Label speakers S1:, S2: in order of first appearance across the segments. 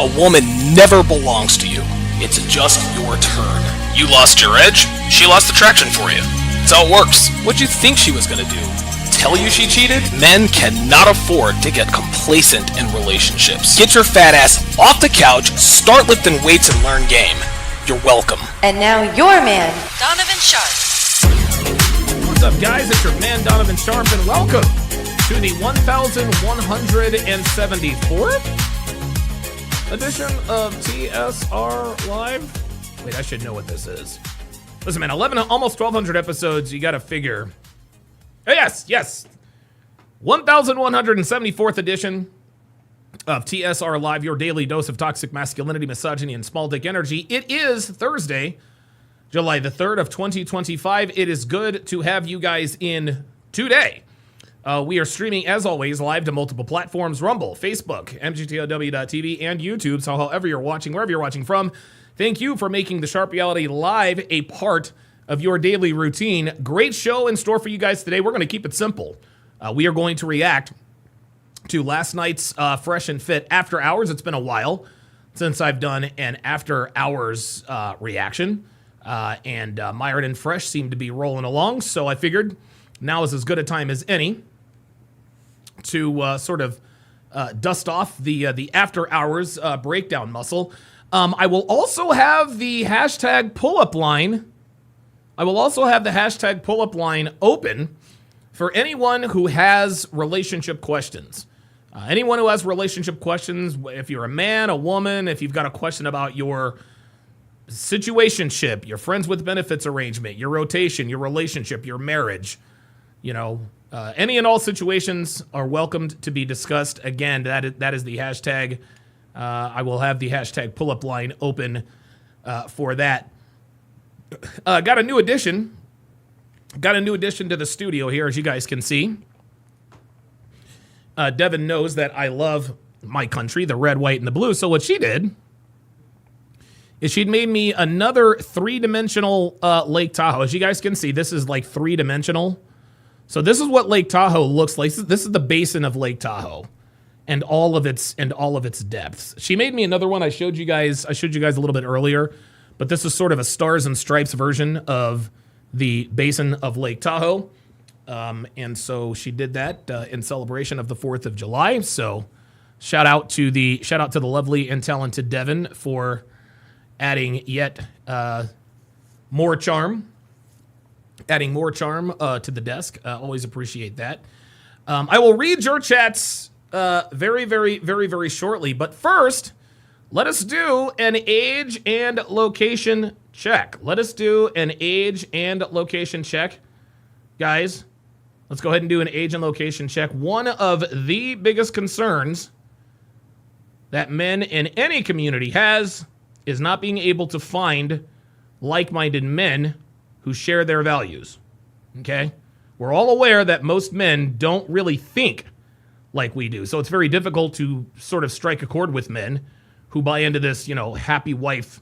S1: A woman never belongs to you. It's just your turn. You lost your edge, she lost attraction for you. That's how it works. What'd you think she was gonna do? Tell you she cheated? Men cannot afford to get complacent in relationships. Get your fat ass off the couch, start lifting weights, and learn game. You're welcome.
S2: And now your man,
S3: Donovan Sharp.
S4: What's up, guys? It's your man, Donovan Sharp, and welcome to the 1174th edition of TSR Live. Wait, I should know what this is. Listen, man, almost 1,200 episodes. You got to figure. Oh, yes. 1174th edition of TSR Live, your daily dose of toxic masculinity, misogyny, and small dick energy. It is Thursday, July the 3rd of 2025. It is good to have you guys in today. We are streaming, as always, live to multiple platforms: Rumble, Facebook, MGTOW.tv, and YouTube. So however you're watching, wherever you're watching from, thank you for making the Sharp Reality Live a part of your daily routine. Great show in store for you guys today. We're going to keep it simple. We are going to react to last night's Fresh and Fit After Hours. It's been a while since I've done an After Hours reaction. And Myron and Fresh seem to be rolling along, so I figured now is as good a time as any to sort of dust off the After Hours breakdown muscle. I will also have the hashtag pull-up line. Open for anyone who has relationship questions. Anyone who has relationship questions, if you're a man, a woman, if you've got a question about your situationship, your friends with benefits arrangement, your rotation, your relationship, your marriage, any and all situations are welcomed to be discussed. Again, that is the hashtag. I will have the hashtag pull-up line open for that. Got a new addition to the studio here, as you guys can see. Devin knows that I love my country, the red, white, and the blue. So what she did is she'd made me another three-dimensional Lake Tahoe. As you guys can see, this is like three-dimensional. So this is what Lake Tahoe looks like. This is the basin of Lake Tahoe and all of its depths. She made me another one. I showed you guys a little bit earlier, but this is sort of a stars and stripes version of the basin of Lake Tahoe. And so she did that in celebration of the 4th of July. So shout out to the lovely and talented Devin for adding yet more charm to the desk. Always appreciate that. I will read your chats very, very, very, very shortly. But first, let us do an age and location check. Guys, let's go ahead and do an age and location check. One of the biggest concerns that men in any community has is not being able to find like-minded men who share their values, okay? We're all aware that most men don't really think like we do, so it's very difficult to sort of strike a chord with men who buy into this, happy life,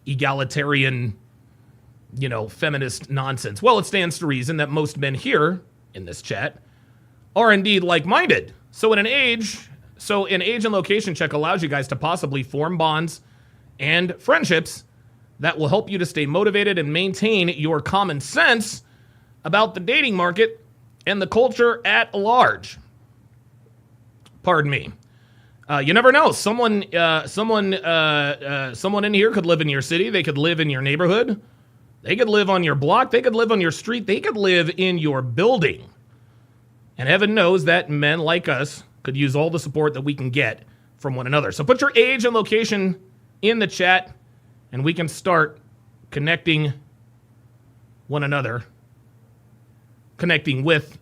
S4: egalitarian, feminist nonsense. Well, it stands to reason that most men here in this chat are indeed like-minded. So an age and location check allows you guys to possibly form bonds and friendships that will help you to stay motivated and maintain your common sense about the dating market and the culture at large. Pardon me. You never know. Someone in here could live in your city. They could live in your neighborhood. They could live on your block. They could live on your street. They could live in your building. And heaven knows that men like us could use all the support that we can get from one another. So put your age and location in the chat, and we can start connecting with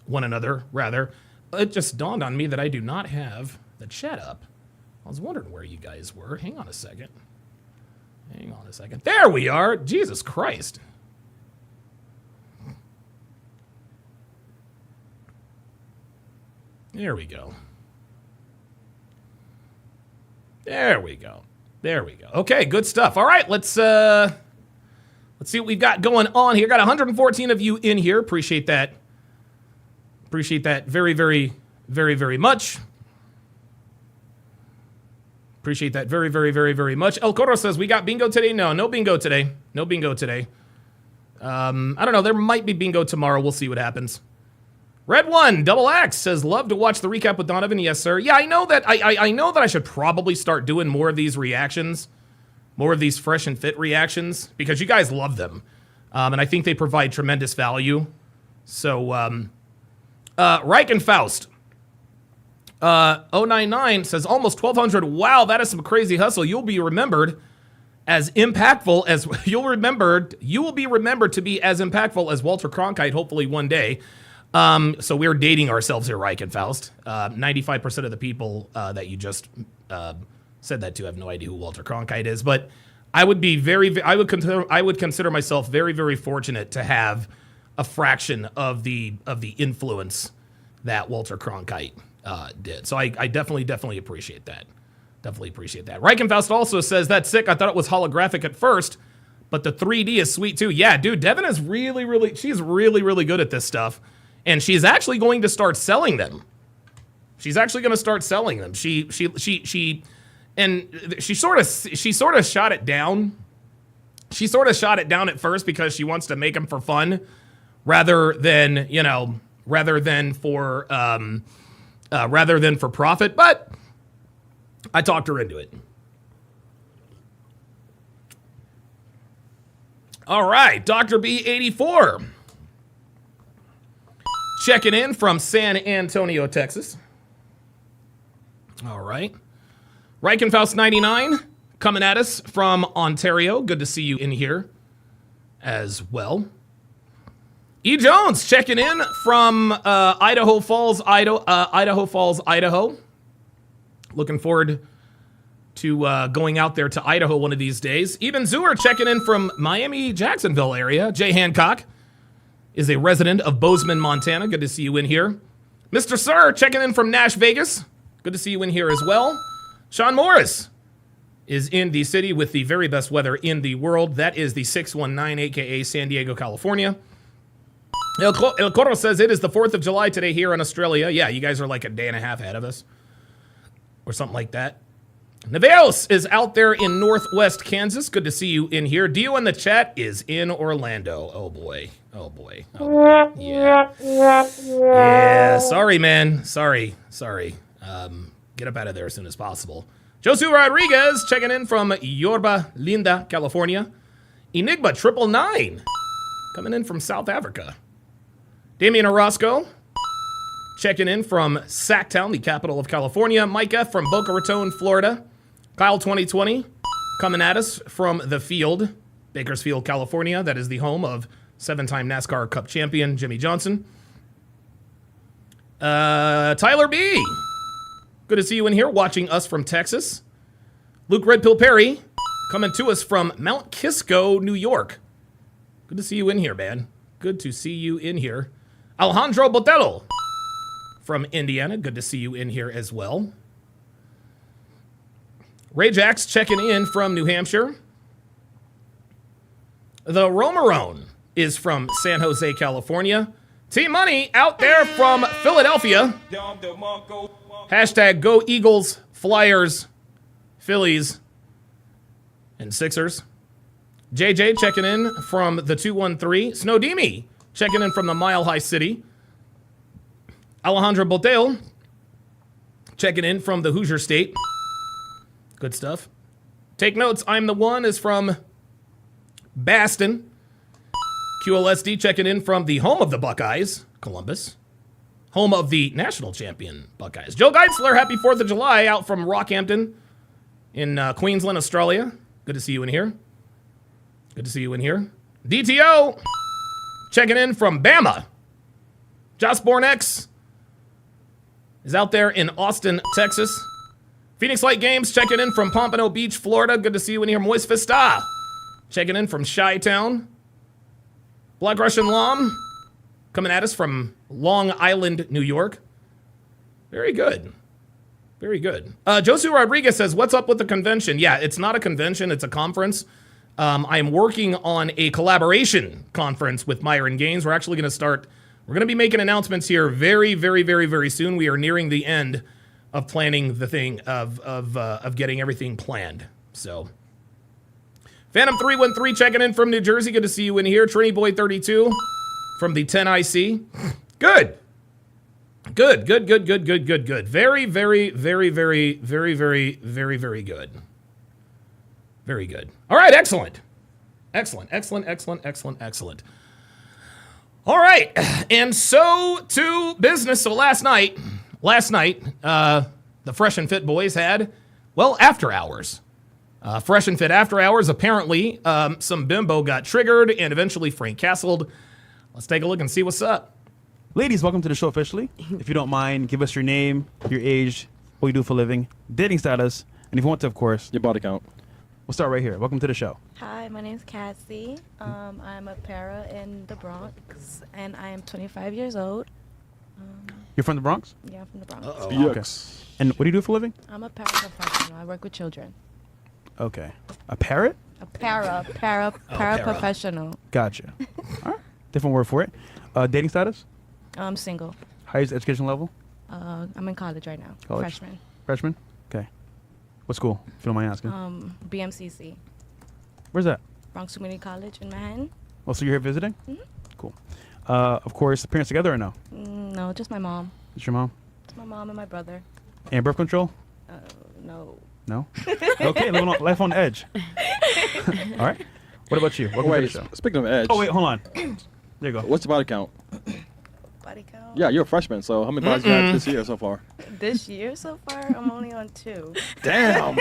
S4: one another, rather. It just dawned on me that I do not have the chat up. I was wondering where you guys were. Hang on a second. There we are. Jesus Christ. There we go. Okay, good stuff. All right, let's see what we've got going on here. Got 114 of you in here. Appreciate that. Very, very, very, very much. Appreciate that very, very, very, very much. El Coro says, we got bingo today? No bingo today. No bingo today. I don't know. There might be bingo tomorrow. We'll see what happens. Red One, Double X says, love to watch the recap with Donovan. Yes, sir. Yeah, I know that I know that I should probably start doing more of these reactions, more of these fresh and fit reactions, because you guys love them. And I think they provide tremendous value. So, Reichenfaust. 099 says almost 1,200. Wow, that is some crazy hustle. You'll be remembered as impactful as you will be remembered to be as impactful as Walter Cronkite, hopefully one day. So we're dating ourselves here, Reichenfaust. 95% of the people that you just said that to have no idea who Walter Cronkite is, but I would consider myself very, very fortunate to have a fraction of the influence that Walter Cronkite did. So I definitely appreciate that. Definitely appreciate that. Reichenfaust also says, that's sick. I thought it was holographic at first, but the 3D is sweet too. Yeah, dude, Devin is she's really good at this stuff. And she's actually going to start selling them. She sort of shot it down. She sort of shot it down at first because she wants to make them for fun rather than for profit, but I talked her into it. All right, Dr. B84 checking in from San Antonio, Texas. All right. Reichenfaust 99 coming at us from Ontario. Good to see you in here as well. E. Jones checking in from Idaho Falls, Idaho. Looking forward to going out there to Idaho one of these days. Eben Zuer checking in from Miami, Jacksonville area. Jay Hancock is a resident of Bozeman, Montana. Good to see you in here. Mr. Sir checking in from Nash, Vegas. Good to see you in here as well. Sean Morris is in the city with the very best weather in the world. That is the 619, aka San Diego, California. El Coro says it is the 4th of July today here in Australia. Yeah, you guys are like a day and a half ahead of us. Or something like that. Neveos is out there in northwest Kansas. Good to see you in here. Dio in the chat is in Orlando. Oh boy. Yeah. Yeah, sorry, man. Sorry. Get up out of there as soon as possible. Josu Rodriguez checking in from Yorba Linda, California. Enigma 999 coming in from South Africa. Damian Orozco checking in from Sacktown, the capital of California. Mike F. from Boca Raton, Florida. Kyle 2020 coming at us from the field, Bakersfield, California. That is the home of 7-time NASCAR Cup champion Jimmy Johnson. Tyler B. Good to see you in here watching us from Texas. Luke Red Pill Perry coming to us from Mount Kisco, New York. Good to see you in here, man. Good to see you in here. Alejandro Botello from Indiana. Good to see you in here as well. Ray Jax checking in from New Hampshire. The Romarone is from San Jose, California. Team Money out there from Philadelphia. Hashtag Go Eagles, Flyers, Phillies, and Sixers. JJ checking in from the 213. Snowdemi checking in from the Mile High City. Alejandro Boteo checking in from the Hoosier State. Good stuff. Take notes. I'm the one is from Baston. QLSD checking in from the home of the Buckeyes, Columbus. Home of the national champion Buckeyes. Joe Geitzler, happy 4th of July out from Rockhampton in Queensland, Australia. Good to see you in here. Good to see you in here. DTO checking in from Bama. Josborn X is out there in Austin, Texas. Phoenix Light Games checking in from Pompano Beach, Florida. Good to see you in here. Moist Vista checking in from Chi-Town. Black Russian Lom coming at us from Long Island, New York. Very good. Very good. Josu Rodriguez says, what's up with the convention? Yeah, it's not a convention. It's a conference. I'm working on a collaboration conference with Myron Gaines. We're actually going to be making announcements here very, very, very, very soon. We are nearing the end planning the thing of getting everything planned. So, Phantom 313 checking in from New Jersey. Good to see you in here. Trini Boy 32 from the 10 IC. Good. Good. Very, very, very, very, very, very, very, very good. Very good. All right, excellent. Excellent. All right, and so to business. So last night, the Fresh and Fit boys had, well, after hours. Fresh and Fit after hours. Apparently, some bimbo got triggered and eventually Frank castled. Let's take a look and see what's up.
S2: Ladies, welcome to the show officially. If you don't mind, give us your name, your age, what you do for a living, dating status, and if you want to, of course,
S3: your body count.
S2: We'll start right here. Welcome to the show.
S5: Hi, my name's Cassie. I'm a para in the Bronx, and I am 25 years old.
S2: You're from the Bronx?
S5: Yeah, I'm from the Bronx.
S2: Okay. And what do you do for a living?
S5: I'm a paraprofessional. I work with children.
S2: Okay. A parrot?
S5: A paraprofessional.
S2: Gotcha. All right. Different word for it. Dating status?
S5: I'm single.
S2: Highest education level?
S5: I'm in college right now.
S2: College.
S5: Freshman.
S2: Freshman? Okay. What school, if you don't mind asking?
S5: BMCC.
S2: Where's that?
S5: Bronx Community College in Manhattan.
S2: Oh, so you're here visiting? Mm-hmm. Cool. Of course, parents together or no?
S5: No, just my mom.
S2: It's your mom?
S5: It's my mom and my brother.
S2: And birth control?
S5: No.
S2: No? Okay, life on the edge. All right. What about you? Welcome to the show.
S3: Speaking of edge.
S2: Oh, wait, hold on. There you go.
S3: What's your body count?
S5: Body count?
S3: Yeah, you're a freshman, so how many bodies you had this year so far?
S5: This year so far, I'm only on 2.
S3: Damn.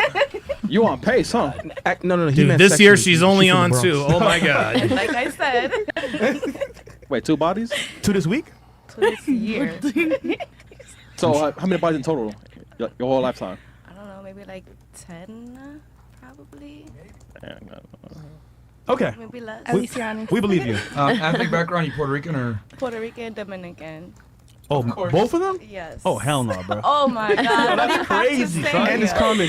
S3: You on pace, huh?
S6: No.
S4: Dude, this year she's only on 2. Oh my God.
S5: Like I said.
S3: Wait, 2 bodies?
S2: 2 this week?
S5: 2 this year.
S3: So how many bodies in total? Your whole lifetime?
S5: I don't know, maybe like 10, probably.
S3: Damn,
S2: Okay.
S5: Maybe less.
S2: We believe you.
S6: Ethnic background, you Puerto Rican or?
S5: Puerto Rican, Dominican.
S2: Oh, both of them?
S5: Yes.
S2: Oh, hell no, bro.
S5: Oh my God. What do you have
S2: crazy,
S5: to say?
S2: son.
S6: And it's common.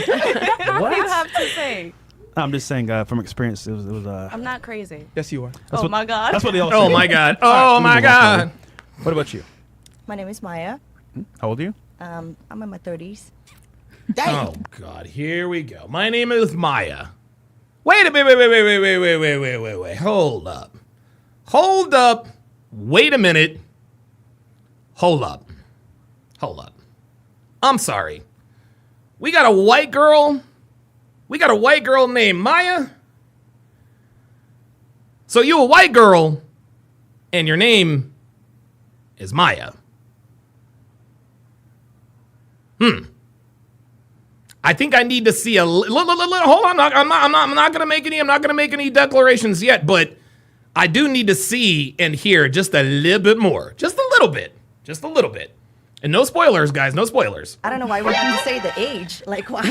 S5: What do you have to say?
S2: I'm just saying from experience, it was
S5: I'm not crazy.
S6: Yes, you are.
S5: My God.
S2: That's what they all say.
S4: Oh my God.
S2: All
S4: Oh
S2: right,
S4: my
S2: move on,
S4: God.
S2: What about you?
S7: My name is Maya.
S2: How old are you?
S7: I'm in my 30s.
S4: Oh God. Here we go. My name is Maya. Wait a minute. Wait. Hold up. Wait a minute. Hold up. I'm sorry. We got a white girl named Maya. So you a white girl, and your name is Maya. I think I need to see a hold on. I'm not gonna make any declarations yet, but I do need to see and hear just a little bit more, just a little bit, and no spoilers, guys, no spoilers.
S7: I don't know why we have to say the age. Like, why?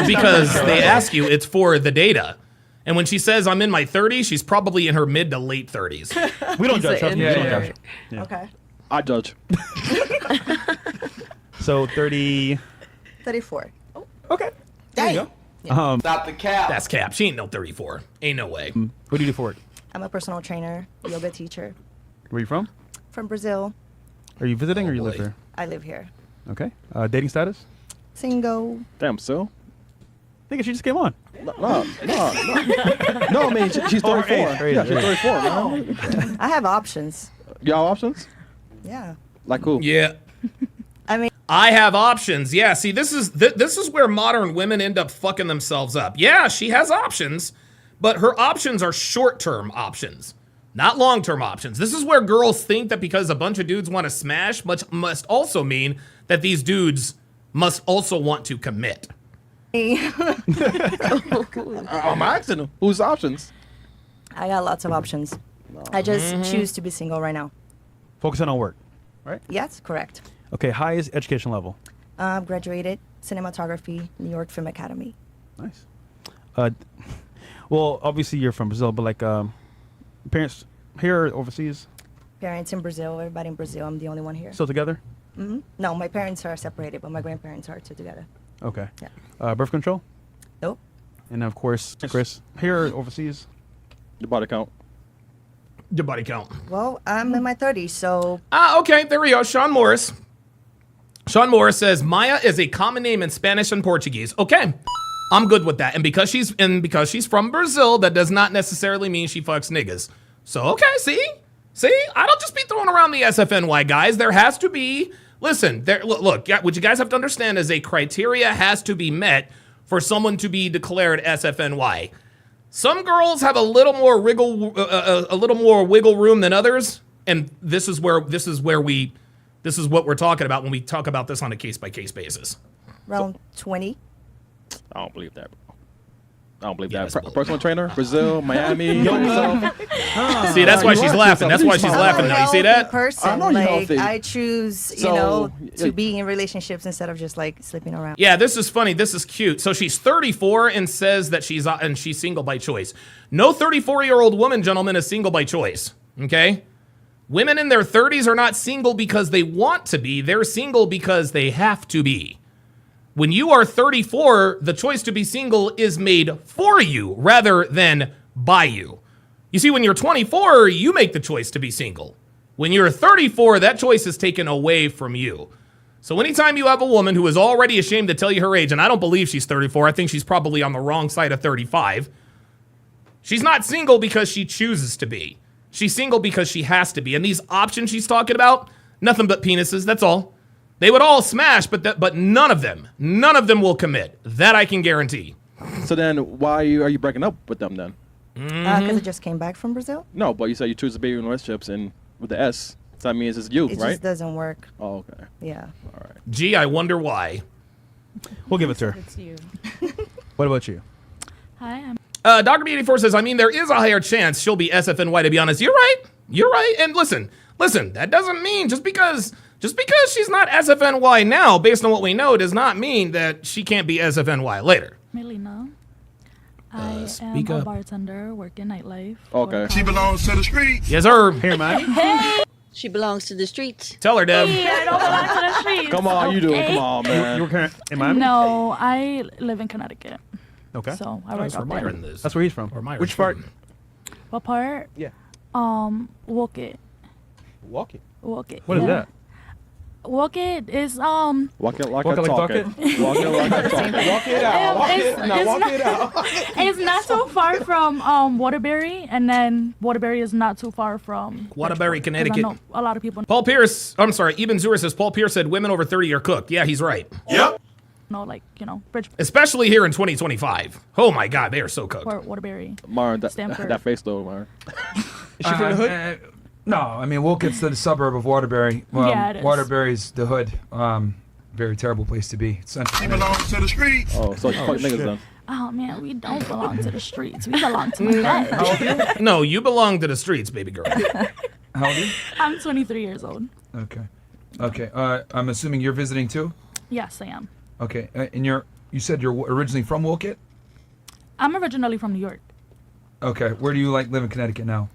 S4: Because they ask you, it's for the data. And when she says I'm in my 30s, she's probably in her mid to late 30s.
S2: We don't judge. Trust me, we don't judge.
S7: Yeah. Okay.
S3: I judge.
S2: So 30.
S7: 34.
S2: Oh, okay.
S7: Dang.
S2: There you go.
S6: Stop the cap.
S4: That's cap. She ain't no 34. Ain't no way.
S2: What do you do for work?
S7: I'm a personal trainer, yoga teacher
S2: Where are you from?
S7: from Brazil.
S2: Are you visiting or you live
S4: boy.
S2: here?
S7: I live here.
S2: Okay. Dating status?
S7: Single.
S3: Damn, still?
S2: Think she just came on.
S3: No, I mean, she's 34.
S2: Her age,
S3: Yeah, she's 34, man.
S7: I have options.
S3: You have options?
S7: Yeah.
S3: Like who?
S4: Yeah.
S7: I mean,
S4: I have options. Yeah, see, this is where modern women end up fucking themselves up. Yeah, she has options, but her options are short-term options, not long-term options. This is where girls think that because a bunch of dudes want to smash, must also mean that these dudes must also want to commit.
S3: I'm asking him. Whose options?
S7: I got lots of options. I just choose to be single right now.
S2: Focusing on work. Right?
S7: Yes, correct.
S2: Okay. Highest education level.
S7: Graduated cinematography, New York Film Academy.
S2: Nice. Well, obviously you're from Brazil, but like parents here or overseas?
S7: Parents in Brazil, everybody in Brazil. I'm the only one here.
S2: Still together?
S7: No, my parents are separated, but my grandparents are still together.
S2: Okay.
S7: Yeah.
S2: Birth control?
S7: Nope.
S2: And of course, Chris, here or overseas?
S3: Your body count.
S4: Your body count.
S7: Well, I'm in my 30s, so
S4: Okay, there we go. Sean Morris. Sean Morris says Maya is a common name in Spanish and Portuguese. Okay, I'm good with that. And because she's from Brazil, that does not necessarily mean she fucks niggas. So okay, see, I don't just be throwing around the SFNY, guys. There has to be. Listen, look. What you guys have to understand is a criteria has to be met for someone to be declared SFNY. Some girls have a little more wiggle room than others, and this is what we're talking about when we talk about this on a case-by-case basis.
S7: Around 20.
S3: I don't believe that. I don't believe
S4: Yeah,
S3: that.
S4: that's bull-
S3: Personal trainer, Brazil, Miami, yourself.
S4: See, that's why
S3: you
S4: she's
S3: are
S4: laughing. That's why she's
S3: I'm a
S4: laughing now. You see that?
S7: Person.
S3: I know you're
S7: like
S3: healthy.
S7: I choose,
S3: So,
S7: to be in relationships instead of just like sleeping around.
S4: Yeah, this is funny. This is cute. So she's 34 and says that she's single by choice. No 34-year-old woman, gentlemen, is single by choice. Okay? Women in their 30s are not single because they want to be. They're single because they have to be. When you are 34, the choice to be single is made for you rather than by you. You see, when you're 24, you make the choice to be single. When you're 34, that choice is taken away from you. So anytime you have a woman who is already ashamed to tell you her age, and I don't believe she's 34, I think she's probably on the wrong side of 35. She's not single because she chooses to be. She's single because she has to be. And these options she's talking about, nothing but penises, that's all. They would all smash, but none of them will commit. That I can guarantee.
S3: So then, why are you breaking up with them then?
S7: Because I just came back from Brazil.
S3: No, but you said you choose to be in relationships and with the S. So that means it's you,
S7: It
S3: right?
S7: just doesn't work.
S3: Oh, okay.
S7: Yeah.
S3: All right.
S4: Gee, I wonder why.
S2: We'll give it to her.
S8: It's you.
S2: What about you?
S8: Hi, I'm
S4: Dr. B84 says, I mean, there is a higher chance she'll be SFNY, to be honest. You're right. And listen, that doesn't mean just because she's not SFNY now, based on what we know, does not mean that she can't be SFNY later.
S8: Melina. I am
S4: speak
S8: a
S4: up.
S8: bartender, working nightlife.
S3: Okay.
S8: She
S9: belongs to the streets.
S4: Yes, sir.
S2: Here, man.
S10: She belongs to the streets.
S4: Tell her, Deb.
S8: I don't belong to the streets.
S3: Come on, you do it.
S8: okay?
S3: Come on,
S2: You
S3: man.
S2: were in Miami?
S8: No, I live in Connecticut.
S2: Okay.
S8: So I
S4: That's
S8: work
S4: where
S8: out there.
S4: Myron is.
S2: That's where he's from.
S4: Or Myron's
S3: Which part?
S4: from.
S8: What part?
S2: Yeah.
S8: Walk it.
S2: Walk it.
S8: Walk it.
S2: What is that?
S8: Walk it is
S3: Walk it like
S2: Walk
S3: I
S2: it like
S3: talk
S2: talk
S3: it. Walk it like I talk it.
S2: Walk it out. Walk
S8: it's,
S2: it. Now
S8: it's
S2: walk
S8: not,
S2: it out.
S8: it's not so far from Waterbury, and then Waterbury is not too far from
S4: Waterbury,
S8: Bridgeport, 'cause I
S4: Connecticut.
S8: know a lot of people
S4: Paul Pierce, I'm sorry, Eben Zura says Paul Pierce said women over 30 are cooked. Yeah, he's right.
S9: Yep.
S8: know, like, Bridgeport
S4: Especially here in 2025. Oh my God, they are so cooked.
S8: or Waterbury.
S3: Myron,
S8: Stanford.
S3: that face though, Myron.
S2: Is she from the hood?
S6: No, I mean, Wilkins to the suburb of Waterbury.
S8: Yeah, it is.
S6: Waterbury's the hood. Very terrible place to be. It's
S9: She
S6: central.
S9: belongs to the streets.
S3: Oh, so fuck niggas then.
S8: Oh man, we don't belong to the streets. We belong to the bed.
S4: No, you belong to the streets, baby girl.
S6: How old are you?
S8: I'm 23 years old.
S6: Okay. Okay. I'm assuming you're visiting too.
S8: Yes, I am.
S6: Okay. And you said you're originally from Wilkett.
S8: I'm originally from New York.
S6: Okay. Where do you live in Connecticut now?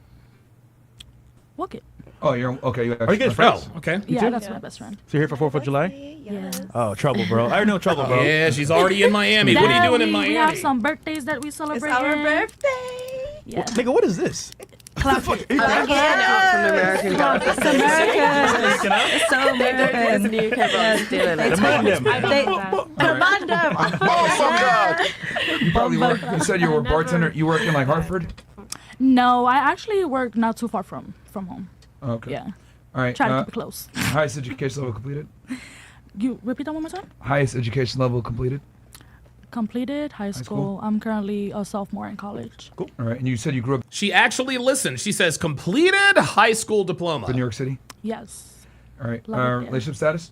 S8: Walk it.
S6: Oh, you're okay.
S2: Are you guys friends?
S4: Oh, okay.
S8: Yeah,
S2: too?
S8: that's my best friend.
S2: So you're here for 4th of July?
S8: Yeah.
S2: Oh, trouble, bro. I already know trouble, bro.
S4: Yeah, she's already in Miami. What are you doing in Miami?
S8: We have some birthdays that we celebrate.
S7: It's our birthday.
S8: Yeah.
S2: Nigga, what is this?
S10: From American Girl.
S8: It's American.
S10: It's so American. It's the UK, but it's still like
S2: Remind them.
S7: Command them.
S9: Oh, God.
S6: You probably work. You said you were a bartender. You work in like Hartford.
S8: No, I actually work not too far from home.
S6: Okay.
S8: Yeah.
S6: All right.
S8: Try to keep it close.
S6: Highest education level completed.
S8: You repeat that one more time?
S6: Highest education level completed.
S8: Completed high
S6: school.
S8: school. I'm currently a sophomore in college.
S6: All right. And you said you grew up
S4: She actually listened. She says completed high school diploma.
S6: in New York City.
S8: Yes.
S6: All right.
S8: Love it there.
S6: Relationship status.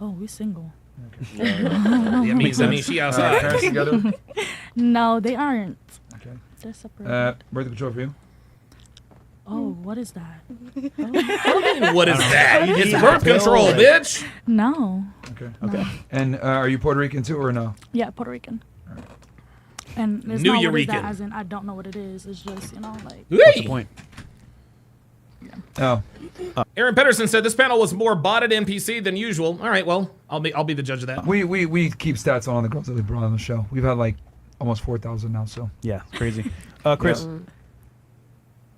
S8: Oh, we single.
S4: That means she outside.
S6: Parents together.
S8: No, they aren't.
S6: Okay.
S8: They're separate.
S6: Birth control for you.
S8: Oh, what is that?
S4: What is that? It's birth control, bitch.
S8: No.
S6: Okay. Okay. And are you Puerto Rican too, or no?
S8: Yeah, Puerto Rican. And it's
S4: New
S8: not what is
S4: Eureka.
S8: that, as in I don't know what it is. It's just, like.
S2: What's the
S4: Hey.
S2: point?
S6: Oh.
S4: Aaron Pedersen said this panel was more botted NPC than usual. All right, well, I'll be the judge of that.
S6: We keep stats on the girls that we brought on the show. We've had like almost 4,000 now. So
S2: Yeah, crazy. Chris.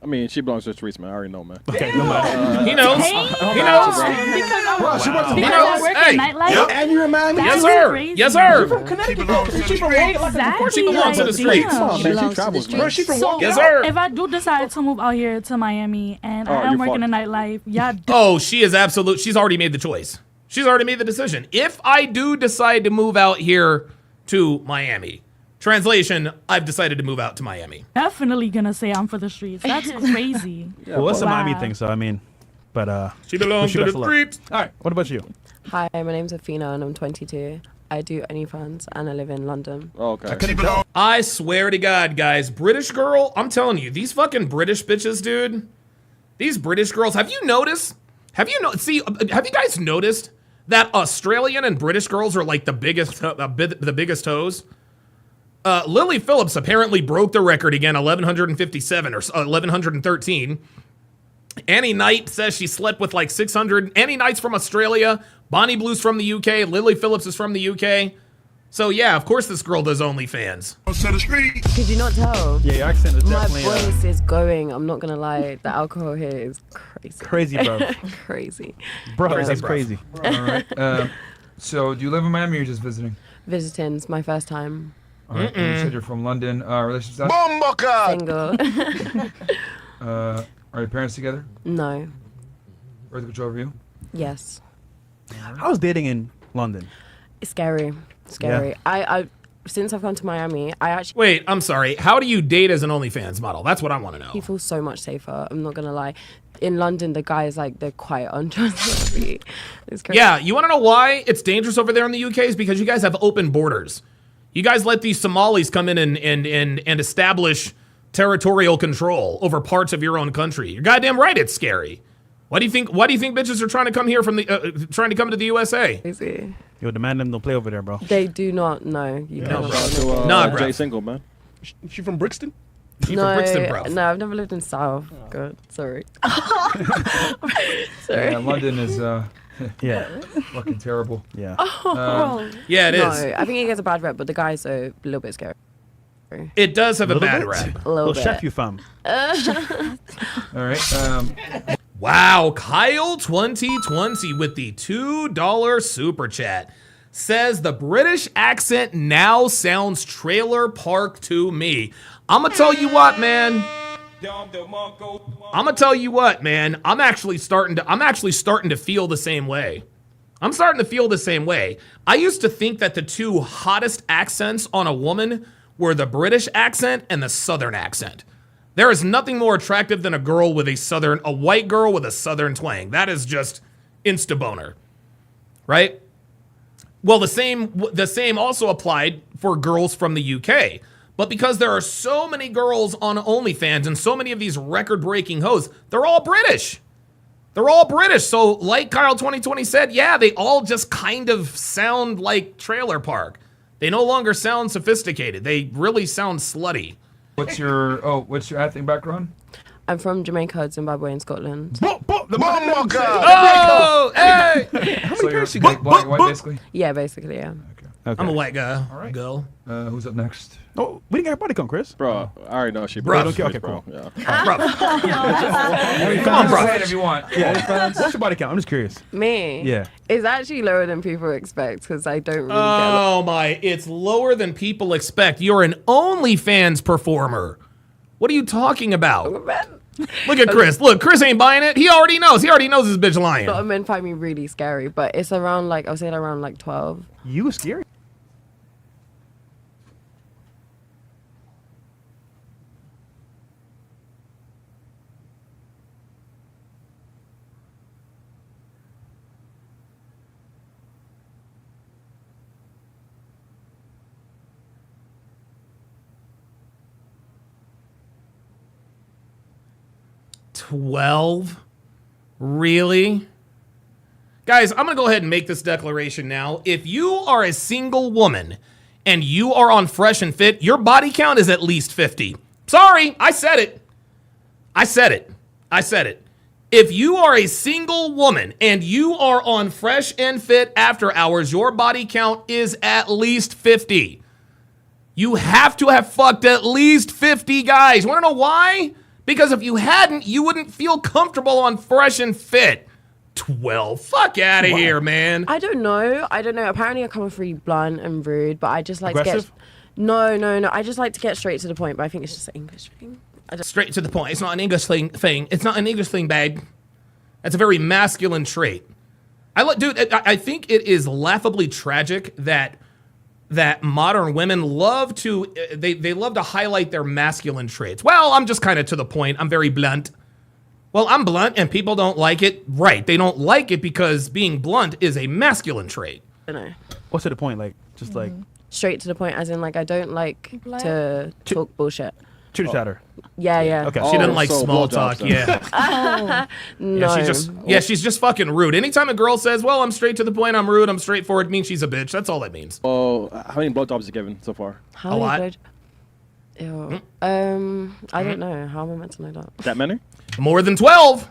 S3: I mean, she belongs to the streets, man. I already know, man.
S2: Okay, no matter.
S4: He knows.
S8: Hey,
S4: He knows.
S8: Because
S3: She works in
S8: because
S4: knows.
S8: I work
S4: Hey.
S8: in nightlife.
S3: And you remind me.
S4: Yes,
S8: That's
S4: sir.
S8: crazy.
S4: Yes, sir.
S3: From Connecticut.
S9: She belongs to the
S3: She from
S9: streets.
S3: Long
S8: Exactly.
S4: Of course she belongs to the
S8: like,
S4: streets.
S8: damn.
S3: Man, she
S10: belongs to
S3: travels,
S10: the
S3: man.
S10: streets.
S3: She from
S8: So
S4: Yes, sir.
S8: if I do decide to move out here to Miami and
S3: Oh,
S8: I am
S3: you're
S8: working in
S3: fucked.
S8: nightlife, yeah,
S4: Oh, she is absolute. She's already made the choice. She's already made the decision. If I do decide to move out here to Miami, translation, I've decided to move out to Miami.
S8: definitely gonna say I'm for the streets. That's crazy.
S2: Well, it's a Miami
S8: Wow.
S2: thing, so I mean, but
S4: She belongs
S2: wish you
S4: to
S2: best
S4: the
S2: of luck.
S4: streets.
S2: All right, what about you?
S10: Hi, my name's Athena and I'm 22. I do OnlyFans and I live in London.
S3: Oh, okay.
S9: She belongs.
S4: I swear to God, guys, British girl, I'm telling you, these fucking British bitches, dude. These British girls, have you noticed? Have you guys noticed that Australian and British girls are like the biggest hoes? Lily Phillips apparently broke the record again, 1157 or 1113. Annie Knight says she slept with like 600. Annie Knight's from Australia. Bonnie Blue's from the UK. Lily Phillips is from the UK. So yeah, of course this girl does OnlyFans.
S9: To the streets.
S10: Could you not tell?
S2: Yeah, your accent is
S10: My
S2: definitely
S10: voice is going. I'm not gonna lie. The alcohol here is crazy.
S2: crazy, bro.
S10: Crazy.
S2: Bro, that's crazy.
S6: All right. So, do you live in Miami or just visiting?
S10: Visiting. It's my first time.
S6: All right. And you said you're from London. Relationship status?
S9: Bumbucker.
S10: Single.
S6: Are your parents together?
S10: No.
S6: Birth control over you?
S10: Yes.
S2: How's dating in London?
S10: It's scary. Scary. I since I've come to Miami, I actually
S4: Wait, I'm sorry. How do you date as an OnlyFans model? That's what I want to know.
S10: feel so much safer. I'm not gonna lie. In London, the guys like they're quite untrustworthy. It's crazy.
S4: Yeah, you want to know why it's dangerous over there in the UK? Is because you guys have open borders. You guys let these Somalis come in and establish territorial control over parts of your own country. You're goddamn right. It's scary. Why do you think bitches are trying to come here from the trying to come to the USA?
S10: Crazy.
S2: Yo, the man them don't play over there, bro.
S10: They do not know. You cannot.
S3: Shout out to
S4: Nah, bro.
S3: Jay Single, man.
S9: She from Brixton?
S4: She from Brixton, bro.
S10: No, I've never lived in South. God, sorry. Sorry.
S6: Yeah, London is
S2: Yeah,
S6: fucking terrible.
S2: yeah.
S4: Yeah, it
S10: No,
S4: is.
S10: I think it gets a bad rep, but the guys are a little bit scary.
S4: It does have a
S2: Little
S4: bad
S2: bit?
S4: rap.
S10: A little
S2: Well,
S10: bit.
S2: chef you fam.
S6: All right.
S4: Wow, Kyle 2020 with the $2 super chat says the British accent now sounds trailer park to me. I'ma tell you what, man. I'ma tell you what, man. I'm actually starting to feel the same way. I'm starting to feel the same way. I used to think that the two hottest accents on a woman were the British accent and the Southern accent. There is nothing more attractive than a white girl with a Southern twang. That is just insta-boner, right? Well, the same also applied for girls from the UK. But because there are so many girls on OnlyFans and so many of these record-breaking hoes, they're all British. They're all British. So like Kyle 2020 said, yeah, they all just kind of sound like trailer park. They no longer sound sophisticated. They really sound slutty.
S6: What's your ethnic background?
S10: I'm from Jamaica, Zimbabwe, and Scotland.
S9: Bumbucker.
S4: Oh, hey!
S6: So you're white, basically?
S10: Yeah, basically, yeah.
S2: Okay.
S4: I'm a white guy. Girl.
S6: Who's up next?
S2: Oh, we didn't get your body count, Chris.
S3: Bro, I already know she
S4: Bro,
S3: British,
S2: okay,
S3: bro.
S2: cool.
S3: Yeah.
S4: Bro.
S6: Come
S4: on, bro.
S6: Say it if you want.
S2: Yeah. What's your body count? I'm just curious.
S10: Me?
S2: Yeah.
S10: It's actually lower than people expect because I don't really
S4: Oh my, it's lower than people expect. You're an OnlyFans performer. What are you talking about?
S10: get
S4: Look at Chris. Look, Chris ain't buying it. He already knows. He already knows this bitch lying.
S10: A lot of men find me really scary, but it's around like, I'll say around like 12.
S2: You were scary.
S4: $12? Really? Guys, I'm going to go ahead and make this declaration now. If you are a single woman and you are on Fresh and Fit, your body count is at least 50. Sorry, I said it. I said it. I said it. If you are a single woman and you are on Fresh and Fit after hours, your body count is at least 50. You have to have fucked at least 50 guys. You want to know why? Because if you hadn't, you wouldn't feel comfortable on Fresh and Fit. 12. Fuck out of here, man.
S10: I don't know. Apparently, I come off really blunt and rude, but I just like
S2: Aggressive?
S10: to get. No. I just like to get straight to the point, but I think it's just an English thing.
S4: Straight to the point. It's not an English thing. It's not an English thing, babe. That's a very masculine trait. I think it is laughably tragic that modern women love to they love to highlight their masculine traits. Well, I'm just kind of to the point. I'm very blunt. Well, I'm blunt and people don't like it. Right. They don't like it because being blunt is a masculine trait.
S10: I don't know.
S2: What's to the point? Like, just like
S10: Straight to the point, as in like I don't like to talk bullshit.
S2: chitter chatter.
S10: Yeah.
S2: Okay.
S4: She doesn't like
S3: so
S4: small
S3: blowjobs
S4: talk.
S3: then.
S10: No.
S4: She's just fucking rude. Anytime a girl says, "Well, I'm straight to the point. I'm rude. I'm straightforward," it means she's a bitch. That's all that means.
S3: Oh, how many blowjobs have you given so far?
S10: How
S4: A
S10: many
S4: lot.
S10: blood- Ew. I don't know. How am I meant to know that?
S3: That many?
S4: More than 12.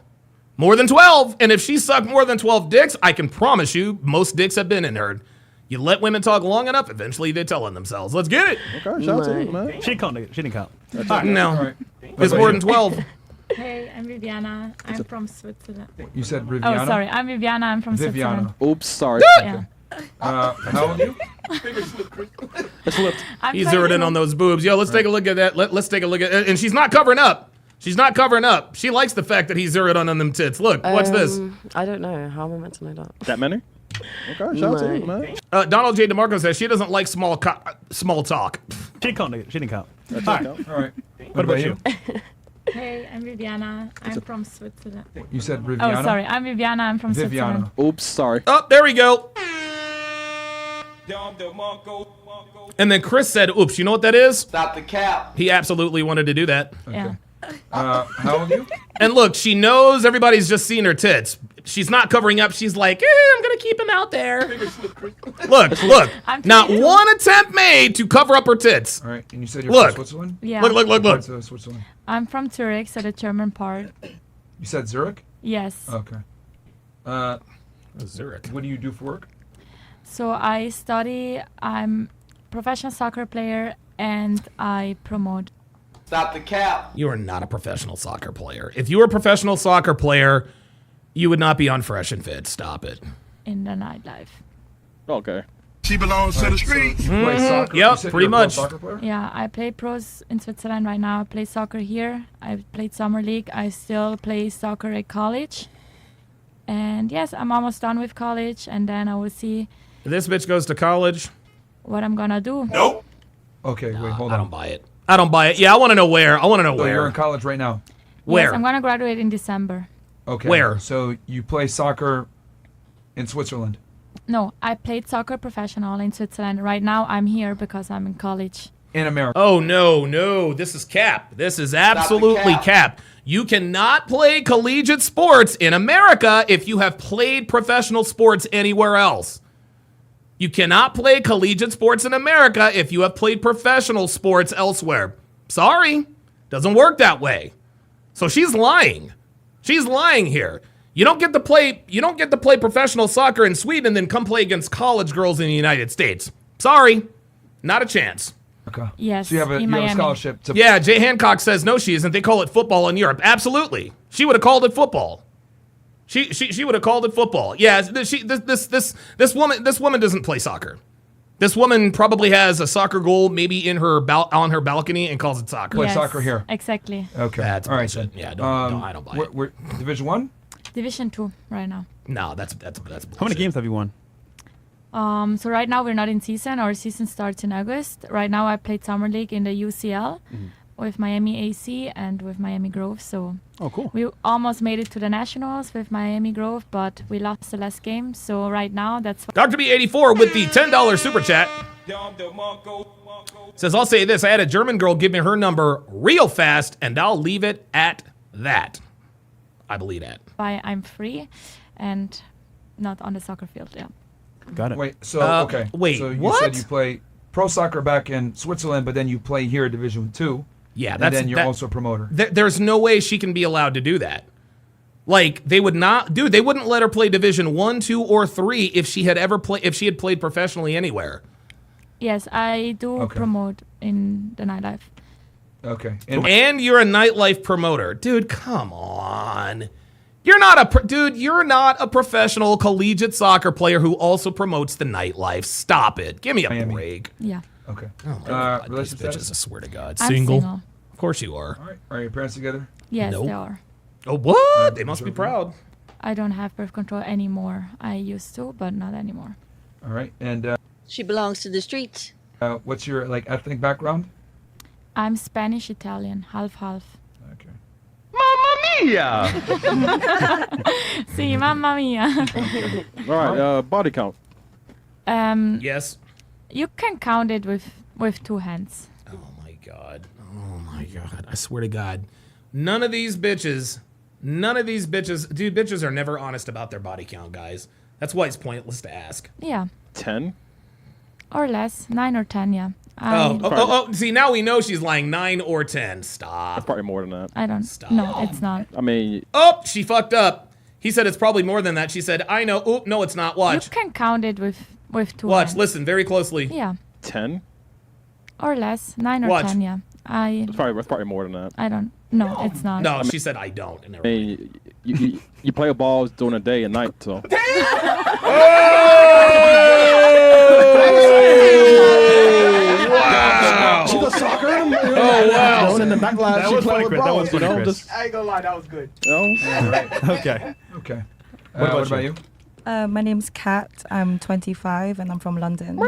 S4: More than 12. And if she sucked more than 12 dicks, I can promise you most dicks have been in her. You let women talk long enough, eventually they tell on themselves. Let's get it.
S3: Okay, shout out to you, man.
S2: She didn't count. She didn't count.
S4: No.
S6: All right.
S4: It's more than 12.
S8: Hey, I'm Viviana. I'm from Switzerland.
S6: You said Riviana?
S8: Oh, sorry. I'm Viviana. I'm from Switzerland.
S6: Viviana.
S3: Oops, sorry.
S8: Yeah.
S6: How old are you?
S3: It slipped.
S8: I'm
S4: He zeroed in on those boobs. Yo, let's take a look at that. Let's take a look at it. And she's not covering up. She's not covering up. She likes the fact that he zeroed on them tits. Look, what's this?
S10: I don't know. How am I meant to know that?
S3: That many? Okay, shout out to you, man.
S4: Donald J. DeMarco says she doesn't like small talk.
S2: She didn't count. She didn't count.
S6: All right.
S2: What about you?
S8: Hey, I'm Viviana. I'm from Switzerland.
S6: You said Riviana?
S8: Oh, sorry. I'm Viviana. I'm from Switzerland.
S6: Viviana.
S3: Oops, sorry.
S4: Oh, there we go. And then Chris said, oops, you know what that is?
S9: Stop the cap.
S4: He absolutely wanted to do that.
S8: Yeah.
S6: How old are you?
S4: And look, she knows everybody's just seeing her tits. She's not covering up. She's like, I'm going to keep him out there. Look.
S8: I'm
S4: Not
S8: 22.
S4: one attempt made to cover up her tits.
S6: All right. And you said you're
S4: Look.
S6: from Switzerland?
S8: Yeah.
S4: Look.
S6: So Switzerland.
S8: I'm from Zurich, so the German part.
S6: You said Zurich?
S8: Yes.
S6: Okay.
S4: Zurich.
S6: What do you do for work?
S8: So I study. I'm professional soccer player, and I promote.
S9: Stop the cap.
S4: You are not a professional soccer player. If you were a professional soccer player, you would not be on Fresh and Fit. Stop it.
S8: In the nightlife.
S3: Okay.
S9: She belongs to the streets.
S6: You play soccer?
S4: Yep,
S6: You said
S4: pretty
S6: you're a pro
S4: much.
S6: soccer player?
S8: Yeah, I play pros in Switzerland right now. I play soccer here. I played summer league. I still play soccer at college. And yes, I'm almost done with college, and then I will see
S4: This bitch goes to college.
S8: what I'm gonna do.
S6: Okay, wait, hold
S4: I
S6: on.
S4: don't buy it. I don't buy it. Yeah, I want to know where. I want to know
S6: So you're
S4: where.
S6: in college right now?
S4: Where?
S8: Yes, I'm gonna graduate in December.
S6: Okay.
S4: Where?
S6: So you play soccer in Switzerland?
S8: No, I played soccer professional in Switzerland. Right now, I'm here because I'm in college.
S6: In America?
S4: Oh, no. This is cap. This is absolutely cap. You cannot play collegiate sports in America if you have played professional sports anywhere else. You cannot play collegiate sports in America if you have played professional sports elsewhere. Sorry. Doesn't work that way. So she's lying. She's lying here. You don't get to play professional soccer in Sweden and then come play against college girls in the United States. Sorry. Not a chance.
S6: Okay.
S8: Yes,
S6: So you have a
S8: in Miami.
S6: scholarship to
S4: Yeah, Jay Hancock says no, she isn't. They call it football in Europe. Absolutely, she would have called it football. She would have called it football. Yeah, this woman doesn't play soccer. This woman probably has a soccer goal maybe in her on her balcony and calls it soccer.
S6: Play
S8: Yes,
S6: soccer here.
S8: Exactly.
S6: Okay.
S4: That's
S6: all right.
S4: bullshit.
S6: Then.
S4: Yeah, I don't buy it.
S6: We're Division 1?
S8: Division 2 right now.
S4: No, that's bullshit.
S2: How many games have you won?
S8: So right now we're not in season. Our season starts in August. Right now I played summer league in the UCL with Miami AC and with Miami Grove. So
S2: Oh, cool.
S8: we almost made it to the Nationals with Miami Grove, but we lost the last game. So right now that's
S4: Dr. B84 with the $10 super chat says, I'll say this. I had a German girl give me her number real fast, and I'll leave it at that. I believe that.
S8: why I'm free and not on the soccer field. Yeah.
S2: Got it.
S6: Wait, so, okay.
S4: wait,
S6: So you
S4: what?
S6: said you play pro soccer back in Switzerland, but then you play here at Division 2.
S4: Yeah,
S6: And
S4: that's
S6: then you're
S4: that-
S6: also a promoter.
S4: There's no way she can be allowed to do that. Like they would not, dude. They wouldn't let her play Division 1, 2, or 3 if she had played professionally anywhere.
S8: Yes, I do
S6: Okay.
S8: promote in the nightlife.
S6: Okay.
S4: And you're a nightlife promoter. Dude, come on. You're not you're not a professional collegiate soccer player who also promotes the nightlife. Stop it. Give me a
S6: Miami.
S4: break.
S8: Yeah.
S6: Okay.
S4: Oh my God, these
S6: relationship
S4: bitches, I
S6: status?
S4: swear to God.
S8: I'm
S4: Single?
S8: single.
S4: Of course you are.
S6: All right. Are your parents together?
S8: Yes,
S4: Nope.
S8: they are.
S4: Oh, what? They must be proud.
S8: I don't have birth control anymore. I used to, but not anymore.
S6: All right. And
S11: She belongs to the streets.
S6: what's your like ethnic background?
S8: I'm Spanish Italian, half.
S6: Okay.
S8: See, mamma mia.
S3: All right. Body count.
S4: Yes.
S8: You can count it with 2 hands.
S4: Oh my God. Oh my God. I swear to God. None of these bitches, dude, bitches are never honest about their body count, guys. That's why it's pointless to ask.
S8: Yeah,
S3: 10.
S8: or less, 9 or 10. Yeah.
S4: See, now we know she's lying 9 or 10.
S3: That's
S4: Stop.
S3: probably more than that.
S8: I don't.
S4: Stop.
S8: No, it's not.
S3: I mean,
S4: Oh, she fucked up. He said it's probably more than that. She said, I know. Oop, no, it's not. Watch.
S8: You can count it with 2
S4: Watch.
S8: hands.
S4: Listen very closely.
S8: Yeah,
S3: 10.
S8: or less, 9 or
S4: Watch.
S8: 10. Yeah.
S3: That's probably more than that.
S8: I don't. No, it's not.
S4: No, she said I don't. And
S3: I mean, you play with balls during the day and night, so.
S4: Wow.
S3: She does soccer. Oh
S4: wow.
S3: And then backlash,
S2: That
S3: she
S2: was
S3: play
S2: funny,
S3: with
S2: Chris. That
S3: balls.
S2: was funny, Chris.
S9: I ain't gonna lie, that was good.
S3: You know?
S2: Okay.
S6: Okay.
S2: What about
S6: you?
S7: My name's Kat. I'm 25 and I'm from London.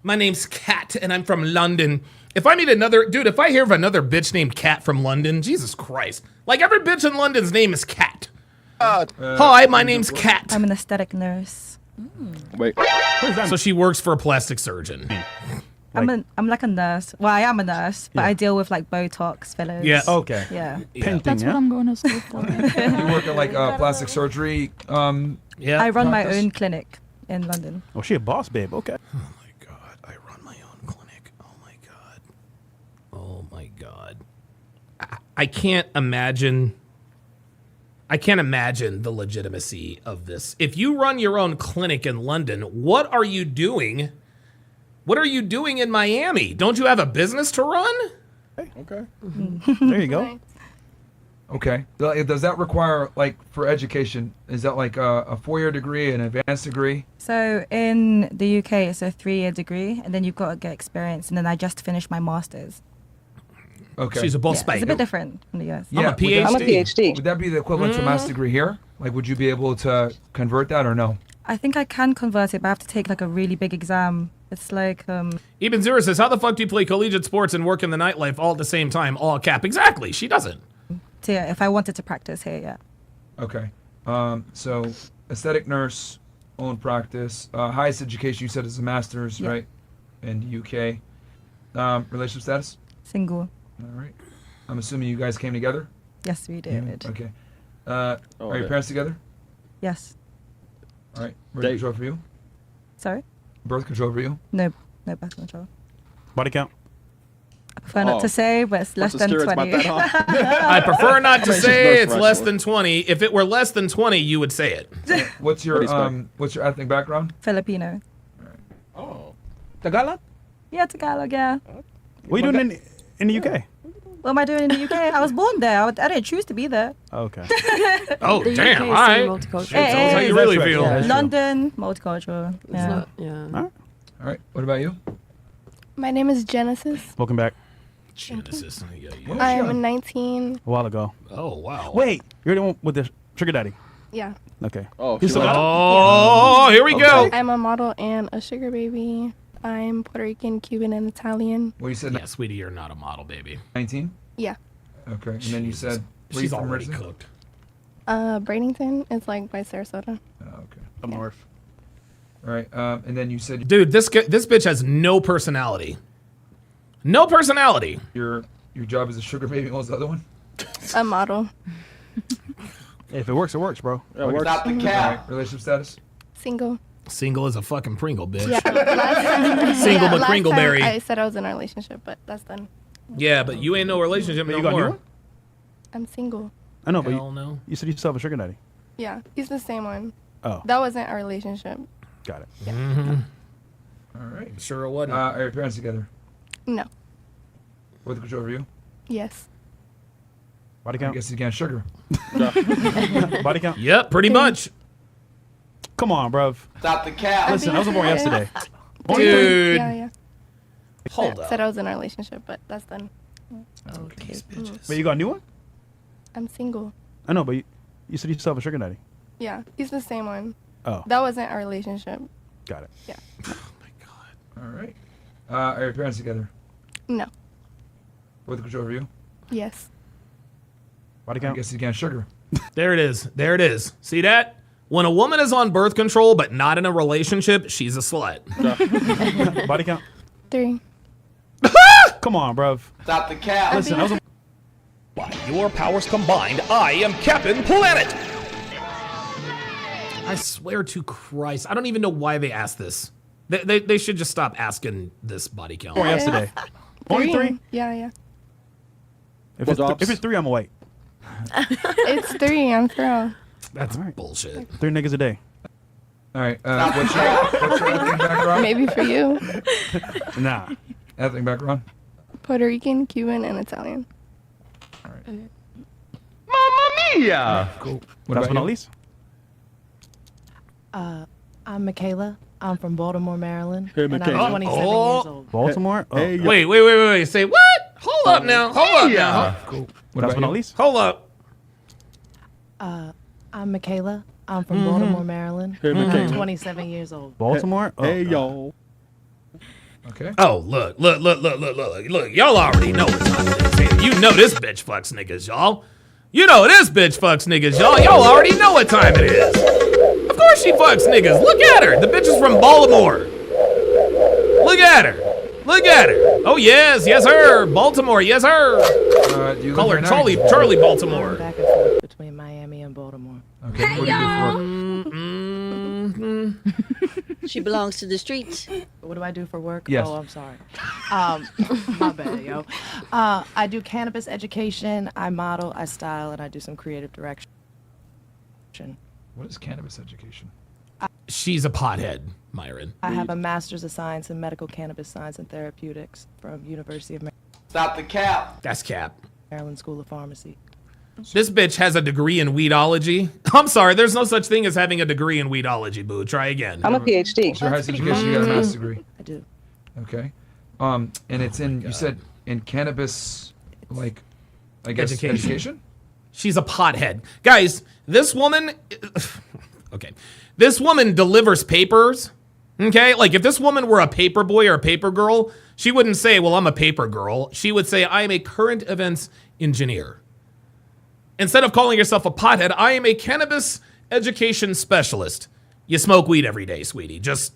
S4: My name's Kat, and I'm from London. If I meet another dude, if I hear of another bitch named Kat from London, Jesus Christ! Like every bitch in London's name is Kat. Hi, my name's Kat.
S7: I'm an aesthetic nurse.
S3: Wait.
S4: So she works for a plastic surgeon.
S7: I'm like a nurse. Well, I am a nurse, but I deal with like Botox, fillers.
S4: Yeah.
S2: Okay.
S7: Yeah.
S2: Painting,
S8: That's
S2: yeah?
S8: what I'm going to school for.
S6: You work at like plastic surgery.
S4: Yeah.
S7: I run my
S6: Practice?
S7: own clinic in London.
S2: Oh, she a boss, babe. Okay.
S4: Oh my God! I run my own clinic. Oh my God! Oh my God! I can't imagine. I can't imagine the legitimacy of this. If you run your own clinic in London, what are you doing? What are you doing in Miami? Don't you have a business to run?
S3: Okay.
S2: There you go.
S6: Okay. Does that require like for education? Is that like a 4-year degree, an advanced degree?
S7: So in the UK, it's a 3-year degree, and then you've got to get experience. And then I just finished my master's.
S6: Okay.
S4: She's a boss
S7: It's a
S4: baker.
S7: bit different in the US.
S4: I'm a
S6: would that-
S4: PhD.
S11: I'm a PhD.
S6: Would that be the equivalent to a master's degree here? Like, would you be able to convert that or no?
S7: I think I can convert it, but I have to take like a really big exam. It's like
S4: Eben Zero says, how the fuck do you play collegiate sports and work in the nightlife all at the same time? All cap. Exactly. She doesn't.
S7: yeah, if I wanted to practice here, yeah.
S6: Okay. So aesthetic nurse, own practice, highest education you said is a master's,
S7: Yeah.
S6: right? In the UK. Relationship status?
S7: Single.
S6: All right. I'm assuming you guys came together?
S7: Yes, we did.
S6: Okay. Are your
S3: okay.
S6: parents together?
S7: Yes.
S6: All right. Birth
S3: Date.
S6: control for you?
S7: Sorry?
S6: Birth control for you?
S7: No birth control.
S2: Body count.
S7: I prefer not to say, but it's less
S3: What's the
S7: than
S3: steroids
S7: 20.
S3: about that, huh?
S4: I prefer not to
S3: She's
S4: say
S3: nurse
S4: it's less
S3: practitioner.
S4: than 20. If it were less than 20, you would say it.
S6: What's your
S3: What do you expect?
S6: what's your ethnic background?
S7: Filipino.
S3: Oh. Tagalog?
S7: Yeah, Tagalog, yeah.
S2: What are you doing in the UK?
S7: What am I doing in the UK? I was born there. I didn't choose to be there.
S2: Okay.
S4: Oh,
S10: The
S4: damn.
S10: UK
S4: All
S10: is
S4: right.
S10: so multicultural.
S7: Hey,
S4: Tell us how
S7: hey,
S4: you
S2: that's
S4: really
S2: right,
S4: feel.
S2: yeah. That's true.
S7: London, multicultural.
S10: It's
S7: Yeah.
S10: not, yeah.
S2: All
S6: All right. What about you?
S12: My name is Genesis.
S2: Welcome back.
S4: Genesis. Yeah,
S6: What
S12: I
S6: was
S12: am
S6: your-
S12: 19.
S2: A while ago.
S4: Oh, wow.
S2: Wait, you're the one with the sugar daddy.
S12: Yeah.
S2: Okay.
S3: Oh,
S2: He's
S3: she
S2: still
S3: like-
S4: Oh, here we go.
S12: I'm a model and a sugar baby. I'm Puerto Rican, Cuban, and Italian.
S6: Well, you said
S4: Yeah, sweetie, you're not a model, baby.
S6: 19?
S12: Yeah.
S6: Okay. And then you
S4: Jesus.
S6: said where you
S4: She's
S6: from
S4: already
S6: originally?
S4: cooked.
S12: Bradenton is like by Sarasota.
S6: Oh, okay.
S2: Up north.
S6: All right. And then you said
S4: Dude, this bitch has no personality. No personality.
S6: your job is a sugar baby. What was the other one?
S12: A model.
S2: If it works, bro.
S3: Yeah, works.
S9: Stop the
S6: All
S9: cap.
S6: right. Relationship status?
S12: Single.
S4: Single as a fucking Pringle, bitch.
S12: Yeah. Last,
S4: Single
S12: last
S4: McCringleberry.
S12: time I said I was in a relationship, but that's done.
S4: Yeah, but you ain't no relationship
S2: You
S4: no
S2: got a new
S4: more.
S2: one?
S12: I'm single.
S2: I know, but
S4: Hell no.
S2: you said you still have a sugar daddy.
S12: Yeah. He's the same one.
S2: Oh,
S12: That wasn't a relationship.
S2: got it.
S6: All right.
S4: Sure it wasn't.
S6: Are your parents together?
S12: No.
S6: Birth control for you?
S12: Yes.
S2: Body
S6: I
S2: count?
S6: guess again, sugar.
S2: Body count?
S4: Yep, pretty much.
S2: Come on, bruv.
S9: Stop the cap.
S2: Listen, I was born yesterday.
S4: Dude.
S12: Yeah.
S4: Hold
S12: I
S4: up.
S12: said I was in a relationship, but that's done.
S10: Okay.
S2: Wait, you got a new one?
S12: I'm single.
S2: I know, but you said you still have a sugar daddy.
S12: Yeah, he's the same one.
S2: Oh,
S12: That wasn't our relationship.
S2: got it.
S12: Yeah.
S6: All right. Are your parents together?
S12: No.
S6: Birth control for you?
S12: Yes.
S2: Body
S6: I
S2: count?
S6: guess again, sugar.
S4: There it is. There it is. See that? When a woman is on birth control but not in a relationship, she's a slut.
S2: Body count?
S12: 3.
S2: Come on, bruv.
S9: Stop the cap.
S2: Listen, I was
S1: By your powers combined, I am Captain Planet.
S4: I swear to Christ, I don't even know why they asked this. They should just stop asking this body count.
S2: born yesterday. Only 3?
S12: Yeah.
S2: If it's 3, I'm white.
S12: It's 3. I'm through.
S4: That's bullshit.
S2: 3 niggas a day.
S6: All right. What's your ethnic background?
S12: Maybe for you.
S2: Nah.
S6: Ethnic background?
S12: Puerto Rican, Cuban, and Italian.
S6: All right.
S9: Mamma mia.
S6: Cool.
S2: Last
S6: What
S2: but
S6: about
S2: not
S6: you?
S2: least.
S10: I'm Michaela. I'm from Baltimore, Maryland.
S3: Hey,
S10: and
S3: Michaela.
S10: I'm 27 years old.
S2: Baltimore? Oh.
S3: Hey,
S4: Wait. Say what? Hold up now. Hold up now.
S6: Cool.
S2: Last
S6: What about
S2: but not
S6: you?
S2: least.
S4: Hold up.
S10: I'm Michaela. I'm from Baltimore, Maryland.
S3: Hey,
S10: and I'm
S3: Michaela.
S10: 27 years old.
S2: Baltimore? Oh,
S3: Hey,
S2: God.
S3: yo.
S6: Okay.
S4: Oh, look. Y'all already know what time it is. You know this bitch fucks niggas, y'all. You know this bitch fucks niggas, y'all. Y'all already know what time it is. Of course she fucks niggas. Look at her. The bitch is from Baltimore. Look at her. Oh, yes, her. Baltimore, yes, her.
S6: Do you
S4: Call her
S6: live right now?
S4: Charlie
S10: I'm
S4: Baltimore.
S10: back and forth between Miami and Baltimore.
S6: Okay. What do you do for work?
S11: She belongs to the streets.
S10: What do I do for work?
S2: Yes.
S10: Oh, I'm sorry. My bad, yo. I do cannabis education, I model, I style, and I do some creative direction.
S6: What is cannabis education?
S4: She's a pothead, Myron.
S10: I have a master's of science in medical cannabis science and therapeutics from University of
S9: Stop the cap.
S4: That's cap.
S10: Maryland School of Pharmacy.
S4: This bitch has a degree in weedology. I'm sorry, there's no such thing as having a degree in weedology, boo. Try again.
S11: I'm a PhD.
S6: What's your highest education? You got a master's degree.
S10: I do.
S6: Okay. And it's in, you said, in cannabis, like, I guess, education?
S4: She's a pothead. Guys, this woman... Okay. This woman delivers papers. Okay? Like, if this woman were a paper boy or a paper girl, she wouldn't say, well, I'm a paper girl. She would say, I am a current events engineer. Instead of calling yourself a pothead, I am a cannabis education specialist. You smoke weed every day, sweetie. Just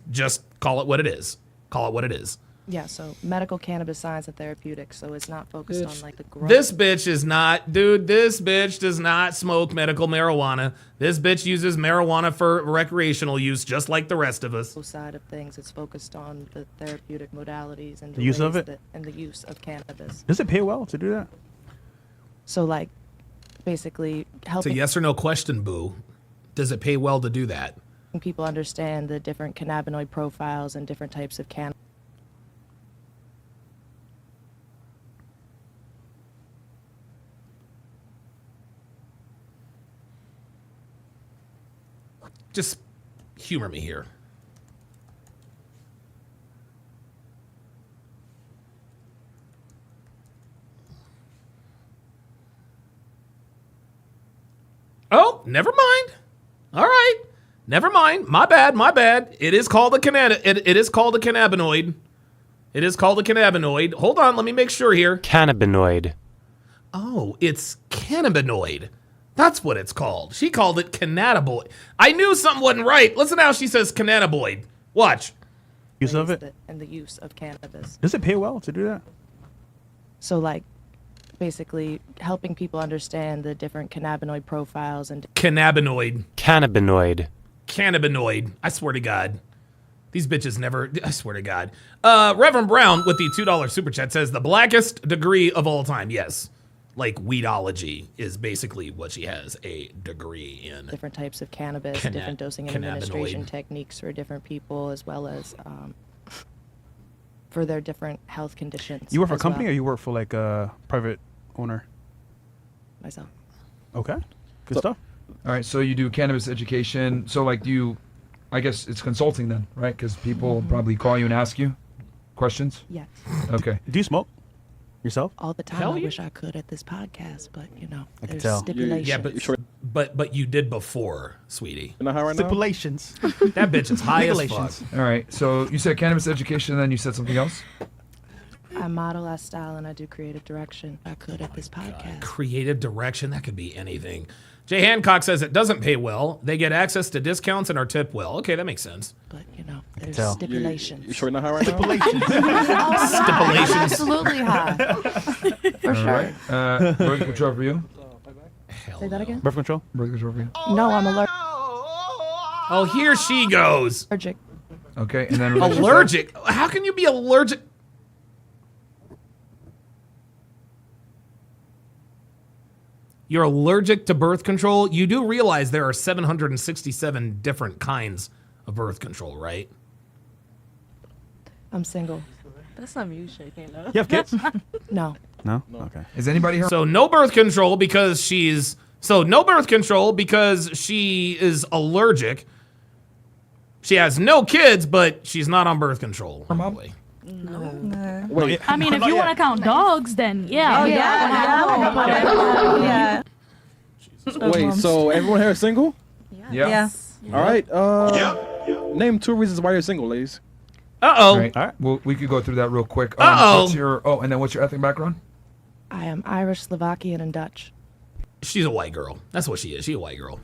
S4: call it what it is. Call it what it is.
S10: Yeah, so medical cannabis science and therapeutics, so it's not focused on like the growth.
S4: This bitch is not, dude, this bitch does not smoke medical marijuana. This bitch uses marijuana for recreational use just like the rest of us.
S10: Side of things, it's focused on the therapeutic modalities and
S2: The use of
S10: ways
S2: it?
S10: and the use of cannabis.
S2: Does it pay well to do that?
S10: So like basically
S4: It's a
S10: helping
S4: yes or no question, boo. Does it pay well to do that?
S10: people understand the different cannabinoid profiles and different types of cannabis.
S4: Just humor me here. Oh, never mind. All right. Never mind. My bad. It is called a it is called a cannabinoid. It is called a cannabinoid. Hold on, let me make sure here.
S13: Cannabinoid.
S4: Oh, it's cannabinoid. That's what it's called. She called it cannabinoid. I knew something wasn't right. Listen how she says cannabinoid. Watch.
S2: Use of it?
S10: And the use of cannabis.
S2: Does it pay well to do that?
S10: So like basically helping people understand the different cannabinoid profiles and
S4: Cannabinoid.
S13: Cannabinoid.
S4: I swear to God. These bitches never, I swear to God. Reverend Brown with the $2 super chat says the blackest degree of all time. Yes. Like weedology is basically what she has a degree in.
S10: different types of cannabis, different dosing and administration techniques for different people, as well as for their different health conditions.
S2: You work for a
S10: as
S2: company
S10: well.
S2: or you work for like a private owner?
S10: Myself.
S2: Okay. Good
S3: So-
S2: stuff.
S6: All right, so you do cannabis education. So like, do you? I guess it's consulting then, right? Because people probably call you and ask you questions.
S10: Yes.
S6: Okay.
S2: Do you smoke yourself?
S10: All the time.
S4: Hell
S10: I
S4: yeah.
S10: wish I could at this podcast, but you know,
S2: I can
S10: there's
S2: tell.
S10: stipulations.
S4: Yeah, but you did before, sweetie.
S3: You know how right now?
S2: Stipulations.
S4: That bitch is high as fuck.
S2: Regulations.
S6: All right. So you said cannabis education, and then you said something else.
S10: I model, I style, and I do creative direction. I could at this podcast.
S4: Creative direction, that could be anything. Jay Hancock says it doesn't pay well. They get access to discounts and are tipped well. Okay, that makes sense.
S10: But you know, there's
S2: tell.
S10: stipulations.
S3: You sure you know how right now?
S4: Stipulations.
S10: Absolutely high. For
S6: All
S10: sure.
S6: right. Birth control for you.
S4: Hell
S10: Say that
S4: no.
S10: again?
S2: Birth control?
S6: Birth control for you.
S10: No, I'm
S4: Oh, here she goes.
S10: allergic.
S6: Okay, and then religious
S4: Allergic? How can you be allergic? You're allergic to birth control? You do realize there are 767 different kinds of birth control, right?
S10: I'm single.
S5: That's not you shaking up.
S2: You have kids?
S10: No.
S2: No? Okay.
S6: Is anybody here?
S4: So no birth control because she is allergic. She has no kids, but she's not on birth control. Probably.
S7: No.
S3: Wait,
S8: I mean, if you want to count dogs, then yeah.
S7: Yeah.
S3: wait. So everyone here is single?
S6: Yeah.
S3: All right. Name 2 reasons why you're single, ladies.
S4: Uh-oh.
S6: All right.
S2: All right.
S6: Well, we could go through that real quick.
S4: Uh-oh.
S6: And then what's your ethnic background?
S10: I am Irish, Slovakian, and Dutch.
S4: She's a white girl. That's what she is. She's a white girl.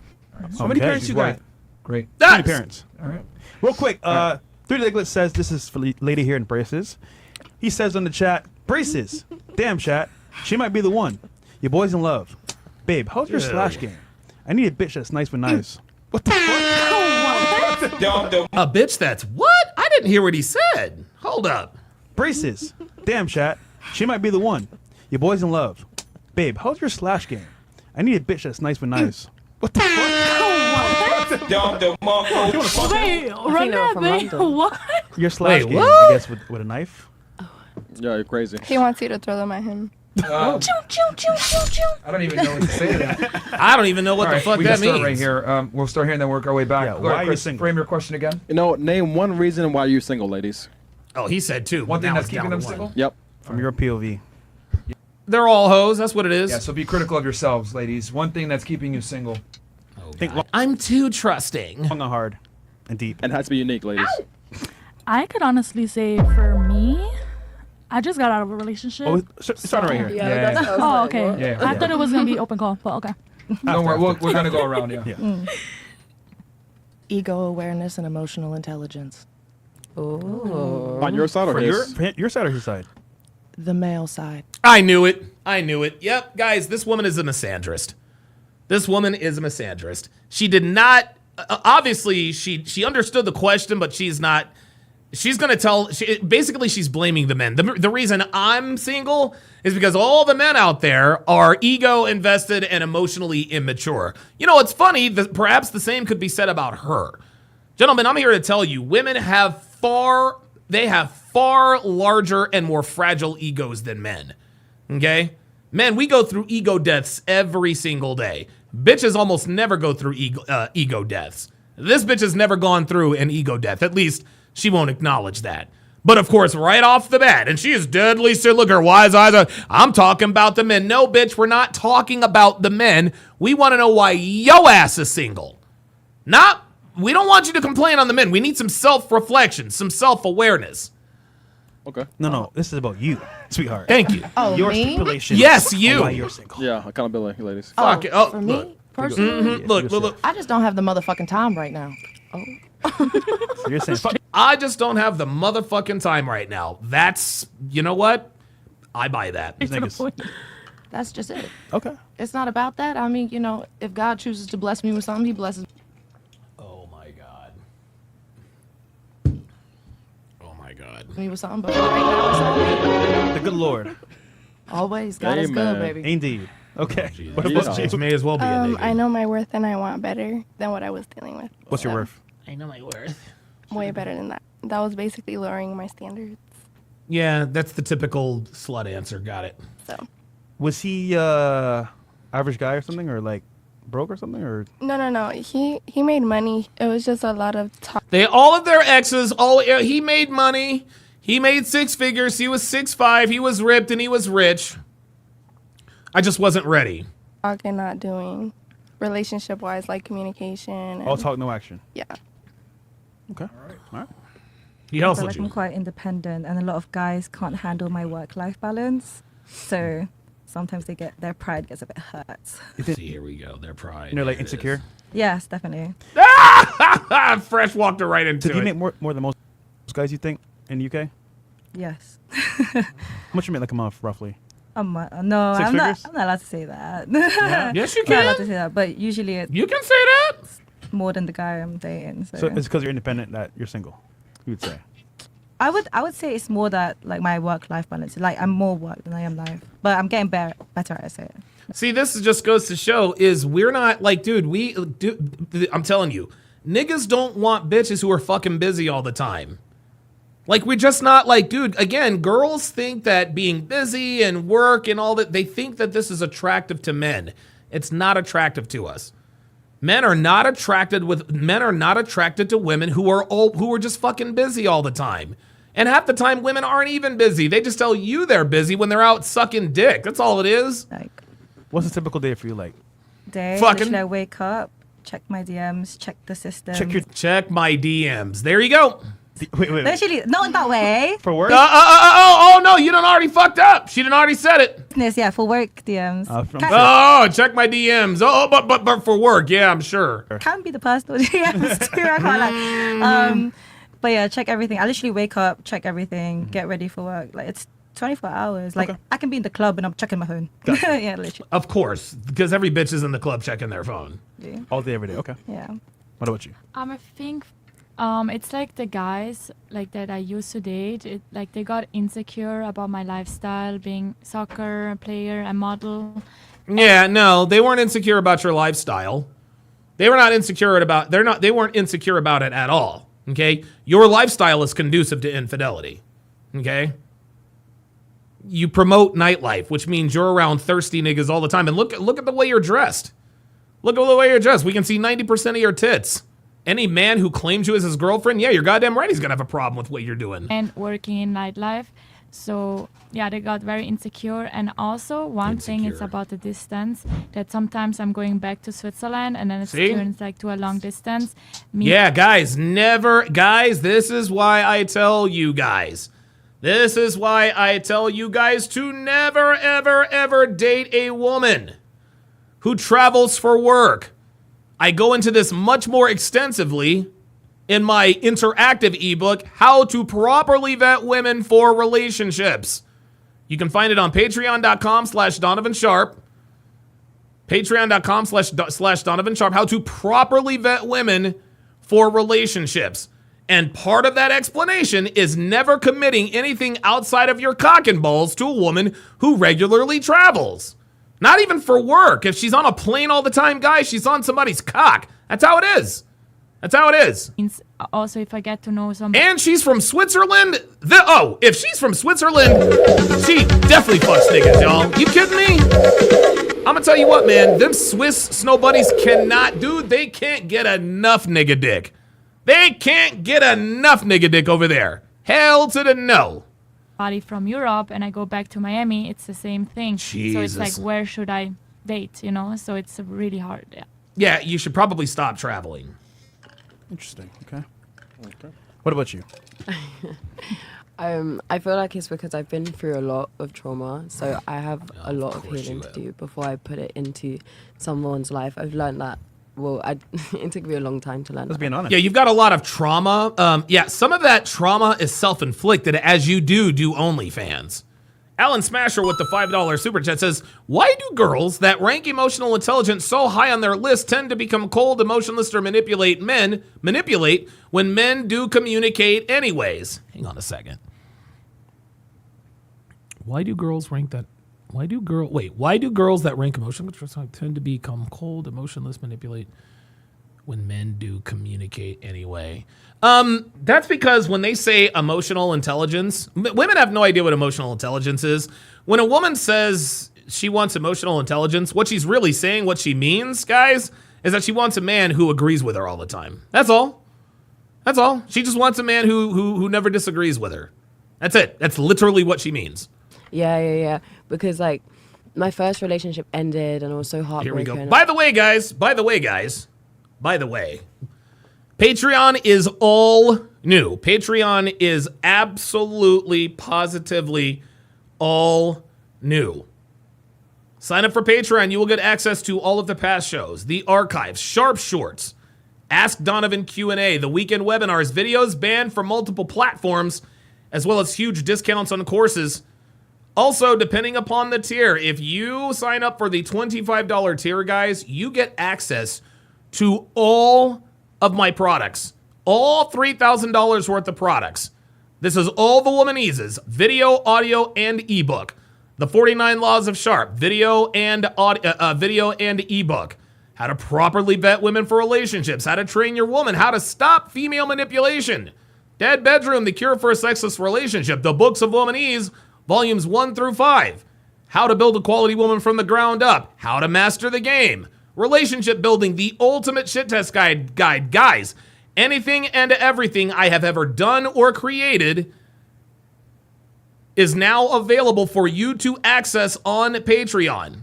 S2: How many parents
S6: She's
S2: you got?
S6: white. Great.
S2: How many
S4: That's-
S2: parents?
S6: All right.
S2: Real quick, Three Legless says this is for lady here in braces. He says on the chat, braces. Damn chat, she might be the one. Your boy's in love. Babe, how's your slash game? I need a bitch that's nice with knives. What the fuck?
S4: A bitch that's what? I didn't hear what he said. Hold up.
S2: Braces. Damn chat, she might be the one. Your boy's in love. Babe, how's your slash game? I need a bitch that's nice with knives. What the fuck?
S8: Wait, run that back. What?
S2: Your slash
S4: Wait,
S2: game,
S4: what?
S2: I guess, with a knife?
S3: Yeah, you're crazy.
S12: He wants you to throw them at him.
S6: I don't even know what to say to that.
S4: I don't even know what
S6: All
S4: the
S6: right,
S4: fuck
S6: we
S4: that
S6: can start
S4: means.
S6: right here. We'll start here and then work our way back.
S2: Yeah,
S6: Go
S2: why
S6: ahead,
S2: are you
S6: Chris,
S2: single?
S6: frame your question again.
S3: You know, name 1 reason why you're single, ladies.
S4: Oh, he said two.
S6: One
S4: but
S6: thing
S4: now
S6: that's
S4: it's down
S6: keeping
S4: to
S6: them
S4: one.
S6: single.
S3: Yep.
S2: From your POV.
S4: They're all hoes. That's what it is.
S6: Yeah. So be critical of yourselves, ladies. One thing that's keeping you single.
S2: Think long
S4: I'm too trusting.
S2: and hard and deep.
S3: And it has to be unique, ladies.
S8: I could honestly say for me, I just got out of a relationship.
S2: Oh, start right here.
S6: Yeah.
S8: Oh, okay.
S6: Yeah.
S8: I thought it was gonna be open call, but okay.
S6: Don't worry. We're gonna go around. Yeah.
S10: Ego awareness and emotional intelligence.
S3: On your side or
S2: For
S3: his?
S2: your side or his side?
S10: The male side.
S4: I knew it. I knew it. Yep, guys, this woman is a misandrist. This woman is a misandrist. She did not. Obviously, she understood the question, but she's not. She's gonna tell. Basically, she's blaming the men. The reason I'm single is because all the men out there are ego invested and emotionally immature. You know, it's funny that perhaps the same could be said about her. Gentlemen, I'm here to tell you, women have far larger and more fragile egos than men. Okay? Men, we go through ego deaths every single day. Bitches almost never go through ego deaths. This bitch has never gone through an ego death. At least she won't acknowledge that. But of course, right off the bat, and she is deadly still. Look, her wise eyes. I'm talking about the men. No, bitch, we're not talking about the men. We want to know why yo ass is single. We don't want you to complain on the men. We need some self-reflection, some self-awareness.
S3: Okay.
S2: No. This is about you, sweetheart.
S4: Thank you.
S10: Oh,
S2: Your
S10: me?
S2: stipulation.
S4: Yes, you.
S2: Why you're single.
S3: Yeah, accountability, ladies.
S4: Fuck it. Oh,
S10: For
S4: look.
S10: me, personally,
S4: Mhm. Look.
S10: I just don't have the motherfucking time right now.
S2: So you're saying, fuck.
S4: I just don't have the motherfucking time right now. That's, you know what? I buy that.
S2: These niggas.
S10: That's just it.
S2: Okay.
S10: It's not about that. I mean, you know, if God chooses to bless me with something, He blesses
S4: Oh my God. Oh my God.
S10: me with something. But right now, it's all me.
S2: The good Lord.
S10: Always, God is
S3: Amen.
S10: good, baby.
S2: Indeed. Okay. What
S3: Yeah.
S2: about you?
S4: It may as well be a nigga.
S12: I know my worth and I want better than what I was dealing with.
S2: What's your worth?
S4: I know my worth.
S12: Way better than that. That was basically lowering my standards.
S4: Yeah, that's the typical slut answer. Got it.
S12: So
S2: Was he average guy or something, or like broke or something, or
S12: no. He made money. It was just a lot of talk.
S4: All of their exes, he made money. He made 6 figures. He was 6'5". He was ripped and he was rich. I just wasn't ready.
S12: And not doing relationship wise, like communication. And,
S2: all talk, no action?
S12: Yeah.
S2: Okay. All right.
S4: He
S7: I feel
S4: hustled
S7: like
S4: you.
S7: I'm quite independent, and a lot of guys can't handle my work-life balance. So sometimes their pride gets a bit hurt.
S4: See, here we go. Their pride.
S2: You're like
S4: There it
S2: insecure.
S7: Yes, definitely.
S4: is. Fresh walked her right into
S2: So do you
S4: it.
S2: make more than most guys, you think, in the UK?
S7: Yes.
S2: How much you make like a month, roughly?
S7: No,
S2: 6
S7: I'm not
S2: figures?
S7: allowed to say that.
S4: Yes, you
S7: I'm not allowed
S4: can.
S7: to say that, but usually it's
S4: You can say that.
S7: more than the guy I'm dating.
S2: So it's because you're independent that you're single, you would say.
S7: I would say it's more that like my work-life balance. Like I'm more work than I am life, but I'm getting better at it.
S4: See, this just goes to show is we're not like, dude, I'm telling you, niggas don't want bitches who are fucking busy all the time. Like, we're just not like, dude, again, girls think that being busy and work and all that, they think that this is attractive to men. It's not attractive to us. Men are not attracted to women who are just fucking busy all the time. And half the time women aren't even busy. They just tell you they're busy when they're out sucking dick. That's all it is.
S7: Like
S2: What's a typical day for you like?
S4: Fucking-
S7: literally I wake up, check my DMs, check the system.
S4: Check my DMs. There you go.
S2: Wait.
S7: Literally, not in that way.
S2: For work?
S4: Oh, no, you done already fucked up. She done already said it.
S7: Business, yeah, for work DMs.
S4: Oh, check my DMs. Oh, but for work, yeah, I'm sure.
S7: Can be the personal DMs too. I can't lie. But yeah, check everything. I literally wake up, check everything, get ready for work. Like it's 24 hours. Like I can be in the club and I'm checking my phone. Yeah, literally.
S4: Of course, because every bitch is in the club checking their phone.
S7: Yeah.
S2: All day, every day. Okay.
S7: Yeah.
S2: What about you?
S8: I think it's like the guys like that I used to date. Like they got insecure about my lifestyle, being soccer player and model.
S4: Yeah, no, they weren't insecure about your lifestyle. They weren't insecure about it at all. Okay? Your lifestyle is conducive to infidelity. Okay? You promote nightlife, which means you're around thirsty niggas all the time. And look at the way you're dressed. Look at the way you're dressed. We can see 90% of your tits. Any man who claims you as his girlfriend, yeah, you're goddamn right he's gonna have a problem with what you're doing.
S8: And working in nightlife. So yeah, they got very insecure. And also one thing is about the distance, that sometimes I'm going back to Switzerland and then it turns like to a long distance.
S4: Yeah, guys, this is why I tell you guys. This is why I tell you guys to never, ever, ever date a woman who travels for work. I go into this much more extensively in my interactive ebook, How to Properly Vet Women for Relationships. You can find it on patreon.com/Donovan Sharp. Patreon.com/Donovan Sharp. How to properly vet women for relationships. And part of that explanation is never committing anything outside of your cock and balls to a woman who regularly travels. Not even for work. If she's on a plane all the time, guys, she's on somebody's cock. That's how it is. That's how it is.
S8: Also, if I get to know somebody.
S4: And she's from Switzerland. If she's from Switzerland, she definitely fucks niggas, y'all. You kidding me? I'm gonna tell you what, man. Them Swiss snow bunnies they can't get enough nigga dick. They can't get enough nigga dick over there. Hell to the no.
S8: Body from Europe and I go back to Miami, it's the same thing.
S4: Jesus.
S8: So it's like, where should I date, So it's really hard. Yeah.
S4: Yeah, you should probably stop traveling.
S2: Interesting. Okay. What about you?
S13: I feel like it's because I've been through a lot of trauma, so I have a lot of healing to do before I put it into someone's life. I've learned that. Well, it took me a long time to learn.
S2: Let's be honest.
S4: Yeah, you've got a lot of trauma. Some of that trauma is self-inflicted, as you do OnlyFans. Alan Smasher with the $5 super chat says, why do girls that rank emotional intelligence so high on their list tend to become cold, emotionless, or manipulate when men do communicate anyways? Hang on a second. Why do girls rank that? Why do girls that rank emotional intelligence tend to become cold, emotionless, manipulate? when men do communicate anyway. That's because when they say emotional intelligence, women have no idea what emotional intelligence is. When a woman says she wants emotional intelligence, what she's really saying, what she means, guys, is that she wants a man who agrees with her all the time. That's all. That's all. She just wants a man who never disagrees with her. That's it. That's literally what she means.
S13: Yeah. Because like my first relationship ended and I was so heartbroken.
S4: Here we go. By the way, guys, Patreon is all new. Patreon is absolutely, positively all new. Sign up for Patreon. You will get access to all of the past shows, the archives, Sharp Shorts, Ask Donovan Q&A, the weekend webinars, videos banned from multiple platforms, as well as huge discounts on courses. Also, depending upon the tier, if you sign up for the $25 tier, guys, you get access to all of my products, all $3,000 worth of products. This is all the Womanese, video, audio, and ebook. The 49 Laws of Sharp, video and ebook. How to properly vet women for relationships, how to train your woman, how to stop female manipulation. Dead Bedroom, The Cure for a Sexless Relationship, the Books of Womanese, volumes 1 through 5. How to build a quality woman from the ground up, how to master the game. Relationship building, the ultimate shit test guide. Guys, anything and everything I have ever done or created is now available for you to access on Patreon.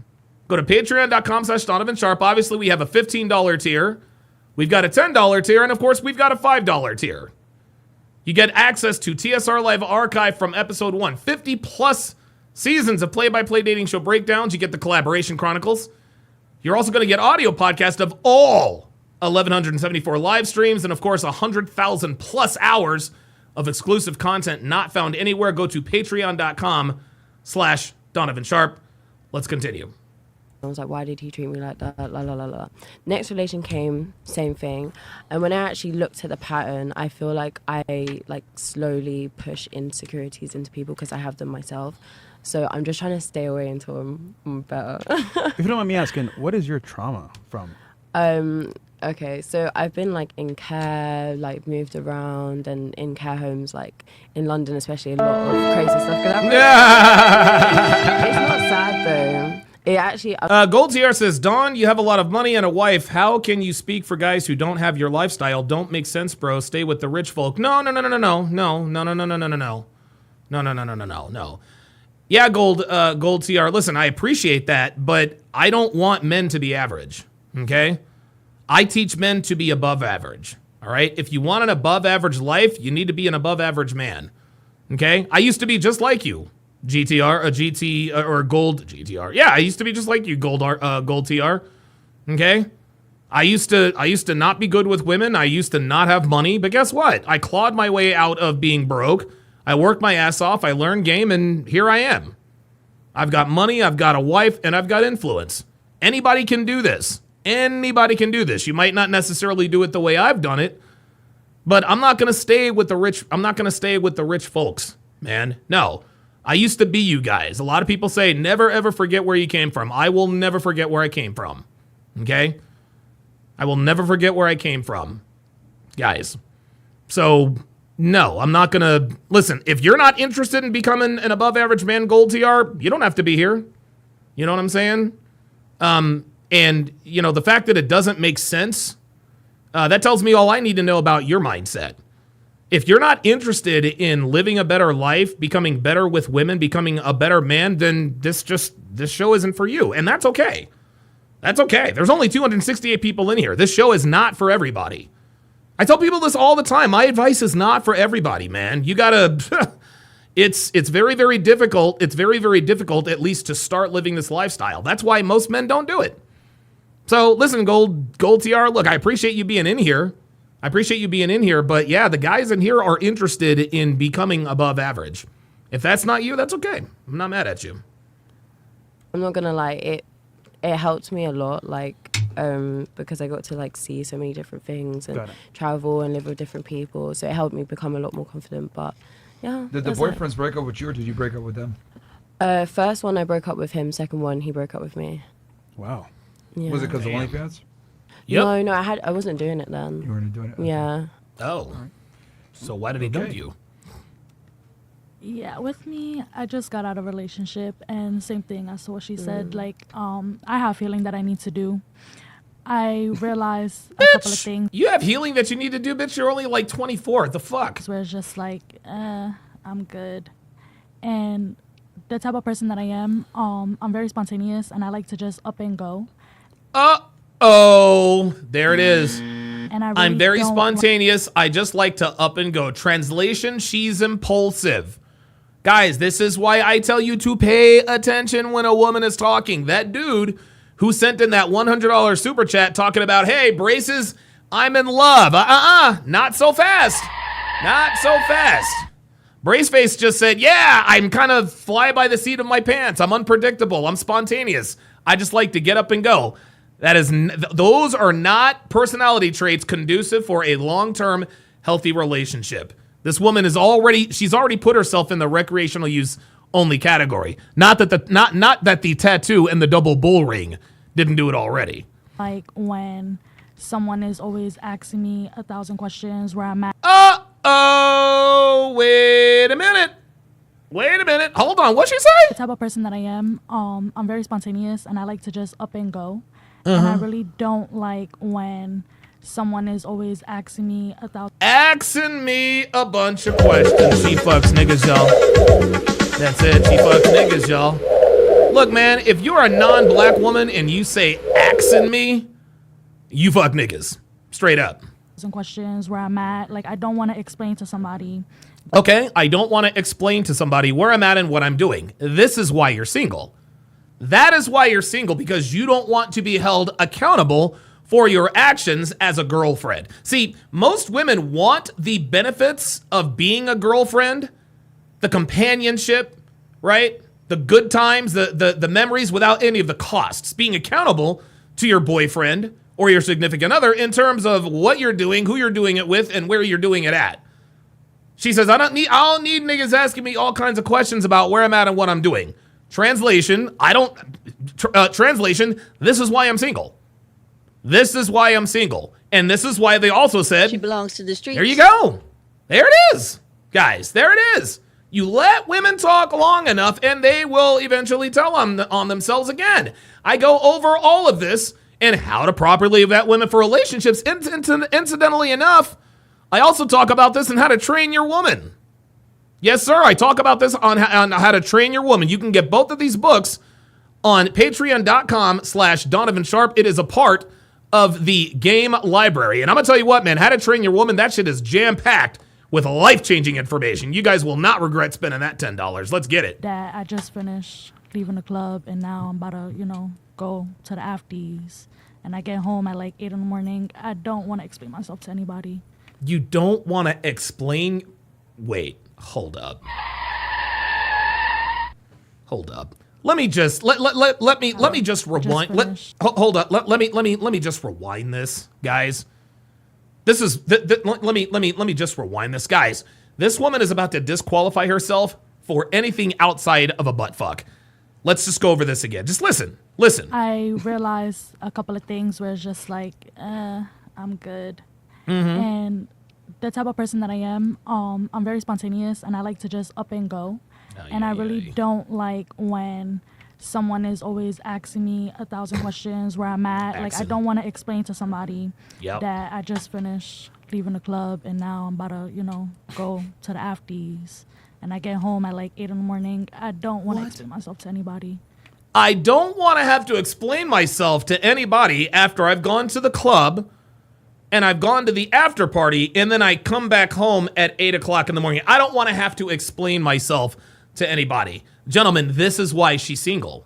S4: Go to patreon.com/Donovan Sharp. Obviously, we have a $15 tier. We've got a $10 tier. And, of course, we've got a $5 tier. You get access to TSR Live Archive from episode 1. 50-plus seasons of play-by-play dating show breakdowns. You get the collaboration chronicles. You're also going to get audio podcast of all 1,174 live streams. And, of course, 100,000-plus hours of exclusive content not found anywhere. Go to patreon.com/Donovan Sharp. Let's continue.
S13: I was like, why did he treat me like that? La la la la. Next relation came, same thing. And when I actually looked at the pattern, I feel like I slowly push insecurities into people because I have them myself. So I'm just trying to stay away until I'm better.
S2: If you don't mind me asking, what is your trauma from?
S13: Okay, so I've been in care, moved around, and in care homes, in London especially, a lot of crazy stuff could happen. It's not sad though. It actually.
S4: Gold TR says, Dawn, you have a lot of money and a wife. How can you speak for guys who don't have your lifestyle? Don't make sense, bro. Stay with the rich folk. No. Yeah, Gold TR. Listen, I appreciate that, but I don't want men to be average. Okay. I teach men to be above average, all right? If you want an above average life, you need to be an above average man, okay? I used to be just like you, GTR, or Gold GTR. Yeah, I used to be just like you, Gold TR, okay? I used to not be good with women. I used to not have money, but guess what? I clawed my way out of being broke. I worked my ass off. I learned game, and here I am. I've got money, I've got a wife, and I've got influence. Anybody can do this. Anybody can do this. You might not necessarily do it the way I've done it, but I'm not going to stay with the rich. I'm not going to stay with the rich folks, man. No, I used to be you guys. A lot of people say, never, ever forget where you came from. I will never forget where I came from. Okay. I will never forget where I came from, guys. So no, I'm not going to listen. If you're not interested in becoming an above average man, Gold TR, you don't have to be here. You know what I'm saying? And, the fact that it doesn't make sense, that tells me all I need to know about your mindset. If you're not interested in living a better life, becoming better with women, becoming a better man, then this show isn't for you. And that's okay. That's okay. There's only 268 people in here. This show is not for everybody. I tell people this all the time. My advice is not for everybody, man. You gotta... It's very, very difficult. It's very, very difficult, at least, to start living this lifestyle. That's why most men don't do it. So listen, Gold TR, look, I appreciate you being in here. But yeah, the guys in here are interested in becoming above average. If that's not you, that's okay. I'm not mad at you.
S13: I'm not gonna lie, it helped me a lot, because I got to see so many different things and travel and live with different people. So it helped me become a lot more confident. But yeah.
S6: Did the boyfriends break up with you, or did you break up with them?
S13: First one I broke up with him. Second one he broke up with me.
S2: Wow.
S13: Yeah.
S6: Was it because of OnlyFans?
S4: Yep.
S13: No, I wasn't doing it then.
S6: You weren't doing it. Okay.
S13: Yeah.
S4: Oh. So why did he dump you?
S12: Yeah, with me, I just got out of a relationship, and same thing as what she said. Like, I have a feeling that I need to do. I realized a couple of things.
S4: You have healing that you need to do, bitch. You're only like 24. The fuck?
S12: Where it's just like, I'm good. And the type of person that I am, I'm very spontaneous, and I like to just up and go.
S4: Uh-oh. There it is.
S12: And I really
S4: I'm very
S12: don't
S4: spontaneous. I just like to up and go. Translation, she's impulsive. Guys, this is why I tell you to pay attention when a woman is talking. That dude who sent in that $100 super chat talking about, hey, braces, I'm in love. Not so fast. Not so fast. Braceface just said, yeah, I'm kind of fly by the seat of my pants. I'm unpredictable. I'm spontaneous. I just like to get up and go. That is, those are not personality traits conducive for a long-term healthy relationship. This woman she's already put herself in the recreational use only category. Not that the tattoo and the double bull ring didn't do it already.
S12: like when someone is always asking me 1,000 questions where I'm at.
S4: Wait a minute. Hold on. What'd she say?
S12: The type of person that I am, I'm very spontaneous, and I like to just up and go. And I really don't like when someone is always asking me 1,000.
S4: Asking me a bunch of questions. She fucks niggas, y'all. That's it. She fucks niggas, y'all. Look, man, if you're a non-black woman and you say asking me, you fuck niggas. Straight up.
S12: Questions where I'm at. Like, I don't want to explain to somebody.
S4: Okay, I don't want to explain to somebody where I'm at and what I'm doing. This is why you're single. That is why you're single, because you don't want to be held accountable for your actions as a girlfriend. See, most women want the benefits of being a girlfriend, the companionship, right? The good times, the memories without any of the costs. Being accountable to your boyfriend or your significant other in terms of what you're doing, who you're doing it with, and where you're doing it at. She says, I don't need niggas asking me all kinds of questions about where I'm at and what I'm doing. Translation, translation, this is why I'm single. This is why I'm single. And this is why they also said,
S11: she belongs to the streets.
S4: There you go. There it is. Guys, there it is. You let women talk long enough and they will eventually tell on themselves again. I go over all of this and how to properly vet women for relationships. Incidentally enough, I also talk about this in How to Train Your Woman. Yes, sir. I talk about this on How to Train Your Woman. You can get both of these books on patreon.com/Donovan Sharp. It is a part of the game library. And I'm going to tell you what, man, How to Train Your Woman, that shit is jam-packed with life-changing information. You guys will not regret spending that $10. Let's get it.
S12: That I just finished leaving the club, and now I'm about to, go to the afties. And I get home at like 8 in the morning. I don't want to explain myself to anybody.
S4: You don't want to explain. Wait, hold up. Let me just let me just rewind. Hold up. Let me just rewind this, guys. This is let me just rewind this, guys. This woman is about to disqualify herself for anything outside of a butt fuck. Let's just go over this again. Just listen.
S12: I realized a couple of things where it's just like, I'm good. And the type of person that I am, I'm very spontaneous, and I like to just up and go. And I really don't like when someone is always asking me 1,000 questions where I'm at. Like, I don't want to explain to somebody that I just finished leaving the club, and now I'm about to, go to the afties. And I get home at like 8 in the morning. I don't want to explain myself to anybody.
S4: I don't want to have to explain myself to anybody after I've gone to the club and I've gone to the after party, and then I come back home at 8 o'clock in the morning. I don't want to have to explain myself to anybody. Gentlemen, this is why she's single.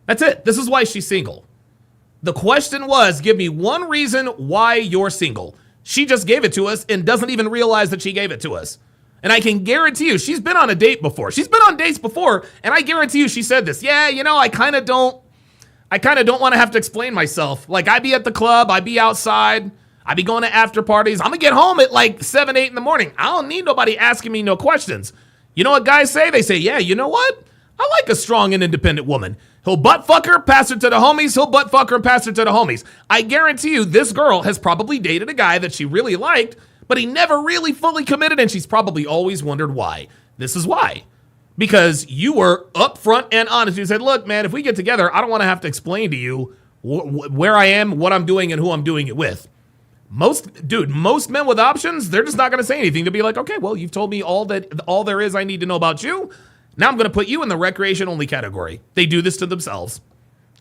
S4: That's it. This is why she's single. The question was, give me one reason why you're single. She just gave it to us and doesn't even realize that she gave it to us. And I can guarantee you, she's been on a date before. She's been on dates before, and I guarantee you she said this. Yeah, I kind of don't want to have to explain myself. Like, I be at the club, I be outside, I be going to after parties. I'm going to get home at like 7, 8 in the morning. I don't need nobody asking me no questions. You know what guys say? They say, yeah, you know what? I like a strong and independent woman. He'll butt fuck her, pass her to the homies. He'll butt fuck her and pass her to the homies. I guarantee you this girl has probably dated a guy that she really liked, but he never really fully committed, and she's probably always wondered why. This is why. Because you were upfront and honest. You said, look, man, if we get together, I don't want to have to explain to you where I am, what I'm doing, and who I'm doing it with. Most men with options, they're just not going to say anything. They'll be like, okay, well, you've told me all there is I need to know about you. Now I'm going to put you in the recreation only category. They do this to themselves.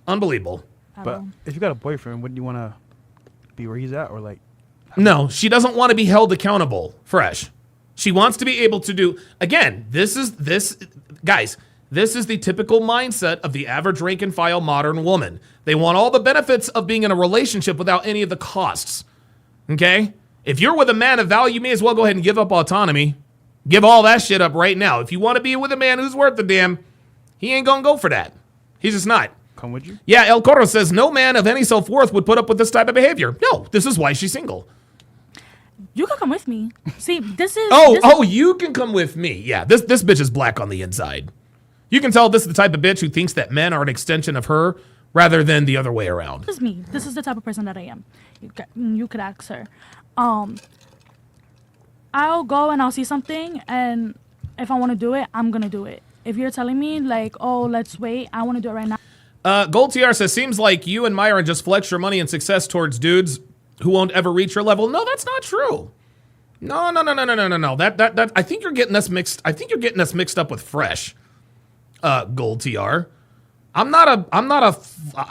S4: Unbelievable.
S2: But if you got a boyfriend, wouldn't you want to be where he's at, or like?
S4: No, she doesn't want to be held accountable. Fresh. She wants to be able to do, again, this is the typical mindset of the average rank and file modern woman. They want all the benefits of being in a relationship without any of the costs. Okay? If you're with a man of value, you may as well go ahead and give up autonomy. Give all that shit up right now. If you want to be with a man who's worth the damn, he ain't gonna go for that. He's just not.
S2: Come with you?
S4: Yeah, El Coro says, no man of any self-worth would put up with this type of behavior. No, this is why she's single.
S12: You can come with me. See, this is...
S4: You can come with me. Yeah, this bitch is black on the inside. You can tell this is the type of bitch who thinks that men are an extension of her rather than the other way around.
S12: This is me. This is the type of person that I am. You could ask her. I'll go and I'll see something, and if I want to do it, I'm going to do it. If you're telling me, like, oh, let's wait, I want to do it right now.
S4: Gold TR says, seems like you and Myron just flex your money and success towards dudes who won't ever reach your level. No, that's not true. No. That I think you're getting us mixed. I think you're getting us mixed up with Fresh. Gold TR. I'm not a.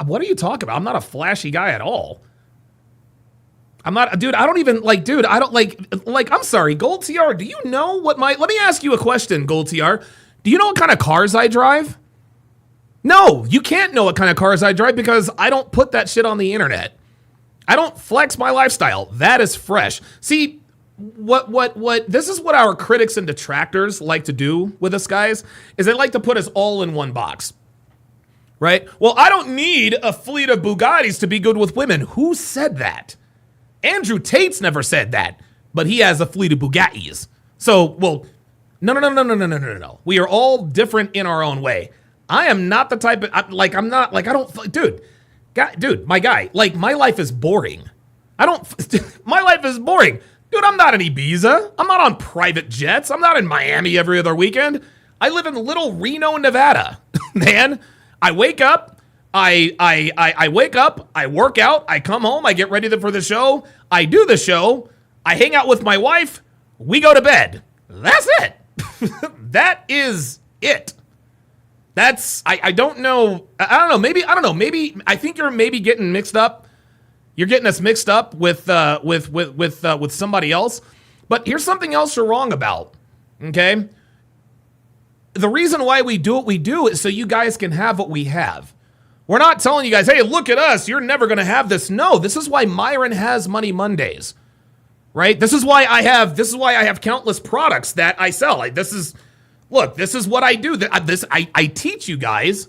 S4: What are you talking about? I'm not a flashy guy at all. I'm not, dude. I don't even like, dude. I don't like. I'm sorry, Gold TR. Do you know what my? Let me ask you a question, Gold TR. Do you know what kind of cars I drive? No, you can't know what kind of cars I drive because I don't put that shit on the internet. I don't flex my lifestyle. That is Fresh. See, what this is what our critics and detractors like to do with us guys is they like to put us all in one box. Right? Well, I don't need a fleet of Bugattis to be good with women. Who said that? Andrew Tate's never said that, but he has a fleet of Bugattis. So, well, no. We are all different in our own way. I am not the type of, dude, my guy, like, my life is boring. My life is boring. Dude, I'm not in Ibiza. I'm not on private jets. I'm not in Miami every other weekend. I live in little Reno, Nevada, man. I wake up, I wake up, I work out, I come home, I get ready for the show, I do the show, I hang out with my wife, we go to bed. That's it. That is it. That's, I don't know, maybe, I think you're maybe getting mixed up. You're getting us mixed up with somebody else. But here's something else you're wrong about, okay? The reason why we do what we do is so you guys can have what we have. We're not telling you guys, hey, look at us, you're never going to have this. No, this is why Myron has Money Mondays, right? This is why I have countless products that I sell. This is what I do. I teach you guys.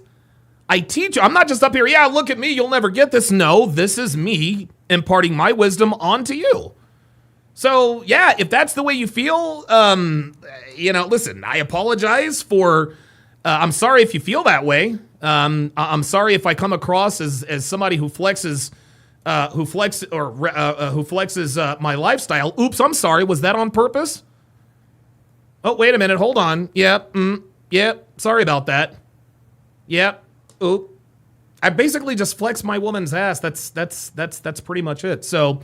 S4: I teach you. I'm not just up here, yeah, look at me, you'll never get this. No, this is me imparting my wisdom onto you. So, yeah, if that's the way you feel, listen, I apologize for, I'm sorry if you feel that way. I'm sorry if I come across as somebody who flexes my lifestyle. Oops, I'm sorry. Was that on purpose? Oh, wait a minute. Hold on. Yep. Sorry about that. Yep. Oop. I basically just flex my woman's ass. That's pretty much it. So,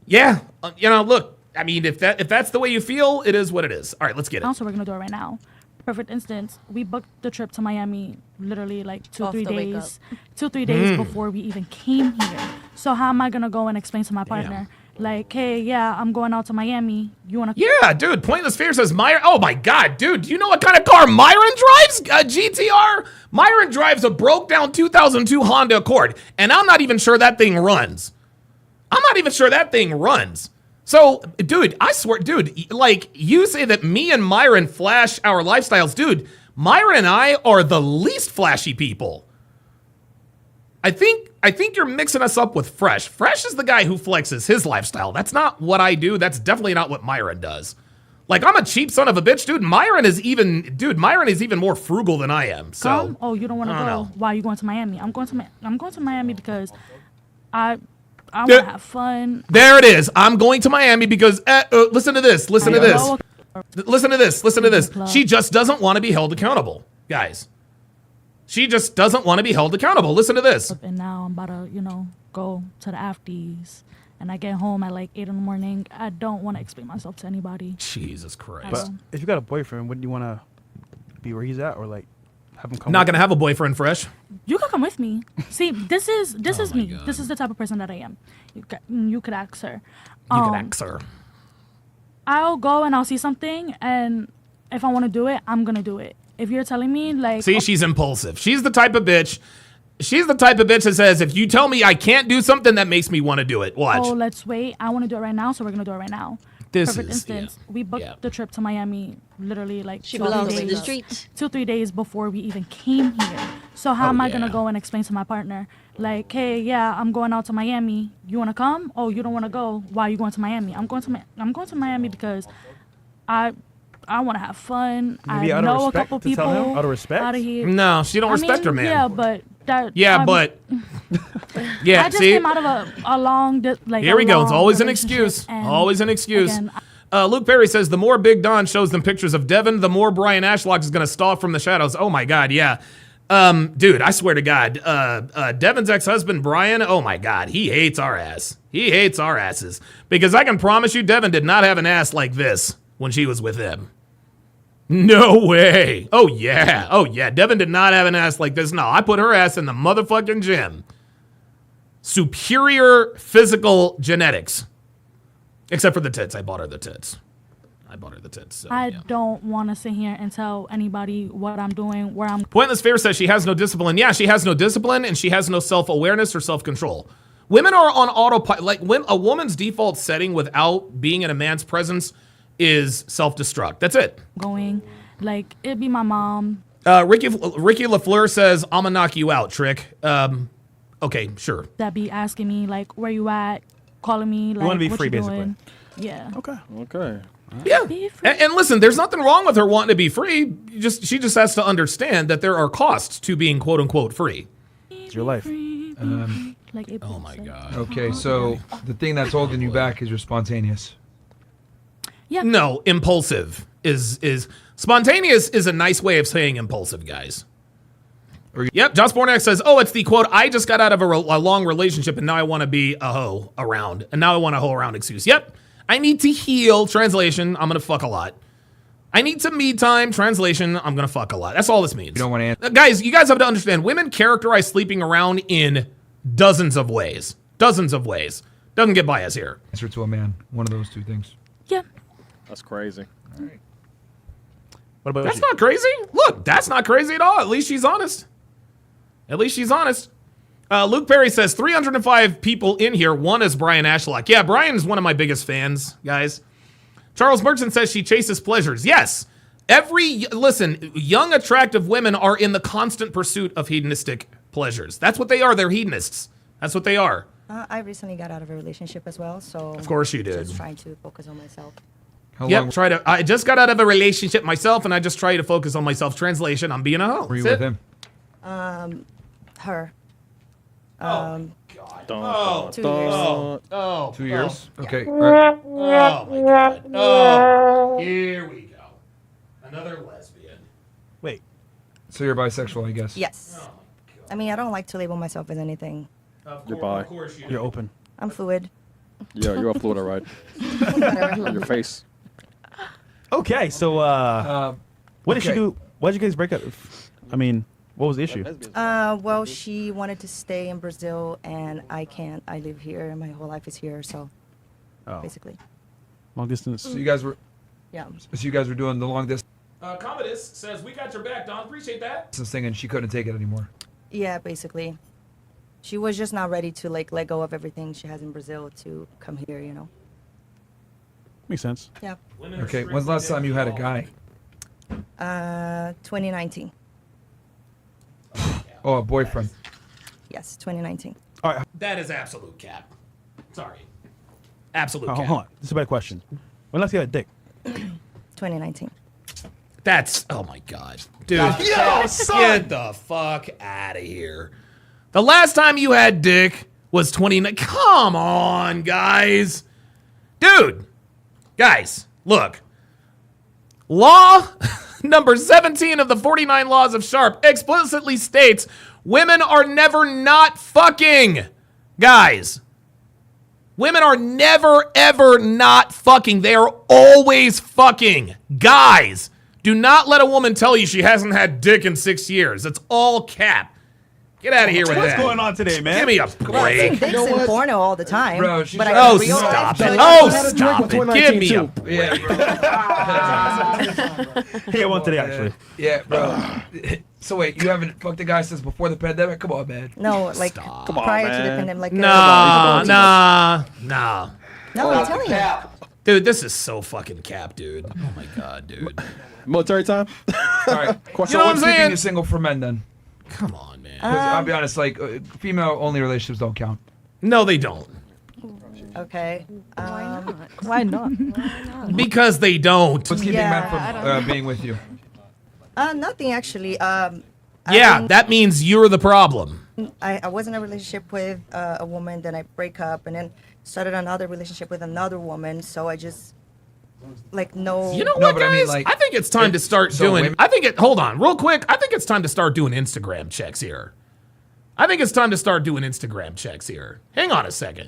S4: yeah, look, I mean, if that's the way you feel, it is what it is. All right, let's get it.
S12: Also, we're going to do it right now. Perfect instance, we booked the trip to Miami literally like 2-3 days before we even came here. So how am I going to go and explain to my partner, like, hey, yeah, I'm going out to Miami. You want to...
S4: Yeah, dude, Pointless Fear says, Myron, oh my God, dude, do you know what kind of car Myron drives? GTR? Myron drives a broke down 2002 Honda Accord, and I'm not even sure that thing runs. So, dude, I swear, dude, like, you say that me and Myron flash our lifestyles. Dude, Myron and I are the least flashy people. I think you're mixing us up with Fresh. Fresh is the guy who flexes his lifestyle. That's not what I do. That's definitely not what Myron does. Like, I'm a cheap son of a bitch, dude. Myron is even more frugal than I am. So.
S12: Come? Oh, you don't want to go?
S4: know.
S12: Why are you going to Miami? I'm going to Miami because I want to have fun.
S4: There it is. I'm going to Miami because listen to this. Listen to this. Listen to this. Listen to this. She just doesn't want to be held accountable, guys. She just doesn't want to be held accountable. Listen to this.
S12: And now I'm about to, go to the afties. And I get home at like 8 in the morning. I don't want to explain myself to anybody.
S4: Jesus Christ.
S2: But if you got a boyfriend, wouldn't you want to be where he's at, or like have him come?
S4: Not gonna have a boyfriend, Fresh.
S12: You can come with me. See, this is me. God. This is the type of person that I am. You could ask her.
S4: You could ask her.
S12: I'll go and I'll see something, and if I want to do it, I'm gonna do it. If you're telling me like,
S4: see, she's impulsive. She's the type of bitch. She's the type of bitch that says, if you tell me I can't do something, that makes me want to do it. Watch.
S12: Oh, let's wait. I want to do it right now, so we're going to do it right now. Perfect instance. We booked the trip to Miami literally like
S11: she belongs to the streets.
S12: 2-3 days before we even came here. So how am I going to go and explain to my partner, like, hey, yeah, I'm going out to Miami. You want to come? Oh, you don't want to go. Why are you going to Miami? I'm going to Miami because I want to have fun.
S2: Maybe
S12: I know a couple people
S2: out of respect.
S12: Out of here.
S4: No, she don't respect her man.
S12: Yeah, but that.
S4: Yeah, but. Yeah,
S12: I just came out of a long
S4: Here we go. It's always an excuse. Always an excuse. Again, Luke Perry says the more Big Don shows them pictures of Devin, the more Brian Ashlock is going to stalk from the shadows. Oh my God, yeah. Dude, I swear to God, Devin's ex-husband Brian, oh my God, he hates our ass. He hates our asses. Because I can promise you Devin did not have an ass like this when she was with him. No way. Oh yeah. Oh yeah. Devin did not have an ass like this. No, I put her ass in the motherfucking gym. Superior physical genetics. Except for the tits. I bought her the tits. So,
S12: I don't want to sit here and tell anybody what I'm doing, where I'm.
S4: Pointless Fear says she has no discipline. Yeah, she has no discipline and she has no self-awareness or self-control. Women are on autopilot. Like, when a woman's default setting without being in a man's presence is self-destruct. That's it.
S12: Going, like, it'd be my mom.
S4: Ricky LaFleur says, I'm gonna knock you out, Trick. Okay, sure.
S12: That be asking me, like, where you at, calling me, like,
S2: you want to be
S12: what
S2: free,
S12: you
S2: basically.
S12: Doing? Yeah.
S3: Okay.
S4: Yeah. And listen, there's nothing wrong with her wanting to be free. She just has to understand that there are costs to being quote unquote free.
S2: It's your life.
S4: Oh my God.
S6: Okay, so the thing that's holding you back is you're spontaneous.
S12: Yeah.
S4: No, impulsive is spontaneous is a nice way of saying impulsive, guys. Yep, Josh Bornak says, oh, it's the quote, I just got out of a long relationship and now I want to be a hoe around. And now I want a hoe around excuse. Yep, I need to heal. Translation, I'm going to fuck a lot. I need some me time. Translation, I'm going to fuck a lot. That's all this means.
S6: You don't want to answer.
S4: Guys, you guys have to understand, women characterize sleeping around in dozens of ways. Dozens of ways. Doesn't get by us here.
S6: Answer to a man. One of those two things.
S12: Yeah.
S3: That's crazy.
S6: All right.
S2: What about
S4: That's
S2: you?
S4: not crazy. Look, that's not crazy at all. At least she's honest. Luke Perry says 305 people in here. One is Brian Ashlock. Yeah, Brian is one of my biggest fans, guys. Charles Merchant says she chases pleasures. Yes. Listen, young, attractive women are in the constant pursuit of hedonistic pleasures. That's what they are. They're hedonists. That's what they are.
S14: I recently got out of a relationship as well, so
S4: of course you did.
S14: Just trying to focus on myself.
S4: I just got out of a relationship myself, and I just try to focus on myself. Translation: I'm being a hoe.
S6: Were you with him?
S14: Her.
S4: God.
S14: 2 years.
S6: 2 years? Okay.
S14: Yeah.
S6: All right.
S4: Oh my God. Oh, here we go. Another lesbian.
S2: Wait.
S6: So you're bisexual, I guess.
S14: Yes. I mean, I don't like to label myself as anything.
S3: You're bi.
S2: You're open.
S14: I'm fluid.
S3: Yeah, you're a fluid, all right. On your face.
S2: Okay, so what did she do? Why did you guys break up? I mean, what was the issue?
S14: Well, she wanted to stay in Brazil, and I can't. I live here, and my whole life is here, so basically.
S2: Long distance.
S6: So you guys were.
S14: Yeah.
S6: So you guys were doing the long distance
S4: Commodus says, we got your back, Don. Appreciate that.
S6: thing, and she couldn't take it anymore.
S14: Yeah, basically. She was just not ready to like let go of everything she has in Brazil to come here, you know.
S2: Makes sense.
S14: Yeah.
S6: Okay, when's the last time you had a guy?
S14: 2019.
S6: Oh, a boyfriend.
S14: Yes, 2019.
S2: All right.
S4: That is absolute cap. Sorry. Absolute cap.
S2: Hold on. This is a better question. When last you had a dick?
S14: 2019.
S4: That's, oh my God. Dude,
S2: Yo, son.
S4: get the fuck out of here. The last time you had dick was 29. Come on, guys. Dude, guys, look. Law number 17 of the 49 Laws of Sharp explicitly states women are never not fucking. Guys, women are never, ever not fucking. They are always fucking. Guys, do not let a woman tell you she hasn't had dick in 6 years. That's all cap. Get out of here with
S2: What's
S4: that.
S2: going on today, man?
S4: Give me a break.
S14: Dicks in porno all the time.
S6: Bro, she's
S14: but
S6: trying
S14: I
S4: Oh,
S14: real
S4: stop
S14: life,
S4: it.
S14: so
S4: Oh,
S3: had a drink
S4: stop
S3: with
S4: it.
S3: 2019
S4: Give me a
S3: too.
S6: Yeah, bro.
S2: Hey, one today actually.
S6: Yeah, bro. So wait, you haven't fucked a guy since before the pandemic? Come on, man.
S14: No, like
S2: on,
S14: prior to the
S2: man.
S14: pandemic. Like,
S4: Nah.
S14: No, I'm telling you.
S4: Dude, this is so fucking cap, dude. Oh my God, dude.
S3: Military time.
S6: All right.
S4: You know what
S6: So
S4: I'm
S6: what's keeping
S4: saying?
S6: you single for men then?
S4: Come on, man.
S6: 'Cause I'll be honest, like female-only relationships don't count.
S4: No, they don't.
S14: Okay.
S7: Why not?
S4: Because they don't.
S6: What's keeping men from being with you?
S14: Nothing actually.
S4: Yeah, that means you're the problem.
S14: I was in a relationship with a woman, then I break up, and then started another relationship with another woman. So I just like no.
S4: You know
S6: No,
S4: what,
S6: but
S4: guys?
S6: I mean, like,
S4: I think it's time to start
S6: so
S4: doing.
S6: women-
S4: Hold on, real quick. I think it's time to start doing Instagram checks here. I think it's time to start doing Instagram checks here. Hang on a second.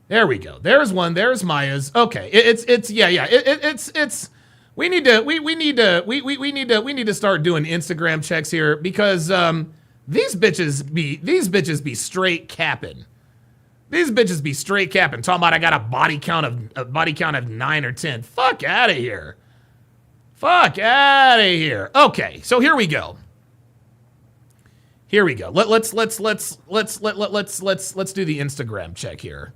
S4: There we go. There's one. There's Maya's. Okay. It's we need to start doing Instagram checks here because these bitches be straight capping. These bitches be straight capping. Talking about I got a body count of 9 or 10. Fuck out of here. Fuck out of here. Okay, so here we go. Let's do the Instagram check here.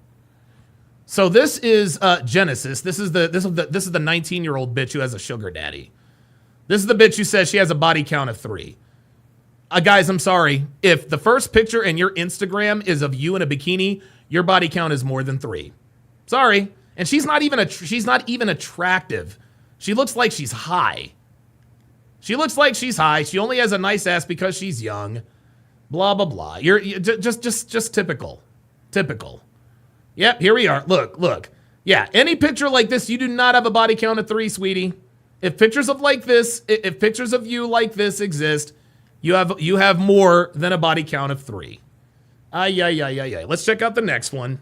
S4: So this is Genesis. This is the 19-year-old bitch who has a sugar daddy. This is the bitch who says she has a body count of 3. Guys, I'm sorry. If the first picture in your Instagram is of you in a bikini, your body count is more than 3. Sorry. And she's not even attractive. She looks like she's high. She only has a nice ass because she's young. Blah blah blah. You're just typical. Yep, here we are. Look. Yeah, any picture like this, you do not have a body count of 3, sweetie. If pictures of you like this exist, you have more than a body count of 3. Yeah. Let's check out the next one.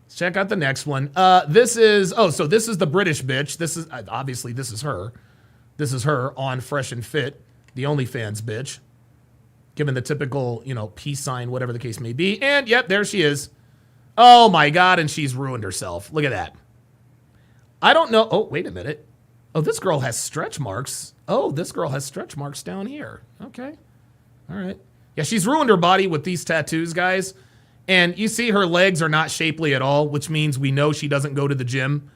S4: This is the British bitch. This is obviously this is her. This is her on Fresh and Fit, the OnlyFans bitch. Given the typical, peace sign, whatever the case may be. And yep, there she is. Oh my God, and she's ruined herself. Look at that. I don't know. Oh, wait a minute. Oh, this girl has stretch marks. Down here. Okay. All right. Yeah, she's ruined her body with these tattoos, guys. And you see her legs are not shapely at all, which means we know she doesn't go to the gym.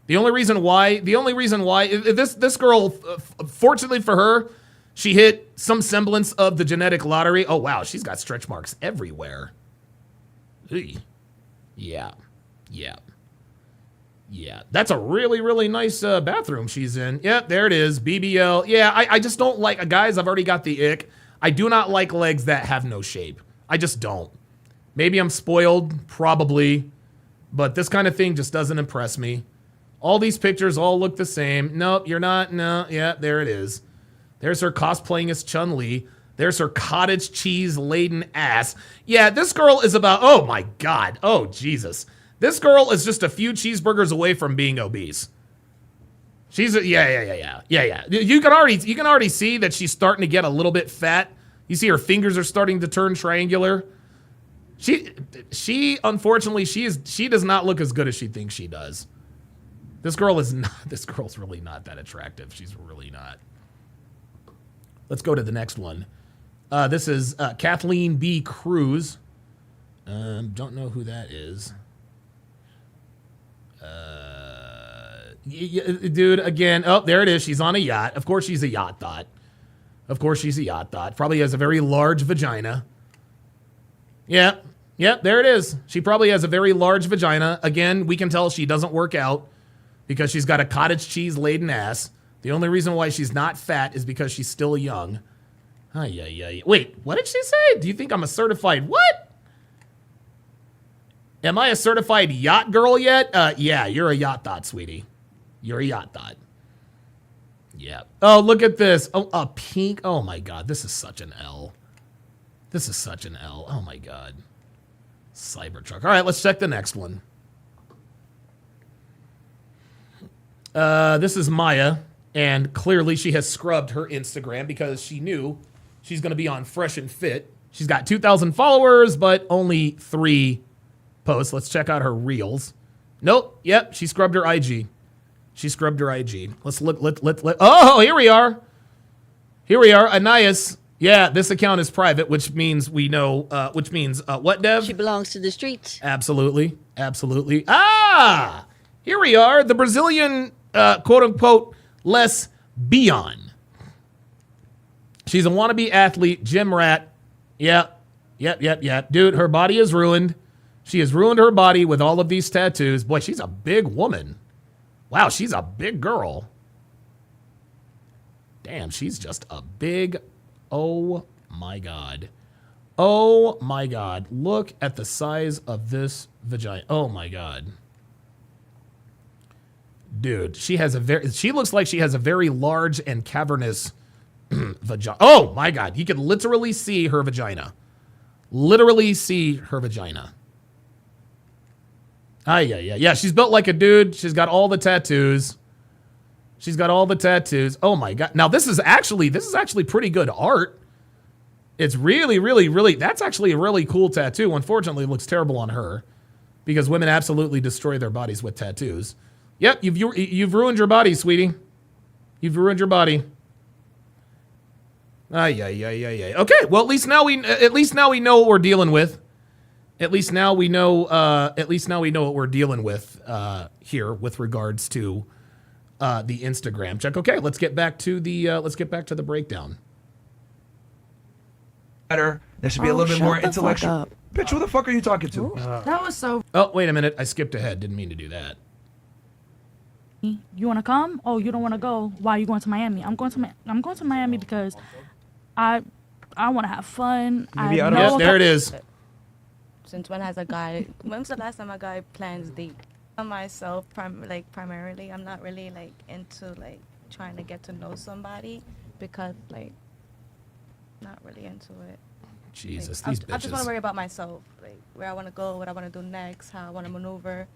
S4: The only reason why, this girl, fortunately for her, she hit some semblance of the genetic lottery. Oh, wow, she's got stretch marks everywhere. Eey. Yeah. That's a really, really nice bathroom she's in. Yep, there it is, BBL. Yeah, I just don't like, guys, I've already got the ick. I do not like legs that have no shape. I just don't. Maybe I'm spoiled, probably, but this kind of thing just doesn't impress me. All these pictures all look the same. Nope, you're not. No, yeah, there it is. There's her cosplaying as Chun-Li. There's her cottage cheese-laden ass. Yeah, this girl is about, oh my God, oh Jesus. This girl is just a few cheeseburgers away from being obese. She's yeah. You can already see that she's starting to get a little bit fat. You see her fingers are starting to turn triangular. She unfortunately she does not look as good as she thinks she does. This girl's really not that attractive. She's really not. Let's go to the next one. This is Kathleen B. Cruz. Don't know who that is. Dude, again, oh, there it is. She's on a yacht. Of course she's a yacht thought. Probably has a very large vagina. Yep, there it is. She probably has a very large vagina. Again, we can tell she doesn't work out. because she's got a cottage cheese laden ass. The only reason why she's not fat is because she's still young. Wait, what did she say? Do you think I'm a certified what? Am I a certified yacht girl yet? Yeah, you're a yacht thought, sweetie. You're a yacht thought. Yeah. Oh, look at this. Oh, a pink. Oh my God, this is such an L. This is such an L. Oh my God. Cybertruck. All right, let's check the next one. This is Maya, and clearly she has scrubbed her Instagram because she knew she's going to be on Fresh and Fit. She's got 2,000 followers, but only 3 posts. Let's check out her reels. Nope. Yep, she scrubbed her IG. She scrubbed her IG. Let's look. Oh, here we are. Here we are. Anais. Yeah, this account is private, which means we know. Which means what, Dev?
S11: She belongs to the streets.
S4: Absolutely. Absolutely. Ah, here we are. The Brazilian, quote unquote, lesbian. She's a wannabe athlete, gym rat. Yep. Dude, her body is ruined. She has ruined her body with all of these tattoos. Boy, she's a big woman. Wow, she's a big girl. Damn, she's just a big, oh my God. Oh my God. Look at the size of this vagina. Oh my God. Dude, she looks like she has a very large and cavernous vagina. Oh my God. You can literally see her vagina. Literally see her vagina. Yeah. She's built like a dude. She's got all the tattoos. Oh my God. Now this is actually pretty good art. It's really, that's actually a really cool tattoo. Unfortunately, it looks terrible on her because women absolutely destroy their bodies with tattoos. Yep, you've ruined your body, sweetie. You've ruined your body. Okay, well at least now we know what we're dealing with. At least now we know what we're dealing with here with regards to the Instagram check. Okay, let's get back to the breakdown.
S6: Better. There should be a little bit more intellectual. Bitch, who the fuck are you talking to?
S10: That was so.
S4: Oh, wait a minute. I skipped ahead. Didn't mean to do that.
S12: You want to come? Oh, you don't want to go? Why are you going to Miami? I'm going to Miami because I want to have fun.
S4: Yes, there it is.
S5: Since when's the last time a guy plans date? Myself, primarily, I'm not really like into like trying to get to know somebody because like not really into it.
S4: Jesus,
S5: like,
S4: these bitches.
S5: I just want to worry about myself, like where I want to go, what I want to do next, how I want to maneuver,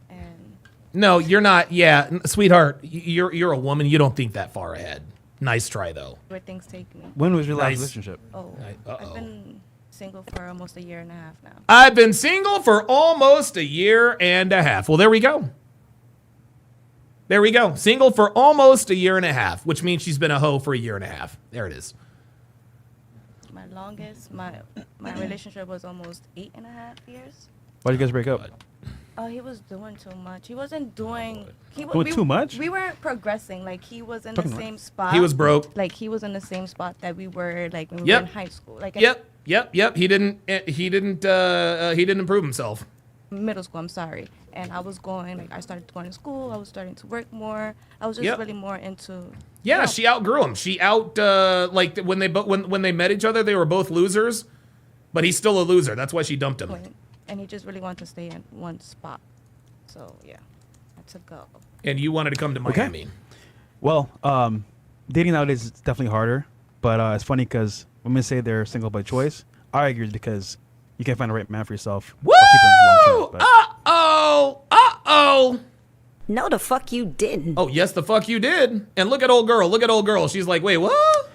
S5: and.
S4: No, you're not. Yeah, sweetheart, you're a woman. You don't think that far ahead. Nice try though.
S5: Where things take me.
S2: When was your last relationship?
S5: Oh, I've been single for almost a year and a half now.
S4: I've been single for almost a year and a half. Well, there we go. There we go. Single for almost a year and a half, which means she's been a hoe for a year and a half. There it is.
S5: My longest, my relationship was almost 8.5 years.
S2: Why did you guys break up?
S5: Oh, he was doing too much. He wasn't doing.
S2: Too much?
S5: We weren't progressing. Like he was in the same spot.
S4: He was broke.
S5: Like he was in the same spot that we were. Like when we were in high school. Like
S4: Yep. He didn't improve himself.
S5: Middle school. I'm sorry. And I was going. Like I started going to school. I was starting to work more. I was just really more into.
S4: Yeah, she outgrew him. She like when they met each other, they were both losers, but he's still a loser. That's why she dumped him.
S5: And he just really wanted to stay in one spot. So, yeah, I had to go.
S4: And you wanted to come to Miami.
S2: Okay. Well, dating nowadays is definitely harder. But it's funny because women say they're single by choice. I argue it's because you can't find the right man for yourself.
S4: Woo! Uh-oh!
S15: No, the fuck you didn't.
S4: Oh, yes, the fuck you did. And look at old girl. She's like, wait, what?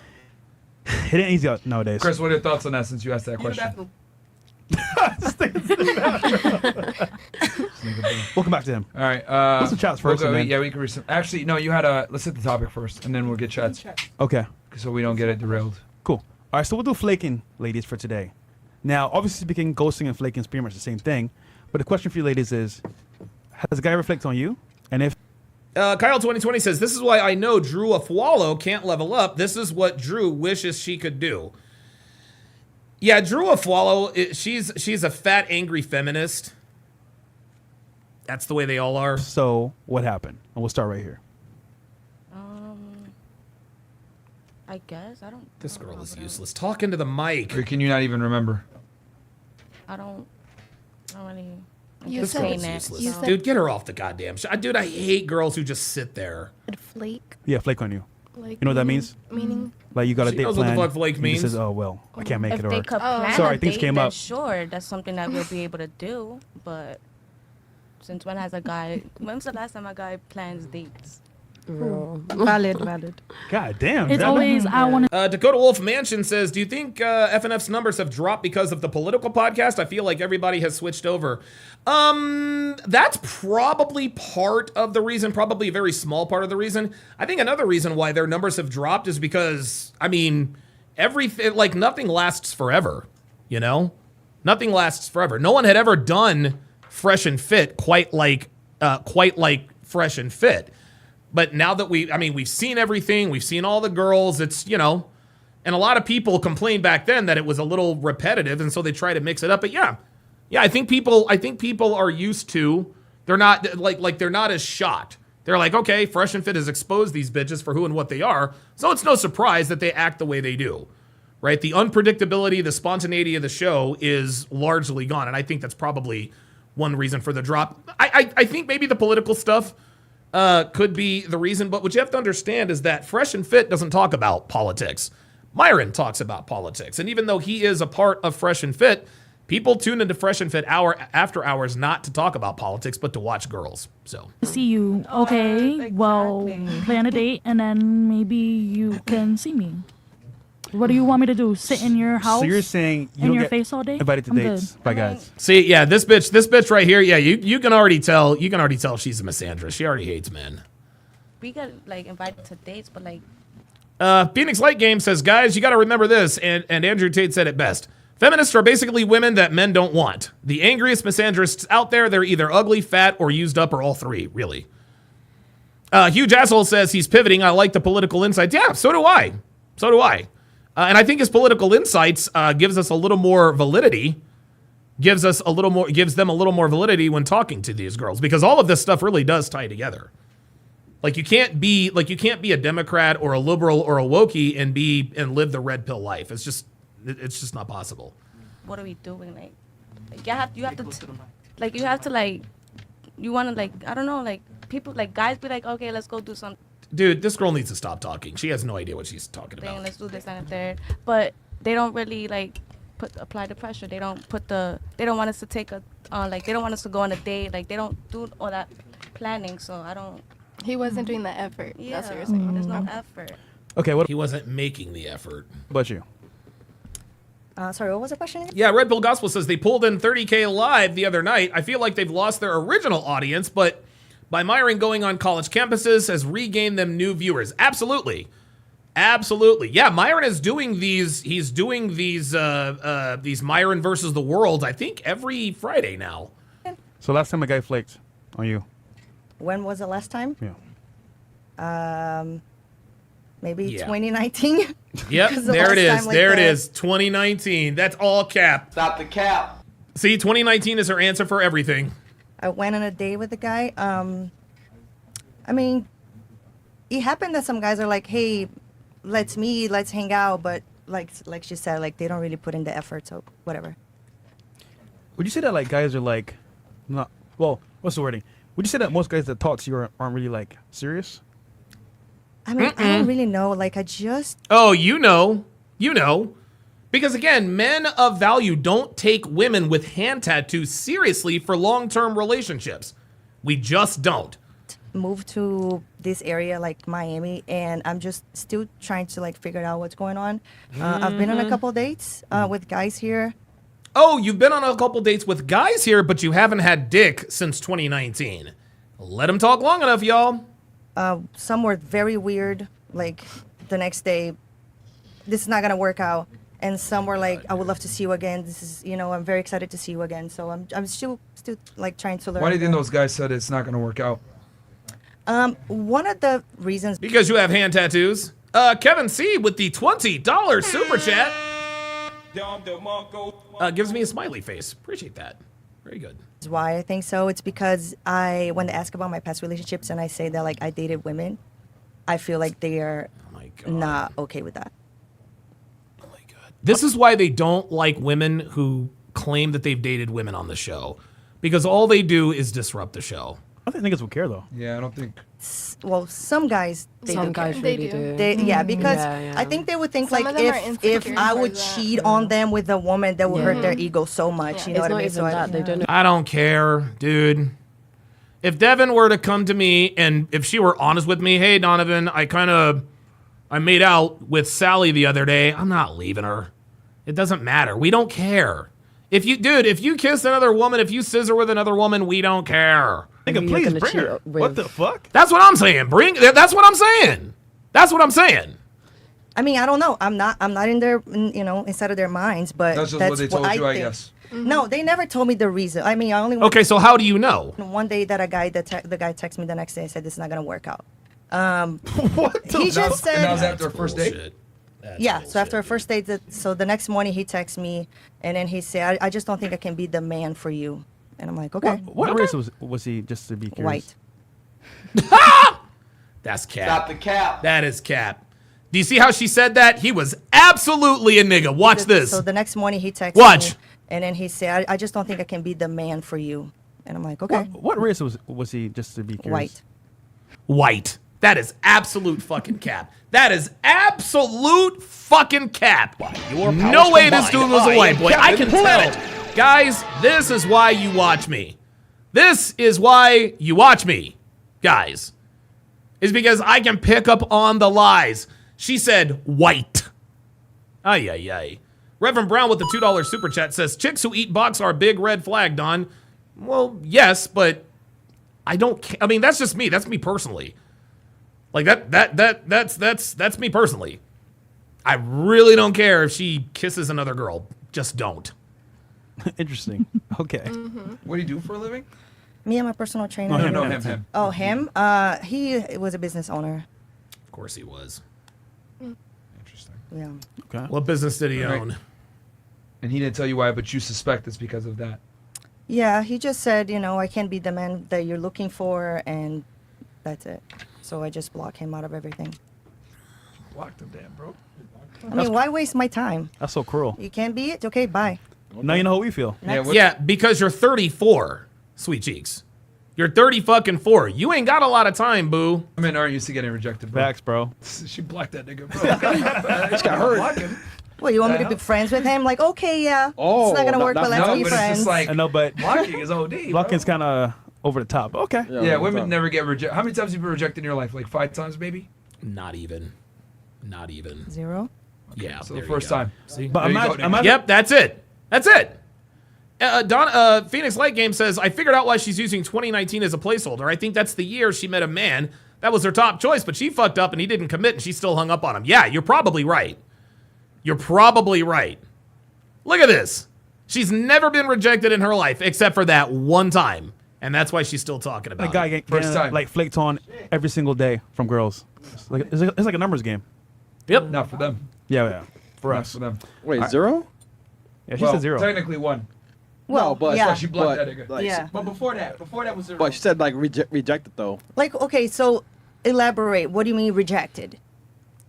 S2: It ain't easy out nowadays.
S6: Chris, what are your thoughts on that since you asked that question?
S2: Welcome back to him.
S6: All right.
S2: What's the chats first?
S6: Yeah, we can read some. Actually, no, you had let's hit the topic first, and then we'll get chats.
S2: Okay.
S6: So we don't get it derailed.
S2: Cool. All right, so we'll do flaking, ladies, for today. Now, obviously speaking, ghosting and flaking is pretty much the same thing. But the question for you ladies is, has a guy reflect on you? And if...
S4: Kyle 2020 says, this is why I know Drew Afualo can't level up. This is what Drew wishes she could do. Yeah, Drew Afualo, she's a fat, angry feminist. That's the way they all are.
S2: So what happened? And we'll start right here.
S5: I guess I don't.
S4: This girl is useless. Talk into the mic.
S6: Or can you not even remember?
S5: I don't really.
S10: You
S4: This
S10: said-
S4: girl is
S10: you
S4: useless.
S10: said-
S4: Dude, get her off the goddamn show. Dude, I hate girls who just sit there.
S10: Flake.
S2: Yeah, flake on you.
S10: Like
S2: You know what that means?
S10: Meaning.
S2: Like you got a
S4: She
S2: date
S4: knows what the
S2: planned.
S4: fuck flake
S2: and he
S4: means.
S2: says, "Oh well, I can't make
S5: If
S2: it."
S5: they
S2: Or
S5: could plan
S2: sorry,
S5: a
S2: things
S5: date,
S2: came
S5: then
S2: up.
S5: sure, that's something that we'll be able to do. But since when has a guy? When's the last time a guy plans dates?
S7: Valid.
S2: God damn.
S12: It's
S2: that-
S12: always I want to.
S4: Dakota Wolf Mansion says, do you think FNF's numbers have dropped because of the political podcast? I feel like everybody has switched over. That's probably part of the reason, probably a very small part of the reason. I think another reason why their numbers have dropped is because, I mean, everything, like nothing lasts forever, you know? Nothing lasts forever. No one had ever done Fresh and Fit quite like Fresh and Fit. But now that we've seen everything, we've seen all the girls, it's, you know, and a lot of people complained back then that it was a little repetitive, and so they try to mix it up. But yeah, I think people are used to, they're not like they're not as shocked. They're like, okay, Fresh and Fit has exposed these bitches for who and what they are, so it's no surprise that they act the way they do, right? The unpredictability, the spontaneity of the show is largely gone, and I think that's probably one reason for the drop. I think maybe the political stuff could be the reason, but what you have to understand is that Fresh and Fit doesn't talk about politics. Myron talks about politics, and even though he is a part of Fresh and Fit, people tune into Fresh and Fit after hours not to talk about politics, but to watch girls. So
S12: See you. Okay. Well, plan a date and then maybe you can see me. What do you want me to do? Sit in your house?
S2: So you're saying you
S12: in
S2: don't
S12: your
S2: get
S12: face all day?
S2: invited to
S12: I'm
S2: dates
S12: good.
S2: by guys?
S4: see, yeah, this bitch right here, yeah, you can already tell she's a misandrist. She already hates men.
S5: We get like invited to dates, but like
S4: Phoenix Light Game says, guys, you got to remember this, and Andrew Tate said it best. Feminists are basically women that men don't want. The angriest misandrists out there, they're either ugly, fat, or used up, or all three, really. Huge Asshole says he's pivoting. I like the political insights. Yeah, so do I. And I think his political insights gives us a little more validity, gives them a little more validity when talking to these girls, because all of this stuff really does tie together. Like you can't be a Democrat or a liberal or a wokie and live the red pill life. It's just not possible.
S5: what are we doing? Like you have to you want to like, I don't know, like people, like guys be like, okay, let's go do something.
S4: Dude, this girl needs to stop talking. She has no idea what she's talking about.
S5: Let's do this and the third. But they don't really like apply the pressure. They don't want us to take they don't want us to go on a date. Like they don't do all that planning. So I don't.
S10: He wasn't doing the effort.
S5: Yeah,
S10: That's what you're saying.
S5: there's no effort.
S2: Okay, what
S4: He wasn't making the effort.
S2: about you?
S14: Sorry, what was the question again?
S4: Yeah, Red Pill Gospel says they pulled in 30K live the other night. I feel like they've lost their original audience, but by Myron going on college campuses has regained them new viewers. Absolutely. Yeah, Myron is doing these Myron versus the world, I think every Friday now.
S2: So last time a guy flaked on you.
S14: When was the last time?
S2: Yeah.
S14: Maybe
S4: Yeah.
S14: 2019.
S4: Yep,
S14: 'Cause the
S4: there it
S14: last
S4: is.
S14: time, like,
S4: There it
S14: the-
S4: is. 2019. That's all cap.
S9: Stop the cap.
S4: See, 2019 is her answer for everything.
S14: I went on a date with a guy. I mean, it happened that some guys are like, "Hey, let's meet, let's hang out," but like she said, like they don't really put in the effort. So whatever.
S2: Would you say that like guys are like, not well? What's the wording? Would you say that most guys that talk to you aren't really like serious?
S14: I mean, I don't really know. Like I just
S4: Oh, you know. Because again, men of value don't take women with hand tattoos seriously for long-term relationships. We just don't.
S14: moved to this area like Miami, and I'm just still trying to like figure out what's going on. I've been on a couple dates with guys here.
S4: Oh, you've been on a couple dates with guys here, but you haven't had dick since 2019. Let them talk long enough, y'all.
S14: Some were very weird. Like the next day, this is not gonna work out. And some were like, I would love to see you again. This is, I'm very excited to see you again. So I'm still like trying to learn.
S6: Why do you think those guys said it's not going to work out?
S14: One of the reasons.
S4: Because you have hand tattoos. Kevin C. with the $20 super chat. Gives me a smiley face. Appreciate that. Very good.
S14: Why I think so? It's because when they ask about my past relationships and I say that like I dated women, I feel like they are not okay with that.
S4: This is why they don't like women who claim that they've dated women on the show, because all they do is disrupt the show.
S2: I don't think niggas would care though.
S6: Yeah, I don't think.
S14: Well, some guys they
S13: Some
S14: do
S13: guys
S14: care.
S13: really do.
S14: Yeah, because
S13: Yeah.
S14: I think they would think
S5: Some
S14: like
S5: of them are
S14: if
S5: insecure
S14: I
S5: for
S14: would
S5: that.
S14: cheat on them with a woman, that would hurt their ego so much. You know
S13: It's
S14: what I
S13: not
S14: mean?
S13: even
S14: So
S13: that. They don't.
S4: I don't care, dude. If Devin were to come to me and if she were honest with me, hey, Donovan, I made out with Sally the other day, I'm not leaving her. It doesn't matter. We don't care. If you kiss another woman, if you scissor with another woman, we don't care.
S2: Nigga, please bring her. What the fuck?
S4: That's what I'm saying. That's what I'm saying. That's what I'm saying.
S14: I mean, I don't know. I'm not in their, inside of their minds, but
S6: That's just what they told you, I
S14: think.
S6: guess.
S14: No, they never told me the reason. I mean, I only.
S4: Okay, so how do you know?
S14: One day that the guy texted me the next day and said this is not gonna work out.
S2: What?
S14: He just said.
S6: And that was after our first date.
S14: Yeah, so after our first date, so the next morning he texts me, and then he said, I just don't think I can be the man for you. And I'm like, okay.
S2: What race was he, just to be curious?
S14: White.
S4: That's cap.
S9: Stop the cap.
S4: That is cap. Do you see how she said that? He was absolutely a nigga. Watch this.
S14: So the next morning he texts
S4: Watch.
S14: me, and then he said, I just don't think I can be the man for you. And I'm like, okay.
S2: What race was he, just to be curious?
S4: White. That is absolute fucking cap. That is absolute fucking cap. No way this dude was a white boy. I can tell. Guys, this is why you watch me. This is why you watch me, guys. Is because I can pick up on the lies. She said white. Ay, ay, ay. Reverend Brown with the $2 super chat says, chicks who eat bugs are a big red flag, Don. Well, yes, but I don't I mean, that's just me. That's me personally. Like that's me personally. I really don't care if she kisses another girl. Just don't.
S2: Interesting. Okay.
S6: What do you do for a living?
S14: Me, I'm a personal trainer.
S6: No, him.
S14: Oh, him? He was a business owner.
S4: Of course he was.
S6: Interesting.
S14: Yeah.
S2: Okay.
S4: What business did he
S6: Right.
S4: own?
S6: And he didn't tell you why, but you suspect it's because of that.
S14: Yeah, he just said, I can't be the man that you're looking for, and that's it. So I just block him out of everything.
S6: Blocked him, damn, bro.
S14: I mean, why waste my time?
S2: That's so cruel.
S14: You can't be it? Okay, bye.
S2: Now you know how we feel.
S4: Yeah, because you're 34, sweet cheeks. You're 30 fucking 4. You ain't got a lot of time, boo.
S6: Women aren't used to getting rejected, bro.
S2: Facts, bro.
S6: She blocked that nigga, bro.
S3: She got hurt.
S14: Well, you want me to be friends with him? Like, okay, yeah.
S3: Oh,
S14: it's not gonna work, but let's
S6: no,
S14: be
S6: but it's
S14: friends.
S6: just like
S2: I know, but
S6: blocking is OD.
S2: blocking's kind of over the top. Okay.
S6: Yeah, women never get rejected. How many times have you been rejected in your life? Like 5 times, maybe?
S4: Not even.
S14: 0.
S4: Yeah.
S6: So
S4: there
S6: the
S4: you
S6: first
S4: go.
S6: time.
S4: See?
S2: But
S6: There you go,
S2: imagine,
S6: nigga.
S4: Yep, that's it. That's it. Phoenix Light Game says, I figured out why she's using 2019 as a placeholder. I think that's the year she met a man. That was her top choice, but she fucked up and he didn't commit and she still hung up on him. Yeah, you're probably right. You're probably right. Look at this. She's never been rejected in her life except for that one time. And that's why she's still talking about
S2: a guy
S4: it.
S2: getting like flaked on every single day from girls. It's like a numbers game.
S4: Yep.
S6: Not for them.
S2: Yeah. For
S6: Not
S2: us.
S6: for them.
S3: Wait,
S2: Alright.
S3: 0?
S2: Yeah, she
S6: Well,
S2: said 0.
S6: technically 1.
S14: Well,
S3: but
S14: yeah.
S6: She blocked that nigga.
S3: like,
S14: Yeah.
S9: But before that was 0.
S3: But she said like rejected though.
S14: Like, okay, so elaborate. What do you mean rejected?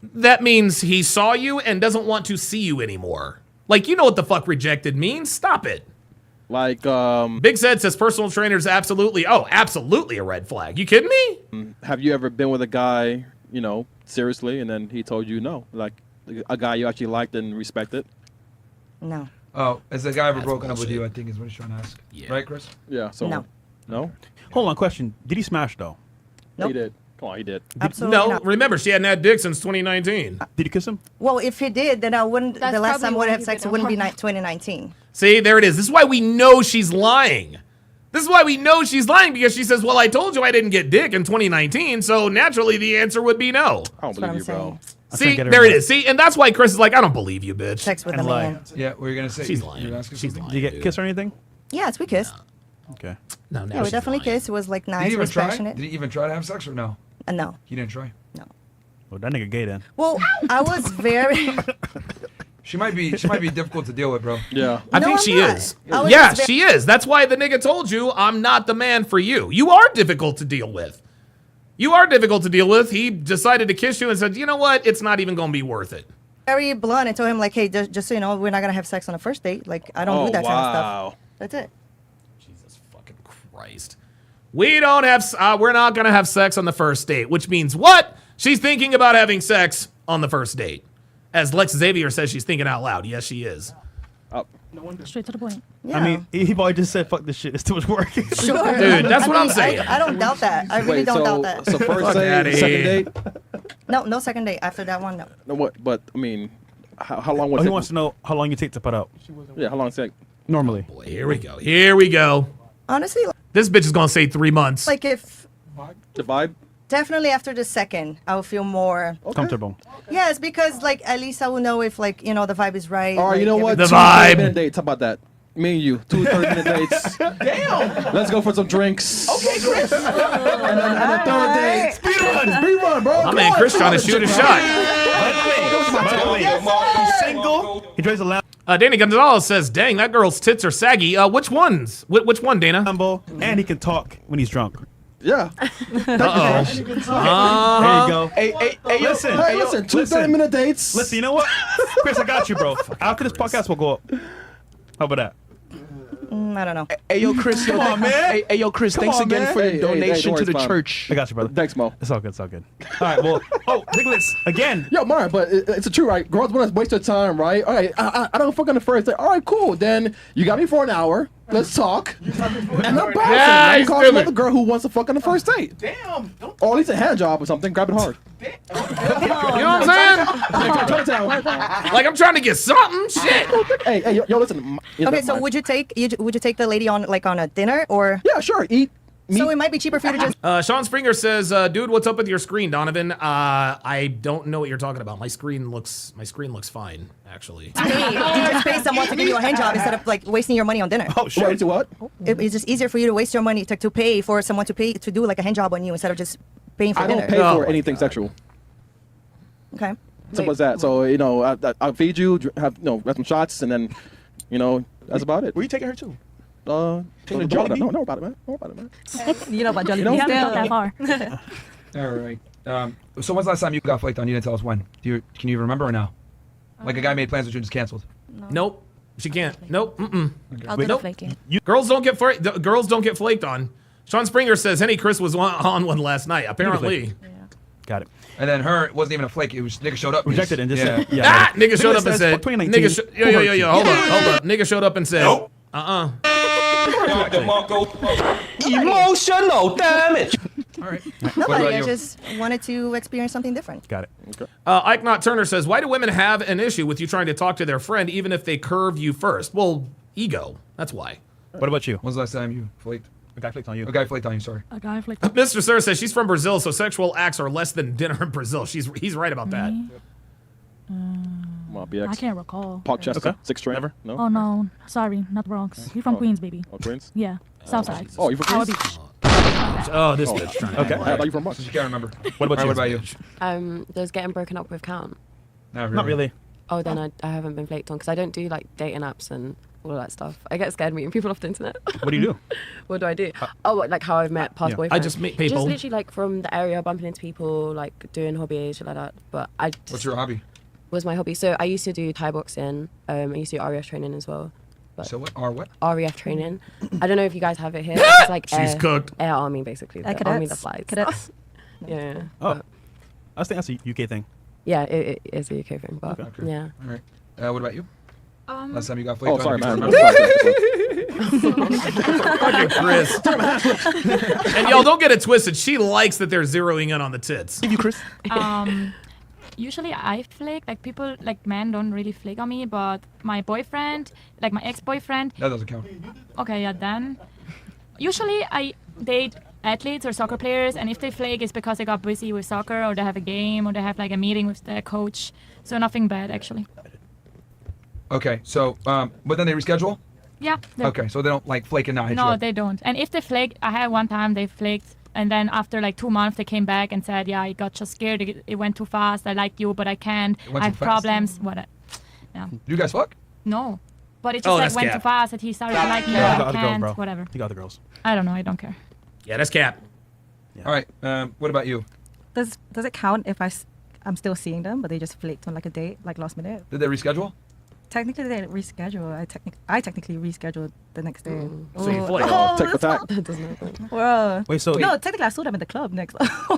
S4: That means he saw you and doesn't want to see you anymore. Like, you know what the fuck rejected means. Stop it.
S3: Like
S4: Big Zed says personal trainer's absolutely a red flag. You kidding me?
S3: have you ever been with a guy, seriously, and then he told you no? Like a guy you actually liked and respected?
S14: No.
S6: Oh, has the guy ever
S4: That's
S6: broken up with
S4: bullshit.
S6: you? I think is what he's trying to ask.
S4: Yeah.
S6: Right, Chris?
S3: Yeah. So
S14: No.
S3: No?
S2: Hold on, question. Did he smash though?
S3: He
S14: Nope.
S3: did. Come on, he did.
S14: Absolutely
S4: No,
S14: not.
S4: remember, she hadn't had dick since 2019.
S2: Did he kiss him?
S14: Well, if he did, then I wouldn't.
S5: That's
S14: the last
S5: probably
S14: time I would
S5: why
S14: have
S5: he
S14: sex, it
S5: didn't
S14: wouldn't be
S5: want
S14: 2019.
S4: See, there it is. This is why we know she's lying. This is why we know she's lying, because she says, well, I told you I didn't get dick in 2019, so naturally the answer would be no.
S3: I don't
S14: That's what
S3: believe
S14: I'm
S3: you, bro.
S14: saying.
S4: See,
S2: get her
S4: there it
S2: back.
S4: is. See, and that's why Chris is like, I don't believe you, bitch.
S14: Sex with
S2: And
S14: a
S2: lie.
S14: man.
S6: Yeah, what were you going to say?
S4: She's
S6: You
S4: lying.
S6: were asking
S4: She's
S6: something?
S4: lying.
S2: Did you get
S4: dude.
S2: kissed or anything?
S14: Yes, we kissed.
S2: Okay.
S4: No, now
S14: Yeah, we
S4: she's
S14: definitely
S4: lying.
S14: kissed. It was like
S6: Did
S14: nice.
S6: he
S14: It
S6: even
S14: was
S6: try?
S14: passionate.
S6: Did he even try to have sex or no?
S14: No.
S6: He didn't try.
S2: Well, that nigga gay then.
S14: Well, I was very.
S6: She might be difficult to deal with, bro.
S3: Yeah.
S4: I think she is. Yeah, she is. That's why the nigga told you, I'm not the man for you. You are difficult to deal with. You are difficult to deal with. He decided to kiss you and said, you know what? It's not even going to be worth it.
S14: Very blunt. I told him, like, hey, just so you know, we're not going to have sex on the first date. Like, I don't do that kind of stuff. That's it.
S4: Jesus fucking Christ. We don't have, we're not going to have sex on the first date, which means what? She's thinking about having sex on the first date. As Lex Xavier says, she's thinking out loud. Yes, she is.
S12: Straight to the point.
S14: Yeah.
S2: I mean, he probably just said, "Fuck this shit. It's too much work."
S14: Sure.
S4: Dude, that's what I'm saying.
S14: I don't doubt that. I really don't doubt that.
S3: So first date, second date?
S14: No second date. After that one, no.
S3: No, what? But I mean, how long was
S2: He
S3: it?
S2: wants to know how long you take to put out.
S3: Yeah, how long it take?
S2: Normally.
S4: Boy, here we go. Here we go.
S14: Honestly,
S4: This bitch is going to say 3 months.
S14: like if
S3: The vibe?
S14: definitely after the second, I'll feel more
S2: Comfortable.
S14: Yes, because like at least I will know if like the vibe is right.
S3: All right,
S14: like,
S3: you know what?
S4: The
S3: 2
S4: vibe.
S3: 30-minute dates. How about that? Me and you, 2 30-minute dates. Damn. Let's go for some drinks. Okay, Chris. and then third date. Speed run, bro.
S4: My man Chris trying to shoot a shot.
S2: By the way, he's single. He drives a Lambo.
S4: Dana Gonzalez says, dang, that girl's tits are saggy. Which ones? Which one, Dana?
S2: And he can talk when he's drunk.
S3: Yeah.
S4: Uh-oh.
S2: There you go.
S6: Hey,
S2: listen.
S3: Hey, listen, 2 30-minute dates.
S2: Listen, you know what? Chris, I got you, bro. After this podcast, we'll go up. How about that?
S14: I don't know.
S9: Hey, yo, Chris.
S2: Come on, man.
S9: Hey, yo, Chris.
S2: Come
S9: Thanks
S2: on,
S9: again
S2: man.
S9: for your
S3: Hey,
S9: donation
S3: don't
S9: to the
S3: worry,
S9: church.
S2: I got you, brother.
S3: Thanks, Mo.
S2: It's all good. It's all good. All right, well, Nicholas, again.
S3: Yo, Myron, but it's a true, right? Girls want to waste their time, right? All right, I don't fuck on the first day. All right, cool. Then you got me for an hour. Let's talk. And I'm bouncing.
S4: Yeah,
S3: Now you
S4: he's
S3: call
S4: doing
S3: another
S4: it.
S3: girl who wants to fuck on the first date.
S9: Damn.
S3: Or at least a hand job or something. Grab it hard.
S4: You know what I'm saying? Like I'm trying to get something. Shit.
S3: Hey, yo, listen.
S14: Okay, so would you take the lady on a dinner or?
S3: Yeah, sure. Eat.
S14: So it might be cheaper for you to just.
S4: Sean Springer says, dude, what's up with your screen, Donovan? I don't know what you're talking about. My screen looks fine, actually.
S14: Hey, you just pay someone to give you a hand job instead of like wasting your money on dinner.
S2: Oh, shit.
S3: Wait, to what?
S14: It's just easier for you to waste your money to pay for someone to do like a hand job on you instead of just paying for
S3: I
S14: dinner.
S3: don't pay for anything sexual.
S14: Okay.
S3: Simple as that. So I'll feed you, have some shots, and then that's about it.
S9: Where you taking her to?
S3: Taking
S9: a Jollibee?
S3: No, about it, man. Don't worry about it, man.
S7: You know about Jollibee.
S3: You know?
S12: You haven't got that far.
S6: All right. So when's the last time you got flaked on? You didn't tell us when. Can you remember or no? Like a guy made plans with you and just canceled.
S4: Nope. She can't. Nope. Mm-mm.
S5: I'll do the flaking.
S4: Girls don't get flaked on. Sean Springer says Henny Chris was on one last night. Apparently.
S2: Got it.
S6: And then her wasn't even a flake. It was nigga showed up.
S2: Rejected and just
S6: yeah.
S2: said, yeah.
S4: Nigga showed up and
S2: Says,
S4: said,
S2: "Fuck 2019.
S4: yo, hold up. Nigga showed up and said,
S9: Emotional damage.
S6: All right.
S14: Nobody. I
S6: you?
S14: just wanted to experience something different.
S2: Got it.
S4: Ike Knott Turner says, why do women have an issue with you trying to talk to their friend even if they curve you first? Well, ego. That's why.
S2: What about you?
S6: When's the last time you flaked?
S2: A guy flaked on you.
S6: A guy flaked on you. Sorry.
S12: A guy flicked.
S4: Mr. Sir says she's from Brazil, so sexual acts are less than dinner in Brazil. He's right about that.
S3: Come on, BX.
S12: I can't recall.
S3: Parkchester,
S2: Okay.
S3: 6th Street.
S2: Never?
S3: No.
S12: Oh no, sorry, not the Bronx. You're from Queens, baby.
S3: Oh, Queens.
S12: Yeah, Southside.
S3: Oh, you from
S12: Howard
S3: Queens?
S12: Beach.
S4: Oh, this bitch trying to
S2: Okay.
S3: How about you from Bronx?
S6: You can't remember.
S2: What about
S6: All
S2: you?
S6: right, what about you?
S13: Does getting broken up with count?
S2: Not really.
S13: Oh, then I haven't been flaked on because I don't do like dating apps and all that stuff. I get scared meeting people off the internet.
S2: What do you do?
S13: What do I do? Like how I've met past
S2: Yeah.
S13: boyfriends.
S4: I just meet people.
S13: Just literally like from the area, bumping into people, like doing hobbies, shit like that. But I just,
S6: What's your hobby?
S13: was my hobby. So I used to do Thai boxing. I used to do REF training as well. But
S6: So what? Or what?
S13: REF training. I don't know if you guys have it here. It's like
S4: She's cooked.
S13: Air army basically. The army that flies.
S7: Cadets.
S13: Yeah.
S2: Oh.
S13: But
S2: I think that's a UK thing.
S13: yeah, it is a UK thing. But
S6: Okay.
S13: yeah.
S6: All right. What about you? Last time you got flaked
S3: Oh,
S6: on?
S3: sorry,
S6: you
S3: man.
S6: remember?
S4: Fucking Chris. And y'all don't get it twisted. She likes that they're zeroing in on the tits.
S2: Give you, Chris.
S8: Usually I flake, like people, like men don't really flake on me, but my boyfriend, like my ex-boyfriend,
S6: That doesn't count.
S8: okay, yeah, then. Usually I date athletes or soccer players, and if they flake, it's because they got busy with soccer, or they have a game, or they have like a meeting with their coach. So nothing bad, actually.
S6: Okay. So, but then they reschedule.
S8: Yeah.
S6: Okay. So they don't like flake and not hit you
S8: No,
S6: up.
S8: they don't. And if they flake, I had one time they flaked, and then after like 2 months they came back and said, yeah, I got just scared. It went too fast. I like you, but I can't.
S6: It went
S8: I
S6: too
S8: have
S6: fast?
S8: problems. Yeah.
S6: You guys fuck?
S8: No. But it
S4: Oh,
S8: just
S4: that's
S8: like went
S4: cap.
S8: too fast that he started to like me.
S2: Yeah,
S8: I
S2: I got the girls,
S8: can't,
S2: bro.
S8: whatever.
S2: You got the girls.
S8: I don't know. I don't care.
S4: Yeah, that's cap.
S6: All right. What about you?
S7: Does it count if I'm still seeing them, but they just flaked on like a date, like last minute?
S6: Did they reschedule?
S7: Technically, they didn't reschedule. I technically rescheduled the next day.
S3: So you
S7: Ooh.
S3: flaked.
S7: Oh,
S3: Take the
S7: that's
S3: fact.
S7: not-
S13: That doesn't matter.
S7: Whoa.
S2: Wait, so
S7: No, technically, I saw them in the club next. Oh,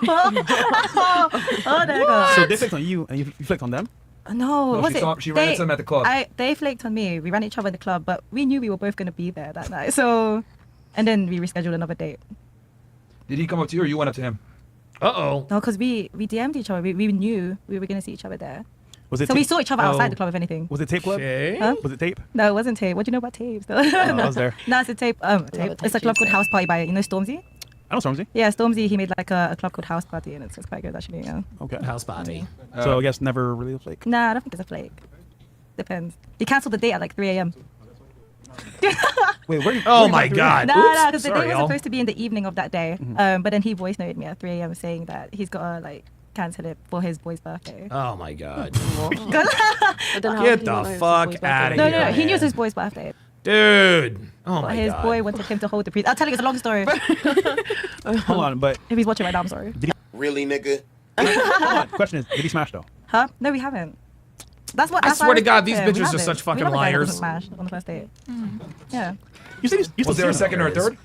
S7: there you go.
S2: so they flicked on you and you flicked on them?
S7: No,
S6: No,
S7: was
S6: she
S7: it?
S6: saw- she ran into them at the club.
S7: They flaked on me. We ran each other in the club, but we knew we were both gonna be there that night. So, and then we rescheduled another date.
S6: Did he come up to you or you went up to him?
S4: Uh-oh.
S7: No, because we DM'd each other. We knew we were gonna see each other there.
S2: Was it
S7: So we
S2: tape?
S7: saw each other outside
S2: Oh.
S7: the club, if anything.
S2: Was it tape club?
S4: Okay.
S7: Huh?
S2: Was it tape?
S7: No, it wasn't tape. What do you know about tapes? Though?
S2: I was there.
S7: No, it's a tape. Tape. It's a club called House Party by Stormzy.
S2: I know Stormzy.
S7: Yeah, Stormzy. He made like a club called House Party, and it's quite good actually. Yeah.
S2: Okay.
S4: House party.
S2: So I guess never really a flake.
S7: Nah, I don't think it's a flake. Depends. He cancelled the date at like 3 a.m.
S2: Wait, where?
S4: Oh my God.
S7: No,
S4: Oops.
S7: no, because the
S4: Sorry,
S7: date was
S4: y'all.
S7: supposed to be in the evening of that day.
S2: Mm-hmm.
S7: But then he voice noted me at 3 a.m. saying that he's got to like cancel it for his boy's birthday.
S4: Oh my God.
S13: But then how
S4: Get
S13: would he not know
S4: the
S13: it's
S4: fuck
S13: his boy's
S4: out of
S13: birthday?
S7: No,
S4: here.
S7: he knew it was his boy's birthday.
S4: Dude. Oh
S7: But
S4: my
S7: his
S4: God.
S7: boy wanted him to hold the priest. I'll tell you, it's a long story.
S2: Hold on, but
S7: If he's watching right now, I'm sorry.
S9: Really, nigga?
S2: hold on. Question is, did he smash though?
S7: Huh? No, we haven't. That's what.
S4: I
S7: That's why
S4: swear to God,
S7: respect
S4: these
S7: him. We
S4: bitches are
S7: haven't.
S4: such fucking
S7: We never had a
S4: liars.
S7: smash on the first date. Yeah.
S2: You said you
S6: Was there a second or a third?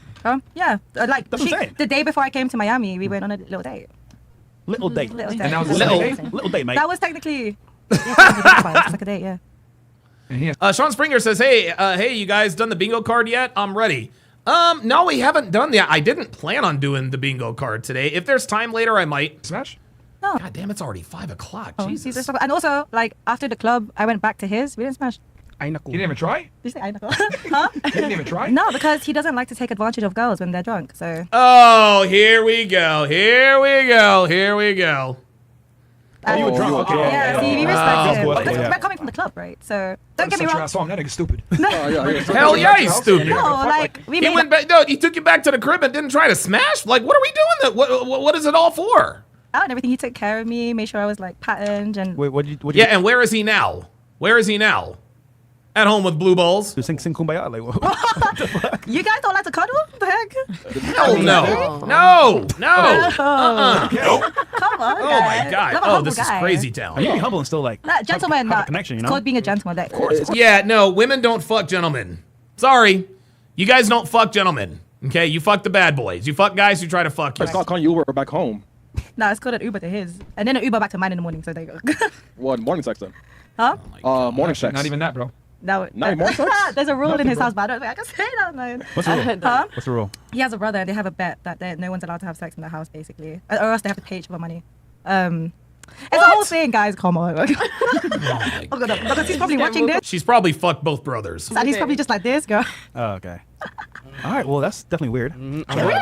S7: Yeah. Like
S2: That's what I'm saying.
S7: the day before I came to Miami, we went on a little date.
S2: little date?
S7: Little date.
S6: And that was the
S2: Little,
S6: second date?
S2: little date, mate.
S7: That was technically. Yeah, it's like a date, yeah.
S6: And he has
S4: Sean Springer says, hey, you guys done the bingo card yet? I'm ready. No, we haven't done that. I didn't plan on doing the bingo card today. If there's time later, I might.
S6: smash?
S7: No.
S4: God damn, it's already 5 o'clock.
S7: Oh,
S4: Jesus.
S7: see, there's stuff- and also, like after the club, I went back to his. We didn't smash.
S2: I know.
S6: You didn't even try?
S7: Did you say I know? Huh?
S6: You didn't even try?
S7: No, because he doesn't like to take advantage of girls when they're drunk. So.
S4: Oh, here we go. Here we go. Here we go.
S2: You were drunk. Okay.
S7: Yeah, see, we
S2: Oh,
S7: respect
S2: that's
S7: him.
S2: cool,
S7: But
S2: that's cool, yeah.
S7: we're coming from the club, right? So don't get me
S6: Such
S7: wrong.
S6: an asshole. That nigga's stupid.
S4: Hell yeah, he's stupid.
S7: No, like we
S4: He
S7: made.
S4: went back. No, he took you back to the crib and didn't try to smash. Like, what are we doing? What is it all for?
S7: out and everything. He took care of me, made sure I was like patterned and.
S2: Wait, what you?
S4: Yeah, and where is he now? Where is he now? At home with blue balls?
S2: Sing kumbaya? Like, what?
S7: You guys don't like to cuddle? What the heck?
S4: Hell no. No. No.
S7: Come on.
S4: Oh my
S7: guys.
S4: God.
S7: I'm a
S4: Oh,
S7: humble
S4: this is
S7: guy.
S4: crazy town.
S2: You can be humble and still like
S7: Nah, gentleman.
S2: have a
S7: nah,
S2: connection, you
S7: it's
S2: know?
S7: called being a gentleman. Of
S2: course.
S4: Yeah, no, women don't fuck gentlemen. Sorry. You guys don't fuck gentlemen. Okay? You fuck the bad boys. You fuck guys who try to fuck you.
S3: It's not calling you Uber back home.
S7: Nah, it's called an Uber to his, and then an Uber back to mine in the morning. So there you go.
S3: What, morning sex then?
S7: Huh?
S3: Morning sex.
S6: Not even that, bro.
S7: No,
S3: Not even more sex?
S7: there's a rule in
S3: Nothing,
S7: his
S3: bro.
S7: house, but I don't think I can say that, man.
S2: What's the rule?
S7: Huh?
S2: What's the rule?
S7: He has a brother, and they have a bet that no one's allowed to have sex in the house, basically, or else they have to pay each other money. It's a whole thing, guys. Come on. Oh, God, because he's probably watching this,
S4: She's probably fucked both brothers.
S7: and he's probably just like this, girl.
S2: Oh, okay. All right. Well, that's definitely weird.
S7: Really?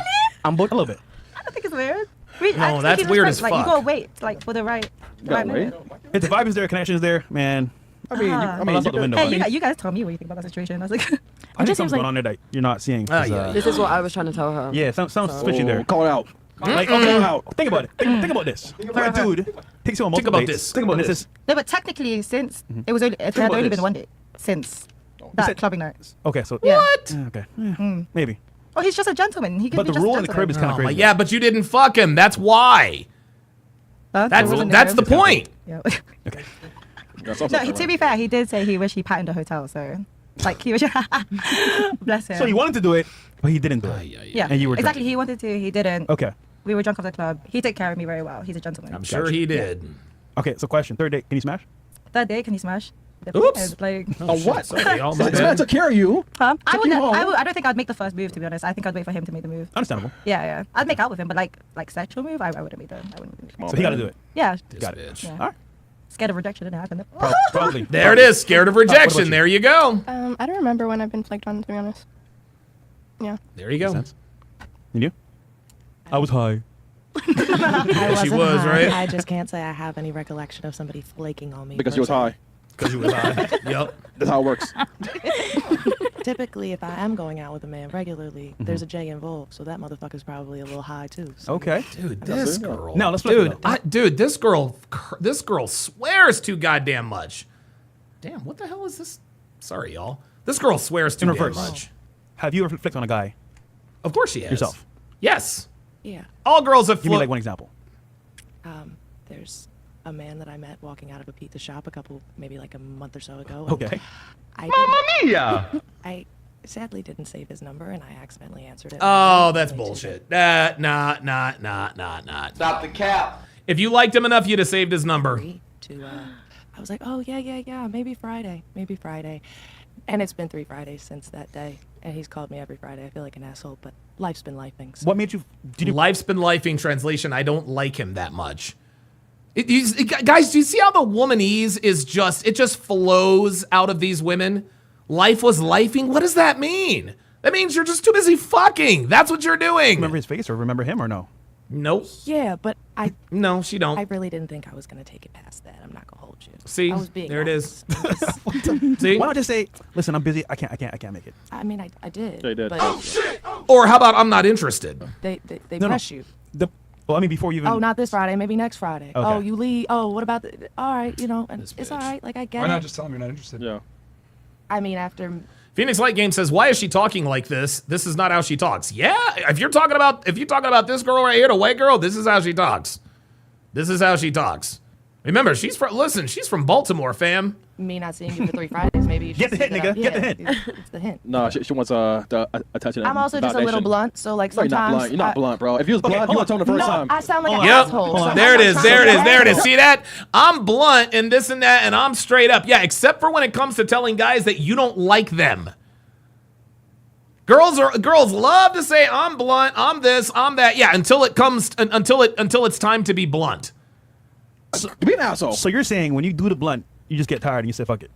S2: I'm bored a little bit.
S7: I don't think it's weird.
S4: No,
S7: I think
S4: that's
S7: he's
S4: weird
S7: just
S4: as
S7: like,
S4: fuck.
S7: You gotta wait, like for the right minute.
S2: If the vibe is there, connection is there, man.
S3: I mean,
S2: that's out the window.
S7: Hey,
S2: buddy.
S7: you guys tell me what you think about that situation. I was like,
S2: I think
S12: just
S2: something's
S12: seems
S2: going
S12: like-
S2: on there that you're not seeing. 'cause,
S4: yeah.
S13: This is what I was trying to tell her.
S2: Yeah, something's switching there.
S3: Call it out.
S2: Like, okay, think about it. Think about this. If a dude takes you on multiple
S4: Think about
S2: dates,
S4: this.
S2: Think about this.
S7: no, but technically, since it was only, it had
S2: about
S7: only
S2: this.
S7: been one day since that clubbing night.
S2: Okay, so
S7: Yeah.
S4: What?
S2: Okay, maybe.
S7: Oh, he's just a gentleman. He can
S2: But
S7: be
S2: the
S7: just
S2: rule
S7: a
S2: in the crib is kind
S7: gentleman.
S2: of crazy.
S4: Yeah, but you didn't fuck him. That's why.
S7: Huh?
S4: That's
S7: The rule in
S4: that's the
S7: crib?
S4: point.
S7: Yeah.
S2: Okay.
S7: No, to be fair, he did say he wished he patterned a hotel. So, like, he was bless him.
S2: So you wanted to do it, but he didn't do it.
S7: Yeah,
S2: And you were
S7: exactly.
S2: drunk.
S7: He wanted to. He didn't.
S2: Okay.
S7: We were drunk off the club. He took care of me very well. He's a gentleman.
S4: I'm sure he did.
S2: Okay. So question: third date, can you smash?
S7: Third day, can he smash?
S4: Oops.
S7: Like,
S3: Oh, what?
S4: Sorry, y'all.
S3: This man took care of you.
S7: huh? I
S3: Took
S7: wouldn't.
S3: you home.
S7: I don't think I'd make the first move. To be honest, I think I'd wait for him to make the move.
S2: Understandable.
S7: Yeah. I'd make out with him, but like sexual move, I wouldn't be done. I wouldn't. Be
S2: So he got to do it.
S7: Yeah.
S2: Got it.
S4: Bitch.
S7: Yeah.
S2: All right.
S7: Scared of rejection didn't happen.
S2: Probably.
S4: There it is. Scared of
S2: about
S4: rejection.
S2: you?
S4: There you go.
S16: I don't remember when I've been flaked on, to be honest. Yeah.
S4: There you go.
S2: Sense. And you? I was high.
S4: She was, right?
S10: I just can't say I have any recollection of somebody flaking on me.
S3: Because you was high.
S4: Because you was high. Yep.
S3: That's how it works.
S10: Typically, if I am going out with a man regularly, there's a J involved, so that motherfucker's probably a little high too. So.
S2: Okay.
S4: Dude, this girl.
S2: Now, let's flip it
S4: Dude,
S2: up.
S4: dude, this girl swears too goddamn much. Damn, what the hell is this? Sorry, y'all. This girl swears too
S2: In
S4: damn
S2: reverse.
S4: much.
S2: Have you ever flicked on a guy
S4: Of course she has.
S2: yourself?
S4: Yes.
S10: Yeah.
S4: All girls have
S2: Give me like one example.
S10: There's a man that I met walking out of a pizza shop maybe like a month or so ago.
S2: Okay.
S10: I sadly didn't save his number, and I accidentally answered it.
S4: Oh, that's bullshit. Nah.
S9: Stop the cap.
S4: If you liked him enough, you'd have saved his number.
S10: I was like, oh, yeah, maybe Friday. And it's been 3 Fridays since that day, and he's called me every Friday. I feel like an asshole, but life's been lifing. So.
S2: What made you?
S4: Life's been lifing. Translation: I don't like him that much. Guys, do you see how the womanese is just flows out of these women? Life was lifing. What does that mean? That means you're just too busy fucking. That's what you're doing.
S2: Remember his face or remember him or no?
S4: Nope.
S10: Yeah, but
S4: No, she don't.
S10: I really didn't think I was gonna take it past that. I'm not gonna hold you.
S4: See,
S10: I was being
S4: there it
S10: honest.
S4: is. See?
S2: Why not just say, listen, I'm busy. I can't make it.
S10: I mean, I did.
S3: They did.
S10: But
S4: Or how about I'm not interested?
S10: They
S2: No.
S10: press you.
S2: Well, I mean, before you even.
S10: Oh, not this Friday. Maybe next Friday.
S2: Okay.
S10: Oh, you leave. Oh, what about the? All right, and it's all right. Like I get
S6: Why
S10: it.
S6: not just tell him you're not interested?
S3: Yeah.
S10: I mean, after
S4: Phoenix Light Game says, "Why is she talking like this? This is not how she talks." Yeah, if you're talking about this girl right here, the white girl, this is how she talks. This is how she talks. Remember, she's from Baltimore, fam.
S10: me not seeing you for 3 Fridays, maybe you should
S2: Get the hint,
S10: stick it up.
S2: nigga. Get the
S10: Yeah,
S2: hint.
S10: It's the hint.
S3: No, she wants the attention.
S10: I'm also just a little blunt, so like
S3: No, you're not
S10: sometimes
S3: blunt. You're not blunt, bro. If you was blunt, you
S2: hold
S3: would tell him the first time.
S10: I sound like an
S4: Yep.
S10: asshole. So
S4: There it
S10: I'm
S4: is.
S10: not
S4: There it
S10: trying
S4: is.
S10: to
S4: There it
S10: be
S4: is.
S10: an
S4: See that? I'm blunt and this and that, and I'm straight up. Yeah, except for when it comes to telling guys that you don't like them. Girls love to say I'm blunt, I'm this, I'm that. Yeah, until it's time to be blunt.
S3: Be an asshole.
S2: So you're saying when you do the blunt, you just get tired and you say fuck it.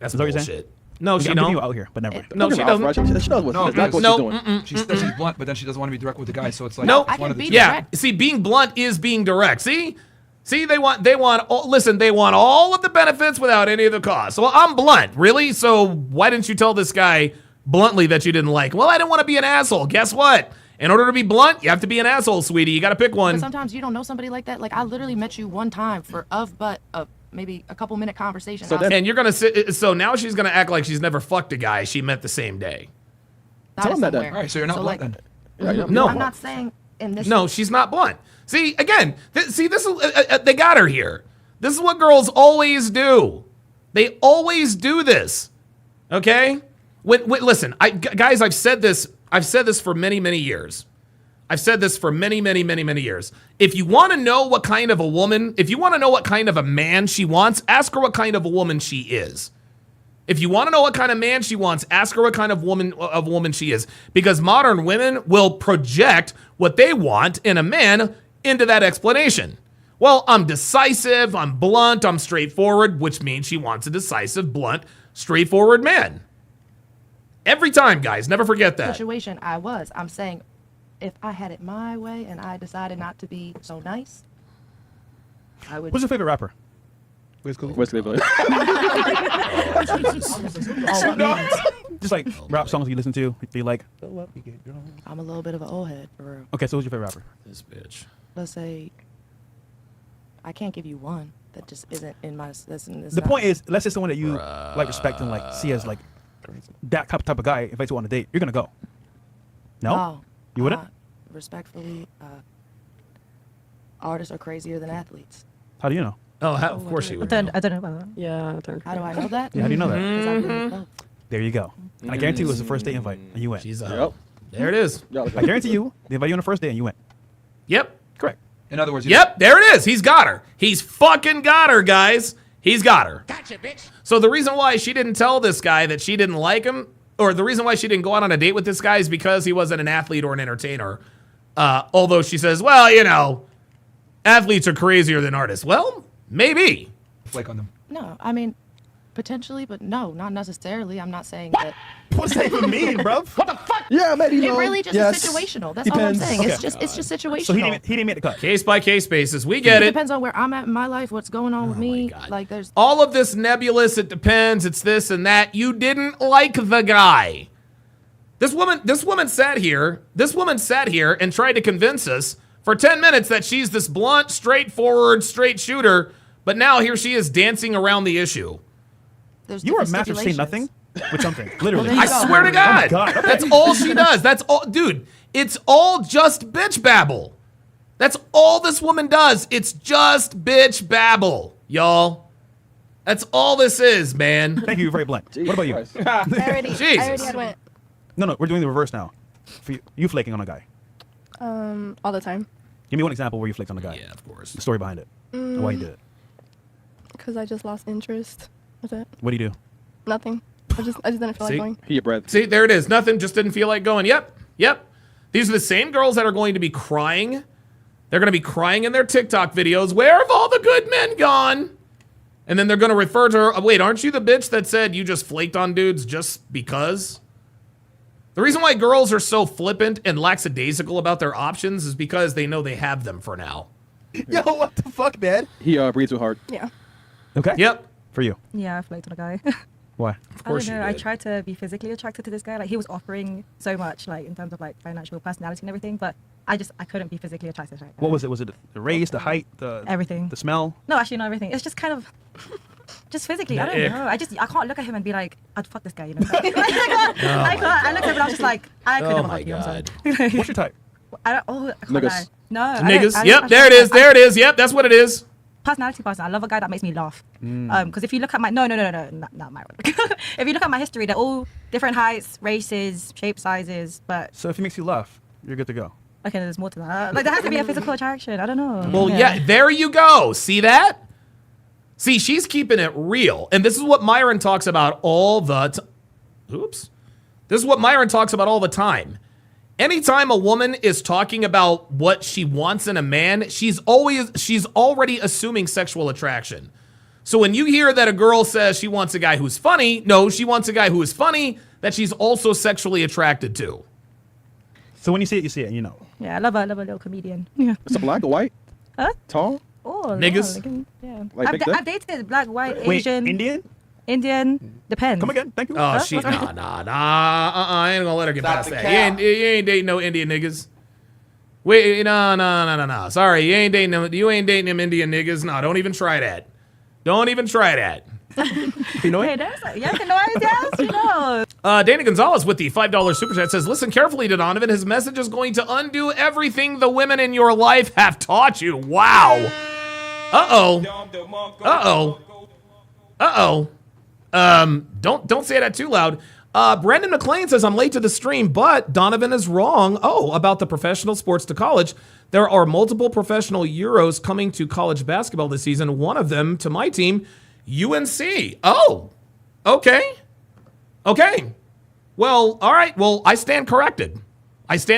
S4: That's
S2: Is that what you're
S4: bullshit.
S2: saying?
S4: No, she
S2: I'm giving
S4: don't.
S2: you out here, but never mind.
S4: No, she doesn't.
S3: She knows what,
S6: No,
S3: exactly what
S4: no,
S3: she's doing.
S6: She says she's blunt, but then she doesn't want to be direct with the guy, so it's like
S4: Nope.
S10: I can
S6: one of the
S10: be
S6: two.
S4: Yeah.
S10: direct.
S4: See, being blunt is being direct. See, they want all of the benefits without any of the costs. So I'm blunt, really. So why didn't you tell this guy bluntly that you didn't like? Well, I didn't want to be an asshole. Guess what? In order to be blunt, you have to be an asshole, sweetie. You got to pick
S10: But
S4: one.
S10: sometimes you don't know somebody like that. Like I literally met you one time for maybe a couple minute conversation.
S3: So
S4: And you're gonna sit. So now she's gonna act like she's never fucked a guy she met the same day.
S3: Tell him that then.
S6: All right, so you're not blunt then.
S4: No.
S10: I'm not saying in this.
S4: No, she's not blunt. See, again, this is, they got her here. This is what girls always do. They always do this. Okay? Listen, guys, I've said this for many, many years. I've said this for many, many, many, many years. If you want to know what kind of a woman, if you want to know what kind of a man she wants, ask her what kind of a woman she is. If you want to know what kind of man she wants, ask her what kind of woman she is. Because modern women will project what they want in a man into that explanation. Well, I'm decisive, I'm blunt, I'm straightforward, which means she wants a decisive, blunt, straightforward man. Every time, guys, never forget that.
S10: Situation I'm saying if I had it my way and I decided not to be so nice, I would.
S2: Who's your favorite rapper?
S3: Wiz Khalifa.
S2: Just like rap songs you listen to, do you like?
S10: I'm a little bit of an old head for real.
S2: Okay, so who's your favorite rapper?
S4: This bitch.
S10: Let's say I can't give you one that just isn't in my.
S2: The point is, let's say someone that you like, respect, and like see as like that type of guy invites you on a date, you're gonna go. No,
S10: Oh,
S2: you wouldn't.
S10: Respectfully, artists are crazier than athletes.
S2: How do you know?
S4: Oh, of course she would.
S7: I don't know about that.
S13: Yeah.
S10: How do I know that?
S2: Yeah, how do you know that?
S10: 'Cause I've been with both.
S2: There you go. And I guarantee you it was the first date invite, and you went.
S4: She's
S3: Yep.
S4: There it is.
S2: I guarantee you they invite you on the first day, and you went.
S4: Yep.
S2: Correct.
S6: In other words,
S4: Yep, there it is. He's got her. He's fucking got her, guys. He's got her.
S9: Gotcha, bitch.
S4: So the reason why she didn't tell this guy that she didn't like him, or the reason why she didn't go out on a date with this guy is because he wasn't an athlete or an entertainer. Although she says, well, athletes are crazier than artists. Well, maybe.
S6: flake on them.
S10: No, I mean, potentially, but no, not necessarily. I'm not saying that.
S2: What's that even mean, bro?
S9: What the fuck?
S3: Yeah, maybe
S10: It really just is situational. That's all I'm saying.
S2: Okay.
S10: It's just situational.
S2: So he didn't make the cut.
S4: Case by case basis. We get
S10: It
S4: it.
S10: depends on where I'm at in my life, what's going on with me. Like there's
S4: All of this nebulous, it depends, it's this and that. You didn't like the guy. This woman sat here and tried to convince us for 10 minutes that she's this blunt, straightforward, straight shooter, but now here she is dancing around the issue.
S16: There's
S2: You are a
S16: different
S2: master of saying nothing
S16: stipulations.
S2: with something. Literally.
S16: there you
S4: I
S16: go.
S4: swear to God.
S2: God.
S4: That's all she does. That's all, dude. It's all just bitch babble. That's all this woman does. It's just bitch babble, y'all. That's all this is, man.
S2: Thank you. You're very blunt. What about you?
S16: I already
S4: Jesus.
S16: had one.
S2: No, we're doing the reverse now. For you flaking on a guy.
S16: All the time.
S2: Give me one example where you flaked on a guy.
S4: Yeah, of course.
S2: The story behind it. And why you did it.
S16: Because I just lost interest. That's it.
S2: What do you do?
S16: Nothing. I just didn't feel like going.
S3: He your breath.
S4: See, there it is. Nothing. Just didn't feel like going. Yep. These are the same girls that are going to be crying. They're going to be crying in their TikTok videos. Where have all the good men gone? And then they're going to refer to her. Wait, aren't you the bitch that said you just flaked on dudes just because? The reason why girls are so flippant and lackadaisical about their options is because they know they have them for now.
S17: Yo, what the fuck, man?
S3: He breathes too hard.
S16: Yeah.
S2: Okay.
S4: Yep.
S2: For you.
S7: Yeah, I flaked on a guy.
S2: Why?
S4: Of course
S7: I don't
S4: you
S7: know. I
S4: did.
S7: tried to be physically attracted to this guy. Like he was offering so much, like in terms of like financial personality and everything, but I couldn't be physically attracted to that guy.
S2: What was it? Was it the race, the height, the
S7: Everything.
S2: the smell?
S7: No, actually not everything. It's just kind of just physically. I don't
S4: The
S7: know. I can't look at him and be like, I'd fuck this guy, you know. I can't. I looked at him and I was just like, I could
S4: Oh
S7: never
S4: my
S7: fuck you. I'm sorry.
S4: God.
S2: What's your type?
S7: I can't
S3: Niggas.
S7: lie. No. I don't-
S4: Niggas.
S7: I don't-
S4: Yep,
S7: I
S4: there it
S7: don't-
S4: is. There it is. Yep, that's what it is.
S7: Personality person. I love a guy that makes me laugh. Because if you look at my not Myron. If you look at my history, they're all different heights, races, shape, sizes. But
S2: So if he makes you laugh, you're good to go.
S7: okay, there's more to that. Like there has to be a physical attraction. I don't know.
S4: Well, yeah, there you go. See that? See, she's keeping it real. And this is what Myron talks about all the Oops. This is what Myron talks about all the time. Anytime a woman is talking about what she wants in a man, she's already assuming sexual attraction. So when you hear that a girl says she wants a guy who's funny, no, she wants a guy who is funny that she's also sexually attracted to.
S2: So when you see it, you know.
S7: Yeah, I love a little comedian. Yeah.
S3: It's a black or white?
S7: Huh?
S3: Tall?
S7: Oh,
S4: Niggas?
S7: yeah.
S3: Like big dick?
S7: I've dated black, white,
S2: Wait,
S7: Asian.
S2: Indian?
S7: Depends.
S2: Come again. Thank you.
S4: Oh, she, nah. I ain't gonna let her get past that. You ain't dating no Indian niggas. Wait, no. Sorry, you ain't dating them Indian niggas. No, don't even try that. Don't even try that.
S7: Hey, there's you know anything else? You know.
S4: Dana Gonzalez with the $5 super chat says, listen carefully to Donovan. His message is going to undo everything the women in your life have taught you. Wow. Don't say that too loud. Brandon McLean says, I'm late to the stream, but Donovan is wrong. Oh, about the professional sports to college. There are multiple professional Euros coming to college basketball this season. One of them to my team, UNC. Oh, okay. Well, all right. Well, I stand corrected. I guess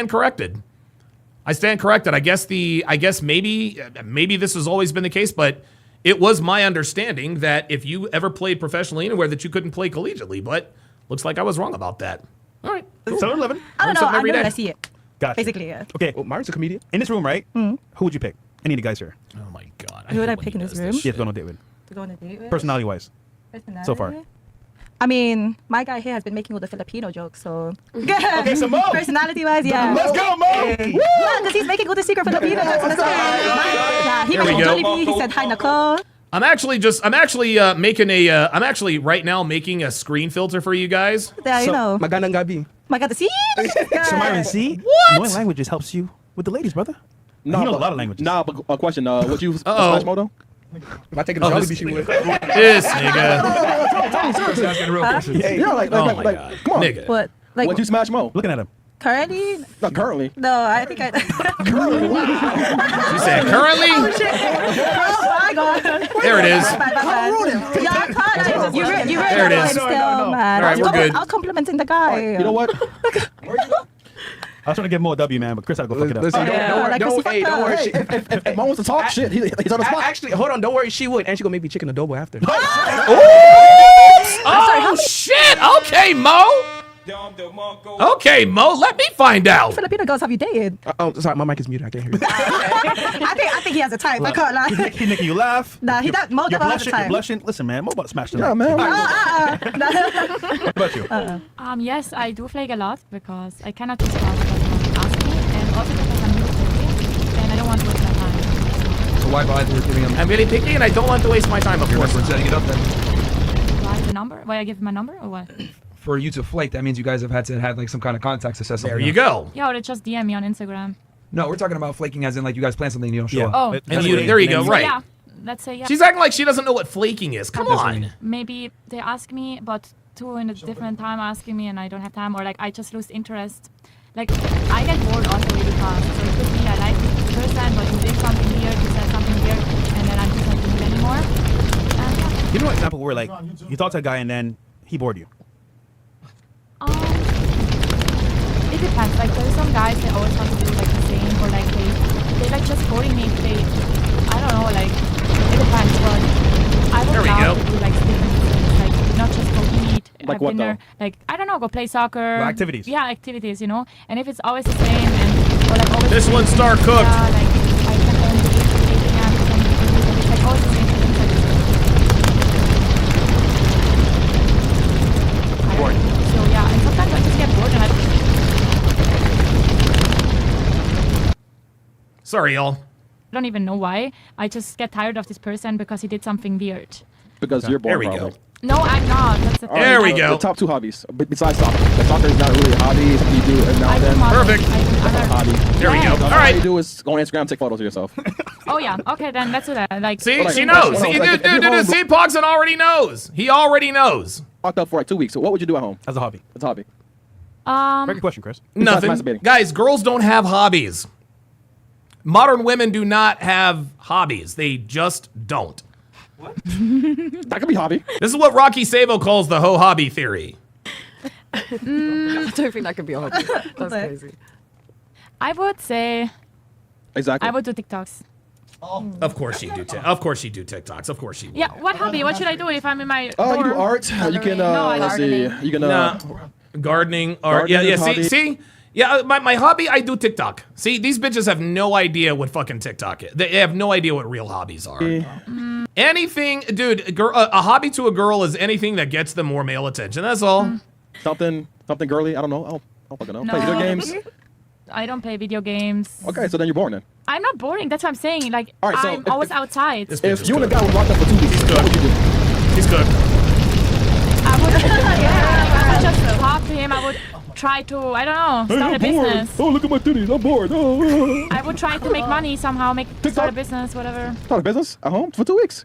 S4: maybe this has always been the case, but it was my understanding that if you ever played professionally anywhere that you couldn't play collegiately, but looks like I was wrong about that. All right. Cool.
S2: 7-Eleven.
S7: I don't know. I
S4: every
S7: know
S4: day.
S7: when I see it.
S2: Gotcha.
S7: Basically, yeah.
S2: Okay.
S17: Well, Myron's a comedian.
S2: In this room, right? Who would you pick? Any of the guys here?
S4: Oh my God.
S7: Who would I pick in this room?
S2: Yeah, to go on a date with.
S7: To go on a date with?
S2: Personality-wise. So far.
S7: I mean, my guy here has been making all the Filipino jokes, so.
S2: Okay, so Mo.
S7: Personality-wise, yeah.
S2: Let's go, Mo.
S7: Yeah, because he's making all the secret Filipino jokes on the side. Yeah, he
S4: Here we
S7: mentioned
S4: go.
S7: Jollibee. He said, hi, Nicole.
S4: I'm actually making a screen filter for you guys.
S7: There, you know.
S17: Magandang gabi.
S7: My God, the see?
S2: So Myron, see?
S4: What?
S2: Knowing languages helps you with the ladies, brother.
S3: Nah,
S2: You know a
S3: but-
S2: lot of languages.
S3: Nah, but a question. Would you
S4: Uh-oh.
S3: smash Moto?
S17: If I take a Jollibee, she would.
S4: This nigga.
S6: Asking real questions.
S3: Yeah, like,
S4: Oh my
S3: like,
S4: God.
S3: come on.
S4: Nigga.
S7: What? Like,
S3: Would you smash Mo?
S2: Looking at him.
S7: currently?
S3: Not currently.
S7: No, I think I.
S4: She said currently?
S7: Oh, my God.
S4: There it is.
S7: Yeah, I can't. You read
S4: There it
S7: that
S4: is.
S7: one still, man.
S4: All right, we're good.
S7: I was complimenting the guy.
S3: You know what?
S2: I was trying to get more W, man, but Chris had to go fuck it up.
S17: Listen,
S7: Yeah,
S17: don't worry. Don't worry. She,
S3: If Mo wants to talk shit, he's on the spot.
S17: actually, hold on. Don't worry. She would, and she gonna make me chicken adobo after.
S4: Oh, shit. Okay, Mo. Okay, Mo, let me find out.
S7: Filipino girls have you dated?
S17: Oh, sorry. My mic is muted. I can't hear you.
S7: I think he has a type. I can't lie.
S2: He making you laugh.
S7: Nah, he don't. Mo
S2: You're
S7: never has a
S2: blushing. You're
S7: type.
S2: blushing. Listen, man, Mo about to smash the
S3: Yeah,
S2: night.
S3: man.
S2: What about you?
S8: Yes, I do flake a lot because I cannot just talk because someone asks me, and also because I'm really picky and I don't want to waste my time.
S6: So why bother giving him?
S4: I'm really picky and I don't want to waste my time, of
S6: You're
S4: course.
S6: setting it up then.
S8: Right? the number? Why I give my number or what?
S6: For you to flake, that means you guys have had to have like some kind of contacts to set something
S4: There you
S6: up.
S4: go.
S8: Yeah, or they just DM me on Instagram.
S6: No, we're talking about flaking as in like you guys plan something and you don't show
S2: Yeah.
S6: up.
S8: Oh,
S4: And there you go,
S8: so
S4: right.
S8: yeah, let's say yeah.
S4: She's acting like she doesn't know what flaking is. Come
S6: That's what I
S4: on.
S6: mean.
S8: Maybe they ask me, but two in a different time asking me, and I don't have time, or like I just lose interest. Like I get bored also really fast. So it could be I like the person, but he did something weird, he said something weird, and then I just don't do it anymore. And yeah.
S2: Give me an example where like you talk to a guy and then he bored you.
S8: It depends. Like there's some guys they always want to do like the same, or like they like just boring me. They I don't know. Like it depends, but I would
S4: There we
S8: love
S4: go.
S8: to do like different things, like not just go eat,
S3: Like
S8: have
S3: what,
S8: dinner.
S3: though?
S8: Like I don't know, go play soccer.
S2: Well, activities.
S8: Yeah, activities. You know, and if it's always the same and or like always
S4: This
S8: the
S4: one's
S8: same
S4: star
S8: things,
S4: cooked.
S8: Yeah, like I can only eat 8 a.m. and it's like always the same things. Like,
S2: Bored.
S8: so yeah, and sometimes I just get bored and I.
S4: Sorry, y'all.
S8: I don't even know why. I just get tired of this person because he did something weird.
S3: Because you're
S4: There
S3: bored.
S4: we go.
S3: probably.
S8: No, I'm not. That's the thing.
S4: There we
S8: I-
S4: go.
S3: The top 2 hobbies, besides soccer. But soccer is not really a hobby. It's something you do every now
S8: I
S3: and
S8: do
S3: then.
S8: modeling.
S4: Perfect.
S8: I do
S3: That's not a
S8: other-
S3: hobby.
S4: There we go.
S8: Yeah.
S4: All
S3: All
S4: right.
S3: you do is go on Instagram and take photos of yourself.
S8: Oh yeah. Okay, then let's do that. Like.
S4: See,
S3: Like,
S4: she
S3: like,
S4: knows.
S3: like,
S4: See,
S3: like, if you're home-
S4: see, Pogson already knows. He already knows.
S3: Locked up for like 2 weeks. So what would you do at home?
S2: As a hobby.
S3: It's a hobby.
S2: Very good question, Chris.
S4: Nothing.
S3: masturbating.
S4: Guys, girls don't have hobbies. Modern women do not have hobbies. They just don't.
S3: That could be a hobby.
S4: This is what Rocky Sabo calls the ho hobby theory.
S13: I don't think that could be a hobby. That's crazy.
S8: I would say
S3: Exactly.
S8: I would do TikToks.
S4: Of course she do. Of course she do TikToks. Of course she would.
S8: Yeah. What hobby? What should I do if I'm in my?
S3: Oh, you do
S8: dorm?
S3: art. You can.
S8: No, I
S3: Let's see.
S8: gardening.
S3: You can.
S4: Nah, gardening, art. Yeah,
S3: Gardening
S4: yeah.
S3: is
S4: See,
S3: hobby.
S4: see. Yeah, my hobby, I do TikTok. See, these bitches have no idea what fucking TikTok is. They have no idea what real hobbies are. Anything, dude, a hobby to a girl is anything that gets them more male attention. That's all.
S3: Something girly. I don't know. I don't fucking know.
S8: No.
S3: Play video games.
S8: I don't play video games.
S3: Okay, so then you're boring then.
S8: I'm not boring. That's what I'm saying. Like
S3: All right, so
S8: I'm
S3: if-
S8: always outside.
S4: This bitch
S3: If
S4: is
S3: you and a
S4: good.
S3: guy were locked up for 2 weeks, what would you do?
S4: He's good.
S8: I would, I would just talk to him. I would try to, I don't know, start a business.
S3: Oh, look at my titties. I'm bored. Oh.
S8: I would try to make money somehow, start
S3: TikTok?
S8: a business, whatever.
S3: Start a business at home for 2 weeks.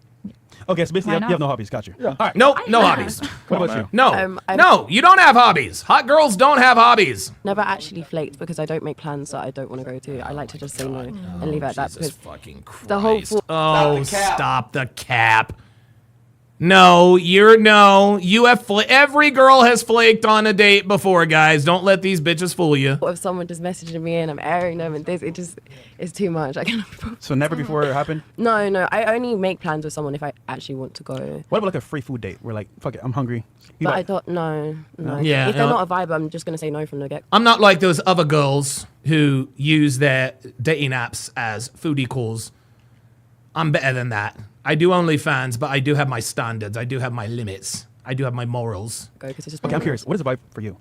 S2: Okay, so basically
S8: Why
S2: you have
S8: not?
S2: no hobbies. Got you.
S3: Yeah.
S2: All right.
S4: No, no
S8: have.
S4: hobbies.
S2: What about
S3: man.
S2: you?
S4: No,
S13: I'm-
S4: no, you don't have hobbies. Hot girls don't have hobbies.
S13: Never actually flaked because I don't make plans that I don't want to go to. I like to just say no and leave it at that.
S4: Jesus
S13: Because
S4: fucking Christ.
S13: the whole
S4: Oh, stop the cap. No, you have every girl has flaked on a date before, guys. Don't let these bitches fool you.
S13: if someone just messaging me and I'm airing them and this, it's too much. I cannot.
S2: So never before it happened?
S13: No, I only make plans with someone if I actually want to go.
S2: What about like a free food date where like, fuck it, I'm hungry. You
S13: But
S2: know-
S13: I thought no.
S4: Yeah,
S13: If they're
S4: no.
S13: not a vibe, I'm just gonna say no from the get.
S4: I'm not like those other girls who use their dating apps as food equals. I'm better than that. I do OnlyFans, but I do have my standards. I do have my limits. I do have my morals.
S13: Go because it's just.
S2: Okay, I'm curious. What is a vibe for you?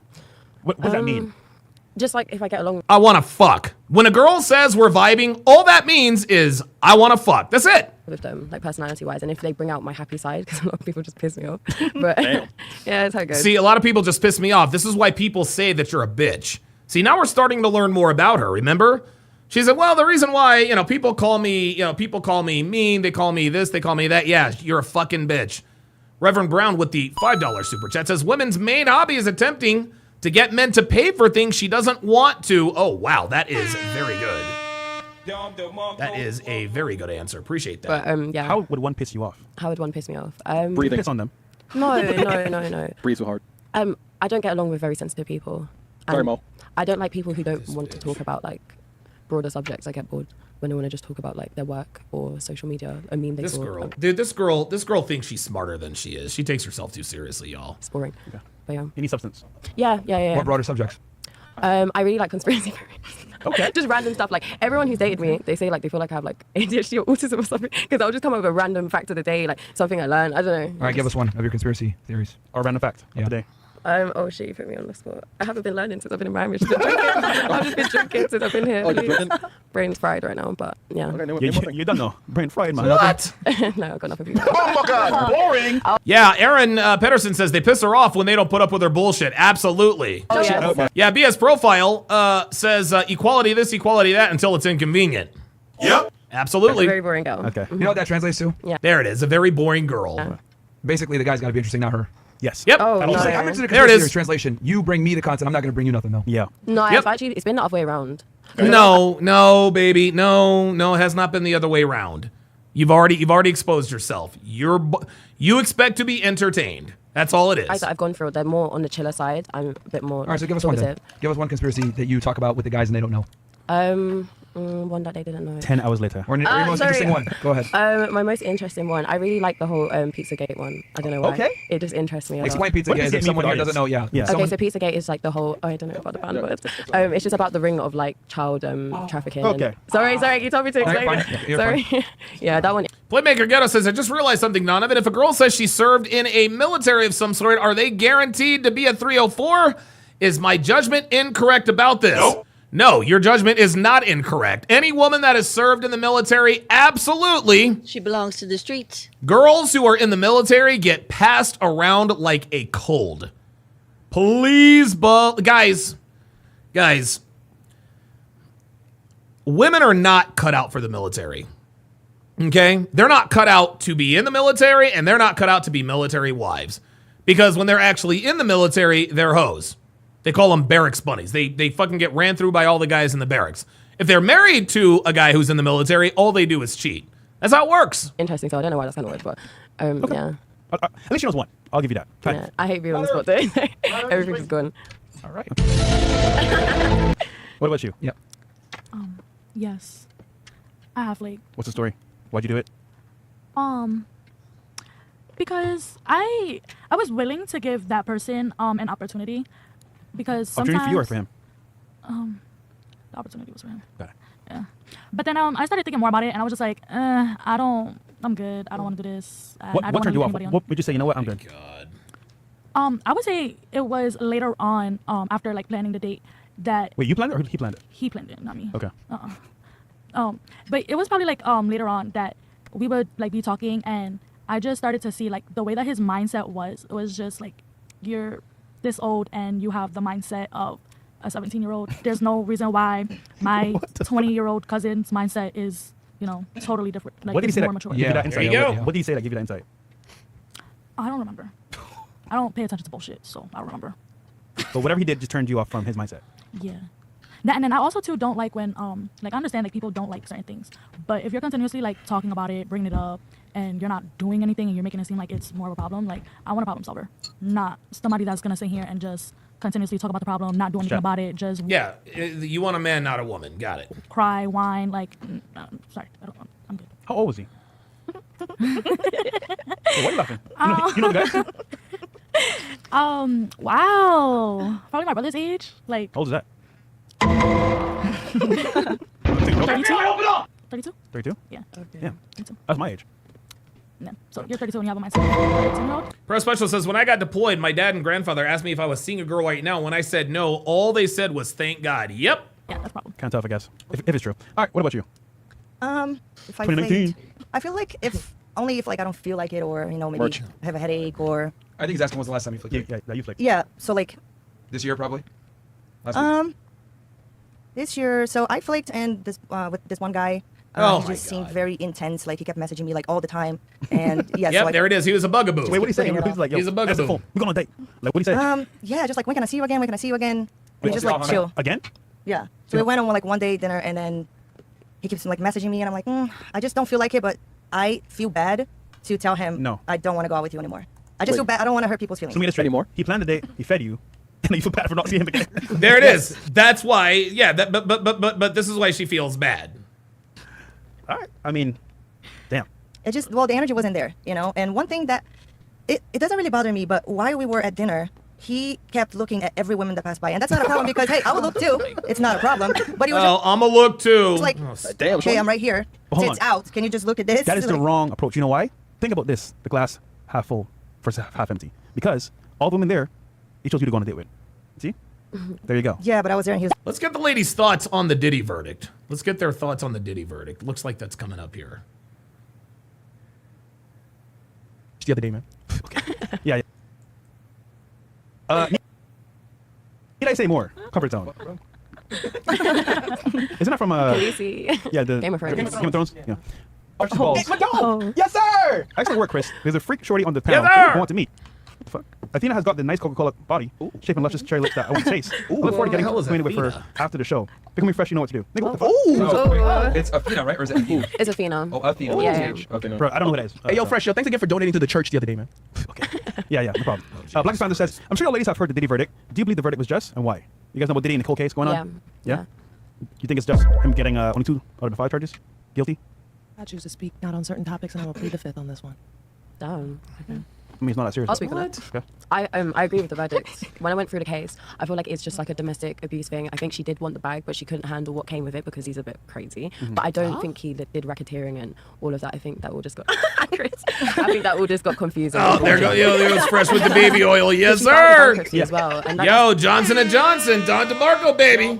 S2: What does that mean?
S13: Just like if I get along.
S4: I want to fuck. When a girl says we're vibing, all that means is I want to fuck. That's it.
S13: With them, like personality wise, and if they bring out my happy side, because a lot of people just piss me off. But yeah, that's how it goes.
S4: See, a lot of people just piss me off. This is why people say that you're a bitch. See, now we're starting to learn more about her, remember? She said, well, the reason why, people call me mean, they call me this, they call me that. Yeah, you're a fucking bitch. Reverend Brown with the $5 super chat says, women's main hobby is attempting to get men to pay for things she doesn't want to. Oh, wow, that is very good. That is a very good answer. Appreciate that.
S13: But yeah.
S2: How would one piss you off?
S13: How would one piss me off?
S3: Breathing.
S2: Piss on them.
S13: No.
S3: Breathe too hard.
S13: I don't get along with very sensitive people.
S3: Sorry, Mo.
S13: I don't like people who don't want to talk about like broader subjects. I get bored when they want to just talk about like their work or social media, a meme they
S4: This
S13: saw.
S4: girl, dude, this girl thinks she's smarter than she is. She takes herself too seriously, y'all.
S13: It's boring.
S2: Okay.
S13: But yeah.
S2: You need substance.
S13: Yeah.
S6: What broader subjects?
S13: I really like conspiracy theories.
S2: Okay.
S13: Just random stuff. Like everyone who's dated me, they say like they feel like I have like ADHD or autism or something. Because I'll just come up with a random fact of the day, like something I learned. I don't know.
S6: All right, give us one of your conspiracy theories.
S2: Or random fact of the day.
S18: Oh shit, you put me on the spot. I haven't been learning since I've been in Miami. I've just been drinking since I've been here.
S3: Oh, you're drinking?
S18: Brain's fried right now, but yeah.
S3: Okay,
S2: You don't know. Brain fried, man.
S4: What?
S18: No, I've got nothing for you.
S9: Oh my God, boring.
S4: Yeah, Aaron Pedersen says they piss her off when they don't put up with her bullshit. Absolutely.
S18: Oh, yeah.
S4: Yeah, BS Profile says equality this, equality that until it's inconvenient.
S9: Yep.
S4: Absolutely.
S18: Very boring girl.
S2: Okay.
S6: You know what that translates to?
S18: Yeah.
S4: There it is, a very boring girl.
S18: Yeah.
S6: Basically, the guy's got to be interesting, not her.
S2: Yes.
S4: Yep.
S18: Oh,
S6: I'm
S18: no.
S6: into the
S4: There it
S6: conspiracy
S4: is.
S6: theory translation. You bring me the content. I'm not going to bring you nothing, though.
S2: Yeah.
S18: No,
S4: Yep.
S18: it's been the other way around.
S4: No, baby. No, it has not been the other way around. You've already exposed yourself. You expect to be entertained. That's all it is.
S18: I've gone through. They're more on the chiller side. I'm a bit more.
S6: All right, so give us one then. Give us one conspiracy that you talk about with the guys and they don't know.
S18: One that they didn't know.
S2: 10 hours later.
S6: Or your most
S18: sorry.
S6: interesting one. Go ahead.
S18: My most interesting one. I really like the whole Pizzagate one. I don't know why.
S6: Okay.
S18: It just interests me a lot.
S6: Explain Pizzagate if someone here doesn't know. Yeah.
S2: Yeah.
S18: Okay, so Pizzagate is like the whole. Oh, I don't know about the band words. It's just about the ring of like child trafficking.
S2: Okay.
S18: Sorry, you told me to explain
S6: fine.
S18: it.
S6: You're
S18: Sorry. Yeah, that one.
S4: Playmaker Ghetto says, I just realized something, Donovan. If a girl says she served in a military of some sort, are they guaranteed to be a 304? Is my judgment incorrect about this?
S9: Nope.
S4: No, your judgment is not incorrect. Any woman that has served in the military, absolutely.
S11: She belongs to the streets.
S4: Girls who are in the military get passed around like a cold. Please, guys, women are not cut out for the military. Okay? They're not cut out to be in the military, and they're not cut out to be military wives. Because when they're actually in the military, they're hoes. They call them barracks bunnies. They fucking get ran through by all the guys in the barracks. If they're married to a guy who's in the military, all they do is cheat. That's how it works.
S18: Interesting. So I don't know why that's kind of weird, but yeah.
S2: At least she knows one. I'll give you that.
S18: Yeah. I hate being on the spot though. Everything's gone.
S2: All right. What about you?
S6: Yep.
S12: Yes. I have like
S2: What's the story? Why'd you do it?
S12: Because I was willing to give that person an opportunity because sometimes
S2: Opportunity for you or for him?
S12: The opportunity was for him.
S2: Got it.
S12: Yeah. But then I started thinking more about it and I was just like, I'm good. I don't want to do this. I don't
S2: What
S12: wanna
S2: turned you
S12: leave
S2: off?
S12: anybody on.
S2: What would you say? You know what? I'm good.
S12: I would say it was later on, after like planning the date that
S2: Wait, you planned it or he planned it?
S12: he planned it, not me.
S2: Okay.
S12: But it was probably like later on that we would like be talking and I just started to see like the way that his mindset was just like, you're this old and you have the mindset of a 17-year-old. There's no reason why my 20-year-old cousin's mindset is, totally different. Like,
S2: What did he
S12: it's
S2: say?
S12: more mature.
S2: Give you that insight.
S4: you go.
S2: What did he say that give you that insight?
S12: I don't remember. I don't pay attention to bullshit, so I don't remember.
S2: But whatever he did just turned you off from his mindset.
S12: Yeah. And then I also too don't like when like I understand like people don't like certain things, but if you're continuously like talking about it, bringing it up, and you're not doing anything and you're making it seem like it's more of a problem, like I want a problem solver, not somebody that's gonna sit here and just continuously talk about the problem, not do anything about it, just
S4: Yeah, you want a man, not a woman. Got it.
S12: cry, whine, like sorry, I'm good.
S2: How old was he? Why are you laughing? You know the guy?
S12: Wow, probably my brother's age, like
S2: How old is that?
S12: 32. 32?
S2: 32?
S12: Yeah.
S2: Yeah. That's my age.
S12: Yeah. So you're 32 and you have a mindset. 13-year-old?
S4: Pro Special says, when I got deployed, my dad and grandfather asked me if I was seeing a girl right now. When I said no, all they said was, thank God. Yep.
S12: Yeah, that's a problem.
S2: Kind of tough, I guess. If it's true. All right, what about you?
S14: If I
S2: 2019.
S14: I feel like if like I don't feel like it or maybe
S6: Merch.
S14: have a headache or
S6: I think he's asking when's the last time you flicked.
S2: Yeah, you flicked.
S14: yeah, so like
S6: This year, probably? Last week?
S14: this year, so I flaked and this with this one guy.
S4: Oh
S14: he
S4: my
S14: just seemed
S4: God.
S14: very intense. Like he kept messaging me like all the time, and yeah.
S4: Yep,
S14: so, like,
S4: there it is. He was a bugaboo.
S2: Wait, what did he say?
S14: Putting it
S2: He's like, yo,
S4: He's a
S2: answer the
S4: bugaboo.
S2: phone. We're going on a date. Like, what did he say?
S14: Yeah, just like when can I see you again? When can I see you again? And
S2: Wait,
S14: just
S6: y'all
S14: like
S6: hung
S14: chill.
S6: out?
S2: Again?
S14: Yeah. So we went on like one day dinner, and then he keeps like messaging me, and I'm like, I just don't feel like it, but I feel bad to tell him
S2: No.
S14: I don't want to go out with you anymore. I just feel bad. I don't want to hurt people's feelings.
S2: So let me get straight.
S3: Anymore?
S2: He planned the date. He fed you. And you feel bad for not seeing him again.
S4: There it is. That's why. Yeah. But this is why she feels bad.
S2: All right. I mean, damn.
S14: It just, well, the energy wasn't there, And one thing that, it doesn't really bother me, but while we were at dinner, he kept looking at every woman that passed by. And that's not a problem because, hey, I would look too. It's not a problem. But he was
S4: Oh, I'm going to look too.
S14: just like,
S3: Damn,
S14: hey, I'm right here.
S2: Hold
S14: It's
S2: on.
S14: out. Can you just look at this?
S2: That is the
S14: Like,
S2: wrong approach. You know why? Think about this. The glass half full versus half empty. Because all the women there he chose you to go on a date with. See? There you go.
S14: Yeah, but I was there and he was.
S4: Let's get the ladies' thoughts on the Diddy verdict. Let's get their thoughts on the Diddy verdict. Looks like that's coming up here.
S2: The other day, man. Okay. Yeah. Need I say more? Comfort zone. Isn't that from yeah, the
S18: Game of Thrones.
S2: Game of Thrones? Yeah.
S17: Oh. Yes, sir.
S2: Actually, work, Chris. There's a freak shorty on the panel
S4: sir.
S2: who I want to meet. What the fuck? Athena has got the nice Coca-Cola body, shaped and luscious cherry lips that I want to taste. I look forward to getting acquainted with her after the show. Pick me fresh, you know what to do. Nigga, what the fuck?
S6: It's Athena, right? Or is it Athena?
S18: It's Athena.
S6: Oh, Athena.
S18: Yeah.
S6: Okay.
S2: Bro, I don't know who that is.
S17: Hey, yo, Fresh, yo, thanks again for donating to the church the other day, man.
S2: Yeah, no problem. Black Panther says, I'm sure you ladies have heard the Diddy verdict. Do you believe the verdict was just, and why? You guys know about Diddy and the cold case going on? Yeah? You think it's just him getting only 2 out of the 5 charges? Guilty?
S10: I choose to speak not on certain topics, and I will plead the fifth on this one.
S18: Damn. Okay.
S2: I mean, it's not that serious.
S18: I'll speak on it.
S2: Okay.
S18: I agree with the verdict. When I went through the case, I feel like it's just like a domestic abuse thing. I think she did want the bag, but she couldn't handle what came with it because he's a bit crazy. But I don't think he did racketeering and all of that. I think that all just got Chris. I think that all just got confusing.
S4: Oh, there goes Fresh with the baby oil. Yes, sir.
S18: As well. And
S4: Yo, Johnson & Johnson, Don DeMarco, baby.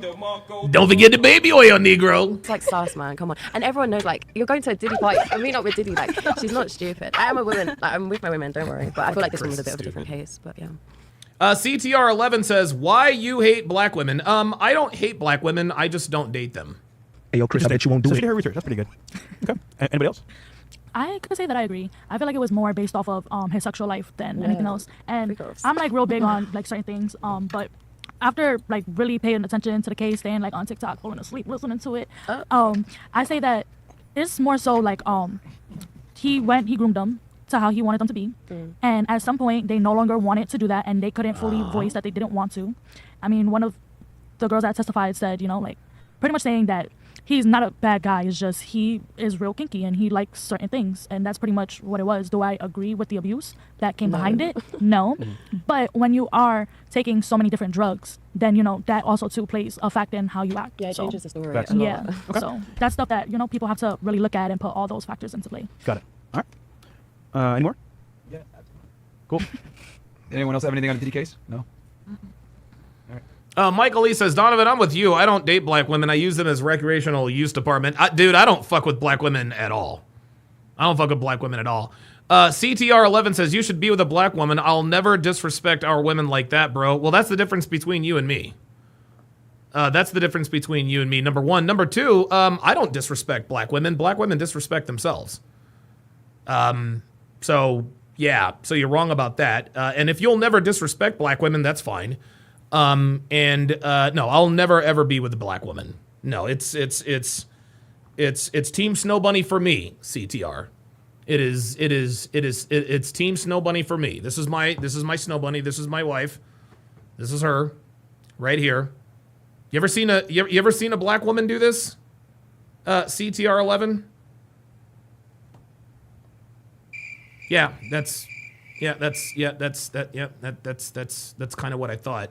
S4: Don't forget the baby oil, Negro.
S18: It's like sauce, man. Come on. And everyone knows, like, you're going to a Diddy party. I mean, not with Diddy. Like, she's not stupid. I am a woman. Like, I'm with my women. Don't worry. But I feel like this one was a bit of a different case. But yeah.
S4: CTR11 says, why you hate black women? I don't hate black women. I just don't date them.
S17: Hey, yo, Chris, I bet you won't do
S2: So
S17: it.
S2: she did her research. That's pretty good. Okay. Anybody else?
S12: I could say that I agree. I feel like it was more based off of his sexual life than anything else. And I'm like real big on like certain things. But after like really paying attention to the case, staying like on TikTok, falling asleep, listening to it, I say that it's more so like he groomed them to how he wanted them to be. And at some point they no longer wanted to do that and they couldn't fully voice that they didn't want to. I mean, one of the girls that testified said, you know, like pretty much saying that he's not a bad guy. It's just he is real kinky and he likes certain things. And that's pretty much what it was. Do I agree with the abuse that came behind it? No. But when you are taking so many different drugs, then, you know, that also too plays a factor in how you act.
S18: Yeah, it changes the story.
S12: Yeah. So that's stuff that, you know, people have to really look at and put all those factors into play.
S2: Got it. All right. Any more?
S6: Yeah, absolutely.
S2: Cool.
S6: Anyone else have anything on the Diddy case? No?
S4: Michael Lee says, Donovan, I'm with you. I don't date black women. I use them as recreational use department. Dude, I don't fuck with black women at all. I don't fuck with black women at all. CTR11 says, you should be with a black woman. I'll never disrespect our women like that, bro. Well, that's the difference between you and me. That's the difference between you and me, number one. Number two, I don't disrespect black women. Black women disrespect themselves. So, yeah. So you're wrong about that. And if you'll never disrespect black women, that's fine. No, I'll never ever be with a black woman. No, it's Team Snow Bunny for me, CTR. It's Team Snow Bunny for me. This is my Snow Bunny. This is my wife. This is her, right here. You ever seen a black woman do this? CTR11. That's kind of what I thought.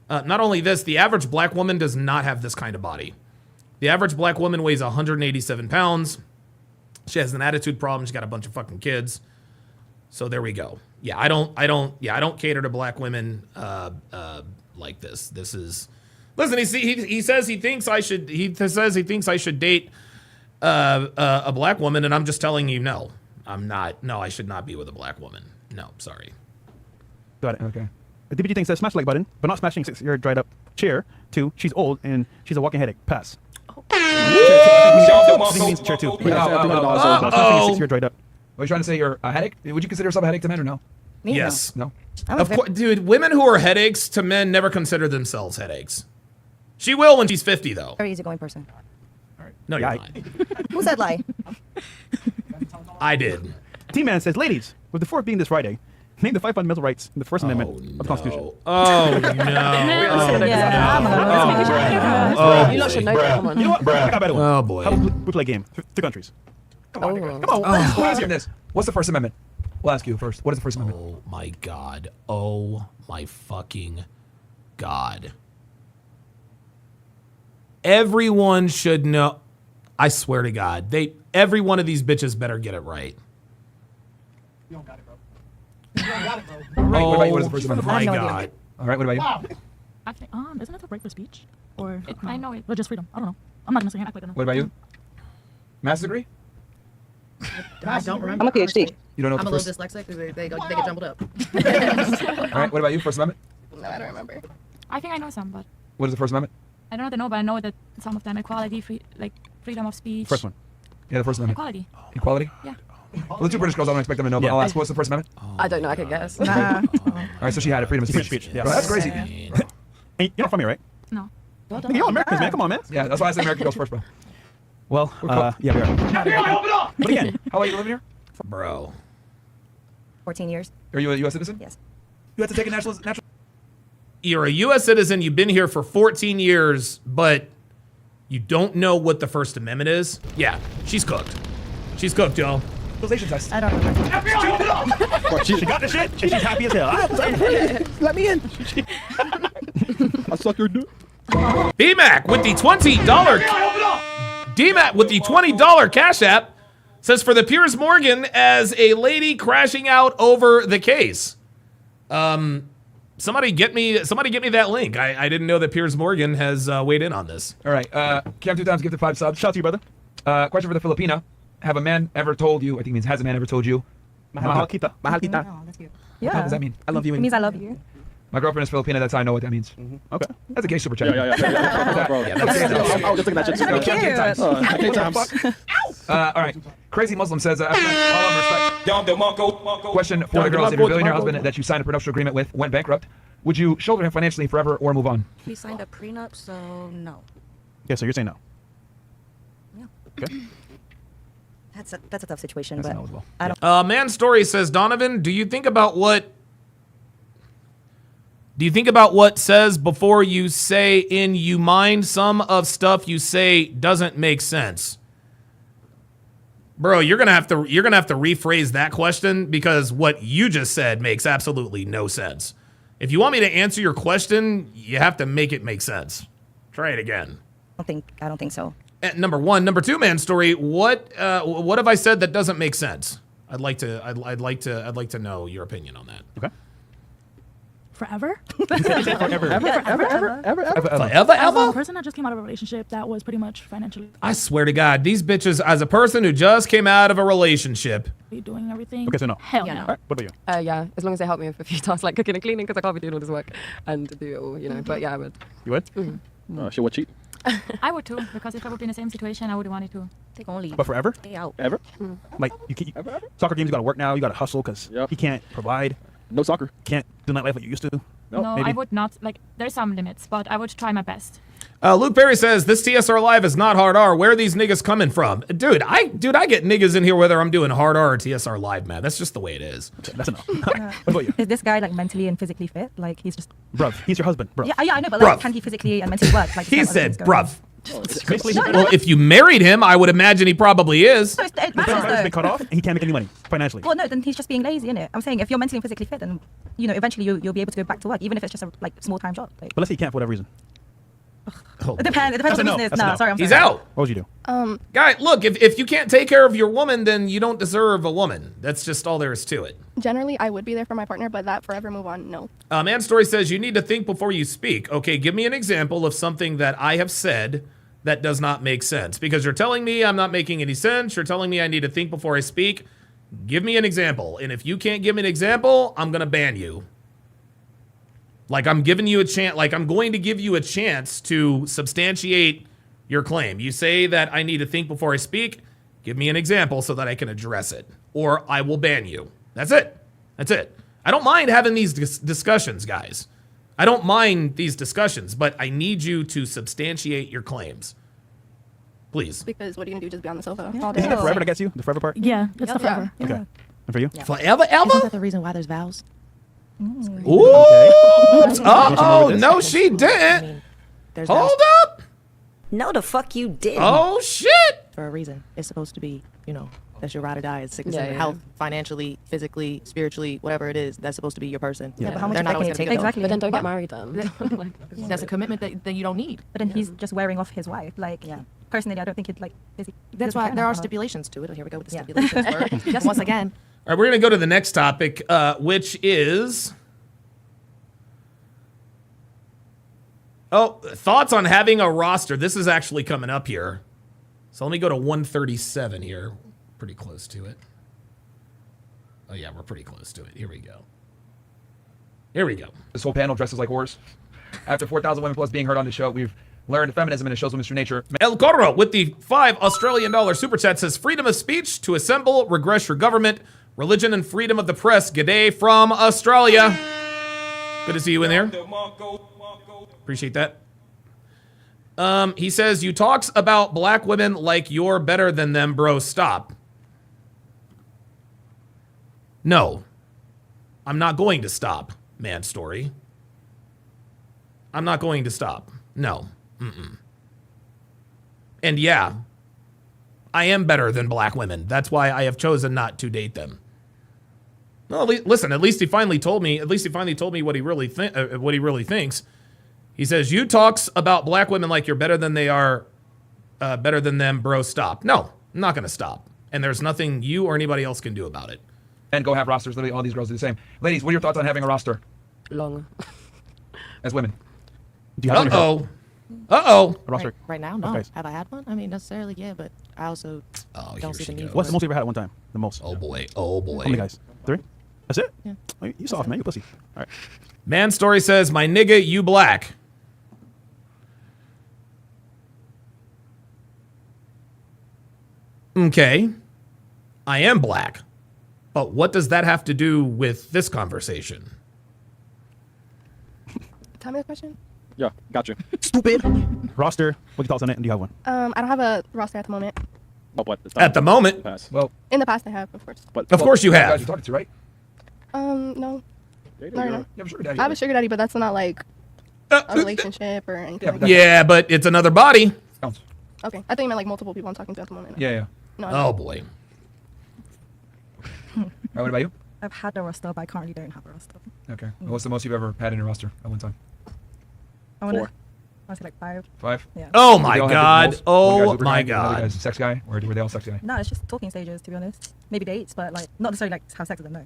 S4: Not only this, the average black woman does not have this kind of body. The average black woman weighs 187 pounds. She has an attitude problem. She's got a bunch of fucking kids. So there we go. Yeah, I don't cater to black women like this. This is, listen. He says he thinks I should date a black woman, and I'm just telling you, no, I'm not. No, I should not be with a black woman. No, sorry.
S2: Got it.
S6: Okay.
S2: DPG thinks that smash the like button, but not smashing 6-year dried up chair. 2, she's old and she's a walking headache. Pass. Means chair 2. Not smashing 6-year dried up.
S6: Are you trying to say you're a headache? Would you consider yourself a headache to men or no?
S14: Me?
S4: Yes.
S6: No.
S4: Of course, dude. Women who are headaches to men never consider themselves headaches. She will when she's 50, though.
S14: Very easygoing person.
S4: No, you're not.
S14: Who said lie?
S4: I did.
S2: T-Man says, ladies, with the 4th being this Friday, name the 5 fundamental rights in the First Amendment of the Constitution.
S4: Oh, no.
S18: You lot should know that. Come on.
S2: You know what? I got a better one.
S4: Oh, boy.
S2: How about we play a game? 3 countries. Come on, nigga. Come on.
S6: Who answered this? What's the First Amendment? We'll ask you first. What is the First Amendment?
S4: Oh, my God. Oh, my fucking God. Everyone should know. I swear to God. Every one of these bitches better get it right.
S17: You don't got it, bro.
S6: Right, what is the First Amendment?
S4: My God.
S6: All right. What about you?
S12: I think, isn't it a right for speech? Or
S8: I know it.
S12: or just freedom? I don't know. I'm not gonna say act like I know.
S6: What about you? Master's degree?
S10: I don't remember.
S14: I'm a PhD.
S6: You don't know what
S10: I'm a
S6: the
S10: little
S6: first...
S10: dyslexic because they get jumbled up.
S6: All right. What about you? First Amendment?
S16: No, I don't remember.
S8: I think I know some, but
S6: What is the First Amendment?
S8: I don't know the know, but I know that some of them equality, freedom of speech.
S6: First one. Yeah, the First Amendment.
S8: Equality.
S6: Equality?
S8: Yeah.
S6: Well, the two British girls, I don't expect them to know, but
S2: Yeah.
S6: I'll ask, what's the First Amendment?
S18: I don't know. I could guess.
S6: All right, so she had it. Freedom of speech.
S2: Speech, yes.
S6: Bro, that's crazy.
S2: Hey, you're not from here, right?
S8: No.
S2: Nigga, y'all Americans, man. Come on, man.
S6: Yeah, that's why I said American girls first, bro.
S2: Well, yeah, we are. But again,
S6: how long you living here?
S4: Bro.
S14: 14 years.
S6: Are you a U.S. citizen?
S14: Yes.
S6: You have to take a natural.
S4: You're a U.S. citizen. You've been here for 14 years, but you don't know what the First Amendment is? Yeah, she's cooked. She's cooked, y'all.
S6: Socialization test.
S7: I don't remember.
S2: she got the shit, and she's happy as hell.
S17: Let me in. I suck your dick.
S4: BMAC with the $20. DMAC with the $20 Cash App says for the Piers Morgan as a lady crashing out over the case. Somebody get me that link. I didn't know that Piers Morgan has weighed in on this.
S6: All right. Cam 2 times gifted 5 subs.
S2: Shout out to you, brother.
S6: Question for the Filipina. Have a man ever told you, I think it means has a man ever told you?
S2: Mahal kita. Mahal kita.
S7: Oh, that's cute.
S6: What does that mean?
S2: I love you.
S7: It means I love you.
S6: My girlfriend is Filipina. That's how I know what that means.
S2: Okay.
S6: That's a gay super chat.
S17: Yeah. I was just looking at you.
S6: Cam 2 times.
S17: K times.
S6: All right. Crazy Muslim says, all of respect. Question for the girls. If your billionaire husband that you signed a prenuptial agreement with went bankrupt, would you shoulder him financially forever or move on?
S5: We signed a prenup, so no.
S2: Yeah, so you're saying no.
S5: Yeah.
S2: Okay.
S14: That's a tough situation,
S6: That's
S14: but
S6: no as well.
S14: I don't.
S4: Man Story says, Donovan, do you think about what says before you say in you mind some of stuff you say doesn't make sense? Bro, you're gonna have to rephrase that question because what you just said makes absolutely no sense. If you want me to answer your question, you have to make it make sense. Try it again.
S14: I don't think so.
S4: Number one, number two, Man Story. What have I said that doesn't make sense? I'd like to know your opinion on that.
S2: Okay.
S12: Forever?
S2: Forever.
S12: As a person that just came out of a relationship that was pretty much financially
S4: I swear to God, these bitches, as a person who just came out of a relationship.
S12: doing everything.
S2: Okay, so no.
S12: Hell
S18: Yeah,
S12: no.
S18: no.
S2: All right, what about you?
S18: Yeah, as long as they help me with a few tasks like cooking and cleaning because I can't be doing all this work and do it all, you know. But yeah, I would.
S2: You would?
S17: She would cheat.
S8: I would too, because if I would be in the same situation, I would want it to.
S5: They gonna leave.
S2: But forever?
S5: Stay out.
S17: Ever?
S2: Like, soccer games, you gotta work now, you gotta hustle, because he can't provide.
S17: No soccer.
S2: Can't do nightlife like you used to.
S8: No,
S2: maybe.
S8: I would not. Like, there's some limits, but I would try my best.
S4: Luke Perry says, this TSR Live is not hard R. Where are these niggas coming from? Dude, I get niggas in here whether I'm doing hard R or TSR Live, man. That's just the way it is.
S2: Okay, that's enough. What about you?
S7: Is this guy like mentally and physically fit? Like he's just.
S2: Bruv, he's your husband, bruv.
S7: Yeah, I know, but like,
S4: Bruv.
S7: can he physically and mentally work? Like
S4: He
S7: there's other
S4: said,
S7: things going on.
S4: bruv.
S2: Basically,
S4: Well, if you married him, I would imagine he probably is.
S7: So it
S2: the
S7: matters
S2: has been
S7: though.
S2: cut off, and he can't make any money financially.
S7: Well, no, then he's just being lazy, innit? I'm saying if you're mentally and physically fit, then eventually you'll be able to go back to work, even if it's just a small time job. Like,
S2: But let's say he can't for whatever reason.
S7: it depends what the reason is.
S2: That's a
S7: No,
S2: no.
S7: sorry, I'm
S4: He's
S7: sorry.
S4: out.
S2: What would you do?
S4: Guy, look, if you can't take care of your woman, then you don't deserve a woman. That's just all there is to it.
S16: Generally, I would be there for my partner, but that forever move on, no.
S4: Man Story says, you need to think before you speak. Okay, give me an example of something that I have said that does not make sense. Because you're telling me I'm not making any sense. You're telling me I need to think before I speak. Give me an example. And if you can't give me an example, I'm going to ban you. Like I'm giving you a chance, like I'm going to give you a chance to substantiate your claim. You say that I need to think before I speak. Give me an example so that I can address it, or I will ban you. That's it. That's it. I don't mind having these discussions, guys. I don't mind these discussions, but I need you to substantiate your claims. Please.
S16: Because what are you gonna do? Just be on the sofa
S7: Yeah.
S16: all
S2: Is
S16: day?
S2: it forever that gets you? The forever part?
S12: Yeah, it's the forever.
S2: Okay. And for you?
S4: Forever, ever?
S10: Isn't that the reason why there's vows?
S4: Ooh. Uh-oh. No, she didn't.
S10: There's
S4: Hold
S10: vows
S4: up.
S15: No, the fuck you didn't.
S4: Oh, shit.
S10: for a reason. It's supposed to be, that's your ride or die. It's sickness
S18: Yeah,
S10: and
S18: yeah.
S10: health, financially, physically, spiritually, whatever it is. That's supposed to be your person.
S7: Yeah, but how much
S10: They're
S7: effort
S10: not always
S7: can it
S10: gonna
S7: take?
S10: get
S7: Exactly.
S18: But then don't get married then.
S10: That's a commitment that you don't need.
S7: But then he's just wearing off his wife. Like, personally, I don't think he'd like.
S10: That's why there are stipulations to it. Here we go with the stipulations. Just once again.
S4: All right, we're going to go to the next topic, which is Oh, thoughts on having a roster. This is actually coming up here. So let me go to 137 here. Pretty close to it. Oh, yeah, we're pretty close to it. Here we go. Here we go.
S6: This whole panel dresses like whores. After 4,000 women plus being heard on the show, we've learned feminism and it shows women's true nature.
S4: El Corro with the $5 Australian super chat says, freedom of speech to assemble, regress your government, religion and freedom of the press. G'day from Australia. Good to see you in there. Appreciate that. He says, you talks about black women like you're better than them, bro. Stop. No. I'm not going to stop, man story. I'm not going to stop. No. Mm-mm. And yeah, I am better than black women. That's why I have chosen not to date them. Well, listen, at least he finally told me what he really thinks. He says, you talks about black women like you're better than they are, better than them, bro. Stop. No, I'm not going to stop. And there's nothing you or anybody else can do about it.
S6: And go have rosters. Literally, all these girls do the same. Ladies, what are your thoughts on having a roster?
S18: Long.
S6: As women.
S4: Uh-oh.
S6: A roster.
S10: Right now, no.
S6: Okay.
S10: Have I had one? I mean, necessarily, yeah, but I also don't see the need.
S2: What's the most you ever had at one time? The most?
S4: Oh, boy. Oh, boy.
S2: How many guys? 3? That's it?
S10: Yeah.
S2: Oh, you soft, man. You pussy. All right.
S4: Man story says, my nigga, you black. Okay. I am black. But what does that have to do with this conversation?
S16: Tell me the question.
S17: Yeah, gotcha.
S2: Stupid. Roster. What are your thoughts on it? And do you have one?
S16: I don't have a roster at the moment.
S17: But what?
S4: At the moment?
S6: Well,
S16: in the past I have, of course.
S17: But,
S4: of course you have.
S6: Guys you're talking to, right?
S16: No.
S6: No.
S16: No.
S6: You have a sugar daddy.
S16: I have a sugar daddy, but that's not like a relationship or anything.
S4: Yeah, but it's another body.
S6: Counts.
S16: Okay. I think you meant like multiple people I'm talking to at the moment.
S6: Yeah.
S16: No.
S4: Oh, boy.
S6: All right, what about you?
S7: I've had a roster, but I currently don't have a roster.
S6: Okay. Well, what's the most you've ever had in your roster at one time?
S7: I want to say like 5.
S6: 5?
S7: Yeah.
S4: Oh,
S6: Do
S4: my
S6: they all have
S4: God.
S6: different roles? One
S4: Oh,
S6: guy's Uber
S4: my
S6: guy, another
S4: God.
S6: guy's sex guy, or were they all sex guy?
S7: No, it's just talking stages, to be honest. Maybe dates, but like not necessarily like have sex with them, no.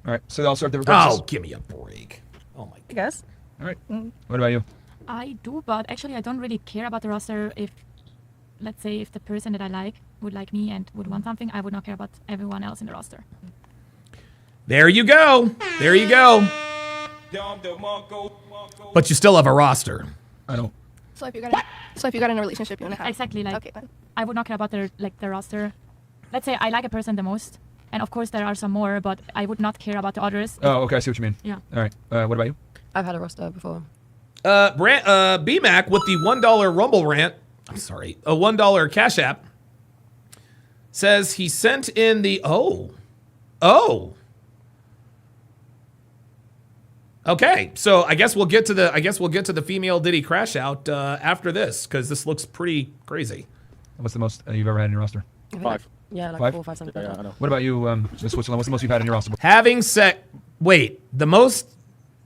S6: All right. So they all serve different
S4: Oh,
S6: purposes.
S4: give me a break. Oh, my
S7: I guess.
S6: All right. What about you?
S8: I do, but actually I don't really care about the roster. If, let's say, if the person that I like would like me and would want something, I would not care about everyone else in the roster.
S4: There you go. There you go. But you still have a roster.
S6: I don't.
S16: So if you got in a relationship, you want to have
S8: Exactly. Like,
S16: okay, then.
S8: I would not care about the roster. Let's say I like a person the most, and of course there are some more, but I would not care about the others.
S6: Oh, okay. I see what you mean.
S8: Yeah.
S6: All right. What about you?
S18: I've had a roster before.
S4: BMAC with the $1 Rumble rant. I'm sorry, a $1 Cash App says he sent in the Okay, so I guess we'll get to the female Diddy crash out after this because this looks pretty crazy.
S6: What's the most you've ever had in your roster?
S17: 5.
S18: Yeah, like
S6: 5?
S18: 4 or 5 something.
S17: Yeah, I know.
S6: What about you, Ms. Switzerland? What's the most you've had in your roster?
S4: Having sex. Wait, the most.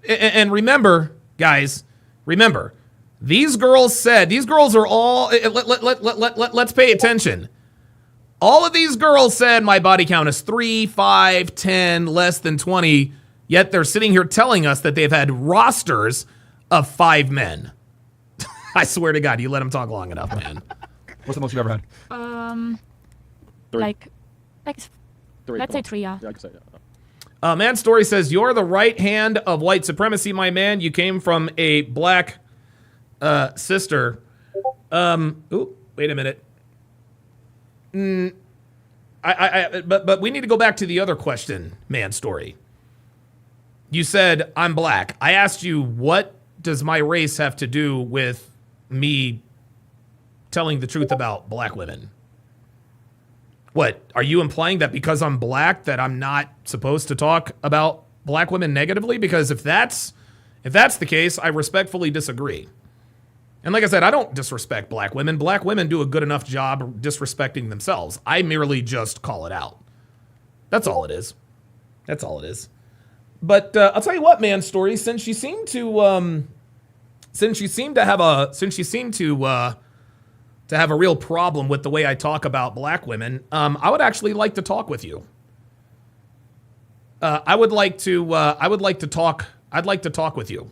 S4: And remember, guys, remember, these girls are all. Let's pay attention. All of these girls said my body count is 3, 5, 10, less than 20. Yet they're sitting here telling us that they've had rosters of 5 men. I swear to God, you let them talk long enough, man.
S6: What's the most you've ever had?
S17: 3.
S8: Like,
S17: 3,
S8: let's say 3, yeah.
S17: Yeah, I can say that.
S4: Man Story says, you're the right hand of white supremacy, my man. You came from a black sister. Ooh, wait a minute. But we need to go back to the other question, Man Story. You said, I'm black. I asked you, what does my race have to do with me telling the truth about black women? What, are you implying that because I'm black that I'm not supposed to talk about black women negatively? Because if that's the case, I respectfully disagree. And like I said, I don't disrespect black women. Black women do a good enough job disrespecting themselves. I merely just call it out. That's all it is. That's all it is. But I'll tell you what, Man Story, since you seem to have a real problem with the way I talk about black women, I would actually like to talk with you. I'd like to talk with you.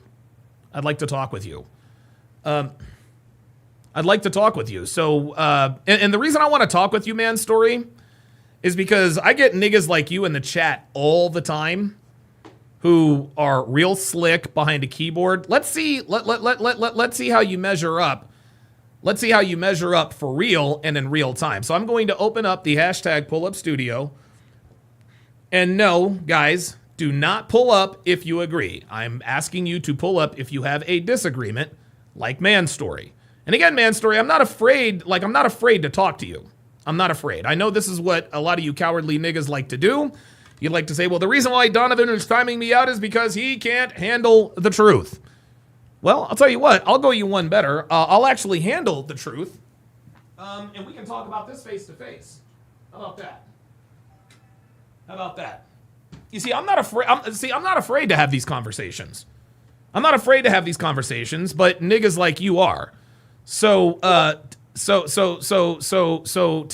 S4: I'd like to talk with you. So, and the reason I want to talk with you, man, Story, is because I get niggas like you in the chat all the time who are real slick behind a keyboard. Let's see, let's see how you measure up. Let's see how you measure up for real and in real time. So I'm going to open up the hashtag Pull Up Studio. And no, guys, do not pull up if you agree. I'm asking you to pull up if you have a disagreement, like Man Story. And again, Man Story, I'm not afraid to talk to you. I'm not afraid. I know this is what a lot of you cowardly niggas like to do. You like to say, well, the reason why Donovan is timing me out is because he can't handle the truth. Well, I'll tell you what, I'll go you one better. I'll actually handle the truth. And we can talk about this face to face. How about that? How about that? You see, I'm not afraid to have these conversations. I'm not afraid to have these conversations, but niggas like you are. So to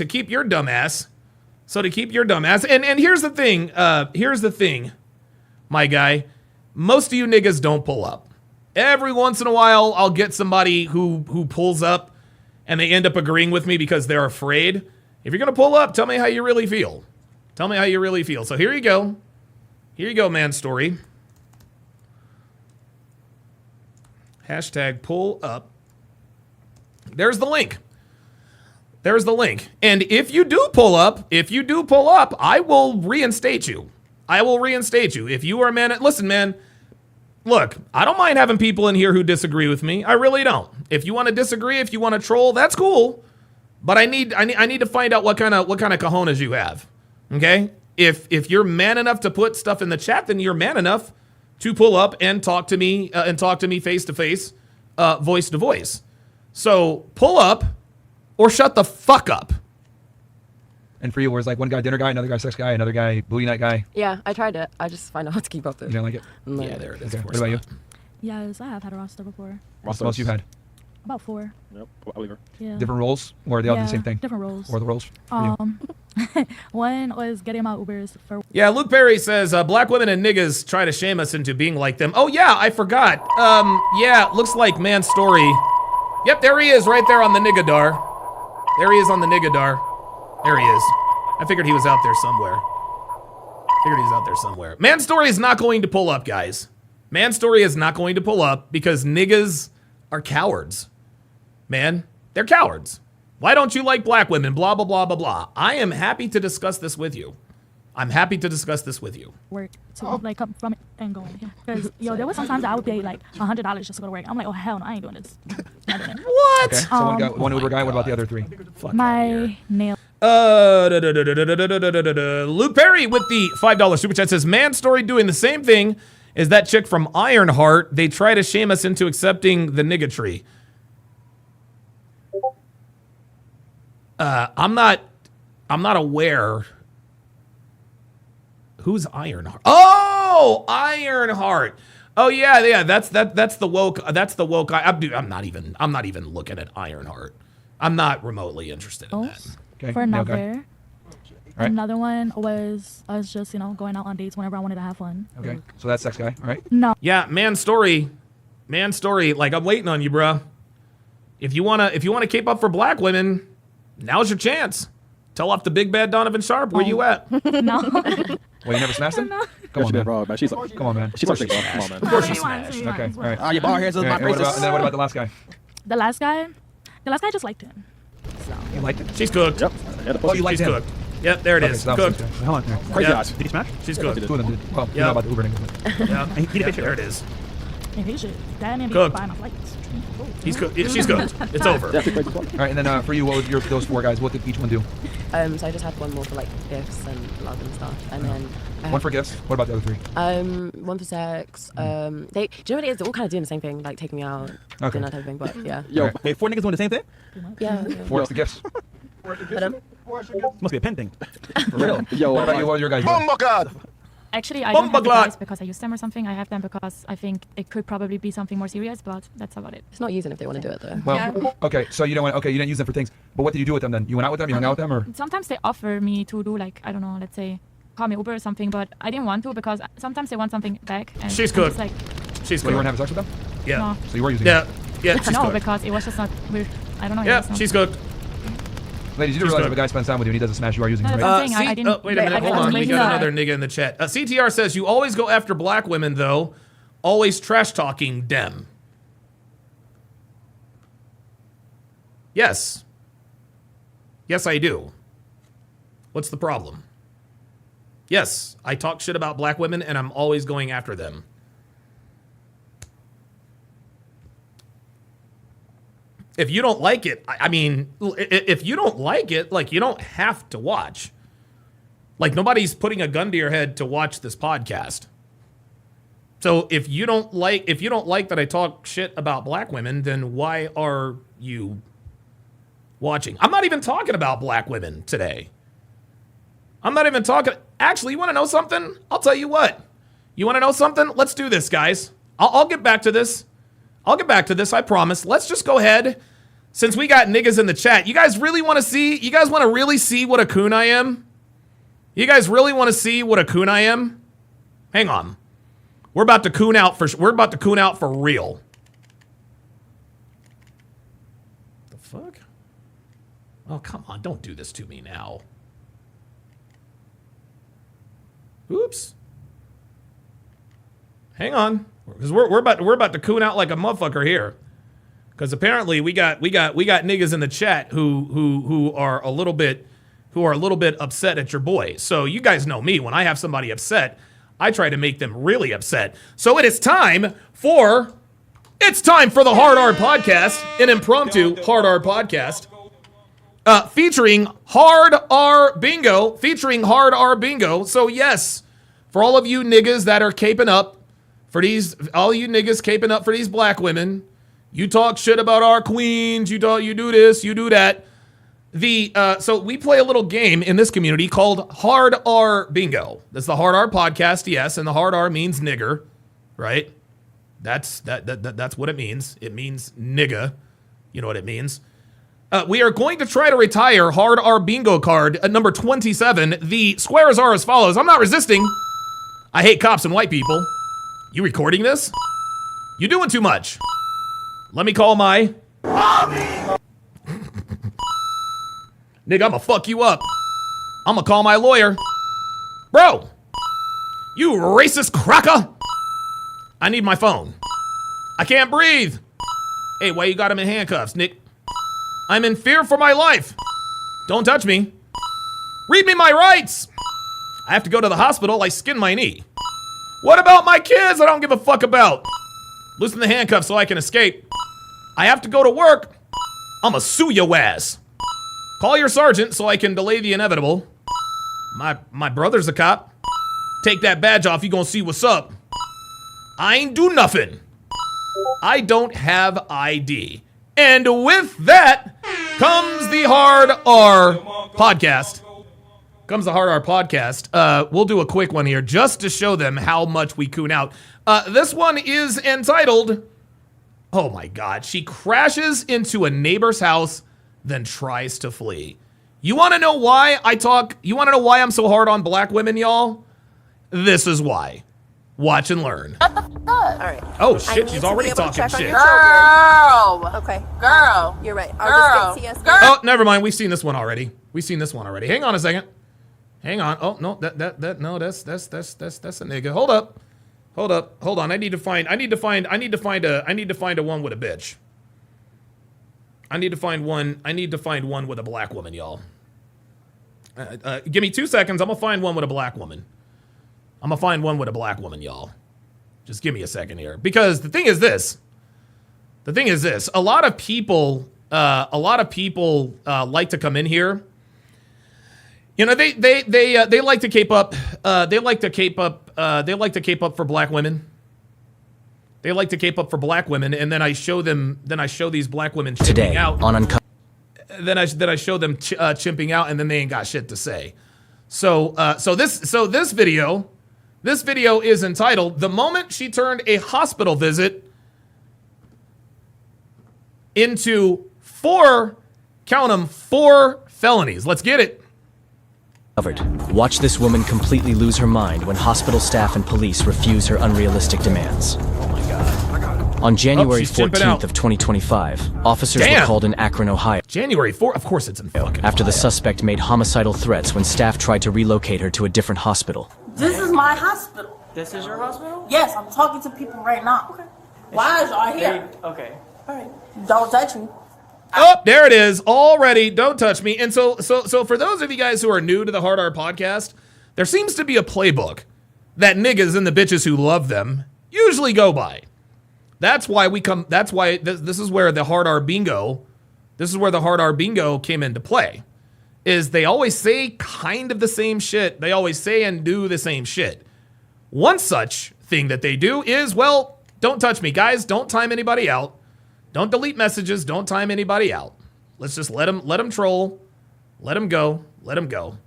S4: keep your dumb ass, and here's the thing, my guy, most of you niggas don't pull up. Every once in a while, I'll get somebody who pulls up and they end up agreeing with me because they're afraid. If you're gonna pull up, tell me how you really feel. Tell me how you really feel. So here you go. Here you go, Man Story. Hashtag pull up. There's the link. There's the link. And if you do pull up, I will reinstate you. I will reinstate you. If you are a man, listen, man, look, I don't mind having people in here who disagree with me. I really don't. If you want to disagree, if you want to troll, that's cool. But I need to find out what kind of cojones you have. Okay? If you're man enough to put stuff in the chat, then you're man enough to pull up and talk to me face to face, voice to voice. So pull up or shut the fuck up.
S6: And for you, where's like one guy dinner guy, another guy sex guy, another guy booty night guy?
S18: Yeah, I tried it. I just find out how to keep up with it.
S6: You don't like it?
S18: No.
S4: Yeah, there it is.
S6: Okay. What about you?
S12: Yes, I have had a roster before.
S6: What's the most you've had?
S12: About 4.
S17: Yep, I believe her.
S12: Yeah.
S6: Different roles? Or are they all the same thing?
S12: Different roles.
S6: Or the roles for you?
S12: One was getting my Ubers for.
S4: Yeah, Luke Perry says, black women and niggas try to shame us into being like them. Oh yeah, I forgot. Yeah, looks like Man Story. Yep, there he is right there on the niggadar. There he is on the niggadar. There he is. I figured he was out there somewhere. Man Story is not going to pull up, guys. Man Story is not going to pull up because niggas are cowards. Man, they're cowards. Why don't you like black women? Blah, blah, blah, blah, blah. I am happy to discuss this with you.
S12: Work to like come from it and going. Because there was sometimes I would pay like $100 just to go to work. I'm like, oh hell no, I ain't doing this. Not doing it.
S4: What?
S6: Okay, so one Uber guy. What about the other 3?
S12: My nail.
S4: Luke Perry with the $5 super chat says, Man Story doing the same thing as that chick from Ironheart. They try to shame us into accepting the niggatry. I'm not aware. Who's Ironheart? Oh, Ironheart. Oh yeah. That's the woke. I'm not even looking at Ironheart. I'm not remotely interested in that.
S6: Okay.
S12: For another.
S6: Okay. Right.
S12: Another one was us just going out on dates whenever I wanted to have fun.
S6: Okay, so that's sex guy, all right?
S12: No.
S4: Yeah, Man Story. Like I'm waiting on you, bruh. If you wanna keep up for black women, now's your chance. Tell off the big bad Donovan Sharp. Where you at?
S12: No.
S6: Well, you never smashed him?
S12: No.
S6: Come on, man.
S17: Bro, man.
S6: Come on, man.
S17: She's like, come on, man.
S4: Of course you smashed.
S6: Okay, all right.
S17: Your bar hairs is my
S6: And what about the last guy?
S12: The last guy just liked him. So.
S6: You liked it?
S4: She's cooked.
S17: Yep.
S6: Oh, you liked
S4: She's
S6: him?
S4: cooked. Yep, there it
S6: Okay,
S4: is.
S6: so that was
S4: Cooked.
S6: sex guy. Hold on.
S17: Crazy
S4: Yeah.
S17: eyes.
S2: Did he smash?
S4: She's
S6: Two
S4: cooked.
S6: of them did. Well, you
S4: Yeah.
S6: know about the Uber niggas.
S4: Yeah.
S2: He did pay for
S4: There
S2: it.
S4: it is.
S12: And he should. That man be
S4: Cooked.
S12: buying my flights.
S4: He's cooked. She's cooked. It's over.
S6: All right, and then for you, what would those 4 guys? What did each one do?
S18: So I just had one more for like gifts and love and stuff, and then
S6: One for gifts. What about the other 3?
S18: one for sex. Do you know what it is? They're all kind of doing the same thing, like taking me out,
S6: Okay.
S18: dinner type of thing. But yeah,
S17: Yo,
S6: Right.
S2: Wait, 4 niggas doing the same thing?
S18: yeah.
S6: 4 is the gifts.
S18: But,
S2: Must be a pen thing.
S6: For real.
S17: Yo,
S6: What about you? What are your guys doing?
S8: Actually, I don't have the
S4: Bomba
S8: guys because I use them or something. I have them because I think it could probably be something more serious, but that's about it.
S18: it's not using if they want to do it though.
S6: Well, okay, so you don't want. Okay, you didn't use them for things. But what did you do with them then? You went out with them? You hung out with them, or?
S8: Sometimes they offer me to do like, I don't know, let's say, call me Uber or something, but I didn't want to because sometimes they want something back. And
S4: She's
S8: I'm
S4: cooked.
S8: just like,
S4: She's
S6: So you
S4: cooked.
S6: weren't having sex with them?
S4: Yeah.
S8: no.
S6: So you were using
S4: Yeah.
S6: them?
S4: Yeah, she's
S8: No,
S4: cooked.
S8: because it was just not weird. I don't know.
S4: Yeah, she's cooked.
S6: Ladies, you do
S4: She's
S6: realize
S4: good.
S6: if a guy spends time with you and he doesn't smash, you are using
S8: No,
S6: him,
S8: that's
S6: right?
S8: what I'm saying. I didn't.
S4: Wait a minute, hold on. We got another nigga in the chat. CTR says, you always go after black women, though. Always trash-talking them. Yes. Yes, I do. What's the problem? Yes, I talk shit about black women, and I'm always going after them. If you don't like it, I mean, if you don't like it, like, you don't have to watch. Like, nobody's putting a gun to your head to watch this podcast. So if you don't like that I talk shit about black women, then why are you watching? I'm not even talking about black women today. I'm not even talking. Actually, you want to know something? I'll tell you what. You want to know something? Let's do this, guys. I'll get back to this. I'll get back to this, I promise. Let's just go ahead. Since we got niggas in the chat, you guys really want to see, you guys want to really see what a coon I am? You guys really want to see what a coon I am? Hang on. We're about to coon out for real. The fuck? Oh, come on, don't do this to me now. Oops. Hang on. Because we're about to coon out like a motherfucker here. Because apparently we got niggas in the chat who are a little bit upset at your boy. So you guys know me. When I have somebody upset, I try to make them really upset. So it is time for the Hard R podcast, an impromptu Hard R podcast. Featuring Hard R Bingo. So yes, for all of you niggas that are caping up for these black women, you talk shit about our queens, you do this, you do that. So we play a little game in this community called Hard R Bingo. That's the Hard R podcast, yes, and the Hard R means nigger, right? That's what it means. It means nigga. You know what it means. We are going to try to retire Hard R Bingo card at number 27. The squares are as follows. I'm not resisting. I hate cops and white people. You recording this? You doing too much. Let me call my... Nigga, I'ma fuck you up. I'ma call my lawyer. Bro! You racist cracker! I need my phone. I can't breathe. Hey, why you got him in handcuffs, Nick? I'm in fear for my life. Don't touch me. Read me my rights. I have to go to the hospital. I skinned my knee. What about my kids? I don't give a fuck about. Loosen the handcuffs so I can escape. I have to go to work. I'ma sue your ass. Call your sergeant so I can delay the inevitable. My brother's a cop. Take that badge off. You gonna see what's up. I ain't do nothing. I don't have ID. And with that comes the Hard R podcast. We'll do a quick one here just to show them how much we coon out. This one is entitled, oh my God, she crashes into a neighbor's house, then tries to flee. You want to know why I'm so hard on black women, y'all? This is why. Watch and learn.
S19: All right.
S4: Oh shit, she's already talking shit.
S19: Girl.
S10: Okay.
S19: Girl.
S10: You're right.
S19: Girl.
S10: I'll just get CS.
S19: Girl.
S4: Oh, never mind. We've seen this one already. Hang on a second. Hang on. Oh no, that's a nigga. Hold on. I need to find a one with a bitch. I need to find one with a black woman, y'all. Give me 2 seconds. I'm gonna find one with a black woman. Y'all. Just give me a second here. Because the thing is this. A lot of people like to come in here. You know, they like to cape up. They like to cape up for black women. And then I show these black women chimping out. Then I show them chimping out, and then they ain't got shit to say. So this video is entitled "The Moment She Turned a Hospital Visit into 4 felonies." Let's get it.
S20: Watch this woman completely lose her mind when hospital staff and police refuse her unrealistic demands.
S4: Oh my God.
S20: On January
S4: she's chimping out.
S20: 14th of 2025, officers were
S4: Damn.
S20: called in Akron, Ohio.
S4: January 4th? Of course it's in fucking
S20: After the
S4: Ohio.
S20: suspect made homicidal threats when staff tried to relocate her to a different hospital.
S19: This is my hospital.
S21: This is your hospital?
S19: Yes, I'm talking to people right now. Okay. Why is y'all here?
S21: Okay.
S19: All right. Don't touch me.
S4: Oh, there it is. Already, don't touch me. And so for those of you guys who are new to the Hard R podcast, there seems to be a playbook that niggas and the bitches who love them usually go by. That's why this is where the Hard R bingo, this is where the Hard R bingo came into play. Is they always say kind of the same shit. They always say and do the same shit. One such thing that they do is, well, don't touch me, guys. Don't time anybody out. Don't delete messages. Don't time anybody out. Let's just let them troll. Let them go. Let them go.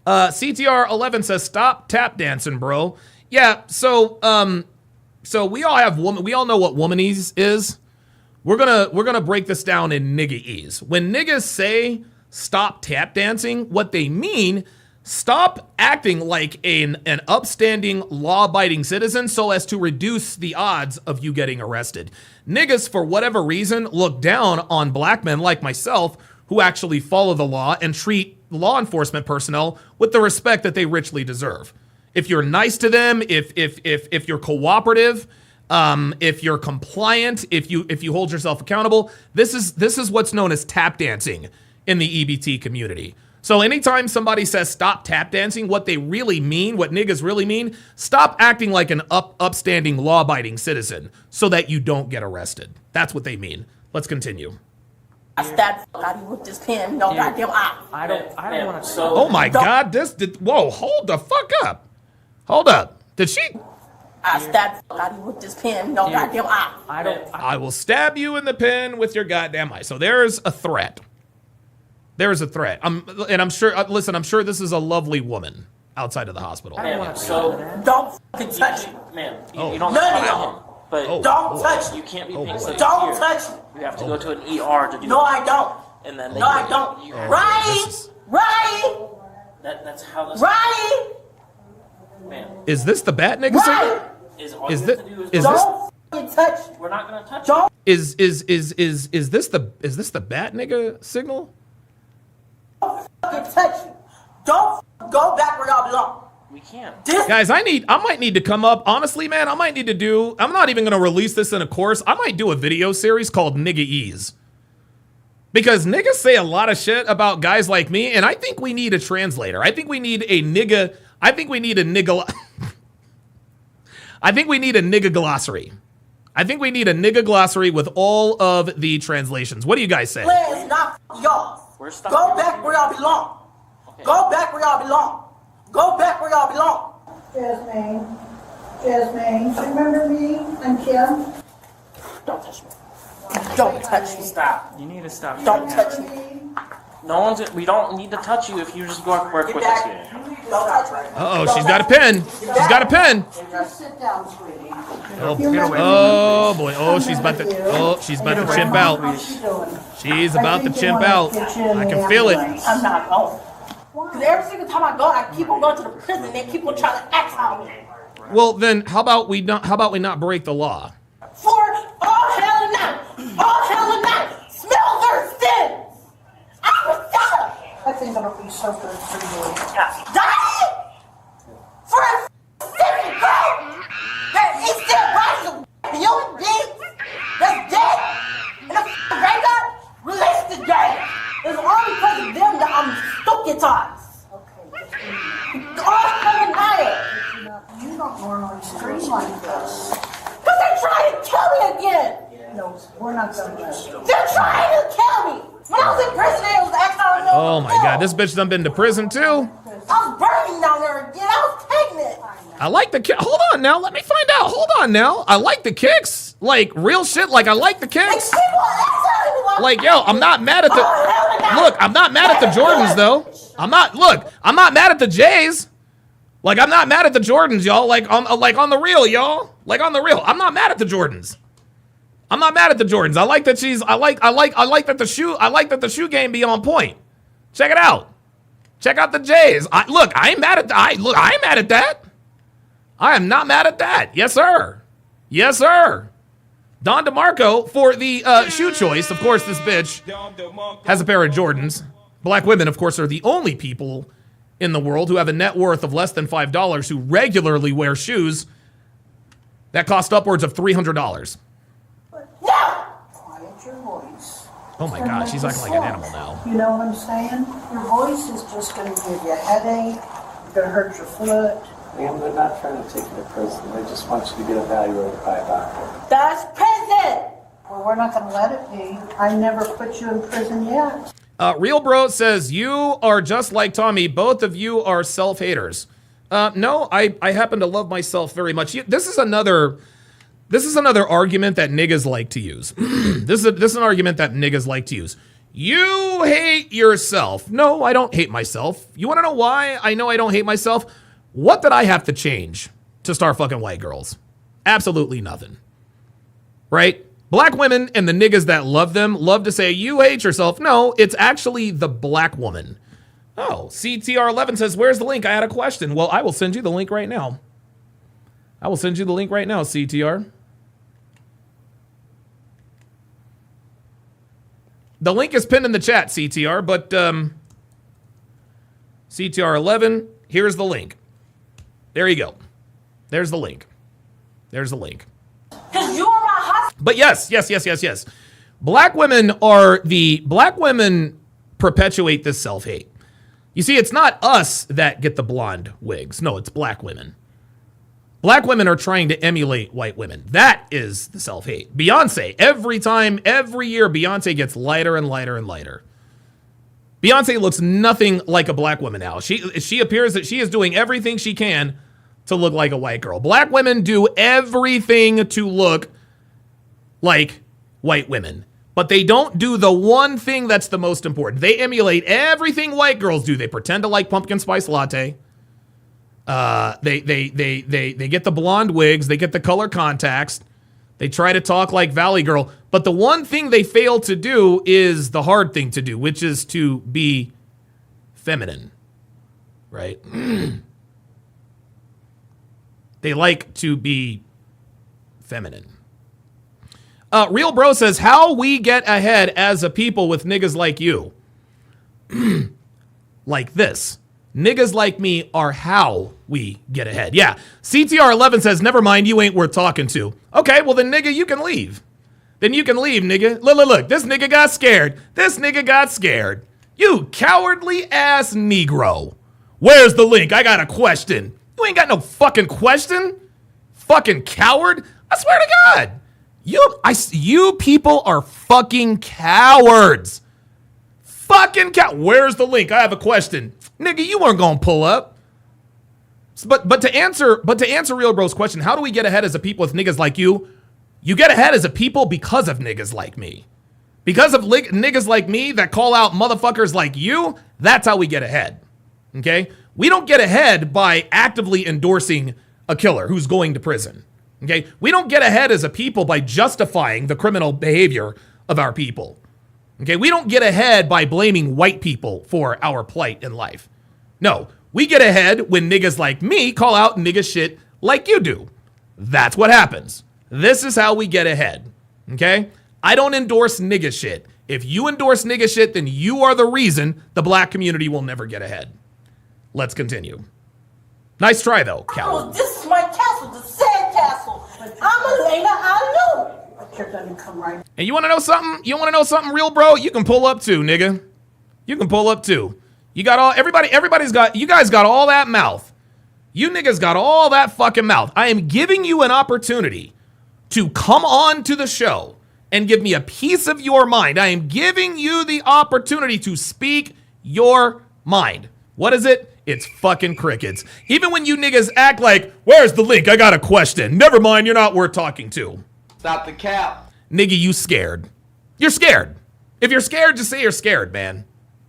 S4: CTR11 says, stop tap dancing, bro. Yeah, so we all have we all know what womanese is. We're gonna break this down in nigga-ese. When niggas say stop tap dancing, what they mean, stop acting like an upstanding, law-abiding citizen so as to reduce the odds of you getting arrested. Niggas, for whatever reason, look down on black men like myself who actually follow the law and treat law enforcement personnel with the respect that they richly deserve. If you're nice to them, if you're cooperative, if you're compliant, if you hold yourself accountable, this is what's known as tap dancing in the EBT community. So anytime somebody says stop tap dancing, what they really mean, what niggas really mean, stop acting like an upstanding, law-abiding citizen so that you don't get arrested. That's what they mean. Let's continue.
S19: I stabbed somebody with this pen. No goddamn eye.
S21: I don't want to.
S4: Oh my God! Whoa! Hold the fuck up! Hold up! Did she?
S19: I stabbed somebody with this pen. No goddamn eye.
S4: I will stab you in the pen with your goddamn eye. So there's a threat. There is a threat. I'm sure. Listen, I'm sure this is a lovely woman outside of the hospital.
S21: I don't want to.
S19: Don't fucking touch me,
S21: man.
S4: Oh.
S21: You don't
S19: None
S21: touch
S19: of
S21: him. But
S19: don't touch me.
S21: You can't be paying for
S19: Don't touch me.
S21: You have to go to an ER to do.
S19: No, I don't.
S21: And then
S19: no, I don't. Right.
S21: That's how this.
S19: Right.
S21: Man.
S4: Is this the bat nigga signal? Is this?
S19: Don't touch.
S21: We're not gonna touch. Don't.
S4: Is this the bat nigga signal?
S19: Don't touch you. Don't go back where y'all belong.
S21: We can't.
S4: Guys, I might need to come up. Honestly, man, I'm not even gonna release this in a course. I might do a video series called Nigga-ese. Because niggas say a lot of shit about guys like me, and I think we need a translator. I think we need a nigga. I think we need a nigga. I think we need a nigga glossary. I think we need a nigga glossary with all of the translations. What do you guys say?
S19: Plan is not y'all. Go back where y'all belong. Okay. Go back where y'all belong. Go back where y'all belong.
S22: Jasmine. Jasmine. Remember me? I'm Kim.
S19: Don't touch me. Don't touch me.
S21: Stop. You need to stop.
S19: Don't touch me.
S21: No one's. We don't need to touch you if you just go work with us here.
S19: Don't touch me.
S4: Uh-oh, she's got a pen. She's got a pen.
S22: Just sit down, sweetie.
S4: Oh boy. Oh, she's about to chimp out. She's about to chimp out. I can feel it.
S19: I'm not going. Because every single time I go, I keep on going to the prison. They keep on trying to exile me.
S4: Well, then how about we not break the law?
S19: For all hell and night. All hell and night. Smell their sins. I was done.
S22: I think that'll be so good for you.
S19: Die? For a city girl that is still rising human beings that's dead in a graveyard, release the dead. It's all because of them that I'm stuck at times. All hell and night.
S22: You don't normally scream like this.
S19: Because they're trying to kill me again.
S22: No, we're not going to let you.
S19: They're trying to kill me. When I was in prison, it was exile.
S4: Oh my God, this bitch done been to prison too.
S19: I was burning down there again. I was taking it.
S4: I like the kick. Hold on now, let me find out. Hold on now. I like the kicks. Like real shit. Like I like the kicks. Like yo, I'm not mad at the. Look, I'm not mad at the Jordans though. I'm not mad at the Jays. Like I'm not mad at the Jordans, y'all. Like on the real, y'all. Like on the real, I'm not mad at the Jordans. I'm not mad at the Jordans. I like that the shoe game be on point. Check it out. Check out the Jays. I ain't mad at that. I am not mad at that. Yes, sir. Yes, sir. Don DeMarco for the shoe choice. Of course, this bitch has a pair of Jordans. Black women, of course, are the only people in the world who have a net worth of less than $5 who regularly wear shoes that cost upwards of $300.
S22: Quiet your voice.
S4: Oh my God, she's acting like an animal now.
S22: You know what I'm saying? Your voice is just going to give you a headache. It's going to hurt your foot.
S1: Ma'am, they're not trying to take you to prison. They just want you to get evaluated by a doctor.
S22: That's prison! Well, we're not going to let it be. I never put you in prison yet.
S4: Real Bro says, you are just like Tommy. Both of you are self-haters. No, I happen to love myself very much. This is another argument that niggas like to use. This is an argument that niggas like to use. You hate yourself. No, I don't hate myself. You want to know why I know I don't hate myself? What did I have to change to start fucking white girls? Absolutely nothing. Right? Black women and the niggas that love them love to say, you hate yourself. No, it's actually the black woman. Oh, CTR11 says, where's the link? I had a question. Well, I will send you the link right now. I will send you the link right now, CTR. The link is pinned in the chat, CTR, but CTR11, here's the link. There you go. There's the link. There's the link.
S19: Because you're my husband.
S4: But yes. Black women perpetuate this self-hate. You see, it's not us that get the blonde wigs. No, it's black women. Black women are trying to emulate white women. That is the self-hate. Beyonce, every year, Beyonce gets lighter and lighter and lighter. Beyonce looks nothing like a black woman now. She appears that she is doing everything she can to look like a white girl. Black women do everything to look like white women, but they don't do the one thing that's the most important. They emulate everything white girls do. They pretend to like pumpkin spice latte. They get the blonde wigs. They get the color contacts. They try to talk like Valley Girl. But the one thing they fail to do is the hard thing to do, which is to be feminine, right? They like to be feminine. Real Bro says, how we get ahead as a people with niggas like you. Like this. Niggas like me are how we get ahead. Yeah. CTR11 says, never mind, you ain't worth talking to. Okay, well then, nigga, you can leave. Then you can leave, nigga. Look, this nigga got scared. You cowardly ass Negro. Where's the link? I got a question. You ain't got no fucking question. Fucking coward. I swear to God. You people are fucking cowards. Where's the link? I have a question. Nigga, you weren't gonna pull up. But to answer Real Bro's question, how do we get ahead as a people with niggas like you? You get ahead as a people because of niggas like me. Because of niggas like me that call out motherfuckers like you, that's how we get ahead. Okay? We don't get ahead by actively endorsing a killer who's going to prison. Okay? We don't get ahead as a people by justifying the criminal behavior of our people. Okay? We don't get ahead by blaming white people for our plight in life. No, we get ahead when niggas like me call out nigga shit like you do. That's what happens. This is how we get ahead. Okay? I don't endorse nigga shit. If you endorse nigga shit, then you are the reason the black community will never get ahead. Let's continue. Nice try, though, coward.
S19: Oh, this is my castle, the sand castle. I'm Elena Alu.
S22: But you're going to come right.
S4: And you want to know something? Real Bro? You can pull up too, nigga. You can pull up too. You got all, you guys got all that mouth. You niggas got all that fucking mouth. I am giving you an opportunity to come on to the show and give me a piece of your mind. I am giving you the opportunity to speak your mind. What is it? It's fucking crickets. Even when you niggas act like, where's the link? I got a question. Never mind, you're not worth talking to.
S1: Stop the cap.
S4: Nigga, you scared. You're scared. If you're scared, just say you're scared, man.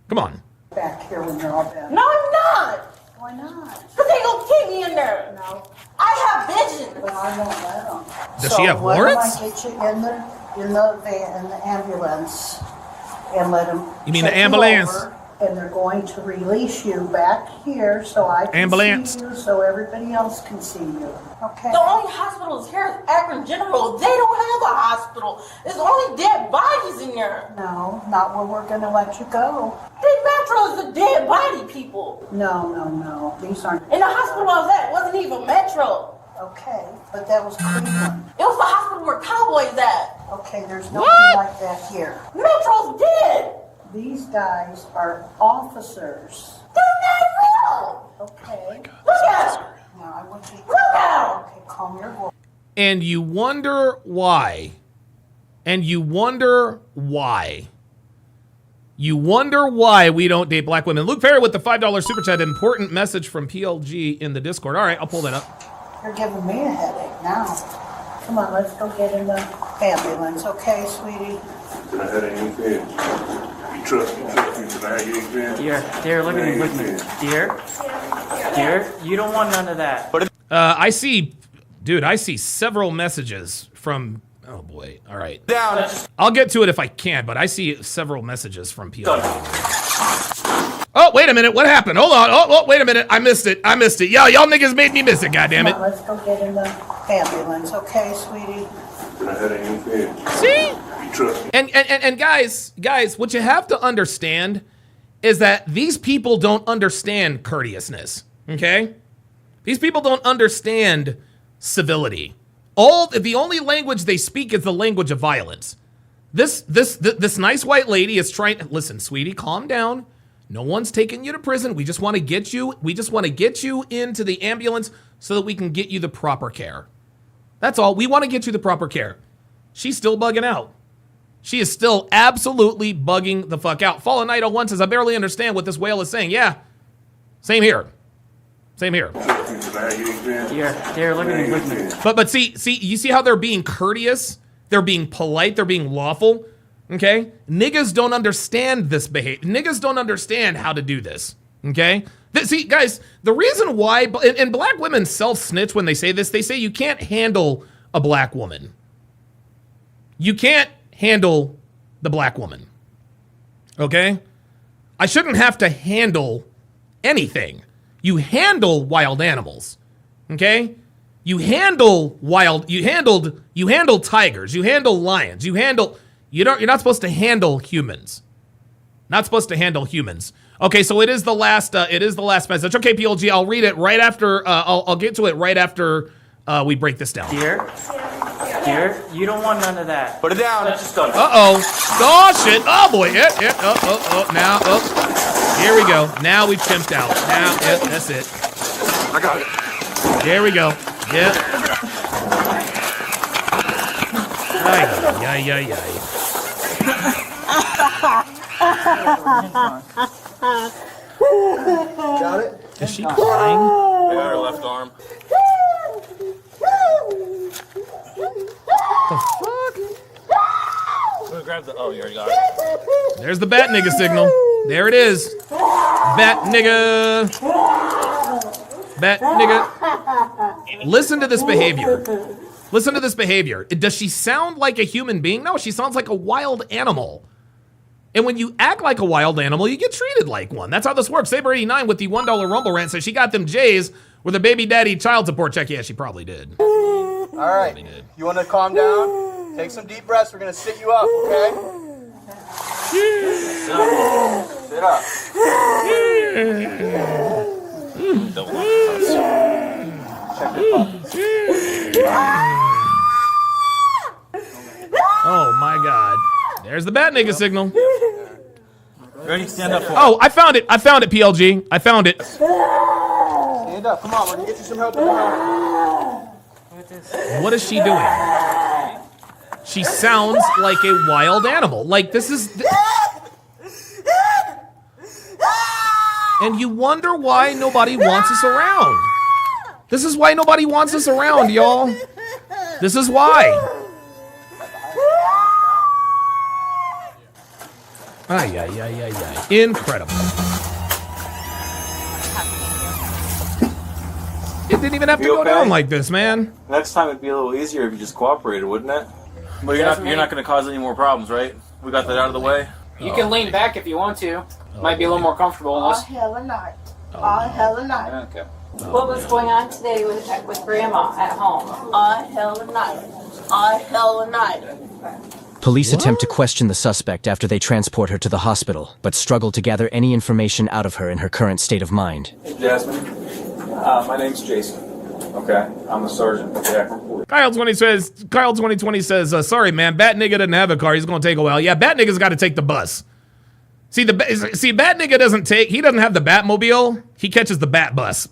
S4: Come on.
S22: Back here when you're all dead.
S19: No, I'm not.
S22: Why not?
S19: Because they gonna keep me in there.
S22: No.
S19: I have vision.
S22: But I won't let them.
S4: Does she have warrants?
S22: Why don't I get you in the van, in the ambulance, and let them.
S4: You mean the ambulance?
S22: and they're going to release you back here so I can
S4: Ambulance.
S22: see you, so everybody else can see you. Okay?
S19: The only hospital is here is Akron General. They don't have a hospital. There's only dead bodies in there.
S22: No, not where we're going to let you go.
S19: Big Metro is a dead body, people.
S22: No. These aren't.
S19: And the hospital I was at wasn't even Metro.
S22: Okay, but that was Cleveland.
S19: It was the hospital where Cowboys at.
S22: Okay, there's nobody like that here.
S19: Metro's dead.
S22: These guys are officers.
S19: They're not real.
S22: Okay.
S19: Look at them.
S22: Now I want you to.
S19: Look at them.
S22: Okay, calm your voice.
S4: And you wonder why. And you wonder why. You wonder why we don't date black women. Luke Perry with the $5 super chat. Important message from PLG in the Discord. All right, I'll pull that up.
S22: You're giving me a headache now. Come on, let's go get in the ambulance, okay, sweetie?
S21: Dear, look at me, with me. Dear, you don't want none of that.
S4: I see several messages from, oh boy, all right. I'll get to it if I can, but I see several messages from PLG. Oh, wait a minute, what happened? Hold on, oh, wait a minute, I missed it. Y'all niggas made me miss it, goddammit.
S22: Come on, let's go get in the ambulance, okay, sweetie?
S4: See? And guys, what you have to understand is that these people don't understand courteousness, okay? These people don't understand civility. The only language they speak is the language of violence. This nice white lady is trying, listen, sweetie, calm down. No one's taking you to prison. We just want to get you into the ambulance so that we can get you the proper care. That's all. We want to get you the proper care. She's still bugging out. She is still absolutely bugging the fuck out. Fallen Knight 01 says, I barely understand what this whale is saying. Yeah, same here. Dear, look at me, with me. But see, you see how they're being courteous? They're being polite. They're being lawful. Okay? Niggas don't understand this behavior. Niggas don't understand how to do this. Okay? See, guys, the reason why, and black women self-snitch when they say this, they say you can't handle a black woman. You can't handle the black woman. Okay? I shouldn't have to handle anything. You handle wild animals. Okay? You handle tigers, you handle lions, you're not supposed to handle humans. Not supposed to handle humans. Okay, so it is the last message. Okay, PLG, I'll read it right after I'll get to it right after we break this down.
S21: Dear, you don't want none of that. Put it down.
S4: Uh-oh. Oh shit. Oh boy. Yeah. Now, here we go. Now we chimped out. Now, that's it.
S9: I got it.
S4: There we go. Yeah. Ay.
S9: Got it?
S4: Is she crying?
S9: I got her left arm.
S4: The fuck?
S9: Grab the. Oh, you already got it.
S4: There's the bat nigga signal. There it is. Bat nigga. Bat nigga. Listen to this behavior. Listen to this behavior. Does she sound like a human being? No, she sounds like a wild animal. And when you act like a wild animal, you get treated like one. That's how this works. Saber89 with the $1 Rumble rant says she got them J's with a baby daddy child support check. Yeah, she probably did.
S13: All right. You want to calm down? Take some deep breaths. We're going to sit you up, okay? Sit up. Check your pulse.
S4: Oh my God. There's the bat nigga signal.
S13: Ready? Stand up for
S4: Oh, I found it, PLG. I found it.
S13: Stand up. Come on, we're going to get you some help.
S4: What is she doing? She sounds like a wild animal. Like this is... And you wonder why nobody wants us around. This is why nobody wants us around, y'all. This is why. Ay. Incredible. It didn't even have to go down like this, man.
S9: Next time it'd be a little easier if you just cooperated, wouldn't it? But you're not going to cause any more problems, right? We got that out of the way.
S21: You can lean back if you want to. Might be a little more comfortable
S22: All
S21: unless.
S22: hell of night. All hell of night.
S21: Okay.
S3: What was going on today with Grandma at home?
S22: All hell of night. All hell of night.
S20: Police attempt to question the suspect after they transport her to the hospital, but struggle to gather any information out of her in her current state of mind.
S11: Hey, Jasmine. My name's Jason. Okay, I'm the sergeant at the Act Report.
S4: Kyle 2020 says, sorry, man, Bat Nigga doesn't have a car. He's going to take a while. Yeah, Bat Nigga's got to take the bus. See, Bat Nigga doesn't have the Batmobile. He catches the Bat bus.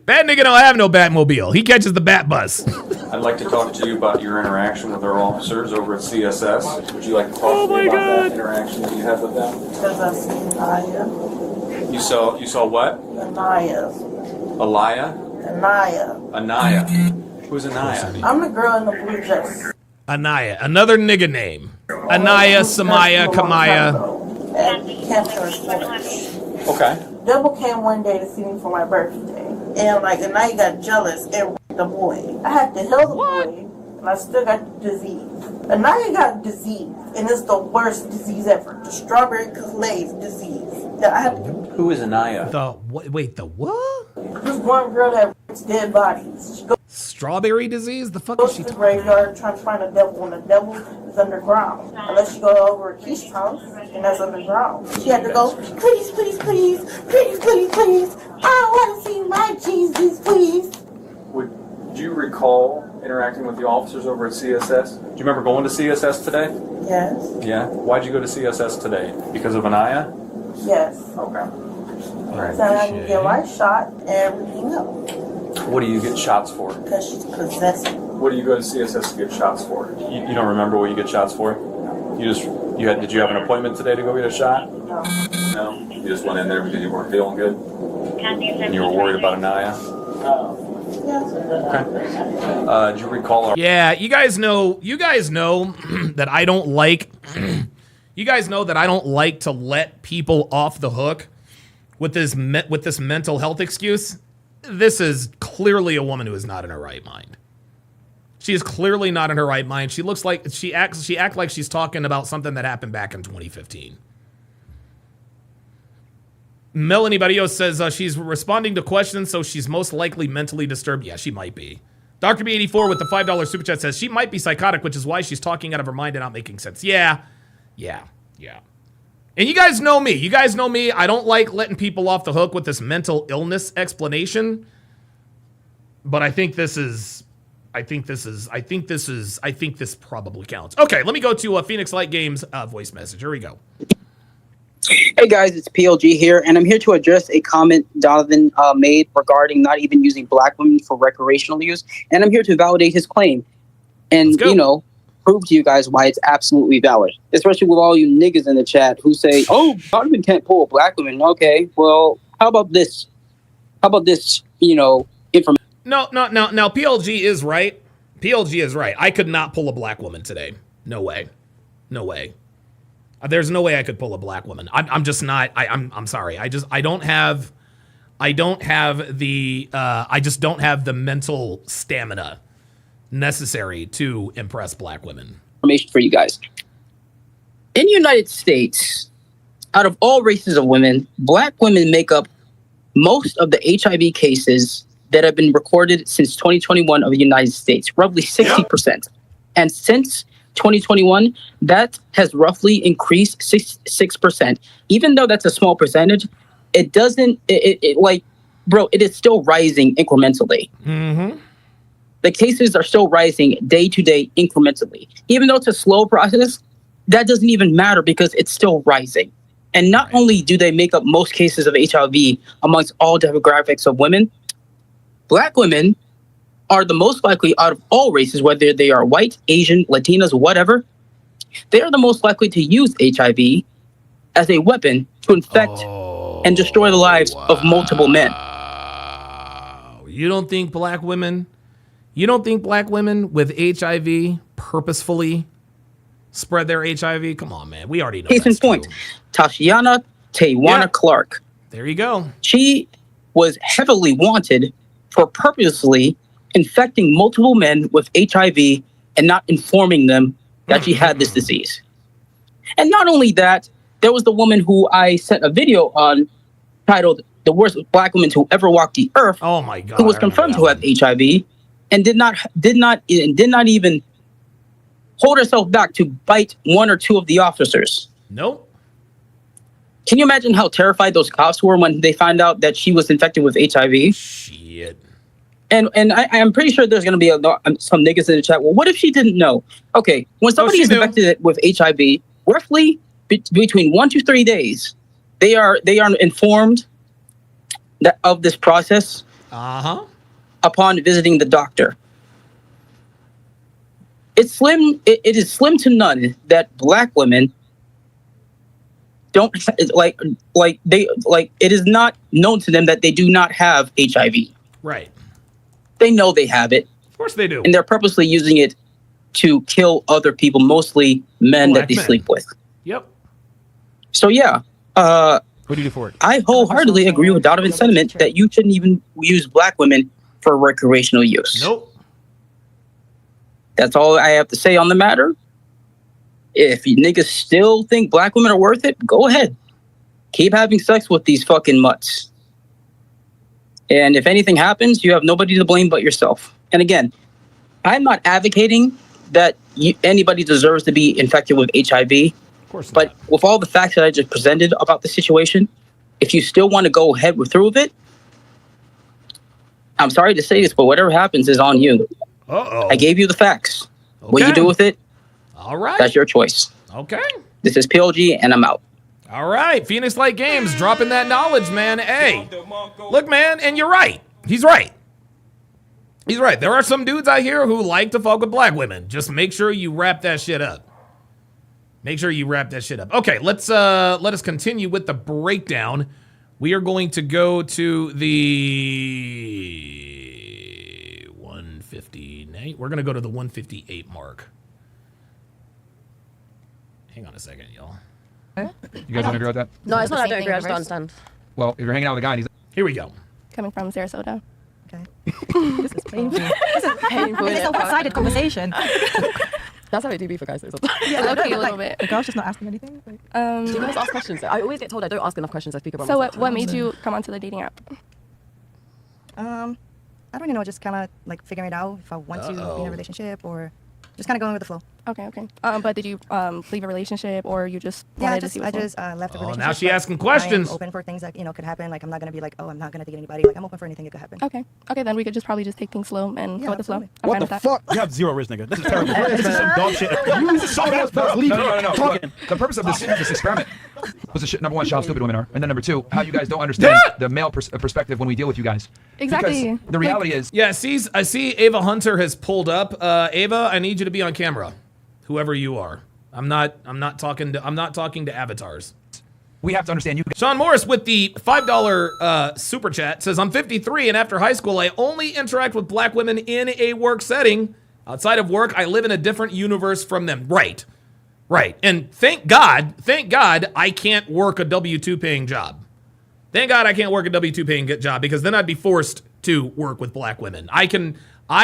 S4: Bat Nigga don't have no Batmobile. He catches the Bat bus.
S11: I'd like to talk to you about your interaction with our officers over at CSS. Would you like to talk to me about that interaction that you had with them?
S22: Because I seen Naya.
S11: You saw what?
S22: Anaya.
S11: Alaya?
S22: Anaya.
S11: Who's Anaya?
S22: I'm the girl in the blue dress.
S4: Anaya, another nigga name. Anaya, Samaya, Kamaya.
S22: And cancer sports.
S11: Okay.
S22: Double came one day to see me for my birthday. And Anaya got jealous and the boy. I had to heal the boy, and I still got the disease. Anaya got disease, and it's the worst disease ever. The strawberry glaze disease. That I had to.
S11: Who is Anaya?
S4: The what? Wait, the what?
S22: This one girl that rapes dead bodies. She goes
S4: Strawberry disease? The fuck is she
S22: to the
S4: talking about?
S22: graveyard trying to find a devil, and the devil is underground. Unless you go over to Keith's house, and that's underground. She had to go, please, please, please, please, please, please. I want to see my Jesus, please.
S11: Would you recall interacting with the officers over at CSS? Do you remember going to CSS today?
S22: Yes.
S11: Yeah. Why'd you go to CSS today? Because of Anaya?
S22: Yes.
S11: Okay. All right.
S22: So I can get my shot and everything else.
S11: What do you get shots for?
S22: Because she's possessive.
S11: What do you go to CSS to get shots for? You don't remember what you get shots for? Did you have an appointment today to go get a shot?
S22: No.
S11: No? You just went in there because you weren't feeling good? And you were worried about Anaya? Okay. Do you recall
S4: Yeah, you guys know that I don't like you guys know that I don't like to let people off the hook with this mental health excuse. This is clearly a woman who is not in her right mind. She is clearly not in her right mind. She looks like she acts like she's talking about something that happened back in 2015. Melanie Barrios says she's responding to questions, so she's most likely mentally disturbed. Yeah, she might be. Dr. B84 with the $5 super chat says she might be psychotic, which is why she's talking out of her mind and not making sense. Yeah. And you guys know me. I don't like letting people off the hook with this mental illness explanation. But I think this probably counts. Okay, let me go to Phoenix Light Games voice message. Here we go.
S23: Hey guys, it's PLG here, and I'm here to address a comment Donovan made regarding not even using black women for recreational use, and I'm here to validate his claim and, prove to you guys why it's absolutely valid, especially with all you niggas in the chat who say, oh, Donovan can't pull a black woman. Okay, well, how about this, information?
S4: No, PLG is right. I could not pull a black woman today. No way. There's no way I could pull a black woman. I'm just not. I'm sorry. I just don't have the mental stamina necessary to impress black women.
S23: Information for you guys. In the United States, out of all races of women, black women make up most of the HIV cases that have been recorded since 2021 of the United States, roughly 60%. And since 2021, that has roughly increased 6%. Even though that's a small percentage, it doesn't, it is still rising incrementally.
S4: Mm-hmm.
S23: The cases are still rising day to day incrementally. Even though it's a slow process, that doesn't even matter because it's still rising. And not only do they make up most cases of HIV amongst all demographics of women, black women are the most likely out of all races, whether they are white, Asian, Latinas, whatever, they are the most likely to use HIV as a weapon to infect and destroy the lives of multiple men.
S4: You don't think black women with HIV purposefully spread their HIV? Come on, man. We already know
S23: Case in point, Tashiana Tawana Clark.
S4: There you go.
S23: She was heavily wanted for purposely infecting multiple men with HIV and not informing them that she had this disease. And not only that, there was the woman who I sent a video on titled "The Worst Black Woman to Ever Walk the Earth."
S4: Oh my God!
S23: Who was confirmed to have HIV and did not even hold herself back to bite one or two of the officers.
S4: Nope.
S23: Can you imagine how terrified those cops were when they found out that she was infected with HIV?
S4: Shit.
S23: And I'm pretty sure there's going to be some niggas in the chat. Well, what if she didn't know? Okay, when somebody is infected with HIV, roughly between 1 to 3 days, they are informed of this process upon visiting the doctor. It is slim to none that Black women don't it is not known to them that they do not have HIV.
S4: Right.
S23: They know they have it.
S4: Of course they do.
S23: And they're purposely using it to kill other people, mostly men that they sleep with.
S4: Yep.
S23: So yeah.
S2: What do you do for it?
S23: I wholeheartedly agree with Donovan's sentiment that you shouldn't even use Black women for recreational use.
S4: Nope.
S23: That's all I have to say on the matter. If you niggas still think Black women are worth it, go ahead. Keep having sex with these fucking mutts. And if anything happens, you have nobody to blame but yourself. And again, I'm not advocating that anybody deserves to be infected with HIV.
S4: Of course not.
S23: But with all the facts that I just presented about the situation, if you still want to go ahead through with it, I'm sorry to say this, but whatever happens is on you.
S4: Uh-oh.
S23: I gave you the facts. What you do with it,
S4: all right,
S23: that's your choice.
S4: Okay.
S23: This is PLG, and I'm out.
S4: All right, Phoenix Light Games dropping that knowledge, man. Hey, look, man, and you're right. He's right. He's right. There are some dudes out here who like to fuck with Black women. Just make sure you wrap that shit up. Make sure you wrap that shit up. Okay, let us continue with the breakdown. We are going to go to the 158. We're going to go to the 158 mark. Hang on a second, y'all.
S6: You guys don't agree with that?
S18: No, it's not. I
S16: Same
S18: don't
S16: thing,
S18: agree. I just don't
S16: reverse.
S18: understand.
S6: Well, if you're hanging out with a guy and he's...
S4: Here we go.
S16: Coming from Sarasota.
S7: Okay. This is painful. This is
S18: Painful,
S7: It's
S18: yeah.
S7: a one-sided conversation.
S18: That's how it do be for guys. Though.
S16: Yeah, low-key a little bit.
S7: The girl's just not asking anything.
S18: Do you guys ask questions? I always get told I don't ask enough questions. I speak about
S16: So
S18: myself.
S16: what made you come onto the dating app?
S7: I don't really know. Just kind of like figuring it out if I want to be in a relationship or just kind of going with the flow.
S16: Okay. But did you leave a relationship or you just
S7: Yeah,
S16: wanted to see
S7: I
S16: what's
S7: just left a
S4: Oh,
S7: relationship.
S4: now she
S7: but
S4: asking questions.
S7: I'm open for things that could happen. Like I'm not gonna be like, oh, I'm not gonna date anybody. Like I'm open for anything that could happen.
S16: Okay, then we could just probably just take things slow and go with the flow.
S7: absolutely.
S16: I'm
S2: What
S16: fine
S2: the
S16: with that.
S2: fuck? You have zero risk, nigga. This is terrible. This is some dog shit. You so bad.
S6: No.
S2: Talking.
S6: The purpose of this experiment was to number one, show how stupid women are, and then number two, how you guys don't understand the male perspective when we deal with you guys.
S16: Exactly.
S6: Because the reality is,
S4: Yeah, I see Ava Hunter has pulled up. Ava, I need you to be on camera. Whoever you are. I'm not talking to avatars.
S6: we have to understand you.
S4: Sean Morris with the $5 super chat says, I'm 53 and after high school, I only interact with Black women in a work setting. Outside of work, I live in a different universe from them. Right. And thank God I can't work a W-2 paying job. Thank God I can't work a W-2 paying job because then I'd be forced to work with Black women. I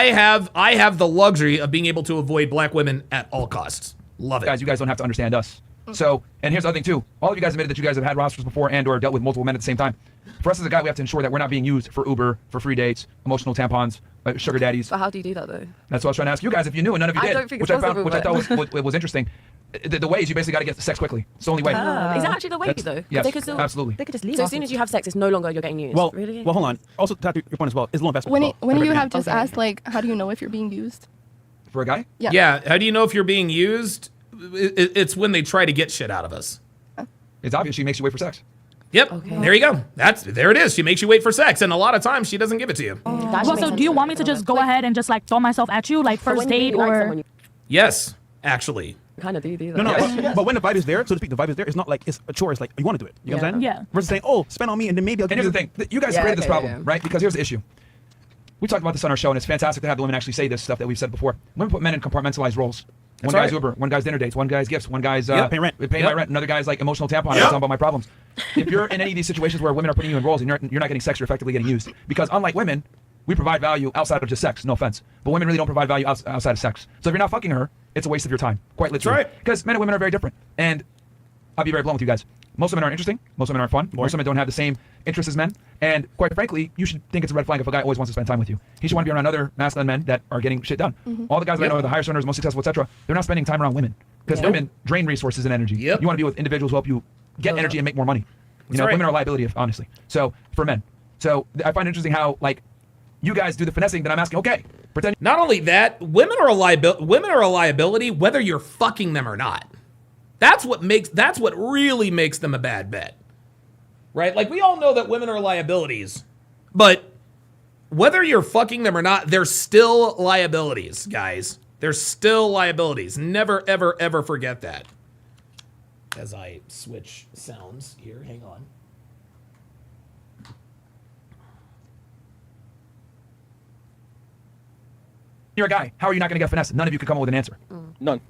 S4: have the luxury of being able to avoid Black women at all costs. Love it.
S6: Guys, you guys don't have to understand us. So, and here's the other thing too. All of you guys admitted that you guys have had rosters before and or dealt with multiple men at the same time. For us as a guy, we have to ensure that we're not being used for Uber, for free dates, emotional tampons, sugar daddies.
S18: But how do you do that though?
S6: That's what I was trying to ask you guys if you knew and none of you
S18: I
S6: did.
S18: don't think
S6: which
S18: it's
S6: I found,
S18: possible,
S6: which I thought was interesting. The way is you basically got to get sex quickly. It's the only way.
S18: Is that actually the way though?
S6: Yes,
S18: They could still,
S6: absolutely.
S7: They could just leave.
S18: So as soon as you have sex, it's no longer you're getting used.
S2: Well,
S18: really?
S2: hold on. Also, to your point as well, it's a little investment.
S16: When you have just asked like, how do you know if you're being used?
S6: For a guy?
S4: Yeah. How do you know if you're being used? It's when they try to get shit out of us.
S6: It's obvious she makes you wait for sex.
S4: Yep. Okay. There you go. There it is. She makes you wait for sex, and a lot of times she doesn't give it to you.
S12: Well, so do you want me to just go ahead and just like throw myself at you, like first date or?
S4: Yes, actually.
S18: Kind of do that.
S2: No. But when the vibe is there, so to speak, the vibe is there. It's not like it's a chore. It's like you want to do it. You know what I'm saying?
S12: Yeah.
S2: Versus saying, oh, spend on me, and then maybe I'll give
S6: And
S2: you.
S6: here's the thing. You guys created this problem, right? Because here's the issue. We talked about this on our show, and it's fantastic to have the women actually say this stuff that we've said before. Women put men in compartmentalized roles. One
S2: That's
S6: guy's
S2: right.
S6: Uber, one guy's dinner dates, one guy's gifts, one guy's
S2: paying rent.
S6: my rent, another guy's like emotional tampon. I was talking about my problems. If you're in any of these situations where women are putting you in roles and you're not getting sex, you're effectively getting used. Because unlike women, we provide value outside of just sex. No offense, but women really don't provide value outside of sex. So if you're not fucking her, it's a waste of your time, quite literally.
S4: That's right.
S6: Because men and women are very different. And I'll be very blunt with you guys. Most women aren't interesting. Most women aren't fun. Most women don't have the same interests as men. And quite frankly, you should think it's a red flag if a guy always wants to spend time with you. He should want to be around other masculine men that are getting shit done. All the guys that I know are the highest earners, most successful, etc. They're not spending time around women because women drain resources and energy. You want to be with individuals who help you get energy and make more money. You know, women are a liability, honestly. So for men. So I find it interesting how like you guys do the finessing that I'm asking. Okay, pretend.
S4: Not only that, women are a liability whether you're fucking them or not. That's what really makes them a bad bet. Right? Like we all know that women are liabilities, but whether you're fucking them or not, they're still liabilities, guys. They're still liabilities. Never, ever, ever forget that. As I switch sounds here, hang on.
S6: You're a guy. How are you not going to get finessed? None of you can come up with an answer.
S17: None.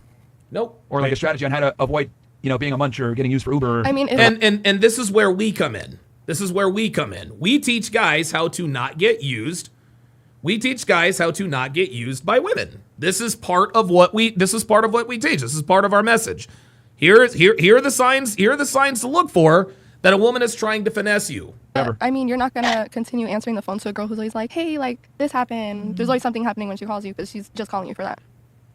S4: Nope.
S6: Or like a strategy on how to avoid, you know, being a muncher or getting used for Uber.
S16: I mean,
S4: and this is where we come in. This is where we come in. We teach guys how to not get used. We teach guys how to not get used by women. This is part of what we teach. This is part of our message. Here are the signs to look for that a woman is trying to finesse you.
S16: I mean, you're not gonna continue answering the phone to a girl who's always like, "Hey, like this happened." There's always something happening when she calls you because she's just calling you for that.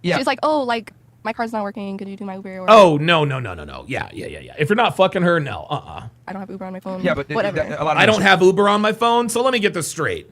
S6: Yeah.
S16: She's like, "Oh, like my car's not working. Could you do my Uber?" Or,
S4: Oh no. Yeah. If you're not fucking her, no.
S16: I don't have Uber on my phone.
S6: Yeah, but
S16: whatever.
S4: I don't have Uber on my phone, so let me get this straight.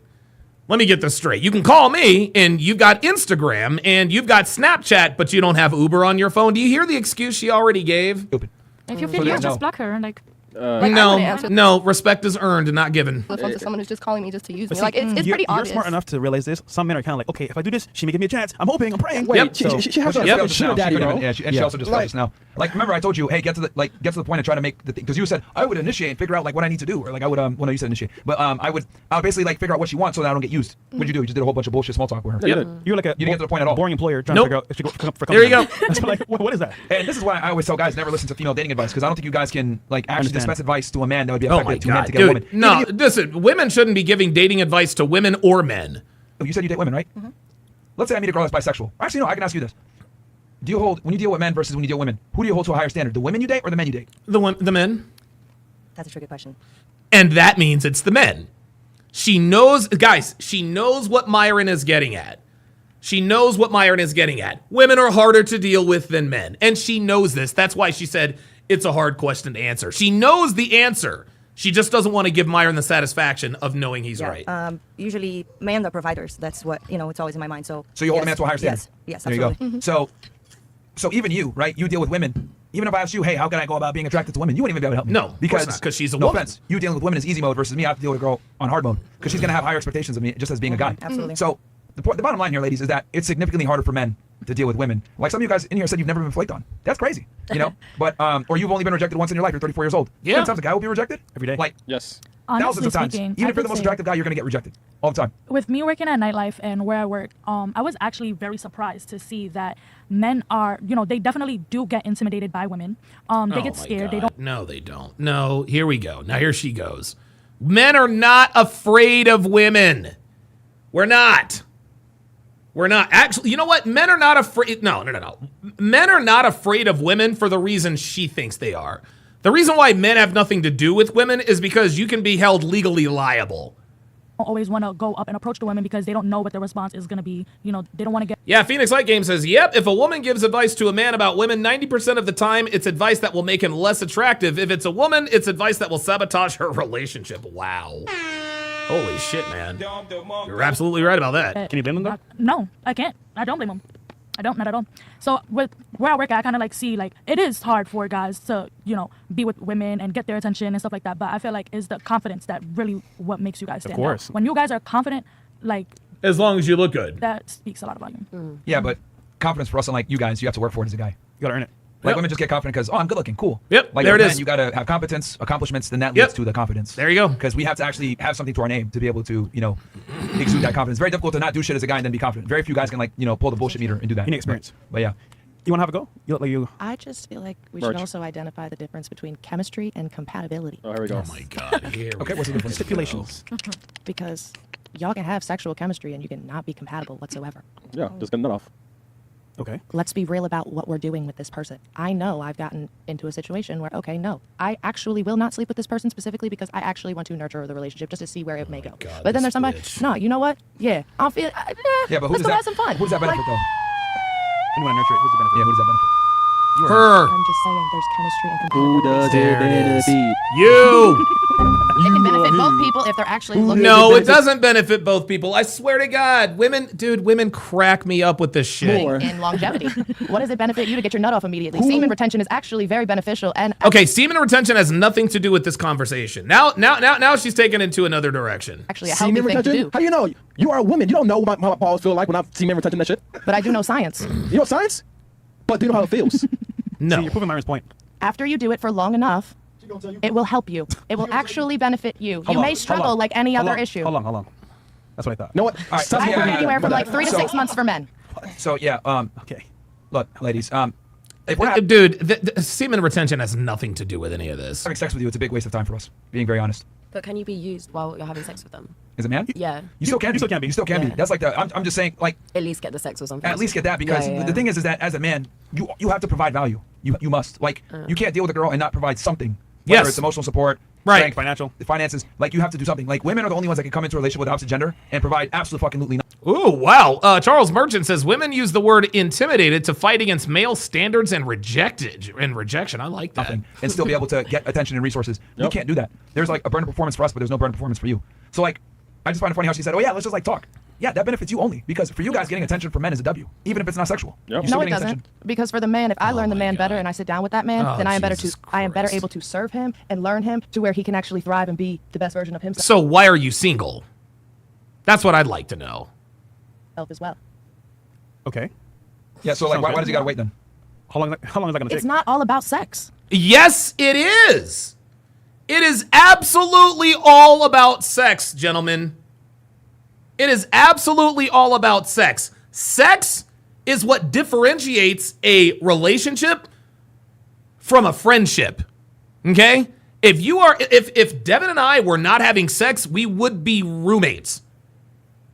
S4: You can call me, and you've got Instagram, and you've got Snapchat, but you don't have Uber on your phone. Do you hear the excuse she already gave?
S6: Stupid.
S8: If you feel you just block her. Like
S4: No. Respect is earned and not given.
S16: The phone to someone who's just calling me just to use
S2: But
S16: me.
S2: see,
S16: Like it's pretty
S2: you're
S16: obvious.
S2: smart enough to realize this. Some men are kind of like, okay, if I do this, she may give me a chance. I'm hoping, I'm praying.
S17: Wait, she has a sugar daddy, bro.
S6: Yeah, she also just just now. Like, remember I told you, hey, get to the point and try to make the thing, because you said I would initiate and figure out like what I need to do, or like I would well, no, you said initiate, but I would basically like figure out what she wants so that I don't get used. What'd you do? You just did a whole bunch of bullshit small talk with her.
S2: You're like a
S6: you didn't get to the point at all.
S2: boring employer trying to figure out if she go for
S4: There you go.
S2: That's like, what is that?
S6: And this is why I always tell guys never listen to female dating advice, because I don't think you guys can like actually dispense advice to a man that would be effective to a man to get a woman.
S4: No, listen, women shouldn't be giving dating advice to women or men.
S6: Oh, you said you date women, right? Let's say I meet a girl that's bisexual. Actually, no, I can ask you this. Do you hold, when you deal with men versus when you deal with women, who do you hold to a higher standard? The women you date or the men you date?
S4: The men.
S18: That's a tricky question.
S4: And that means it's the men. She knows what Myron is getting at. Women are harder to deal with than men. And she knows this. That's why she said it's a hard question to answer. She knows the answer. She just doesn't want to give Myron the satisfaction of knowing he's right.
S18: Usually men are providers. That's what, it's always in my mind. So
S6: you hold a man to a higher standard?
S18: Yes,
S6: there
S18: absolutely.
S6: you go. So even you, right? You deal with women. Even if I asked you, hey, how can I go about being attracted to women? You wouldn't even be able to help me.
S4: No, because she's a
S6: no
S4: woman.
S6: offense. You dealing with women is easy mode versus me. I have to deal with a girl on hard mode because she's going to have higher expectations of me just as being a guy.
S18: Absolutely.
S6: So the bottom line here, ladies, is that it's significantly harder for men to deal with women. Like some of you guys in here said you've never been flaked on. That's crazy, But or you've only been rejected once in your life. You're 34 years old.
S4: Yeah.
S6: Sometimes a guy will be rejected
S2: every day.
S6: Like
S17: yes.
S6: thousands
S12: Honestly
S6: of times.
S12: speaking,
S6: Even
S12: I
S6: if you're the
S12: could
S6: most
S12: say-
S6: attractive guy, you're going to get rejected all the time.
S12: With me working at nightlife and where I work, I was actually very surprised to see that men are, they definitely do get intimidated by women. They get scared. They don't.
S4: No, they don't. No, here we go. Now here she goes. Men are not afraid of women. We're not. Actually, you know what? Men are not afraid. No. Men are not afraid of women for the reason she thinks they are. The reason why men have nothing to do with women is because you can be held legally liable.
S12: Always want to go up and approach the women because they don't know what their response is going to be. They don't want to get.
S4: Yeah, Phoenix Light Game says, yep, if a woman gives advice to a man about women, 90% of the time, it's advice that will make him less attractive. If it's a woman, it's advice that will sabotage her relationship. Wow. Holy shit, man. You're absolutely right about that.
S2: Can you blame them though?
S12: No, I can't. I don't blame them. I don't, not at all. So with where I work at, I kind of see it is hard for guys to, be with women and get their attention and stuff like that. But I feel like it's the confidence that really what makes you guys stand out. When you guys are confident,
S4: as long as you look good.
S12: That speaks a lot about you.
S6: Yeah, but confidence for us, unlike you guys, you have to work for it as a guy. You got to earn it. Like women just get confident because, I'm good looking, cool.
S4: Yep,
S6: like
S4: there it
S6: men,
S4: is.
S6: you got to have competence, accomplishments, then that leads to the confidence.
S4: There you go.
S6: Because we have to actually have something to our name to be able to, exude that confidence. It's very difficult to not do shit as a guy and then be confident. Very few guys can pull the bullshit meter and do that.
S2: You need experience.
S6: But yeah.
S2: You want to have a go? You look like you.
S10: I just feel like we should also identify the difference between chemistry and compatibility.
S17: Oh, here we go.
S4: Oh my God. Here
S6: okay, what's the difference?
S2: Stipulations.
S10: Because y'all can have sexual chemistry and you can not be compatible whatsoever.
S17: Yeah, just get enough.
S2: Okay.
S10: Let's be real about what we're doing with this person. I know I've gotten into a situation where, okay, no, I actually will not sleep with this person specifically because I actually want to nurture the relationship just to see where it may go.
S4: God,
S10: but then there's
S4: this
S10: somebody,
S4: bitch.
S10: no, you know what? Yeah, I'll feel,
S6: Yeah, but who
S10: let's
S6: does
S10: go
S6: that?
S10: have some fun.
S6: Who does that benefit though?
S2: You want to nurture it. Who's the benefit?
S6: Yeah, who does that benefit?
S4: Her.
S10: I'm just saying there's chemistry and
S17: Who does it
S4: There it is.
S17: benefit?
S4: You.
S10: It can benefit both people if they're actually looking.
S4: No, it doesn't benefit both people. I swear to God. Women crack me up with this shit.
S10: In longevity. What does it benefit you to get your nut off immediately? Semen retention is actually very beneficial. And
S4: Okay, semen retention has nothing to do with this conversation. Now she's taken into another direction.
S10: actually a healthy
S17: Semen
S10: thing to
S17: retention?
S10: do.
S17: How do you know? You are a woman. You don't know what my balls feel like when I'm semen retention that shit.
S10: But I do know science.
S17: You know science? But do you know how it feels?
S4: No.
S2: See, you're proving Myron's point.
S10: After you do it for long enough, it will help you. It will actually benefit you. You may struggle like any other issue.
S2: Hold on. That's what I thought.
S17: You know what?
S6: All right.
S10: I've heard anywhere from like 3 to 6 months for men.
S6: So yeah.
S2: Okay.
S6: Look, ladies. If we're
S4: Dude, the semen retention has nothing to do with any of this.
S6: having sex with you, it's a big waste of time for us. Being very honest.
S18: But can you be used while you're having sex with them?
S6: Is it man?
S18: Yeah.
S6: You still can be. You still can be.
S18: Yeah.
S6: That's like the. I'm just saying like.
S18: At least get the sex or something.
S6: At least get that because
S18: Yeah.
S6: the thing is that as a man, you have to provide value. You must like you can't deal with a girl and not provide something. Whether
S4: Yes.
S6: it's emotional support,
S4: Right.
S6: strength,
S2: Financial.
S6: the finances. Like you have to do something. Like women are the only ones that can come into a relationship with the opposite gender and provide absolutely fucking nothing.
S4: Ooh, wow. Charles Merchant says women use the word intimidated to fight against male standards and rejection. I like that.
S6: And still be able to get attention and resources. You can't do that. There's like a burner performance for us, but there's no burner performance for you. So like, I just find it funny how she said, "Oh yeah, let's just like talk." Yeah, that benefits you only because for you guys, getting attention from men is a W, even if it's not sexual. You're still
S10: No, it
S6: getting
S10: doesn't.
S6: attention.
S10: Because for the man, if I learn the man better and I sit down with that man,
S4: Oh,
S10: then I am better
S4: Jesus
S10: able to serve him and learn him to where he can actually thrive and be the best version of himself.
S4: So why are you single? That's what I'd like to know.
S10: As well.
S2: Okay.
S6: Yeah. So like, why does he gotta wait then?
S2: How long is that going to take?
S10: It's not all about sex.
S4: Yes, it is. It is absolutely all about sex, gentlemen. It is absolutely all about sex. Sex is what differentiates a relationship from a friendship. Okay? If Devin and I were not having sex, we would be roommates.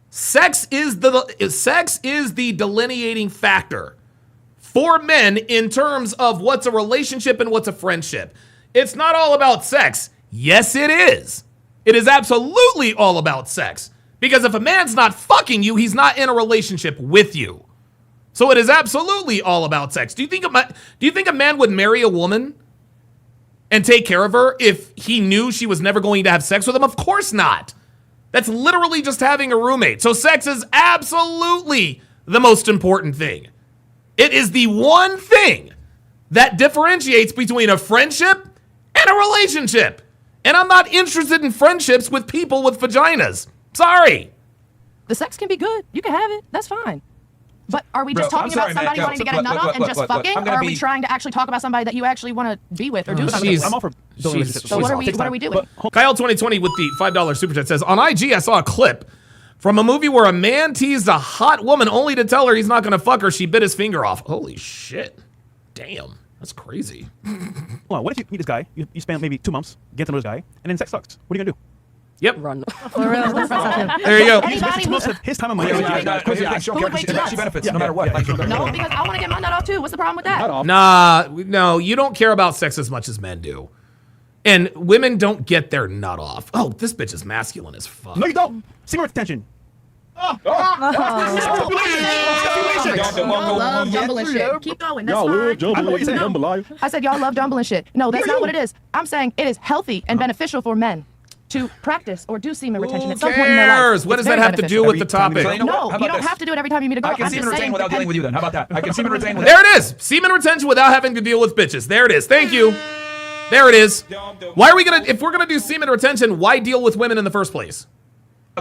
S4: Sex is the delineating factor for men in terms of what's a relationship and what's a friendship. It's not all about sex. Yes, it is. It is absolutely all about sex. Because if a man's not fucking you, he's not in a relationship with you. So it is absolutely all about sex. Do you think a man would marry a woman and take care of her if he knew she was never going to have sex with him? Of course not. That's literally just having a roommate. So sex is absolutely the most important thing. It is the one thing that differentiates between a friendship and a relationship. And I'm not interested in friendships with people with vaginas. Sorry.
S10: The sex can be good. You can have it. That's fine. But are we just
S6: Bro,
S10: talking
S6: I'm sorry,
S10: about somebody
S6: man.
S10: wanting to
S6: Yo,
S10: get a nut off and just
S6: look,
S10: fucking?
S6: I'm
S10: Or
S6: gonna
S10: are we
S6: be-
S10: trying to actually talk about somebody that you actually want to be with or do something with?
S2: I'm all for building relationships.
S10: So what are we doing?
S4: Kyle 2020 with the $5 super chat says, on IG, I saw a clip from a movie where a man teased a hot woman only to tell her he's not going to fuck her. She bit his finger off. Holy shit. Damn. That's crazy.
S2: Well, what if you meet this guy, you spend maybe 2 months, get to know this guy, and then sex sucks? What are you going to do?
S4: Yep.
S18: Run.
S10: For real.
S4: There you go.
S2: He's wasting 2 months of his time and money.
S6: She benefits no matter what. Like,
S10: No, because I want to get my nut off too. What's the problem with that?
S4: Nah, no, you don't care about sex as much as men do. And women don't get their nut off. Oh, this bitch is masculine as fuck.
S2: No, you don't. Semen retention.
S10: Y'all love jumbling shit. Keep going. That's
S17: Y'all
S10: fine.
S17: jumbling.
S10: I said y'all love jumbling shit. No, that's not what it is. I'm saying it is healthy and beneficial for men to practice or do semen retention at some point in their life.
S4: cares? What
S10: It's
S4: does that
S10: very
S4: have to do
S10: beneficial.
S4: with the topic?
S6: So you know what?
S10: No,
S6: How
S10: you
S6: about
S10: don't
S6: this?
S10: have to do it every time you meet a girl.
S6: I can
S10: I'm
S6: semen
S10: just
S6: retain
S10: saying
S6: without dealing with you then. How about that? I can semen retain without.
S4: There it is. Semen retention without having to deal with bitches. There it is. Thank you. There it is. Why are we gonna, if we're gonna do semen retention, why deal with women in the first place?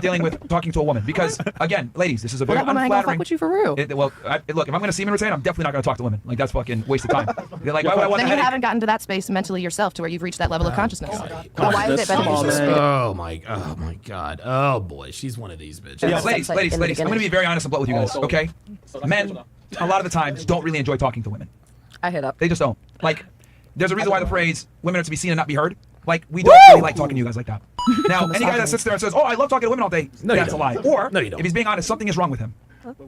S6: Dealing with talking to a woman because again, ladies, this is a very
S10: Well, that woman ain't gonna
S6: unflattering.
S10: fuck with you for real.
S6: Look, if I'm gonna semen retain, I'm definitely not gonna talk to women. Like that's fucking waste of time. They're like, why would I want
S10: Then
S6: the
S10: you
S6: headache?
S10: haven't gotten to that space mentally yourself to where you've reached that level of consciousness. Why is it beneficial?
S4: Oh my god. Oh boy, she's one of these bitches.
S6: Yeah, ladies, I'm gonna be very honest and blunt with you guys, okay? Men, a lot of the times, don't really enjoy talking to women.
S18: I hear that.
S6: They just don't. Like, there's a reason why the phrase "women are to be seen and not be heard." Like, we don't really like talking to you guys like that. Now, any guy that sits there and says, "Oh, I love talking to women all day,"
S4: No, you
S6: that's a
S4: don't.
S6: lie. Or,
S4: No, you don't.
S6: if he's being honest, something is wrong with him.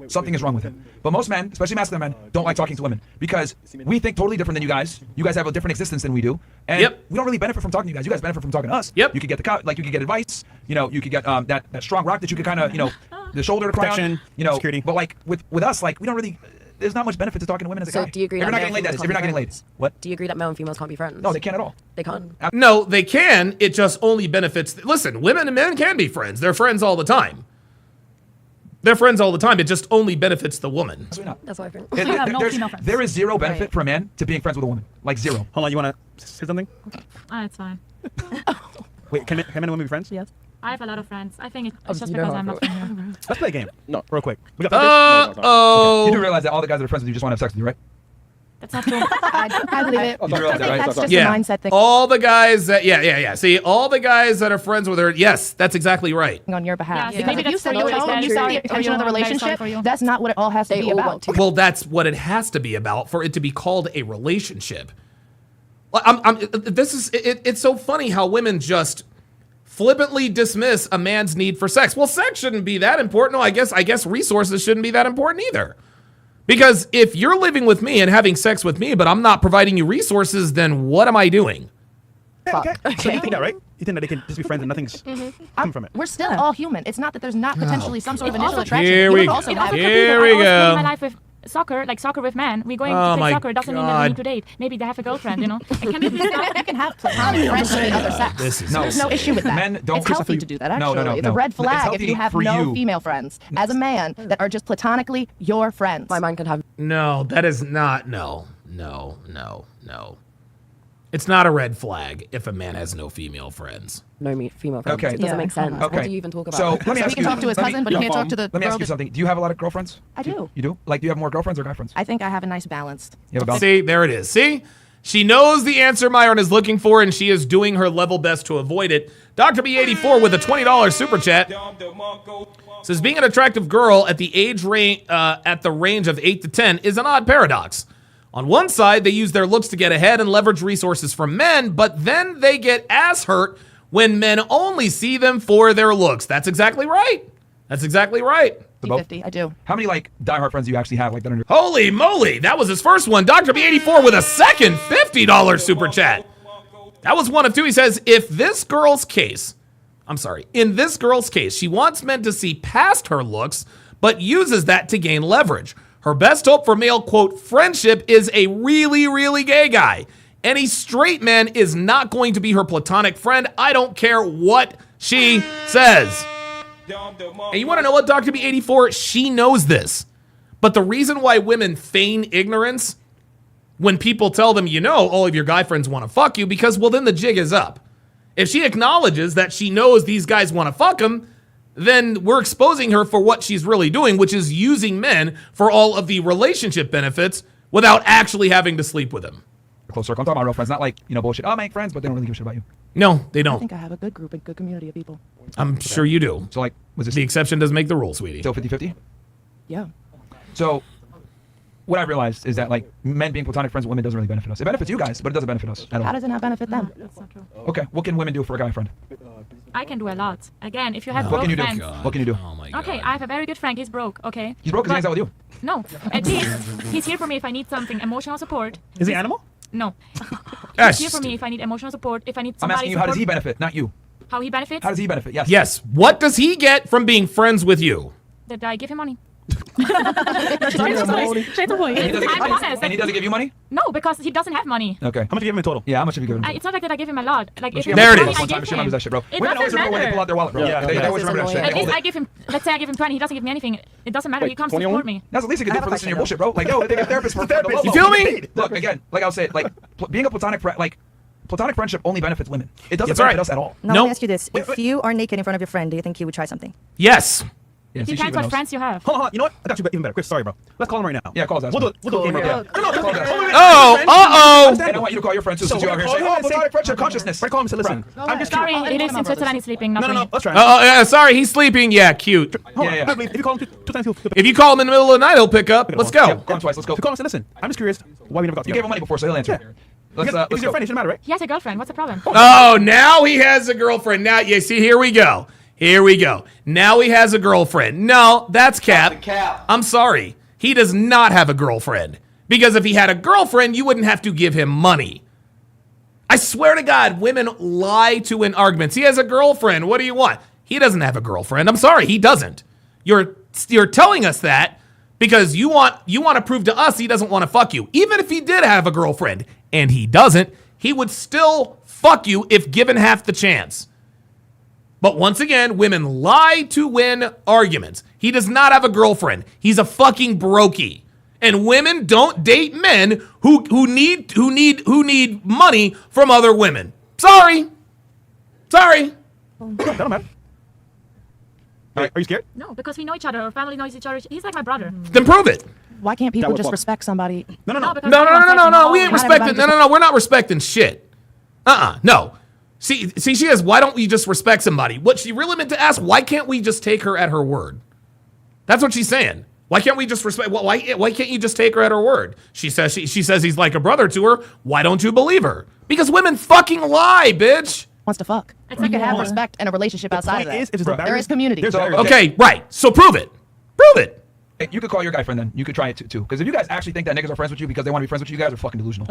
S6: something is wrong with it. But most men, especially masculine men, don't like talking to women because we think totally different than you guys. You guys have a different existence than we do, and we don't really benefit from talking to you guys. You guys benefit from talking to us. You could get you could get advice. You know, you could get that strong rock that you could kind of, you know, the shoulder to cry on. You know, security. But like with us, like we don't really. There's not much benefit to talking to women as a guy.
S18: So do you agree
S6: if you're
S18: that
S6: not getting laid, if you're not getting laid, what?
S18: Do you agree that male and females can't be friends?
S6: No, they can't at all.
S18: They can't.
S4: No, they can. It just only benefits. Listen, women and men can be friends. They're friends all the time. They're friends all the time. It just only benefits the woman.
S18: That's what I think.
S12: I have no female friends.
S6: There is zero benefit for a man to being friends with a woman. Like zero.
S2: Hold on, you want to say something?
S12: It's fine.
S2: Wait, can men and women be friends?
S12: Yes. I have a lot of friends. I think it's just because I'm not from here.
S2: Let's play a game. No, real quick. We got
S6: You do realize that all the guys that are friends with you just want to have sex with you, right?
S12: That's not true.
S10: I believe it.
S6: You do realize that, right?
S10: That's just a mindset thing.
S4: All the guys that, See, all the guys that are friends with her, yes, that's exactly right.
S10: On your behalf.
S12: Yeah,
S10: Because
S12: maybe
S10: if you
S12: that's
S10: set
S12: what
S10: your
S12: it
S10: tone,
S12: is.
S10: you set the
S12: Or
S10: attention of the
S12: I'm very sorry
S10: relationship,
S12: for you.
S10: that's not what it all has to be about.
S4: Well, that's what it has to be about for it to be called a relationship. It's so funny how women just flippantly dismiss a man's need for sex. Well, sex shouldn't be that important. No, I guess resources shouldn't be that important either. Because if you're living with me and having sex with me, but I'm not providing you resources, then what am I doing?
S2: Okay. So you think that, right? You think that they can just be friends and nothing's come from it?
S10: We're still all human. It's not that there's not potentially some sort of initial attraction.
S4: Here we go.
S10: Also
S12: It
S10: have
S12: also could be
S4: Here
S12: that
S4: we
S12: I was
S4: go.
S12: playing my life with soccer, like soccer with men. We're going
S4: Oh
S12: to
S4: my
S12: play soccer. It doesn't mean that we
S4: God.
S12: need to date. Maybe they have a girlfriend, you know? It can be
S10: you can have platonic friendship with other sex.
S4: This is
S10: There's no issue with that.
S6: Men don't-
S10: It's healthy to do that,
S6: No,
S10: actually.
S6: no, no,
S10: It's a
S6: no.
S10: red
S6: It's
S10: flag if
S6: healthy
S10: you have
S6: for
S10: no
S6: you.
S10: female friends as a man that are just platonically your friends.
S18: My man could have.
S4: No, that is not. No. It's not a red flag if a man has no female friends.
S18: No female friends.
S6: Okay.
S18: It doesn't make sense.
S6: Okay.
S18: What do you even talk about?
S6: So let me ask
S10: he can
S6: you.
S10: talk to his
S6: let me-
S10: cousin, but he can't talk to the
S6: Let me
S10: girl
S6: ask you
S10: that-
S6: something. Do you have a lot of girlfriends?
S10: I do.
S6: You do? Like, do you have more girlfriends or guy friends?
S10: I think I have a nice balance.
S6: You have a balance?
S4: See, there it is. See? She knows the answer Myron is looking for, and she is doing her level best to avoid it. Dr. B84 with a $20 super chat says, being an attractive girl at the range of 8 to 10 is an odd paradox. On one side, they use their looks to get ahead and leverage resources from men, but then they get ass hurt when men only see them for their looks. That's exactly right. That's exactly right.
S10: 50, I do.
S6: How many like diehard friends do you actually have? Like that are
S4: Holy moly, that was his first one. Dr. B84 with a second $50 super chat. That was one of two. He says, in this girl's case, she wants men to see past her looks, but uses that to gain leverage. Her best hope for male, quote, friendship is a really, really gay guy. Any straight man is not going to be her platonic friend. I don't care what she says. And you want to know what, Dr. B84? She knows this. But the reason why women feign ignorance when people tell them, you know, all of your guy friends want to fuck you, because, well, then the jig is up. If she acknowledges that she knows these guys want to fuck him, then we're exposing her for what she's really doing, which is using men for all of the relationship benefits without actually having to sleep with them.
S6: close circle. I'm talking about real friends, not like, you know, bullshit. I'll make friends, but they don't really give a shit about you.
S4: No, they don't.
S10: I think I have a good group, a good community of people.
S4: I'm sure you do.
S6: So, like, was this
S4: the exception does make the rule, sweetie?
S6: Still 50-50?
S10: Yeah.
S6: So, what I realized is that, like, men being platonic friends with women doesn't really benefit us. It benefits you guys, but it doesn't benefit us at all.
S10: How does it not benefit them?
S12: That's not true.
S6: Okay, what can women do for a guy friend?
S12: I can do a lot. Again, if you have
S6: What
S12: broke
S6: can you do?
S12: friends.
S6: What can you do?
S12: Okay, I have a very good friend. He's broke. Okay.
S6: He's broke because he hangs out with you.
S12: No, at least he's here for me if I need something, emotional support.
S2: Is he animal?
S12: No.
S6: Yes.
S12: He's here for me if I need emotional support. If I need
S6: I'm
S12: somebody
S6: asking you, how does he benefit, not you?
S12: How he benefits?
S6: How does he benefit? Yes.
S4: Yes. What does he get from being friends with you?
S12: That I give him money. Straight to the point.
S6: And he doesn't
S12: I'm
S6: give-
S12: honest.
S6: and he doesn't give you money?
S12: No, because he doesn't have money.
S6: Okay. How much you give him in total? Yeah, how much have you given him?
S12: It's not like that I give him a lot. Like if
S6: There it
S12: money
S6: is.
S12: I
S6: One time,
S12: give
S6: she remembers
S12: him.
S6: that shit, bro.
S12: It
S6: Women always
S12: doesn't
S6: remember when they
S12: matter.
S6: pull out their wallet, bro.
S2: Yeah,
S6: They always remember that shit.
S12: At
S6: They
S12: least
S6: hold
S12: I
S6: it.
S12: give him. Let's say I give him 20. He doesn't give me anything. It doesn't matter. He comes to support me.
S6: That's the least you can do for listening to your bullshit, bro. Like, yo, they get therapists for
S2: Therapist.
S4: You feel me?
S6: Look, again, like I was saying, like, being a platonic friend, like, platonic friendship only benefits women. It doesn't
S4: That's
S6: benefit
S4: right.
S6: us at all.
S5: Now, let me ask you this. If you are naked in front of your friend, do you think he would try something?
S4: Yes.
S6: Yeah, see, she
S12: Depends
S6: even
S12: what
S6: knows.
S12: friends you have.
S2: Hold on. You know what? I got you even better. Chris, sorry, bro. Let's call him right now.
S6: Yeah, call his ass.
S2: We'll do a game right now. No,
S6: Call his ass.
S4: Oh, uh-oh.
S6: And I want you to call your friend too, since you're out here saying, oh, platonic friendship consciousness.
S2: Right, call him and say, listen. I'm just
S12: Sorry,
S2: curious.
S12: it is in Switzerland. He's sleeping. Not
S2: No,
S12: for
S2: no,
S12: me.
S2: no. Let's try.
S4: Oh, yeah, sorry, he's sleeping. Yeah, cute.
S2: Hold on.
S6: Yeah, yeah.
S2: I believe if you call him two times, he'll pick up.
S4: If you call him in the middle of the night, he'll pick up. Let's
S2: Yeah,
S4: go.
S6: Call him twice, let's go.
S2: If you call him and say, listen, I'm just curious why we never got
S6: You
S2: together.
S6: gave him money before, so he'll answer.
S2: Yeah.
S6: Let's
S2: If he's
S6: go.
S2: your friend, it shouldn't matter, right?
S12: He has a girlfriend. What's the problem?
S4: Oh, now he has a girlfriend. Now, you see, here we go. Here we go. Now he has a girlfriend. No, that's cap. I'm sorry. He does not have a girlfriend. Because if he had a girlfriend, you wouldn't have to give him money. I swear to God, women lie to win arguments. He has a girlfriend. What do you want? He doesn't have a girlfriend. I'm sorry, he doesn't. You're telling us that because you want to prove to us he doesn't want to fuck you. Even if he did have a girlfriend and he doesn't, he would still fuck you if given half the chance. But once again, women lie to win arguments. He does not have a girlfriend. He's a fucking brokey. And women don't date men who need money from other women. Sorry.
S2: That don't matter. Are you scared?
S8: No, because we know each other. Our family knows each other. He's like my brother.
S4: Then prove it.
S10: Why can't people just respect somebody?
S2: No.
S4: No. We ain't respecting. No. We're not respecting shit. No. See, she is. Why don't we just respect somebody? What she really meant to ask, why can't we just take her at her word? That's what she's saying. Why can't we just respect? Why can't you just take her at her word? She says he's like a brother to her. Why don't you believe her? Because women fucking lie, bitch.
S10: Wants to fuck. You can have respect and a relationship outside of that. There is community.
S4: Okay, right. So prove it. Prove it.
S6: Hey, you could call your guy friend then. You could try it too. Because if you guys actually think that niggas are friends with you because they want to be friends with you, you guys are fucking delusional.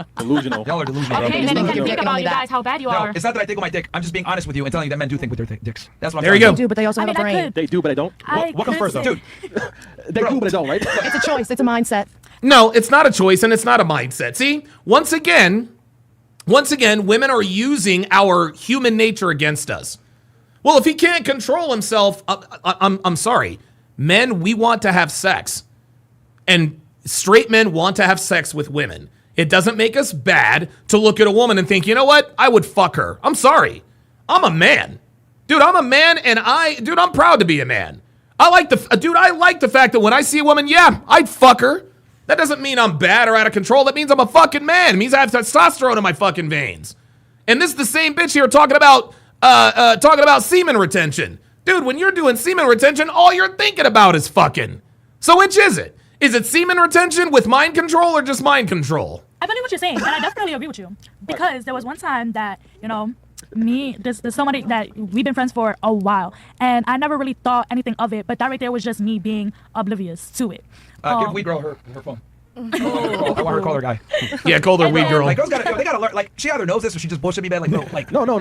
S2: Y'all
S6: are delusional.
S8: Okay, then you can think about you guys how bad you are.
S6: No, it's not that I think with my dick. I'm just being honest with you and telling you that men do think with their dicks. That's what I'm
S4: There you
S6: telling
S4: go.
S10: They do, but they also have a brain.
S17: They do, but they don't.
S2: What comes first, though?
S6: Dude.
S17: They do, but they don't, right?
S10: It's a choice. It's a mindset.
S4: No, it's not a choice and it's not a mindset. See, once again, women are using our human nature against us. Well, if he can't control himself, I'm sorry. Men, we want to have sex. And straight men want to have sex with women. It doesn't make us bad to look at a woman and think, you know what? I would fuck her. I'm sorry. I'm a man. Dude, I'm a man and I'm proud to be a man. I like the fact that when I see a woman, yeah, I'd fuck her. That doesn't mean I'm bad or out of control. That means I'm a fucking man. It means I have testosterone in my fucking veins. And this is the same bitch here talking about semen retention. Dude, when you're doing semen retention, all you're thinking about is fucking. So which is it? Is it semen retention with mind control or just mind control?
S12: I believe what you're saying, and I definitely agree with you. Because there was one time that, there's somebody that we've been friends for a while, and I never really thought anything of it, but that right there was just me being oblivious to it.
S6: Give Weed Girl her phone. I want her to call her guy.
S4: Yeah, call her Weed Girl.
S6: Like, girls they gotta learn. Like, she either knows this or she just bullshit me, man. Like, no.
S4: No,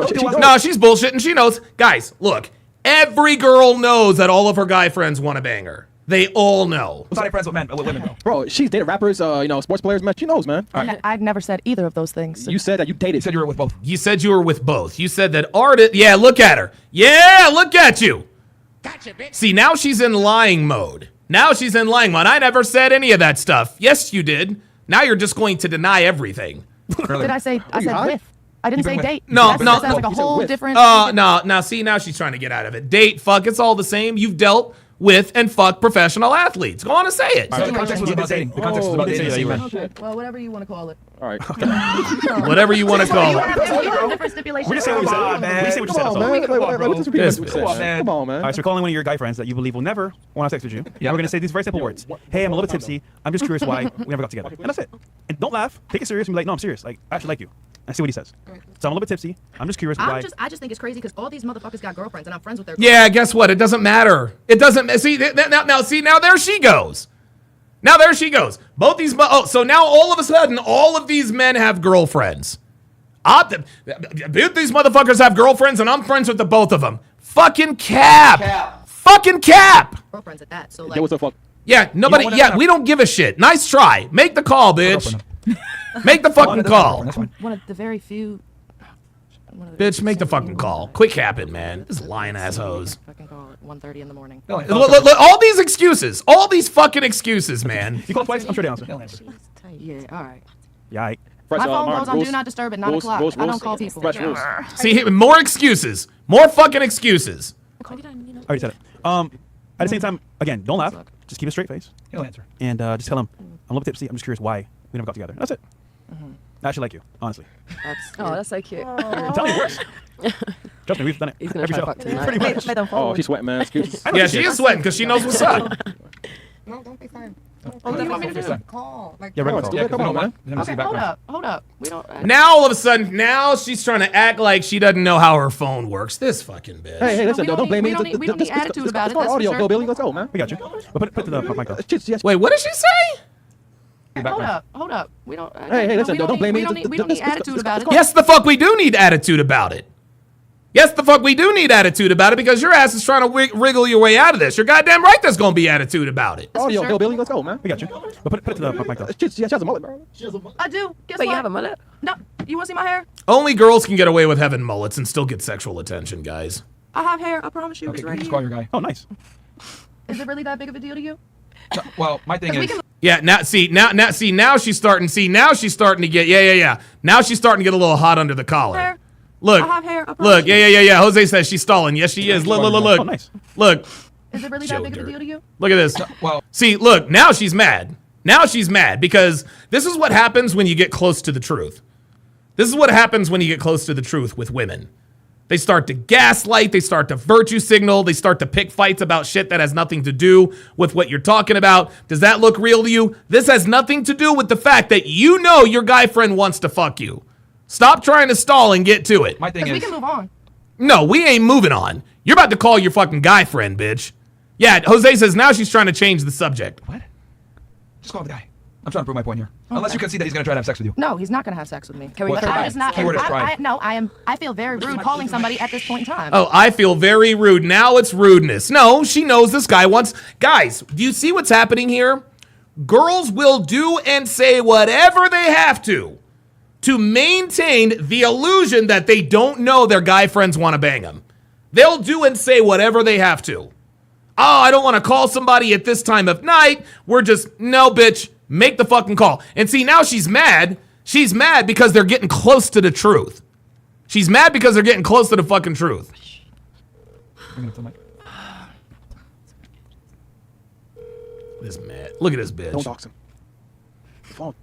S4: she's bullshitting. She knows. Guys, look. Every girl knows that all of her guy friends want to bang her. They all know.
S6: I'm not friends with men, but with women, bro.
S17: Bro, she's dated rappers, sports players, man. She knows, man.
S10: I've never said either of those things.
S17: You said that you dated.
S6: You said you were with both.
S4: You said you were with both. You said that artist. Yeah, look at her. Yeah, look at you. Gotcha, bitch. See, now she's in lying mode. I never said any of that stuff. Yes, you did. Now you're just going to deny everything.
S10: Did I say? I said with. I didn't say date.
S4: No.
S10: That sounds like a whole different.
S4: No. See, now she's trying to get out of it. Date, fuck, it's all the same. You've dealt with and fuck professional athletes. Go on and say it.
S6: So the context was about dating. The context was about dating.
S10: Okay. Well, whatever you want to call it.
S17: All right.
S4: Whatever you want to call it.
S10: Different stipulations.
S2: We're just saying what you said.
S6: man.
S2: We say what you said.
S17: Come on, man. Come on, man.
S2: All right, so we're calling one of your guy friends that you believe will never want to have sex with you. Yeah. We're going to say these very simple words. Hey, I'm a little bit tipsy. I'm just curious why we never got together. And that's it. And don't laugh. Take it serious and be like, no, I'm serious. Like, I actually like you. And see what he says. So I'm a little bit tipsy. I'm just curious why.
S10: I just think it's crazy because all these motherfuckers got girlfriends and I'm friends with their
S4: Yeah, guess what? It doesn't matter. It doesn't. See, now there she goes. Both these. So now all of a sudden, all of these men have girlfriends. These motherfuckers have girlfriends and I'm friends with the both of them. Fucking cap. Fucking cap.
S10: Girlfriends at that. So
S17: Yeah, what's the fuck?
S4: Yeah, nobody. Yeah, we don't give a shit. Nice try. Make the call, bitch. Make the fucking call.
S10: One of the very few.
S4: Bitch, make the fucking call. Quit capping, man. This lying assholes.
S10: Fucking call at 1:30 in the morning.
S4: Look, all these excuses. All these fucking excuses, man.
S2: You call twice? I'm sure they answer.
S10: Yeah, all right.
S2: Yeah, I.
S10: My phone goes on Do Not Disturb at 9 o'clock. I don't call people.
S4: See, more excuses. More fucking excuses.
S2: I already said it. At the same time, again, don't laugh. Just keep a straight face.
S6: He'll answer.
S2: And just tell him, I'm a little bit tipsy. I'm just curious why we never got together. That's it. I actually like you, honestly.
S18: That's so cute.
S2: I'm telling you, it works. Trust me, we've done it.
S18: He's gonna
S2: every
S18: try
S2: show.
S18: fuck tonight.
S2: Pretty much.
S17: Oh, she's sweating, man. Excuse me.
S4: Yeah, she is sweating because she knows what's up.
S10: No, don't be sorry. Oh, then you want me to do?
S16: Call. Like,
S2: Yeah, right.
S6: Yeah, come on, man.
S10: Okay, hold up. We don't.
S4: Now all of a sudden, now she's trying to act like she doesn't know how her phone works. This fucking bitch.
S17: Hey, listen,
S10: we
S17: don't blame me.
S10: we don't need attitude about it.
S17: It's called
S10: That's for
S17: audio.
S10: sure.
S17: Go, Billy. Let's go, man.
S2: We got you. But put the mic on.
S4: Wait, what did she say?
S10: Hold up. We don't.
S17: Hey, listen, don't blame me.
S10: We don't need attitude about it.
S4: Yes, the fuck we do need attitude about it. Yes, the fuck we do need attitude about it because your ass is trying to wriggle your way out of this. You're goddamn right there's going to be attitude about it.
S17: Audio. Go, Billy. Let's go, man.
S2: We got you. But put the mic on.
S17: She has a mullet, bro.
S10: I do. Guess
S18: Wait,
S10: what?
S18: you have a mullet?
S10: No. You want to see my hair?
S4: Only girls can get away with having mullets and still get sexual attention, guys.
S10: I have hair. I promise you.
S6: Okay,
S10: It's
S6: can
S10: right
S6: you just
S10: here.
S6: call your guy?
S2: Oh, nice.
S10: Is it really that big of a deal to you?
S6: No, well, my thing is.
S4: Yeah, now she's starting to get Now she's starting to get a little hot under the collar.
S10: Hair.
S4: Look.
S10: I have hair. I promise
S4: Look,
S10: you.
S4: yeah. Jose says she's stalling. Yes, she is. Look.
S2: Oh, nice.
S4: Look.
S10: Is it really that big of a deal to you?
S4: Look at this.
S6: Well,
S4: see, look, now she's mad. Now she's mad because this is what happens when you get close to the truth. This is what happens when you get close to the truth with women. They start to gaslight, they start to virtue signal, they start to pick fights about shit that has nothing to do with what you're talking about. Does that look real to you? This has nothing to do with the fact that you know your guy friend wants to fuck you. Stop trying to stall and get to it.
S6: My thing is.
S10: We can move on.
S4: No, we ain't moving on. You're about to call your fucking guy friend, bitch. Yeah, Jose says now she's trying to change the subject.
S6: What? Just call the guy. I'm trying to prove my point here. Unless you can see that he's going to try to have sex with you.
S10: No, he's not going to have sex with me.
S6: Can we try?
S10: I'm just not.
S6: Keyword is try.
S10: I feel very rude calling somebody at this point in time.
S4: Oh, I feel very rude. Now it's rudeness. No, she knows this guy wants... Guys, do you see what's happening here? Girls will do and say whatever they have to maintain the illusion that they don't know their guy friends want to bang them. They'll do and say whatever they have to. Oh, I don't want to call somebody at this time of night. No, bitch, make the fucking call. And see, now she's mad. She's mad because they're getting close to the truth. She's mad because they're getting close to the fucking truth. This mad. Look at this bitch.
S17: Don't dox him. Phone.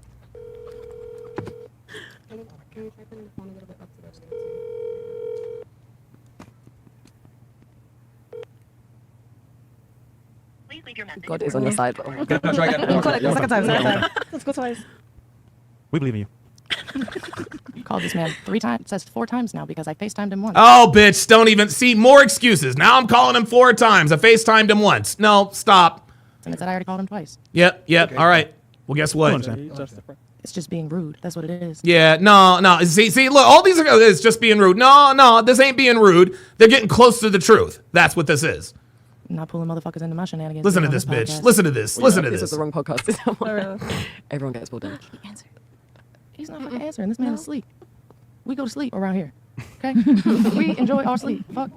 S18: God is on your side.
S6: Okay, no, try again.
S7: Second time. Let's go twice.
S2: We believe in you.
S10: You called this man 3 times. It says 4 times now because I FaceTimed him once.
S4: Oh, bitch, don't even see more excuses. Now I'm calling him 4 times. I FaceTimed him once. No, stop.
S10: And it said I already called him twice.
S4: Yep. Okay. All right. Well, guess what?
S10: It's just being rude. That's what it is.
S4: Yeah, no. See, look, all these are, it's just being rude. No, this ain't being rude. They're getting close to the truth. That's what this is.
S10: I'm not pulling motherfuckers into my shenanigans.
S4: Listen to this, bitch. Listen to this. Listen to
S18: This
S4: this.
S18: is the wrong podcast. Everyone gets pulled in.
S10: He's not fucking answering. This man is asleep. We go to sleep around here. Okay? We enjoy our sleep. Fuck.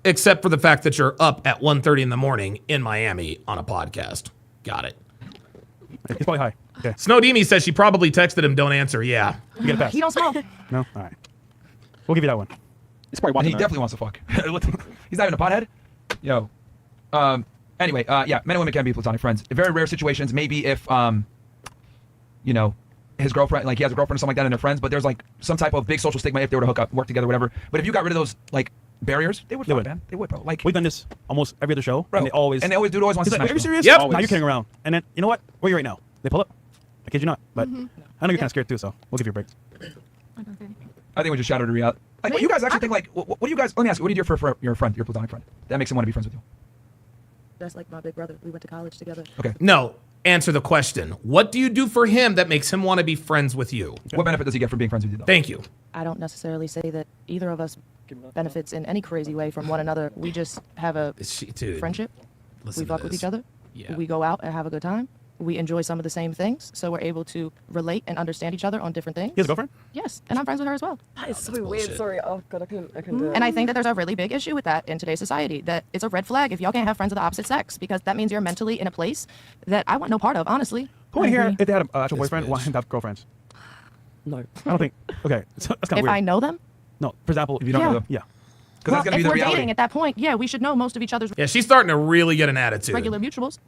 S4: Except for the fact that you're up at 1:30 in the morning in Miami on a podcast. Got it.
S2: He's probably high. Okay.
S4: Snowdemi says she probably texted him, don't answer. Yeah.
S2: You get a pass.
S10: He don't smoke.
S2: No? All right. We'll give you that one.
S17: He's probably
S6: And
S17: watching
S6: he
S17: that.
S6: definitely wants to fuck. He's not even a pothead. Yo. Anyway, yeah, men and women can be platonic friends. In very rare situations, maybe if, you know, his girlfriend, like he has a girlfriend or something like that and they're friends, but there's like some type of big social stigma if they were to hook up, work together, whatever. But if you got rid of those, like, barriers, they would, man. They would, bro. Like,
S2: we've done this almost every other show,
S6: bro,
S2: and they always
S6: dude always wants to
S2: he's like,
S6: smash
S2: are you
S6: them.
S2: serious?
S4: Yep.
S2: Now you're kidding around. And then, you know what? Where are you right now? They pull up. I kid you not. But I know you're kind of scared too, so we'll give you a break.
S6: I think we just shattered the reality. Like, what you guys actually think, like, what do you guys, let me ask you, what do you do for your friend, your platonic friend? That makes him want to be friends with you.
S10: That's like my big brother. We went to college together.
S6: Okay.
S4: No. Answer the question. What do you do for him that makes him want to be friends with you?
S6: What benefit does he get from being friends with you, though?
S4: Thank you.
S10: I don't necessarily say that either of us benefits in any crazy way from one another. We just have a
S4: Dude,
S10: friendship.
S4: listen
S10: We
S4: to
S10: fuck with
S4: this.
S10: each other.
S4: Yeah.
S10: We go out and have a good time. We enjoy some of the same things, so we're able to relate and understand each other on different things.
S2: He has a girlfriend?
S10: Yes, and I'm friends with her as well.
S18: That is so weird. Sorry. Oh god, I couldn't do it.
S10: And I think that there's a really big issue with that in today's society. That it's a red flag if y'all can't have friends of the opposite sex, because that means you're mentally in a place that I want no part of, honestly.
S2: Who in here, if they had an actual boyfriend, want him to have girlfriends?
S18: No.
S2: I don't think. Okay, so that's kind of
S10: If
S2: weird.
S10: I know them,
S2: No, for example,
S6: If you don't know them.
S2: Yeah.
S6: Because
S10: well,
S6: that's going to be
S10: if
S6: the
S10: we're
S6: reality.
S10: dating at that point, yeah, we should know most of each other's
S4: Yeah, she's starting to really get an attitude.
S10: regular mutuals.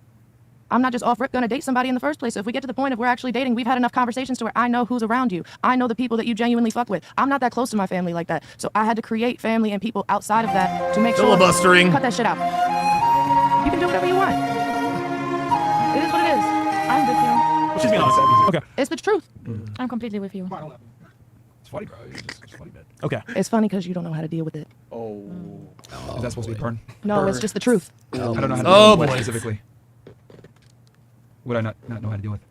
S10: I'm not just off rip gonna date somebody in the first place. So if we get to the point of we're actually dating, we've had enough conversations to where I know who's around you. I know the people that you genuinely fuck with. I'm not that close to my family like that. So I had to create family and people outside of that to make sure.
S4: Filibustering.
S10: Cut that shit out. You can do whatever you want.
S2: She's being honest. Okay.
S10: It's the truth.
S8: I'm completely with you.
S6: It's funny, bro. It's funny, man.
S2: Okay.
S10: It's funny because you don't know how to deal with it.
S6: Is that supposed to be a burn?
S10: No, it's just the truth.
S6: I don't know how to
S4: Oh,
S6: deal with
S4: boy.
S6: what specifically. Would I not know how to deal with?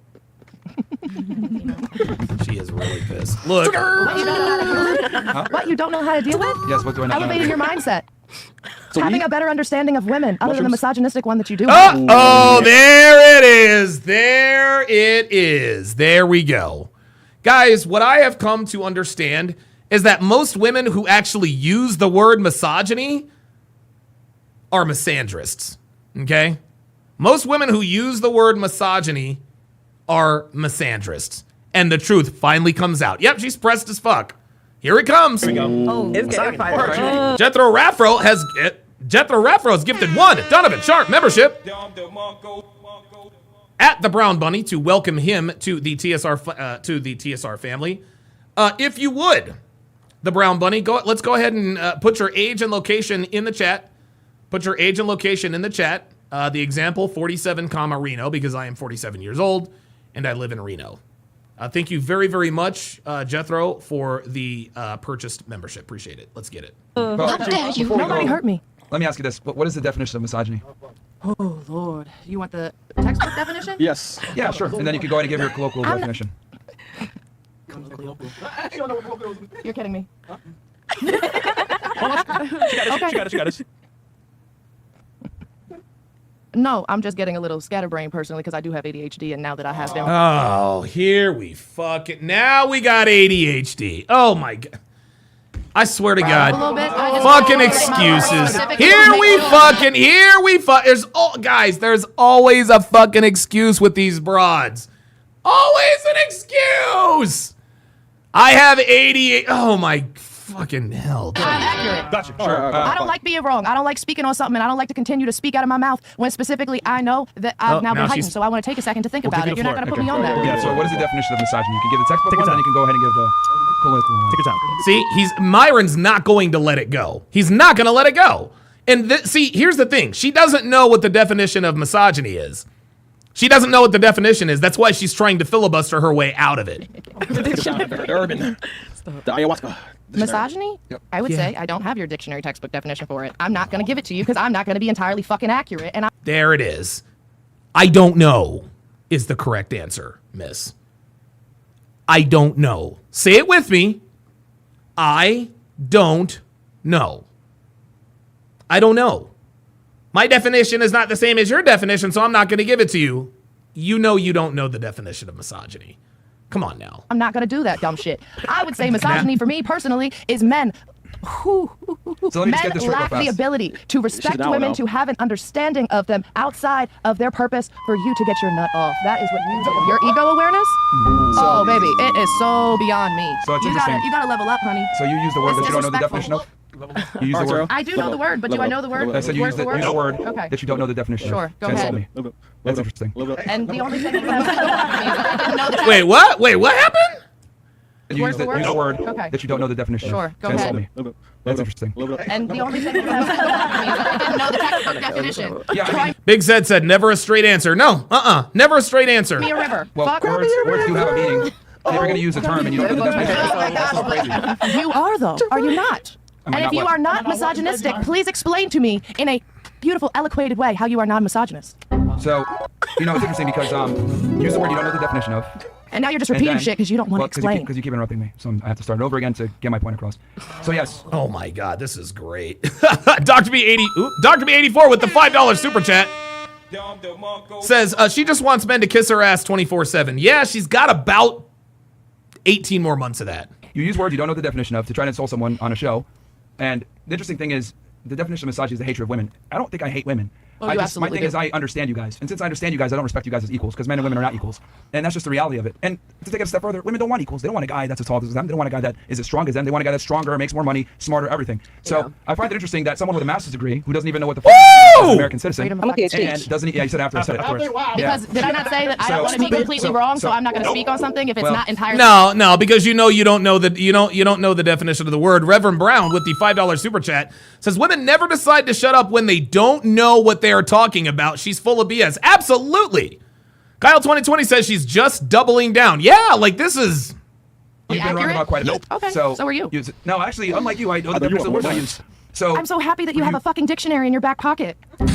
S4: She is really pissed. Look.
S10: What, you don't know how to deal with?
S6: Huh?
S10: What, you don't know how to deal with?
S6: Yes, what do I not know?
S10: Elevating your mindset. Having a better understanding of women, other than the misogynistic one that you do.
S4: Oh, there it is. There it is. There we go. Guys, what I have come to understand is that most women who actually use the word misogyny are misandrists. Okay? Most women who use the word misogyny are misandrists. And the truth finally comes out. Yep, she's pressed as fuck. Here it comes.
S2: Here we go.
S7: Oh,
S4: Jethro Raffro has gifted one Donovan Sharp membership at the Brown Bunny to welcome him to the TSR family. If you would, the Brown Bunny, let's go ahead and put your age and location in the chat. Put your age and location in the chat. The example 47, Reno, because I am 47 years old and I live in Reno. Thank you very, very much, Jethro, for the purchased membership. Appreciate it. Let's get it.
S10: How dare you? Nobody hurt me.
S6: Let me ask you this. What is the definition of misogyny?
S10: Oh, Lord. You want the textbook definition?
S6: Yes. Yeah, sure. And then you can go ahead and give your colloquial definition.
S10: You're kidding me.
S2: She got it.
S10: No, I'm just getting a little scatterbrained personally because I do have ADHD, and now that I have them.
S4: Oh, here we now we got ADHD. Oh my God. I swear to God.
S10: A little bit.
S4: Fucking excuses. There's always a fucking excuse with these broads. Always an excuse. I have ADHD. Oh my fucking hell.
S10: I'm accurate.
S2: Gotcha. Sure.
S10: I don't like being wrong. I don't like speaking on something, and I don't like to continue to speak out of my mouth when specifically I know that I've now been heightened. So I want to take a second to think about it. You're not going to put me on that.
S6: Yeah, so what is the definition of misogyny? You can give the textbook one, then you can go ahead and give the colloquial one.
S2: Take your time.
S4: See, Myron's not going to let it go. He's not going to let it go. And see, here's the thing. She doesn't know what the definition of misogyny is. She doesn't know what the definition is. That's why she's trying to filibuster her way out of it.
S17: Urban. The ayahuasca.
S10: Misogyny?
S6: Yep.
S10: I would say I don't have your dictionary textbook definition for it. I'm not going to give it to you because I'm not going to be entirely fucking accurate. And
S4: There it is. I don't know is the correct answer, miss. I don't know. Say it with me. I don't know. I don't know. My definition is not the same as your definition, so I'm not going to give it to you. You know you don't know the definition of misogyny. Come on now.
S10: I'm not going to do that dumb shit. I would say misogyny for me personally is men who
S6: So let me just get this straight real
S10: lack the
S6: fast.
S10: ability to respect
S17: down
S10: women,
S17: now.
S10: to have an understanding of them outside of their purpose for you to get your nut off. That is what you do. Your ego awareness? Oh, baby, it is so beyond me.
S6: So it's
S10: you
S6: interesting.
S10: You gotta level up, honey.
S6: So you use the word
S10: It's
S6: that you don't know the
S10: disrespectful.
S6: definition of? You use the word?
S10: I do know the word, but do I know the word?
S6: I said you use the word
S10: Okay.
S6: that you don't know the definition
S10: Sure,
S6: of.
S10: go
S6: So insult
S10: ahead.
S6: me. That's interesting.
S10: And the only thing that I didn't know the
S4: Wait, what? Wait, what happened?
S6: You use the word
S10: Okay.
S6: that you don't know the definition
S10: Sure,
S6: of.
S10: go
S6: So insult
S10: ahead.
S6: me. That's interesting.
S10: And the only thing that I didn't know the textbook definition.
S6: Yeah, I mean,
S4: Big Zed said never a straight answer. No, never a straight answer.
S10: Me a river.
S6: well,
S10: Fuck.
S6: words do have a meaning. If you're going to use a term and you don't know the definition, that's so crazy.
S10: You are though, are you not?
S6: Am I
S10: And if
S6: not
S10: you
S6: what?
S10: are not misogynistic, please explain to me in a beautiful, eloquated way how you are non-misogynist.
S6: So, it's interesting because use the word you don't know the definition of.
S10: And now you're just
S6: And
S10: repeating
S6: then-
S10: shit because you don't want to
S6: well,
S10: explain.
S6: Because you keep interrupting me. So I have to start it over again to get my point across. So yes.
S4: Oh my God, this is great. Dr. B84 with the $5 super chat says she just wants men to kiss her ass 24/7. Yeah, she's got about 18 more months of that.
S6: You use words you don't know the definition of to try to insult someone on a show. And the interesting thing is, the definition of misogyny is the hatred of women. I don't think I hate women.
S10: Oh, you
S6: my
S10: absolutely
S6: thing
S10: do.
S6: is I understand you guys. And since I understand you guys, I don't respect you guys as equals because men and women are not equals. And that's just the reality of it. And to take it a step further, women don't want equals. They don't want a guy that's as tall as them. They don't want a guy that is as strong as them. They want a guy that's stronger, makes more money, smarter, everything. So I find it interesting that someone with a master's degree who doesn't even know what the fuck is an American citizen
S10: I'm a PhD.
S6: and doesn't, yeah, you said after I said it, of course.
S10: Because did I not say that I don't want to be completely wrong, so I'm not going to speak on something if it's not entirely.
S4: No, because you don't know the definition of the word. Reverend Brown with the $5 super chat says women never decide to shut up when they don't know what they are talking about. She's full of BS. Absolutely. Kyle 2020 says she's just doubling down. Yeah, like this is.
S6: You've been wrong about quite a bit.
S10: Okay, so are you.
S6: No, actually, unlike you, I know the definition of the words I use. So
S10: I'm so happy that you have a fucking dictionary in your back pocket. No,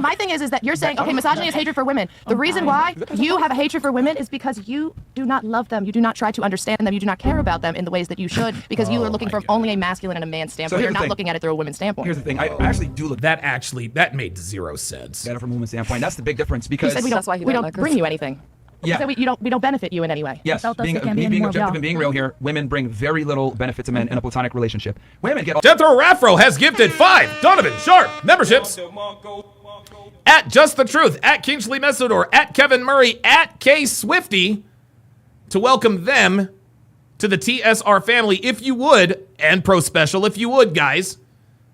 S10: my thing is that you're saying, okay, misogyny is hatred for women. The reason why you have a hatred for women is because you do not love them. You do not try to understand them. You do not care about them in the ways that you should because you are looking from only a masculine and a man's standpoint. You're not looking at it through a women's standpoint.
S6: Here's the thing. I actually do look.
S4: That made zero sense.
S6: Better from a woman's standpoint. That's the big difference because
S10: we don't bring you anything.
S6: Yeah.
S10: So we don't benefit you in any way.
S6: Yes, being objective and being real here, women bring very little benefit to men in a platonic relationship. Women get.
S4: Jethro Raffro has gifted 5 Donovan Sharp memberships. At Just the Truth, at Kingsley Messidor, at Kevin Murray, at K Swifty, to welcome them to the TSR family, if you would, and Pro Special, if you would, guys.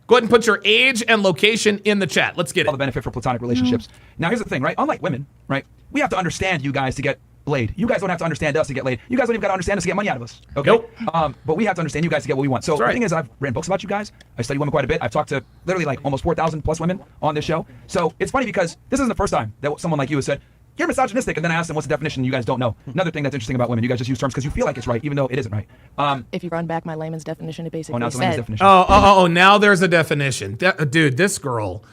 S4: Go ahead and put your age and location in the chat. Let's get it.
S6: All the benefit for platonic relationships. Now, here's the thing, right? Unlike women, right? We have to understand you guys to get laid. You guys don't have to understand us to get laid. You guys don't even got to understand us to get money out of us. Okay.
S4: Nope.
S6: But we have to understand you guys to get what we want. So the thing is, I've written books about you guys. I study women quite a bit. I've talked to literally like almost 4,000 plus women on this show. So it's funny because this isn't the first time that someone like you has said, you're misogynistic, and then I asked them what's the definition, you guys don't know. Another thing that's interesting about women, you guys just use terms because you feel like it's right, even though it isn't right.
S10: If you run back my layman's definition, it basically
S6: now it's a
S10: said.
S6: layman's definition.
S4: Oh, now there's a definition. Dude, this girl,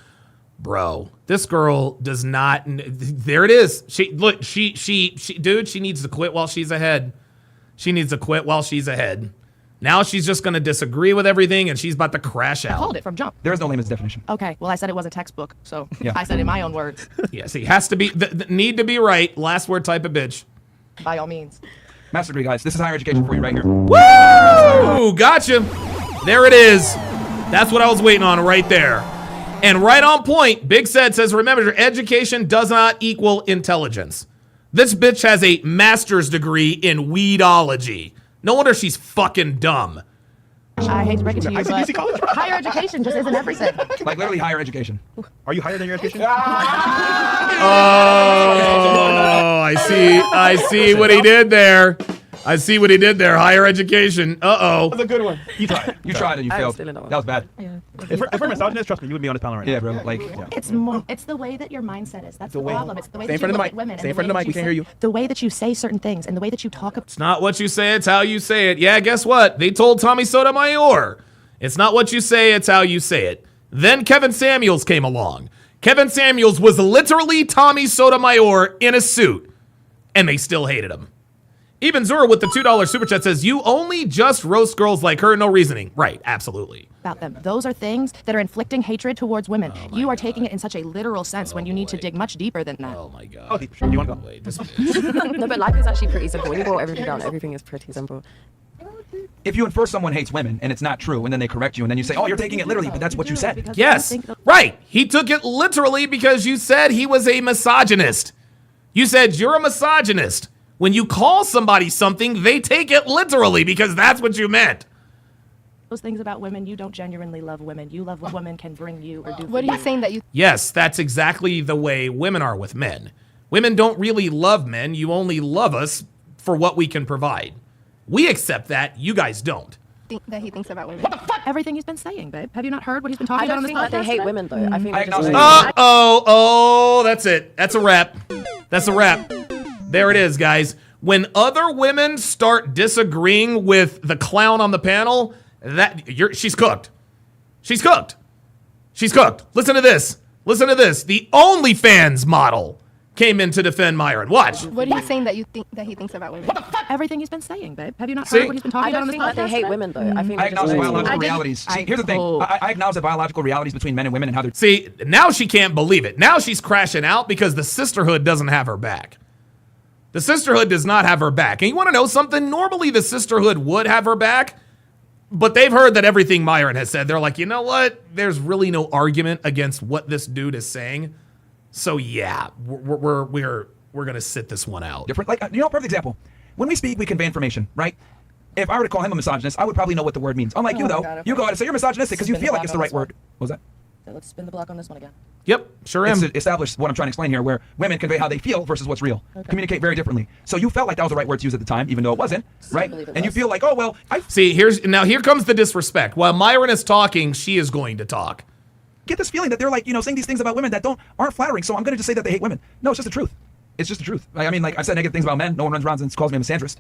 S4: this girl does not, there it is. She needs to quit while she's ahead. She needs to quit while she's ahead. Now she's just going to disagree with everything, and she's about to crash out.
S10: I called it from jump.
S6: There is no layman's definition.
S10: Okay, well, I said it was a textbook, so
S6: Yeah.
S10: I said it in my own words.
S4: Yes, he has to be, the need to be right, last word type of bitch.
S10: By all means.
S6: Master degree, guys. This is higher education for you right here.
S4: Woo! Gotcha. There it is. That's what I was waiting on right there. And right on point, Big Said says, remember, your education does not equal intelligence. This bitch has a master's degree in weedology. No wonder she's fucking dumb.
S10: I hate to break it to you,
S2: ICBC college?
S10: but higher education just isn't everything.
S6: Like literally higher education.
S2: Are you higher than your education?
S4: Oh, I see what he did there. I see what he did there. Higher education. Uh-oh.
S2: That's a good one. You tried.
S6: You tried and you failed. That was bad.
S2: If we're misogynist, trust me, you would be on this panel right now.
S6: Yeah, bro. Like,
S10: It's the way that your mindset is. That's the
S2: way.
S10: problem. It's the way
S2: Stay in
S10: that
S2: front
S10: you
S2: of the
S10: look at
S2: mic.
S10: women.
S2: Stay
S10: and
S2: in front
S10: the
S2: of the
S10: way
S2: mic. We
S10: that
S2: can't hear you.
S10: The way that you say certain things and the way that you talk about.
S4: It's not what you say, it's how you say it. Yeah, guess what? They told Tommy Sotomayor. It's not what you say, it's how you say it. Then Kevin Samuels came along. Kevin Samuels was literally Tommy Sotomayor in a suit, and they still hated him. Even Zura with the $2 super chat says, you only just roast girls like her, no reasoning. Right, absolutely.
S10: About them. Those are things that are inflicting hatred towards women. You are taking it in such a literal sense when you need to dig much deeper than that.
S4: Oh my God.
S2: Oh, deep. Do you want to go?
S4: Wait, this bitch.
S18: No, but life is actually pretty simple. When you boil everything down, everything is pretty simple.
S6: if you infer someone hates women and it's not true, and then they correct you, and then you say, oh, you're taking it literally, but that's what you said.
S4: Yes, right. He took it literally because you said he was a misogynist. You said you're a misogynist. When you call somebody something, they take it literally because that's what you meant.
S10: Those things about women, you don't genuinely love women. You love what women can bring you or do.
S16: What are you saying that you?
S4: Yes, that's exactly the way women are with men. Women don't really love men. You only love us for what we can provide. We accept that. You guys don't.
S16: Think that he thinks about women.
S10: What the fuck? Everything he's been saying, babe. Have you not heard what he's been talking about on this podcast?
S18: I don't think that they hate women, though. I think they just
S4: that's it. That's a wrap. That's a wrap. There it is, guys. When other women start disagreeing with the clown on the panel, she's cooked. She's cooked. She's cooked. Listen to this. Listen to this. The OnlyFans model came in to defend Myron. Watch.
S16: What are you saying that you think that he thinks about women?
S10: What the fuck? Everything he's been saying, babe. Have you not
S4: See?
S10: heard what he's been talking about on this podcast?
S18: I don't think that they hate women, though. I think
S6: I acknowledge the
S18: just
S6: biological realities. See, here's the thing. I acknowledge the biological realities between men and women and how they're.
S4: See, now she can't believe it. Now she's crashing out because the sisterhood doesn't have her back. The sisterhood does not have her back. And you want to know something? Normally the sisterhood would have her back, but they've heard that everything Myron has said. They're like, you know what? There's really no argument against what this dude is saying. So yeah, we're gonna sit this one out.
S6: Different, like perfect example. When we speak, we convey information, right? If I were to call him a misogynist, I would probably know what the word means. Unlike you, though, you go out and say you're misogynistic because you feel like it's the right word. What was that?
S10: Let's spin the block on this one again.
S4: Yep, sure am.
S6: It's to establish what I'm trying to explain here, where women convey how they feel versus what's real.
S10: Okay.
S6: Communicate very differently. So you felt like that was the right word to use at the time, even though it wasn't, right? And you feel like, oh well,
S4: See, here comes the disrespect. While Myron is talking, she is going to talk.
S6: get this feeling that they're like, saying these things about women that aren't flattering. So I'm going to just say that they hate women. No, it's just the truth. It's just the truth. I mean, like I've said negative things about men. No one runs around and calls me a misandrist.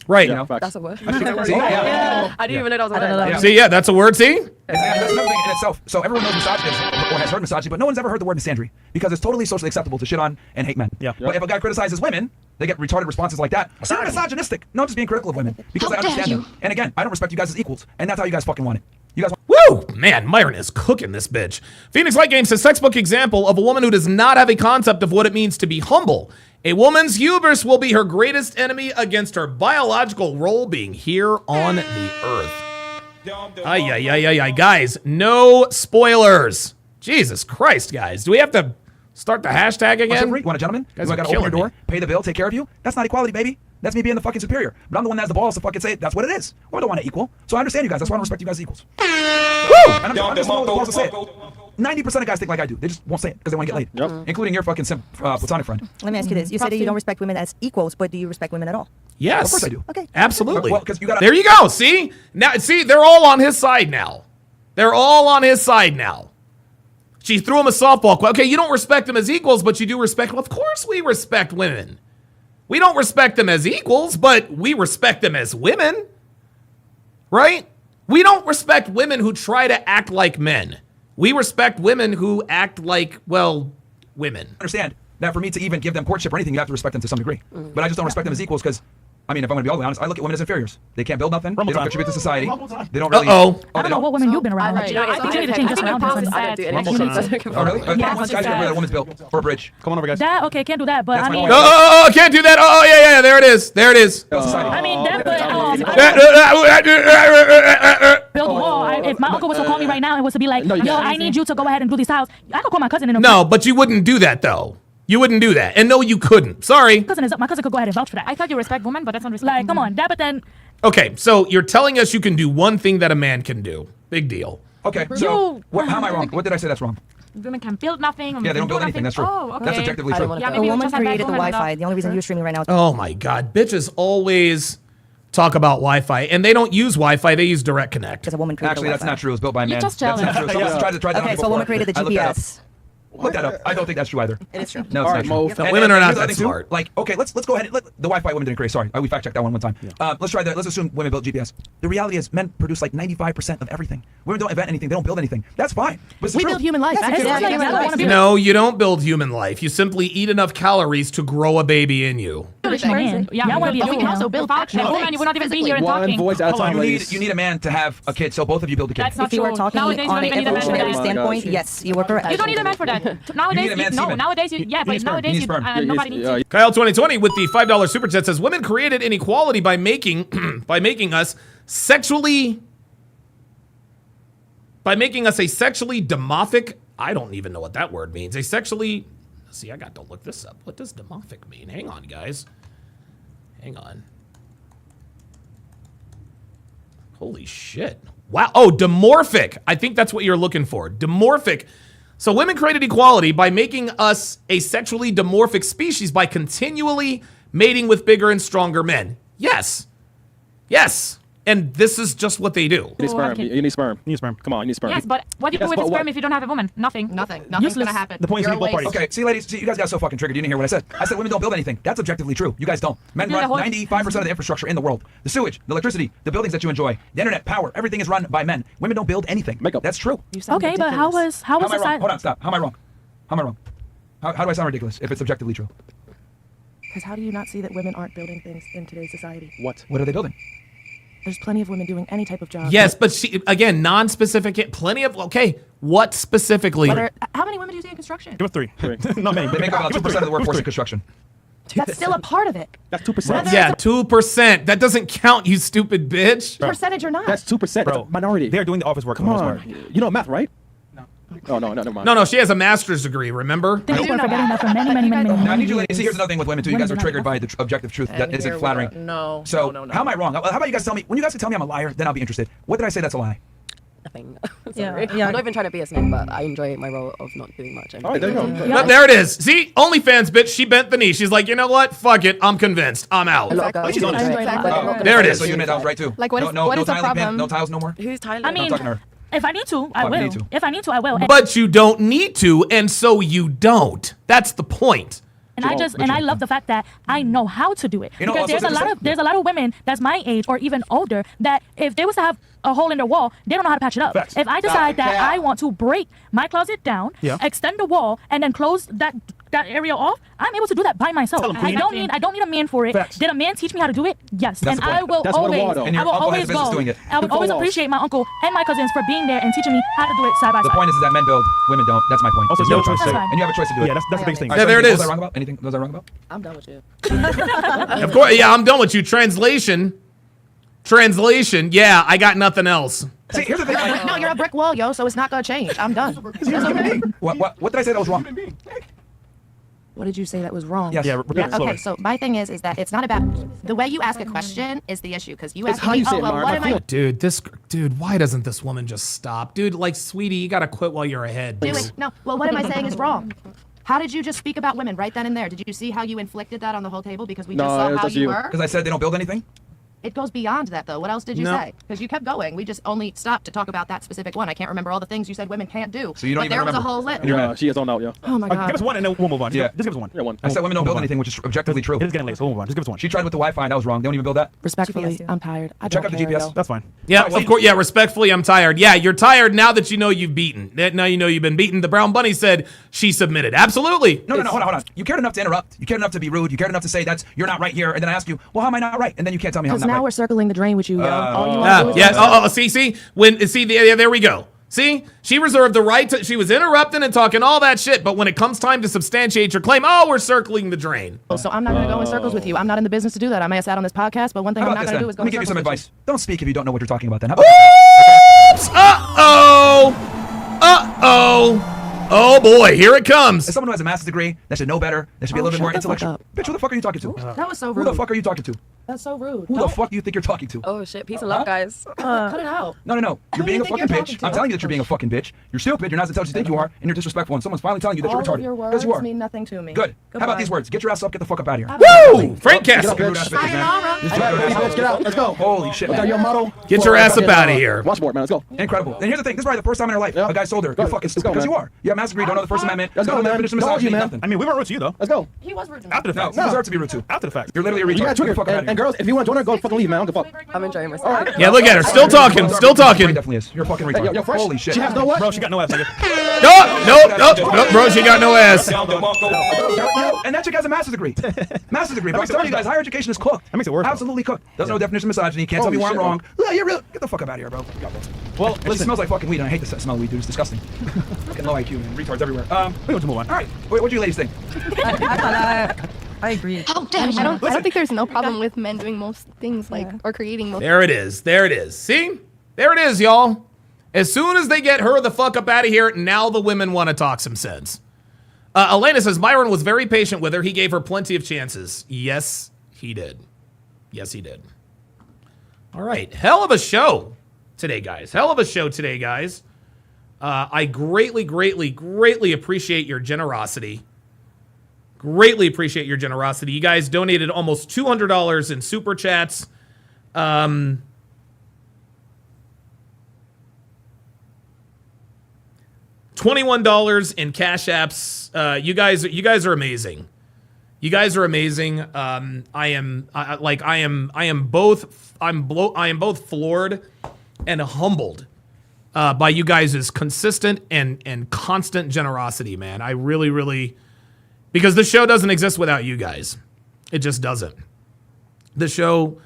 S4: Right.
S18: That's a word.
S6: See?
S18: I didn't even know that was a word.
S6: Yeah.
S4: See, yeah, that's a word. See?
S6: That's another thing in itself. So everyone knows misogyny or has heard misogyny, but no one's ever heard the word misandry because it's totally socially acceptable to shit on and hate men.
S2: Yeah.
S6: But if a guy criticizes women, they get retarded responses like that. You're misogynistic. No, I'm just being critical of women because I understand them. And again, I don't respect you guys as equals, and that's how you guys fucking want it. You guys
S4: Woo! Man, Myron is cooking this bitch. Phoenix Light Game says textbook example of a woman who does not have a concept of what it means to be humble. A woman's hubris will be her greatest enemy against her biological role being here on the earth. Ay. Guys, no spoilers. Jesus Christ, guys. Do we have to start the hashtag again?
S6: You want a gentleman?
S4: Guys
S6: I
S4: are
S6: got to open your
S4: killing
S6: door, pay the bill, take care of you? That's not equality, baby. That's me being the fucking superior. But I'm the one that has the balls to fucking say it. That's what it is. Women don't want to equal. So I understand you guys. That's why I don't respect you guys as equals. Woo! And I'm just the balls to say it. 90% of guys think like I do. They just won't say it because they want to get laid. Including your fucking platonic friend.
S5: Let me ask you this. You said that you don't respect women as equals, but do you respect women at all?
S4: Yes.
S6: Of course I do.
S5: Okay.
S4: Absolutely.
S6: Well, you gotta,
S4: there you go. See? Now, see, they're all on his side now. They're all on his side now. She threw him a softball. Okay, you don't respect them as equals, but you do respect. Well, of course we respect women. We don't respect them as equals, but we respect them as women. Right? We don't respect women who try to act like men. We respect women who act like, well, women.
S6: Understand that for me to even give them courtship or anything, you have to respect them to some degree. But I just don't respect them as equals because, I mean, if I'm going to be all the way honest, I look at women as inferiors. They can't build nothing. They don't contribute to society. They don't really.
S12: I don't know what women you've been around.
S18: I
S12: think you need to change this around.
S18: I don't do anything.
S6: Oh, really? Once guys get rid of a woman's built or a bridge.
S2: Come on over, guys.
S12: That okay, can't do that. But I mean,
S4: Oh, can't do that. Oh, yeah. There it is. There it is.
S12: I mean, that. Build a wall. If my uncle was to call me right now and was to be like, yo, I need you to go ahead and do these tiles, I could call my cousin.
S4: No, but you wouldn't do that though. You wouldn't do that. And no, you couldn't. Sorry.
S12: My cousin could go ahead and vouch for that.
S8: I thought you respect women, but that's not respect.
S12: Like, come on, that. But then.
S4: Okay, so you're telling us you can do one thing that a man can do. Big deal.
S6: Okay, so how am I wrong? What did I say that's wrong?
S8: Women can build nothing.
S6: Yeah, they don't build anything. That's true.
S8: Oh, okay.
S6: That's objectively true.
S8: Yeah,
S5: A woman created the Wi-Fi. The only reason you're streaming right now.
S4: Oh my God, bitches always talk about Wi-Fi, and they don't use Wi-Fi. They use Direct Connect.
S5: Because a woman created
S6: Actually, that's not true. It was built by a man.
S8: You're just jealous.
S6: That's not true. Someone tried that
S5: Okay, so a woman created the GPS.
S6: Look that up. I don't think that's true either.
S5: It is true.
S6: No, it's not true.
S4: No, women are not
S6: here's the
S4: that
S6: other thing, too.
S4: smart.
S6: Like, okay, let's go ahead. The Wi-Fi women didn't create. Sorry, we fact checked that one time. Let's try that. Let's assume women built GPS. The reality is, men produce like 95% of everything. Women don't invent anything. They don't build anything. That's fine. But
S10: We build human life.
S4: No, you don't build human life. You simply eat enough calories to grow a baby in you.
S8: Yeah,
S12: want to be
S8: we can also build a woman. You would not even be here and talking.
S17: Voice at a time,
S6: you need a man to have a kid, so both of you build a kid.
S8: That's not
S5: If you were
S8: true.
S5: talking
S8: Nowadays,
S5: on
S8: you
S5: an
S8: don't even need a man for
S5: evolutionary
S8: that.
S5: standpoint, yes, you were correct.
S8: You don't need a man for that. Nowadays, no. Nowadays, but nowadays, nobody needs it.
S4: Kyle 2020 with the $5 super chat says women created inequality by making us sexually a sexually dimorphic. I don't even know what that word means. A sexually. See, I got to look this up. What does dimorphic mean? Hang on, guys. Hang on. Holy shit. Wow. Oh, dimorphic. I think that's what you're looking for. Dimorphic. So women created equality by making us a sexually dimorphic species by continually mating with bigger and stronger men. Yes. Yes. And this is just what they do.
S17: You need sperm. You need sperm.
S2: You need sperm.
S17: Come on, you need sperm.
S8: Yes, but what do you do with the sperm if you don't have a woman? Nothing.
S10: Nothing's gonna happen.
S2: The point is equal parties.
S6: Okay, see, ladies, you guys got so fucking triggered. You didn't hear what I said. I said women don't build anything. That's objectively true. You guys don't. Men run 95% of the infrastructure in the world. The sewage, the electricity, the buildings that you enjoy, the internet, power, everything is run by men. Women don't build anything.
S17: Makeup.
S6: That's true.
S12: Okay, but how was
S6: How am I wrong?
S12: society?
S6: Hold on, stop. How am I wrong? How am I wrong? How do I sound ridiculous if it's objectively true?
S10: Because how do you not see that women aren't building things in today's society?
S6: What are they building?
S10: There's plenty of women doing any type of job.
S4: Yes, but she, again, non-specific. Plenty of. Okay, what specifically?
S10: How many women do you see in construction?
S2: Give us three. Not many.
S6: They make up about 2% of the workforce in construction.
S10: That's still a part of it.
S17: That's 2%.
S4: Yeah, 2%. That doesn't count, you stupid bitch.
S10: Percentage or not?
S17: That's 2%. That's a minority.
S2: They're doing the office work.
S17: Come on. You know math, right? No. No, never mind.
S4: No, she has a master's degree, remember?
S12: Thank you for forgetting that for many
S6: Now, I need you ladies. See, here's another thing with women too. You guys are triggered by the objective truth that isn't flattering.
S10: No.
S6: So how am I wrong? How about you guys tell me? When you guys can tell me I'm a liar, then I'll be interested. What did I say that's a lie?
S18: Nothing. Sorry. I'm not even trying to be a snake, but I enjoy my role of not doing much.
S17: All right, there you go.
S4: But there it is. See, OnlyFans bitch, she bent the knee. She's like, you know what? Fuck it. I'm convinced. I'm out.
S18: She's
S6: honest.
S18: Exactly.
S6: Oh,
S4: there it is.
S6: So you admit I was right too.
S16: Like, what is the
S6: no tiling
S16: problem?
S6: pin, no tiles no more.
S18: Who's Tyler?
S12: I mean,
S6: I'm talking to her.
S12: If I need to, I
S6: Fuck,
S12: will.
S6: need to.
S12: If I need to, I will.
S4: But you don't need to, and so you don't. That's the point.
S12: And I love the fact that I know how to do it.
S6: You know,
S12: Because
S6: also
S12: there's a lot of women that's my age or even older that if they was to have a hole in their wall, they don't know how to patch it up.
S2: Facts.
S12: If I decide that I want to break my closet down, extend the wall, and then close that area off, I'm able to do that by myself.
S2: Tell 'em,
S12: I
S2: queen.
S12: don't need a man for it.
S2: Facts.
S12: Did a man teach me how to do it? Yes.
S6: That's
S12: and
S6: the point.
S12: I will
S17: That's what a wall,
S12: always
S17: though.
S6: And
S12: I
S6: your
S12: will
S6: uncle has
S12: always
S6: business
S12: go.
S6: doing it.
S12: I would
S17: Four
S12: always
S17: walls.
S12: appreciate my uncle and my cousins for being there and teaching me how to do it side by
S6: The
S12: side.
S6: point is that men build, women don't. That's my point.
S2: Also,
S6: There's
S2: no
S6: no
S2: choice
S6: choice.
S2: to do
S12: it.
S6: And you have a choice to do it.
S2: Yeah, that's the biggest thing.
S6: All
S4: Yeah, there it
S6: anything
S4: is.
S6: Was I wrong about? Anything was I wrong about?
S18: I'm done with you.
S4: Of course, yeah, I'm done with you. Translation. Yeah, I got nothing else.
S6: See, here's the thing.
S10: No, you're a brick wall, yo, so it's not gonna change. I'm done.
S6: Here's the thing. What did I say that was wrong?
S10: What did you say that was wrong?
S6: Yes.
S2: Yeah, repeat it slowly.
S10: Okay, so my thing is that it's not about the way you ask a question is the issue because you
S17: It's
S10: ask
S17: how
S10: me,
S17: you say
S10: oh
S17: it,
S10: well,
S17: Myron.
S10: what
S17: I
S10: am
S17: feel
S10: I
S4: Dude, why doesn't this woman just stop? Dude, like, sweetie, you gotta quit while you're ahead.
S10: doing? No, well, what am I saying is wrong? How did you just speak about women right then and there? Did you see how you inflicted that on the whole table because we
S17: No,
S10: just
S17: it
S10: saw
S17: was
S10: how
S17: just
S10: you
S17: you.
S10: were?
S6: Because I said they don't build anything.
S10: It goes beyond that, though. What else did you
S4: No.
S10: say? Because you kept going. We just only stopped to talk about that specific one. I can't remember all the things you said women can't do.
S6: So you don't
S10: but
S6: even
S10: there was a
S6: remember.
S10: whole list.
S17: Yeah, she is on out, yo.
S10: Oh my god.
S2: Give us one and then we'll move on.
S6: Yeah.
S2: Just give us one.
S17: Yeah, one.
S6: I said women don't
S2: Move
S6: build
S2: on.
S6: anything, which is objectively true.
S2: It is getting late, so we'll move on. Just give us one.
S6: She tried with the Wi-Fi. That was wrong. They don't even build that.
S10: Respectfully, I'm tired. I
S6: Check
S10: don't
S6: out the
S10: care,
S6: GPS.
S10: yo.
S2: That's fine.
S4: Yeah,
S6: Alright,
S4: of course. Yeah, respectfully, I'm tired. Yeah, you're tired now that you know you've beaten. Now you know you've been beaten. The Brown Bunny said she submitted. Absolutely.
S6: No, hold on. You cared enough to interrupt. You cared enough to be rude. You cared enough to say you're not right here. And then I ask you, well, how am I not right? And then you can't tell me how I'm
S10: Because
S6: not
S10: now
S6: right.
S10: we're circling the drain with you, yo. All you want to do is
S4: Yeah. There we go. See, she reserved the right to. She was interrupting and talking all that shit, but when it comes time to substantiate your claim, we're circling the drain.
S10: So I'm not going to go in circles with you. I'm not in the business to do that. I may have sat on this podcast, but one thing
S6: How
S10: I'm
S6: about
S10: not
S6: this
S10: going to
S6: then?
S10: do is go
S6: Let me
S10: in
S6: give you some
S10: circles with
S6: advice. Don't speak if you don't know what you're talking about then. How about
S4: Oops! Oh boy, here it comes.
S6: As someone who has a master's degree, that should know better. That should be a little bit more
S10: shut the fuck
S6: intellectual. Bitch, who the fuck are you talking to?
S10: That was so
S6: Who
S10: rude.
S6: the fuck are you talking to?
S10: That's so rude.
S6: Who the fuck do you think you're talking to?
S18: Oh shit, peace and love, guys.
S10: Cut it out.
S6: No. You're
S10: Who do
S6: being
S10: you
S6: a
S10: think
S6: fucking
S10: you're
S6: bitch.
S10: talking to?
S6: I'm telling you that you're being a fucking bitch. You're stupid. You're not as intelligent as you think you are, and you're disrespectful. And someone's finally telling you that you're
S10: All
S6: retarded.
S10: of your
S6: Because
S10: words
S6: you are.
S10: mean nothing to me.
S6: Good. How about
S10: Goodbye.
S6: these words? Get your ass up. Get the fuck up out of here.
S4: Woo! Frank Castle.
S6: Fucking rude ass bitches, man.
S17: Get out. Let's go.
S6: Holy shit, man.
S17: Your model.
S4: Get your ass up out of here.
S17: Watch board, man. Let's go.
S6: Incredible. And here's the thing. This is probably the first time in her life a guy sold her.
S17: Go.
S6: You're fucking
S17: Let's go,
S6: stupid. Because
S17: man.
S6: you are. You have a master's degree. Don't know the First Amendment.
S17: Let's go,
S6: Don't know the
S17: man.
S6: definition of
S17: Don't you,
S6: misogyny.
S17: man.
S6: Nothing.
S2: I mean, we weren't rude to you, though.
S17: Let's go.
S10: He was rude to me.
S2: After the
S6: No,
S2: fact.
S6: you deserve to be rude too.
S2: After the fact.
S6: You're literally a
S17: You
S6: retard.
S17: got
S6: Get the
S17: Twitter.
S6: fuck out of
S17: And
S6: here.
S17: girls, if you want to join her, go fucking leave, man. I don't give a fuck.
S18: I'm enjoying myself.
S17: All right.
S4: Yeah, look at her. Still talking. Still
S6: She
S4: talking.
S6: definitely is. You're a fucking
S17: Hey,
S6: retard.
S17: yo, fresh.
S6: Holy shit.
S17: She has no what?
S2: Bro, she got no ass, nigga.
S4: Nope, bro, she got no ass.
S6: And that chick has a master's degree. Master's degree. Bro, I'm telling you guys, higher education is cooked.
S2: That makes it worse.
S6: Absolutely cooked. Doesn't know the definition of misogyny. Can't tell me
S17: Holy
S6: why I'm
S17: shit,
S6: wrong. Yeah, you're real. Get the fuck up out of here, bro.
S2: Well,
S6: And she
S2: listen.
S6: smells like fucking weed, and I hate the smell of weed, dude. It's disgusting. Fucking low IQ, man. Retards everywhere.
S2: We want to move on.
S6: All right. What do you ladies think?
S7: I agree.
S16: I don't think there's no problem with men doing most things or creating most.
S4: There it is. See? There it is, y'all. As soon as they get her the fuck up out of here, now the women want to talk some sense. Elena says, Myron was very patient with her. He gave her plenty of chances. Yes, he did. Yes, he did. All right. Hell of a show today, guys. I greatly appreciate your generosity. Greatly appreciate your generosity. You guys donated almost $200 in super chats. $21 in cash apps. You guys are amazing. You guys are amazing. I am both floored and humbled by you guys' consistent and constant generosity, man. I really, because this show doesn't exist without you guys. It just doesn't. This show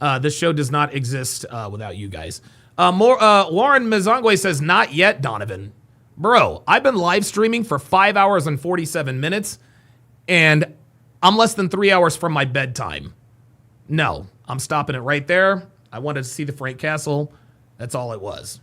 S4: does not exist without you guys. Lauren Mizangwe says, not yet, Donovan. Bro, I've been live streaming for 5 hours and 47 minutes, and I'm less than 3 hours from my bedtime. No, I'm stopping it right there. I wanted to see the Frank Castle. That's all it was.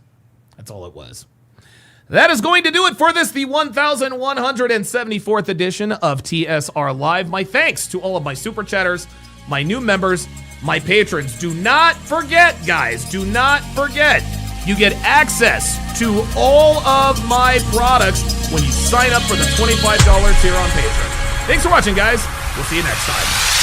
S4: That is going to do it for this, the 1174th edition of TSR Live. My thanks to all of my super chatters, my new members, my patrons. Do not forget, guys, you get access to all of my products when you sign up for the $25 here on Patreon. Thanks for watching, guys. We'll see you next time.